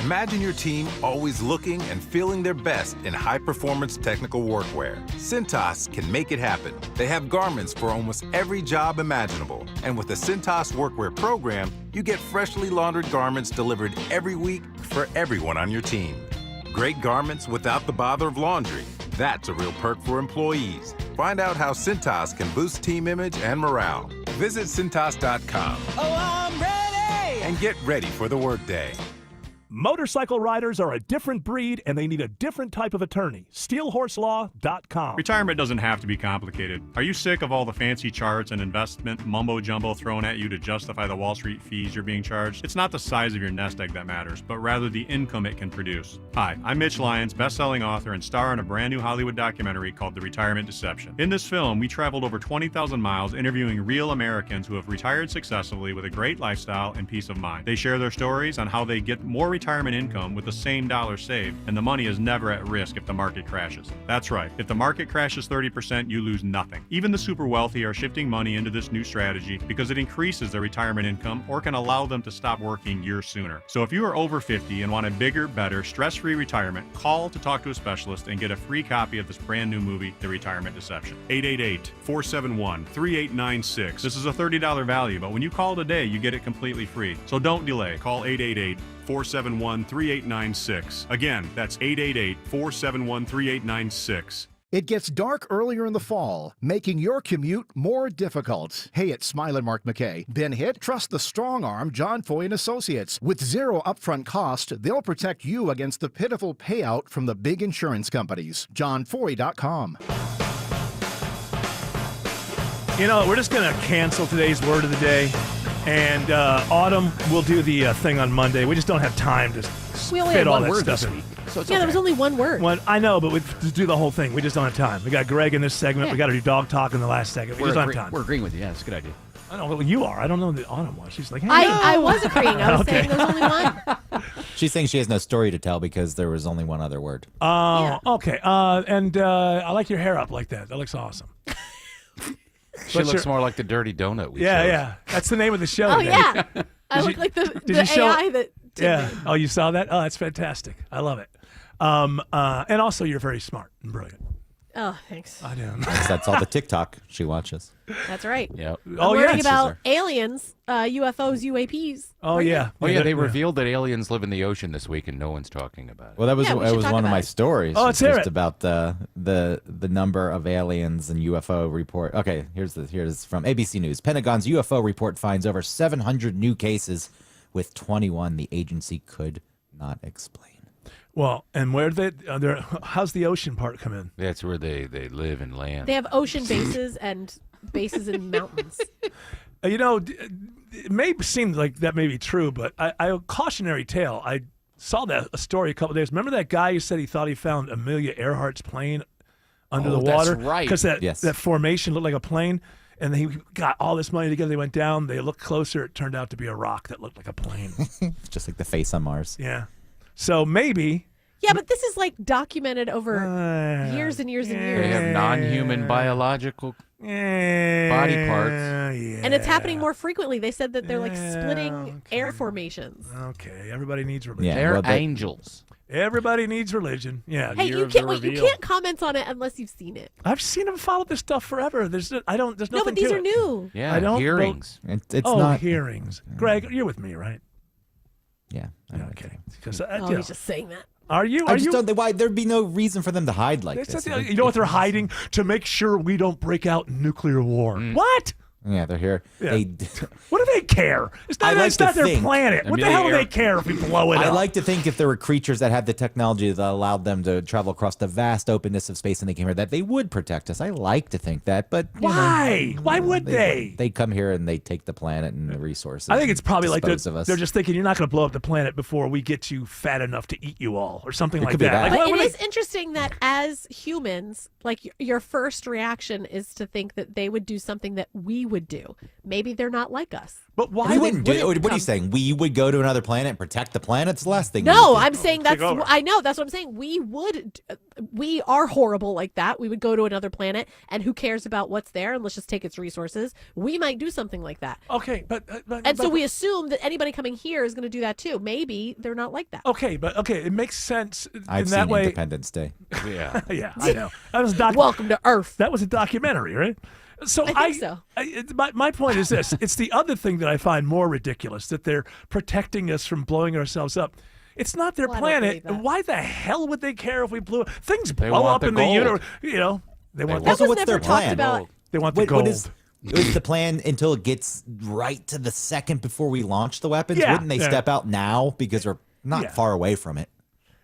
Imagine your team always looking and feeling their best in high-performance technical workwear. Cintas can make it happen. They have garments for almost every job imaginable. And with the Cintas Workwear program, you get freshly laundered garments delivered every week for everyone on your team. Great garments without the bother of laundry. That's a real perk for employees. Find out how Cintas can boost team image and morale. Visit Cintas.com. Oh, I'm ready! And get ready for the workday. Motorcycle riders are a different breed, and they need a different type of attorney. SteelHorseLaw.com. Retirement doesn't have to be complicated. Are you sick of all the fancy charts and investment mumbo-jumbo thrown at you to justify the Wall Street fees you're being charged? It's not the size of your nest egg that matters, but rather the income it can produce. Hi, I'm Mitch Lyons, best-selling author and star in a brand new Hollywood documentary called The Retirement Deception. In this film, we traveled over 20,000 miles interviewing real Americans who have retired successfully with a great lifestyle and peace of mind. They share their stories on how they get more retirement retirement income with the same dollar saved, and the money is never at risk if the market crashes. That's right. If the market crashes 30%, you lose nothing. Even the super wealthy are shifting money into this new strategy because it increases their retirement income or can allow them to stop working years sooner. So if you are over 50 and want a bigger, better, stress-free retirement, call to talk to a specialist and get a free copy of this brand new movie, The Retirement Deception. 888-471-3896. This is a $30 value, but when you call today, you get it completely free. So don't delay. Call 888-471-3896. Again, that's 888-471-3896. It gets dark earlier in the fall, making your commute more difficult. Hey, it's Smile and Mark McKay. Been hit? Trust the strong arm John Foy & Associates. With zero upfront cost, they'll protect you against the pitiful payout from the big insurance companies. JohnFoy.com. You know, we're just going to cancel today's word of the day, and Autumn will do the thing on Monday. We just don't have time to We only fit had all one that word stuff this in. week. So there was only one word. Well, I know, but we just do the whole thing. We just don't have time. We got Greg in this segment. Yeah. We got to do dog talk in the last segment. We just don't have time. We're agreeing with you. Yeah, it's a good idea. I know. Well, you are. I don't know that Autumn was. She's like, hey, I was agreeing. I was Okay. saying there's only one. She's saying she has no story to tell because there was only one other word. Oh, okay. And I like your hair up like that. That looks awesome. She looks more like the dirty donut we chose. Yeah. That's the name of the show. Oh, today. yeah. I Did look you- like the did you show- AI that Tim Yeah. made. Oh, you saw that? Oh, that's fantastic. I love it. And also, you're very smart and brilliant. Oh, thanks. I do. That's all the TikTok she watches. That's right. Yep. I'm Oh, learning yeah. about aliens, UFOs, UAPs. Oh, yeah. Oh, yeah, they Yeah. revealed that aliens live in the ocean this week and no one's talking about it. Well, that was Yeah, we that should was talk one of about my it. stories. Oh, let's hear just it. about the number of aliens and UFO report. Okay, here's from ABC News. Pentagon's UFO report finds over 700 new cases, with 21 the agency could not explain. Well, and where how's the ocean part come in? That's where they live and land. They have ocean bases and bases in mountains. You know, it may seem like that may be true, but a cautionary tale. I saw a story a couple of days. Remember that guy who said he thought he found Amelia Earhart's plane under the water? That's right. Because Yes. that formation looked like a plane. And he got all this money together. They went down. They looked closer. It turned out to be a rock that looked like a plane. Just like the face on Mars. Yeah. So maybe. Yeah, but this is like documented over years and years and years. They have non-human biological body parts. And it's happening more frequently. They said that they're like splitting air formations. Okay. Everybody needs religion. Yeah, They're well, they- angels. Everybody needs religion. Yeah. Hey, you can't comment on it unless you've seen it. I've seen him follow this stuff forever. There's nothing. No, but these to are it. new. Yeah, I don't hearings. It's oh, not. hearings. Greg, you're with me, right? Yeah. I know Okay. what Because Oh, he's just saying that. are you? I Are just you? don't. Why there'd be no reason for them to hide like It's this? not- you know what they're hiding to make sure we don't break out nuclear war. What? Yeah, they're here. Yeah. They, What do they care? It's not, I like it's not to their think- planet. What the hell do they care if we blow it I up? like to think if there were creatures that had the technology that allowed them to travel across the vast openness of space and they came here, that they would protect us. I like to think that, but you know, Why? Why would they? They come here and they take the planet and the resources. I think it's and probably like dispose of us. they're just thinking you're not going to blow up the planet before we get you fat enough to eat you all, or something It like could be that. Like, But what it would is they- interesting that as humans, like your first reaction is to think that they would do something that we would do. Maybe they're not like us. But why we wouldn't do it. wouldn't What are you come- saying? We would go to another planet and protect the planet? It's the last thing. we No, would do. I'm saying Take that's. over. I know that's what I'm saying. We would. We are horrible like that. We would go to another planet, and who cares about what's there? And let's just take its resources. We might do something like that. Okay, but And so we assume that anybody coming here is going to do that too. Maybe they're not like that. Okay, it makes sense I've in seen that way. Independence Day. Yeah. Yeah, I know. That was Welcome to Earth. That was a documentary, right? So I think so. My point is this: it's the other thing that I find more ridiculous, that they're protecting us from blowing ourselves up. It's not their Well, I don't planet. believe that. Why the hell would they care if we blew up? Things They blow want up the in the gold. universe. You know, they want. That Also, was what's never their talked plan? about. They want the What gold. is the plan until it gets right to the second before we launch the weapons? Yeah, Wouldn't they yeah. step out now because we're not Yeah. far away from it?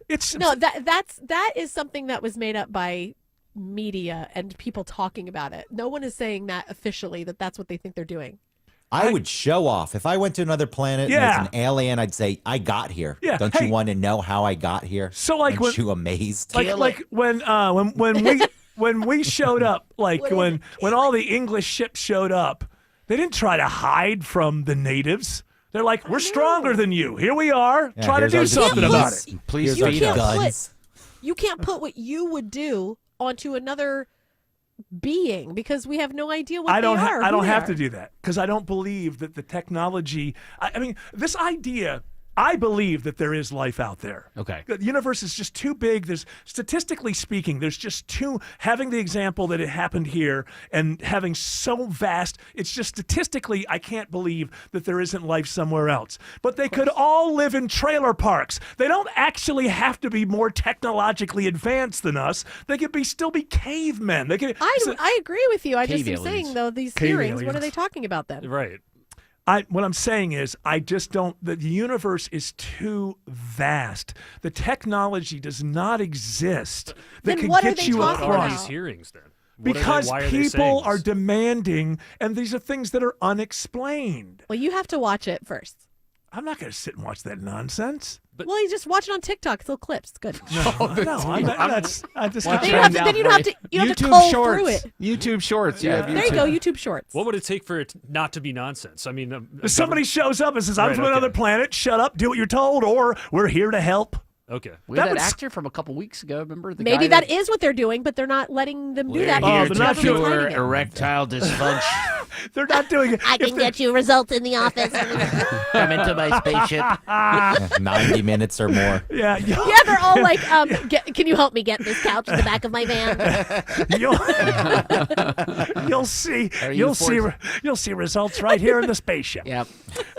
It's No, that is something that was made up by media and people talking about it. No one is saying that officially that that's what they think they're doing. I would show off. If I went to another planet Yeah. and it's an alien, I'd say, I got here. Yeah, Don't hey. you want to know how I got here? So, like, Aren't when- you amazed? like when we when we showed up, like when all the English ships showed up, they didn't try to hide from the natives. They're like, we're stronger than you. Here we are. Yeah, Try to here's do our something about it. Please You feed can't us. You can't put what you would do onto another being because we have no idea what I don't they are. I who don't they have are. to do that because I don't believe that the technology. I mean, this idea. I believe that there is life out there. Okay. The universe is just too big. There's statistically speaking, there's just having the example that it happened here and having so vast, it's just statistically, I can't believe that there isn't life somewhere else. But they could all live in trailer parks. They don't actually have to be more technologically advanced than us. They could still be cavemen. They could. I agree with you. I just Cave am aliens. saying though these Cave hearings. What are aliens. they talking about then? Right. What I'm saying is, I just don't. The universe is too vast. The technology does not exist that Then could what are get they you talking across. about? These hearings then. Because why are they saying people this? are demanding, and these are things that are unexplained. Well, you have to watch it first. I'm not going to sit and watch that nonsense. Well, you just watch it on TikTok. It's little clips. It's good. I just Then you have to. Then you don't have to. You don't have to cull through it. YouTube Shorts. Yeah. There you go. YouTube Shorts. What would it take for it not to be nonsense? I mean, If somebody shows up and says, "I'm Right, from okay. another planet," shut up, do what you're told, or we're here to help. Okay. We had That that would- actor from a couple weeks ago. Remember the Maybe guy that is what they're doing, but they're not letting them do We're that. here because to the government's cure hiding it. erectile dysfunction. They're not doing it. I can get you results in the office. Come into my spaceship. 90 minutes or more. Yeah. Yeah, they're all like, can you help me get this couch in the back of my van? You'll see. Are you You'll see results right here in the spaceship. Yep.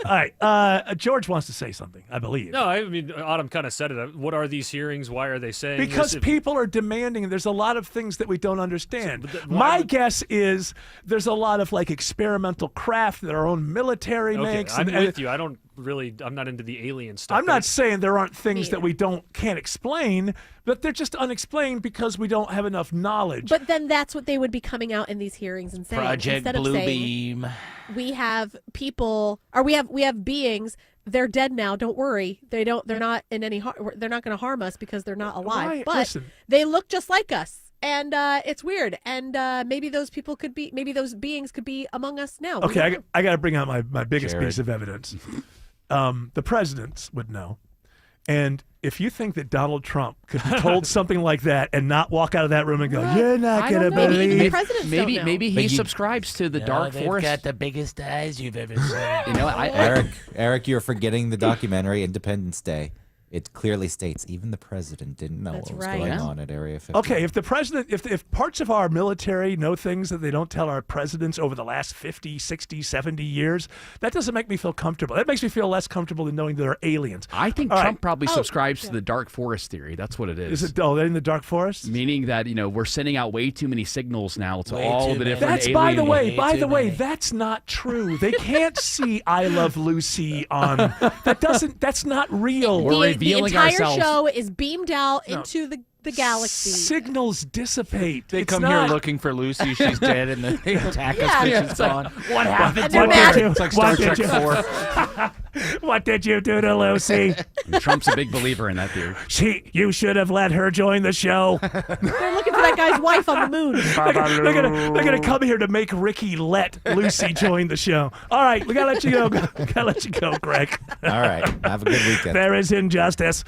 All right. George wants to say something, I believe. No, I mean, Autumn kind of said it. What are these hearings? Why are they saying Because this? people are demanding, there's a lot of things that we don't understand. My guess is there's a lot of like experimental craft that our own military Okay, makes. I'm with you. I'm not into the alien stuff. I'm not saying there aren't things that we can't explain, but they're just unexplained because we don't have enough knowledge. But then that's what they would be coming out in these hearings and saying. Project Instead of Blue saying, Beam. we have people, or we have beings. They're dead now. Don't worry. They're not in any. They're not going to harm us because they're not alive. Right, But listen. they look just like us, and it's weird. And maybe those people could be. Maybe those beings could be among us now. We Okay, don't know. I got to bring out my biggest Jared. piece of evidence. The presidents would know. And if you think that Donald Trump could be told something like that and not walk out of that room and go, "You're not going to believe," Maybe he But you- subscribes to the dark they've forest. got the biggest eyes you've ever seen. You know, Eric, you're forgetting the documentary Independence Day. It clearly states even the president didn't know what was going on at Area 50. Okay, if the president, if parts of our military know things that they don't tell our presidents over the last 50, 60, 70 years, that doesn't make me feel comfortable. That makes me feel less comfortable than knowing there are aliens. I think All Trump right. probably subscribes to the dark forest theory. That's what it is. Is it they're in the dark forest? Meaning that, we're sending out way too many signals now to Way all too the many. different That's alien. by the way, that's not true. They can't see I Love Lucy on. That's not real. The entire show is beamed out into the galaxy. Signals dissipate. They It's come not- here looking for Lucy. She's dead, and then they attack us Yeah. because she's It's like, gone. what happened And they're to mad. her? It's like Star What did Trek you- 4. What did you do to Lucy? And Trump's a big believer in that theory. You should have let her join the show. They're looking for that guy's wife on the moon. They're gonna come here to make Ricky let Lucy join the show. All right, we gotta let you go. Gotta let you go, Greg. All right. Have a good weekend. There is injustice.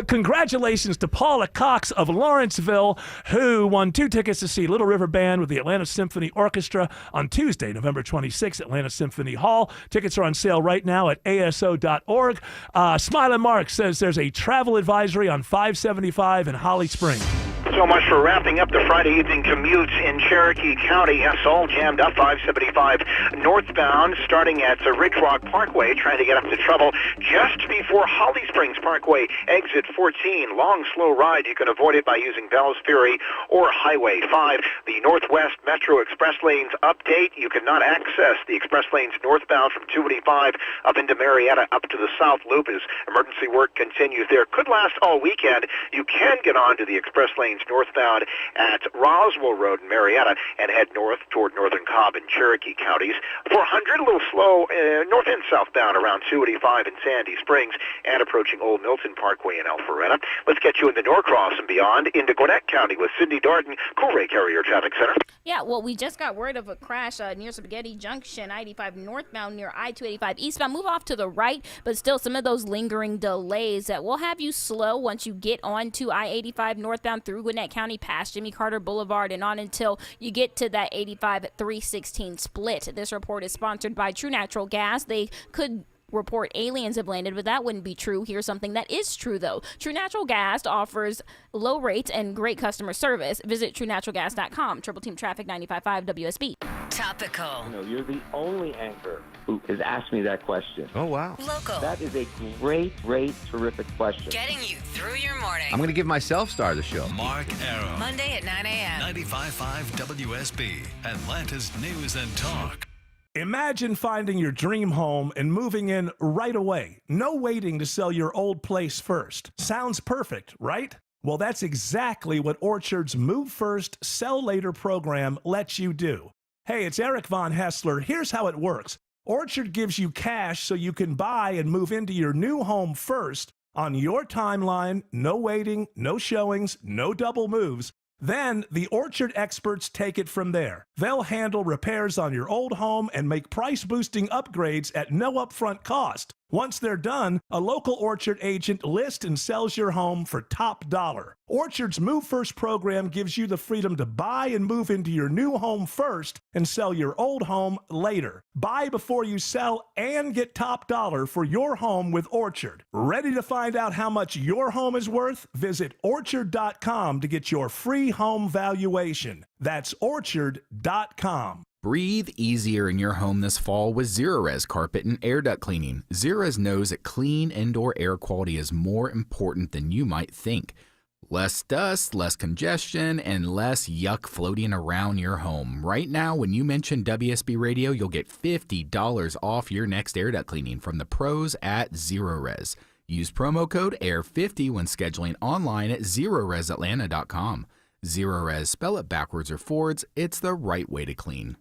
Congratulations to Paula Cox of Lawrenceville, who won 2 tickets to see Little River Band with the Atlanta Symphony Orchestra on Tuesday, November 26th, Atlanta Symphony Hall. Tickets are on sale right now at ASO.org. Smiling Mark says there's a travel advisory on 575 in Holly Springs. So much for wrapping up the Friday evening commute in Cherokee County. Yes, all jammed up 575 northbound, starting at Ridge Rock Parkway, trying to get up to trouble just before Holly Springs Parkway, exit 14. Long, slow ride. You can avoid it by using Bell's Ferry or Highway 5. The Northwest Metro Express lanes update. You cannot access the express lanes northbound from 285 up into Marietta up to the South Loop as emergency work continues there. Could last all weekend. You can get onto the express lanes lanes northbound at Roswell Road in Marietta and head north toward northern Cobb and Cherokee counties. 400, a little slow north and southbound around 285 in Sandy Springs and approaching Old Milton Parkway in Alpharetta. Let's get you into Norcross and beyond into Gwinnett County with Cindy Darden, Coolray Carrier Traffic Center. Yeah, well, we just got word of a crash near Spaghetti Junction, I-85 northbound near I-285 eastbound. Move off to the right, but still some of those lingering delays that will have you slow once you get onto I-85 northbound through Gwinnett County past Jimmy Carter Boulevard and on until you get to that 85-316 split. This report is sponsored by True Natural Gas. They could report aliens have landed, but that wouldn't be true. Here's something that is true, though. True Natural Gas offers low rates and great customer service. Visit TrueNaturalGas.com. Triple Team Traffic 95.5 WSB. Topical. You're the only anchor who has asked me that question. Oh, wow. Local. That is a great, terrific question. Getting you through your morning. I'm going to give myself star the show. Mark Arrow. Monday at 9 a.m. 95.5 WSB, Atlanta's News and Talk. Imagine finding your dream home and moving in right away. No waiting to sell your old place first. Sounds perfect, right? Well, that's exactly what Orchard's Move First, Sell Later program lets you do. Hey, it's Eric Von Hessler. Here's how it works. Orchard gives you cash so you can buy and move into your new home first on your timeline. No waiting, no showings, no double moves. Then the Orchard experts take it from there. They'll handle repairs on your old home and make price-boosting upgrades at no upfront cost. Once they're done, a local Orchard agent lists and sells your home for top dollar. Orchard's Move First program gives you the freedom to buy and move into your new home first and sell your old home later. Buy before you sell and get top dollar for your home with Orchard. Ready to find out how much your home is worth? Visit Orchard.com to get your free home valuation. That's Orchard.com. Breathe easier in your home this fall with Zerorez carpet and air duct cleaning. Zerorez knows that clean indoor air quality is more important than you might think. Less dust, less congestion, and less yuck floating around your home. Right now, when you mention WSB Radio, you'll get $50 off your next air duct cleaning from the pros at Zerorez. Use promo code AIR50 when scheduling online at ZerorezAtlanta.com. Zerorez, spell it backwards or forwards, it's the right way to clean.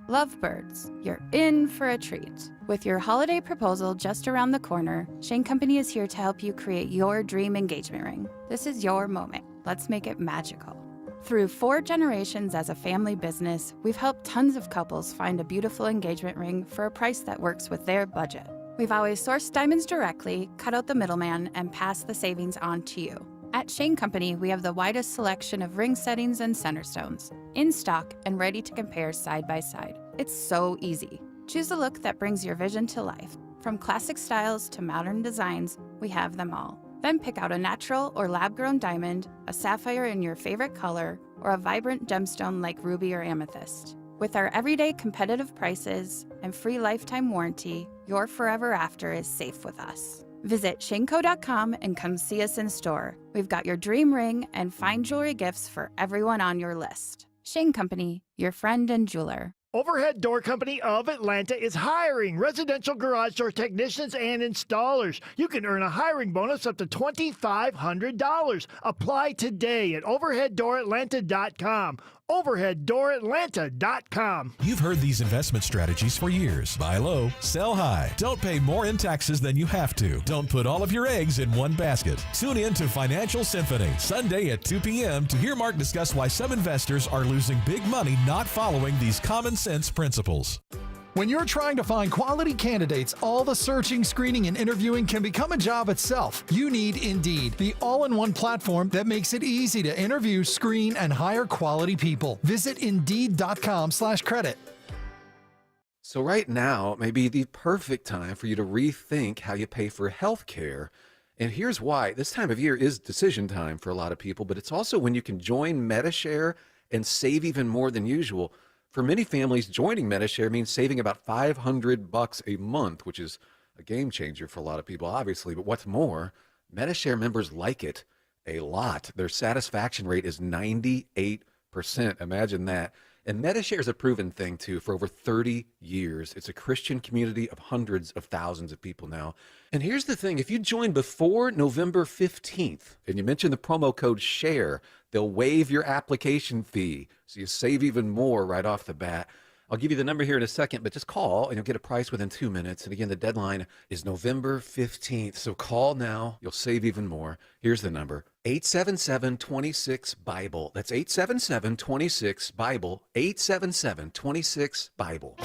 Lovebirds, you're in for a treat. With your holiday proposal just around the corner, Shane Company is here to help you create your dream engagement ring. This is your moment. Let's make it magical. Through 4 generations as a family business, we've helped tons of couples find a beautiful engagement ring for a price that works with their budget. We've always sourced diamonds directly, cut out the middleman, and passed the savings on to you. At Shane Company, we have the widest selection of ring settings and center stones, in stock and ready to compare side by side. It's so easy. Choose a look that brings your vision to life. From classic styles to modern designs, we have them all. Then pick out a natural or lab-grown diamond, a sapphire in your favorite color, or a vibrant gemstone like ruby or amethyst. With our everyday competitive prices and free lifetime warranty, your forever after is safe with us. Visit shaneco.com and come see us in store. We've got your dream ring and fine jewelry gifts for everyone on your list. Shane Company, your friend and jeweler. Overhead Door Company of Atlanta is hiring residential garage door technicians and installers. You can earn a hiring bonus up to $2,500. Apply today at overheaddooratlanta.com. overheaddooratlanta.com. You've heard these investment strategies for years. Buy low, sell high. Don't pay more in taxes than you have to. Don't put all of your eggs in one basket. Tune in to Financial Symphony, Sunday at 2 p.m. to hear Mark discuss why some investors are losing big money not following these common sense principles. When you're trying to find quality candidates, all the searching, screening, and interviewing can become a job itself. You need Indeed, the all-in-one platform that makes it easy to interview, screen, and hire quality people. Visit Indeed.com/credit. So right now may be the perfect time for you to rethink how you pay for health care. And here's why. This time of year is decision time for a lot of people, but it's also when you can join Medi-Share and save even more than usual. For many families, joining Medi-Share means saving about $500 a month, which is a game changer for a lot of people, obviously. But what's more, Medi-Share members like it a lot. Their satisfaction rate is 98%. Imagine that. And Medishare is a proven thing, too, for over 30 years. It's a Christian community of hundreds of thousands of people now. And here's the thing. If you join before November 15th and you mention the promo code SHARE, they'll waive your application fee. So you save even more right off the bat. I'll give you the number here in a second, but just call and you'll get a price within 2 minutes. And again, the deadline is November 15th. So call now. You'll save even more. Here's the number. 877-26-BIBLE. That's 877-26-BIBLE. 877-26-BIBLE.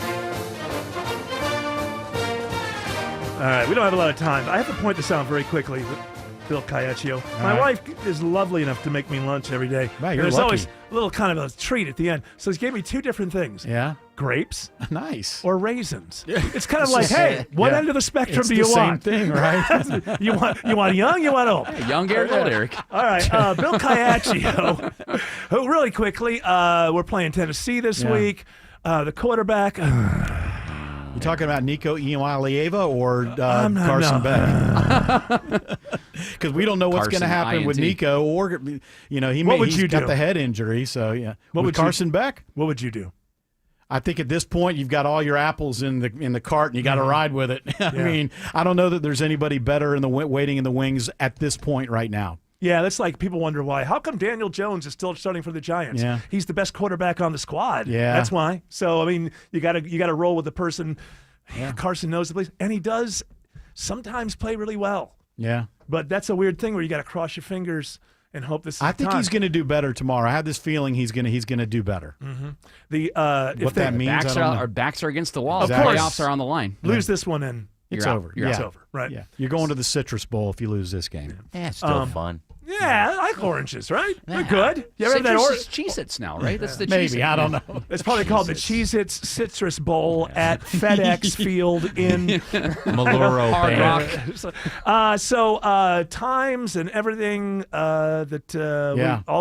All right, we don't have a lot of time. I have to point this out very quickly. Bill Caiaccio. My wife is lovely enough to make me lunch every day. Wow, you're There's lucky. always a little kind of a treat at the end. So he gave me two different things. Yeah. Grapes. Nice. Or raisins. It's kind of like, hey, what end of the spectrum It's do you the want? same thing, right? you want young, you want old? Young Eric, old Eric. All right, Bill Caiaccio, who really quickly, we're playing Tennessee this week. The quarterback. You talking about Nico Iamaleava or Carson Beck? Because we don't know what's going to happen with Nico, or he's got the head injury. So yeah, What would Carson Beck? What would you do? I think at this point you've got all your apples in the cart and you got to ride with it. I mean, I don't know that there's anybody better in the waiting in the wings at this point right now. Yeah, that's like people wonder why. How come Daniel Jones is still starting for the Giants? Yeah. He's the best quarterback on the squad. Yeah. That's why. So I mean, you gotta roll with the person. Yeah. Carson knows the place, and he does sometimes play really well. Yeah. But that's a weird thing where you got to cross your fingers and hope this is I think he's going to do better tomorrow. I have this feeling he's going to do better. Mm-hmm. What that means, Our backs are against the wall. Of The course. playoffs are on the line. Lose this one and It's You're out. over. You're it's out. over. Right. Yeah. You're going to the Citrus Bowl if you lose this game. Yeah, it's still fun. Yeah, I like oranges, right? They're good. You ever have that Citrus orange? is Cheez-Its now, right? That's the Maybe. Cheez-It. I don't know. It's probably called the Cheez-Its Citrus Bowl at FedEx Field in Maluro Hard So times and everything all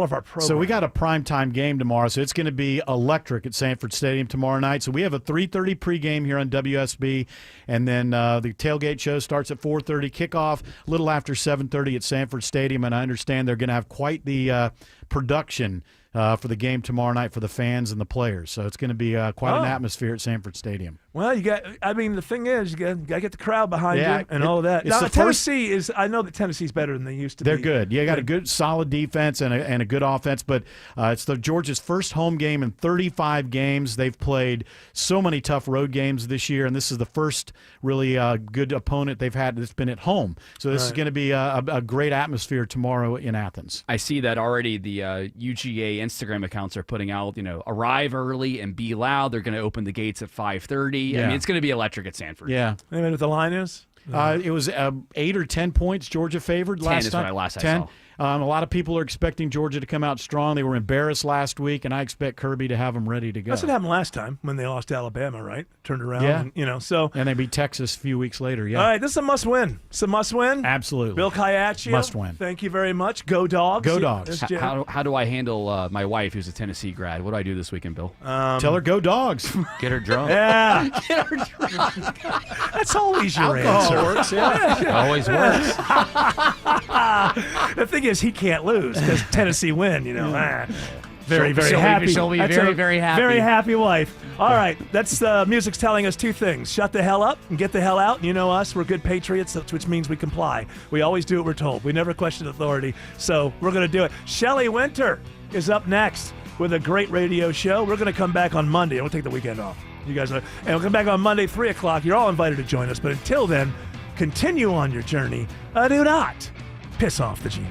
of our programs. So we got a primetime game tomorrow, so it's going to be electric at Sanford Stadium tomorrow night. So we have a 3:30 pregame here on WSB, and then the tailgate show starts at 4:30, kickoff a little after 7:30 at Sanford Stadium, and I understand they're going to have quite the production for the game tomorrow night for the fans and the players. So it's going to be quite an atmosphere at Sanford Stadium. Well, the thing is, you got to get the crowd behind you and all of that. It's Now, the Tennessee I know that Tennessee's better than they used to They're be. good. You got a good, solid defense and a good offense, but it's Georgia's first home game in 35 games. They've played so many tough road games this year, and this is the first really good opponent they've had that's been at home. So this is going to be a great atmosphere tomorrow in Athens. I see that already. The UGA Instagram accounts are putting out, arrive early and be loud. They're going to open the gates at 5:30. Yeah. I mean, it's going to be electric at Sanford. Yeah. You know what the line is? It was 8 or 10 points Georgia favored 10 last is time. what I 10. saw. A lot of people are expecting Georgia to come out strong. They were embarrassed last week, and I expect Kirby to have them ready to go. That's what happened last time when they lost to Alabama, right? Turned around. Yeah. And, so. And they beat Texas a few weeks later. Yeah. All right, this is a must-win. It's a must-win. Absolutely. Bill Caiaccio. Must win. Thank you very much. Go Dogs. Go Dogs. That's Jim. How do I handle my wife, who's a Tennessee grad? What do I do this weekend, Bill? Tell her go Dogs. Get her drunk. Yeah. Get her drunk. That's always your Alcohol answer. works, yeah. Always works. The thing is, he can't lose because Tennessee win. Very, very She'll be- happy. she'll be That's very, a very happy. Very happy wife. All right, that's music's telling us two things: shut the hell up and get the hell out. You know us; we're good patriots, which means we comply. We always do what we're told. We never question authority, so we're going to do it. Shelley Winter is up next with a great radio show. We're going to come back on Monday. We'll take the weekend off. You guys, and we'll come back on Monday, 3 o'clock. You're all invited to join us. But until then, continue on your journey. Do not piss off the genie.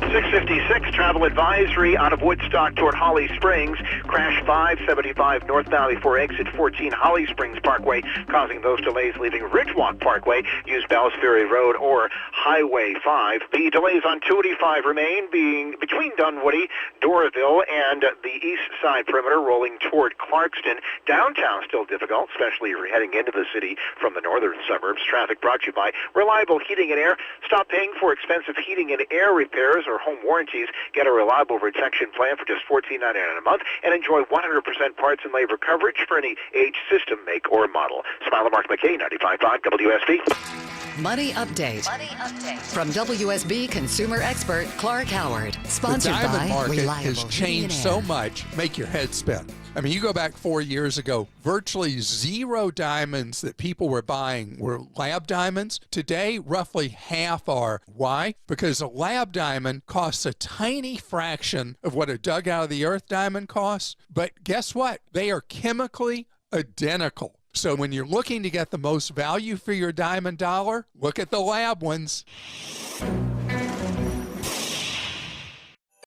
656 travel advisory out of Woodstock toward Holly Springs. Crash 575 northbound before exit 14 Holly Springs Parkway, causing those delays leaving Ridgewalk Parkway. Use Bells Ferry Road or Highway 5. The delays on 285 remain being between Dunwoody, Doraville, and the east side perimeter rolling toward Clarkston. Downtown still difficult, especially if you're heading into the city from the northern suburbs. Traffic brought to you by Reliable Heating and Air. Stop paying for expensive heating and air repairs or home warranties. Get a reliable protection plan for just $14.99 a month and enjoy 100% parts and labor coverage for any age, system, make, or model. Smile and Mark McKay, 95.5 WSB. Money Update. From WSB consumer expert Clark Howard. Sponsored the diamond by market Reliable has changed so Heating and Air. much, make your head spin. I mean, you go back 4 years ago, virtually zero diamonds that people were buying were lab diamonds. Today, roughly half are. Why? Because a lab diamond costs a tiny fraction of what a dug out of the earth diamond costs. But guess what? They are chemically identical. So when you're looking to get the most value for your diamond dollar, look at the lab ones.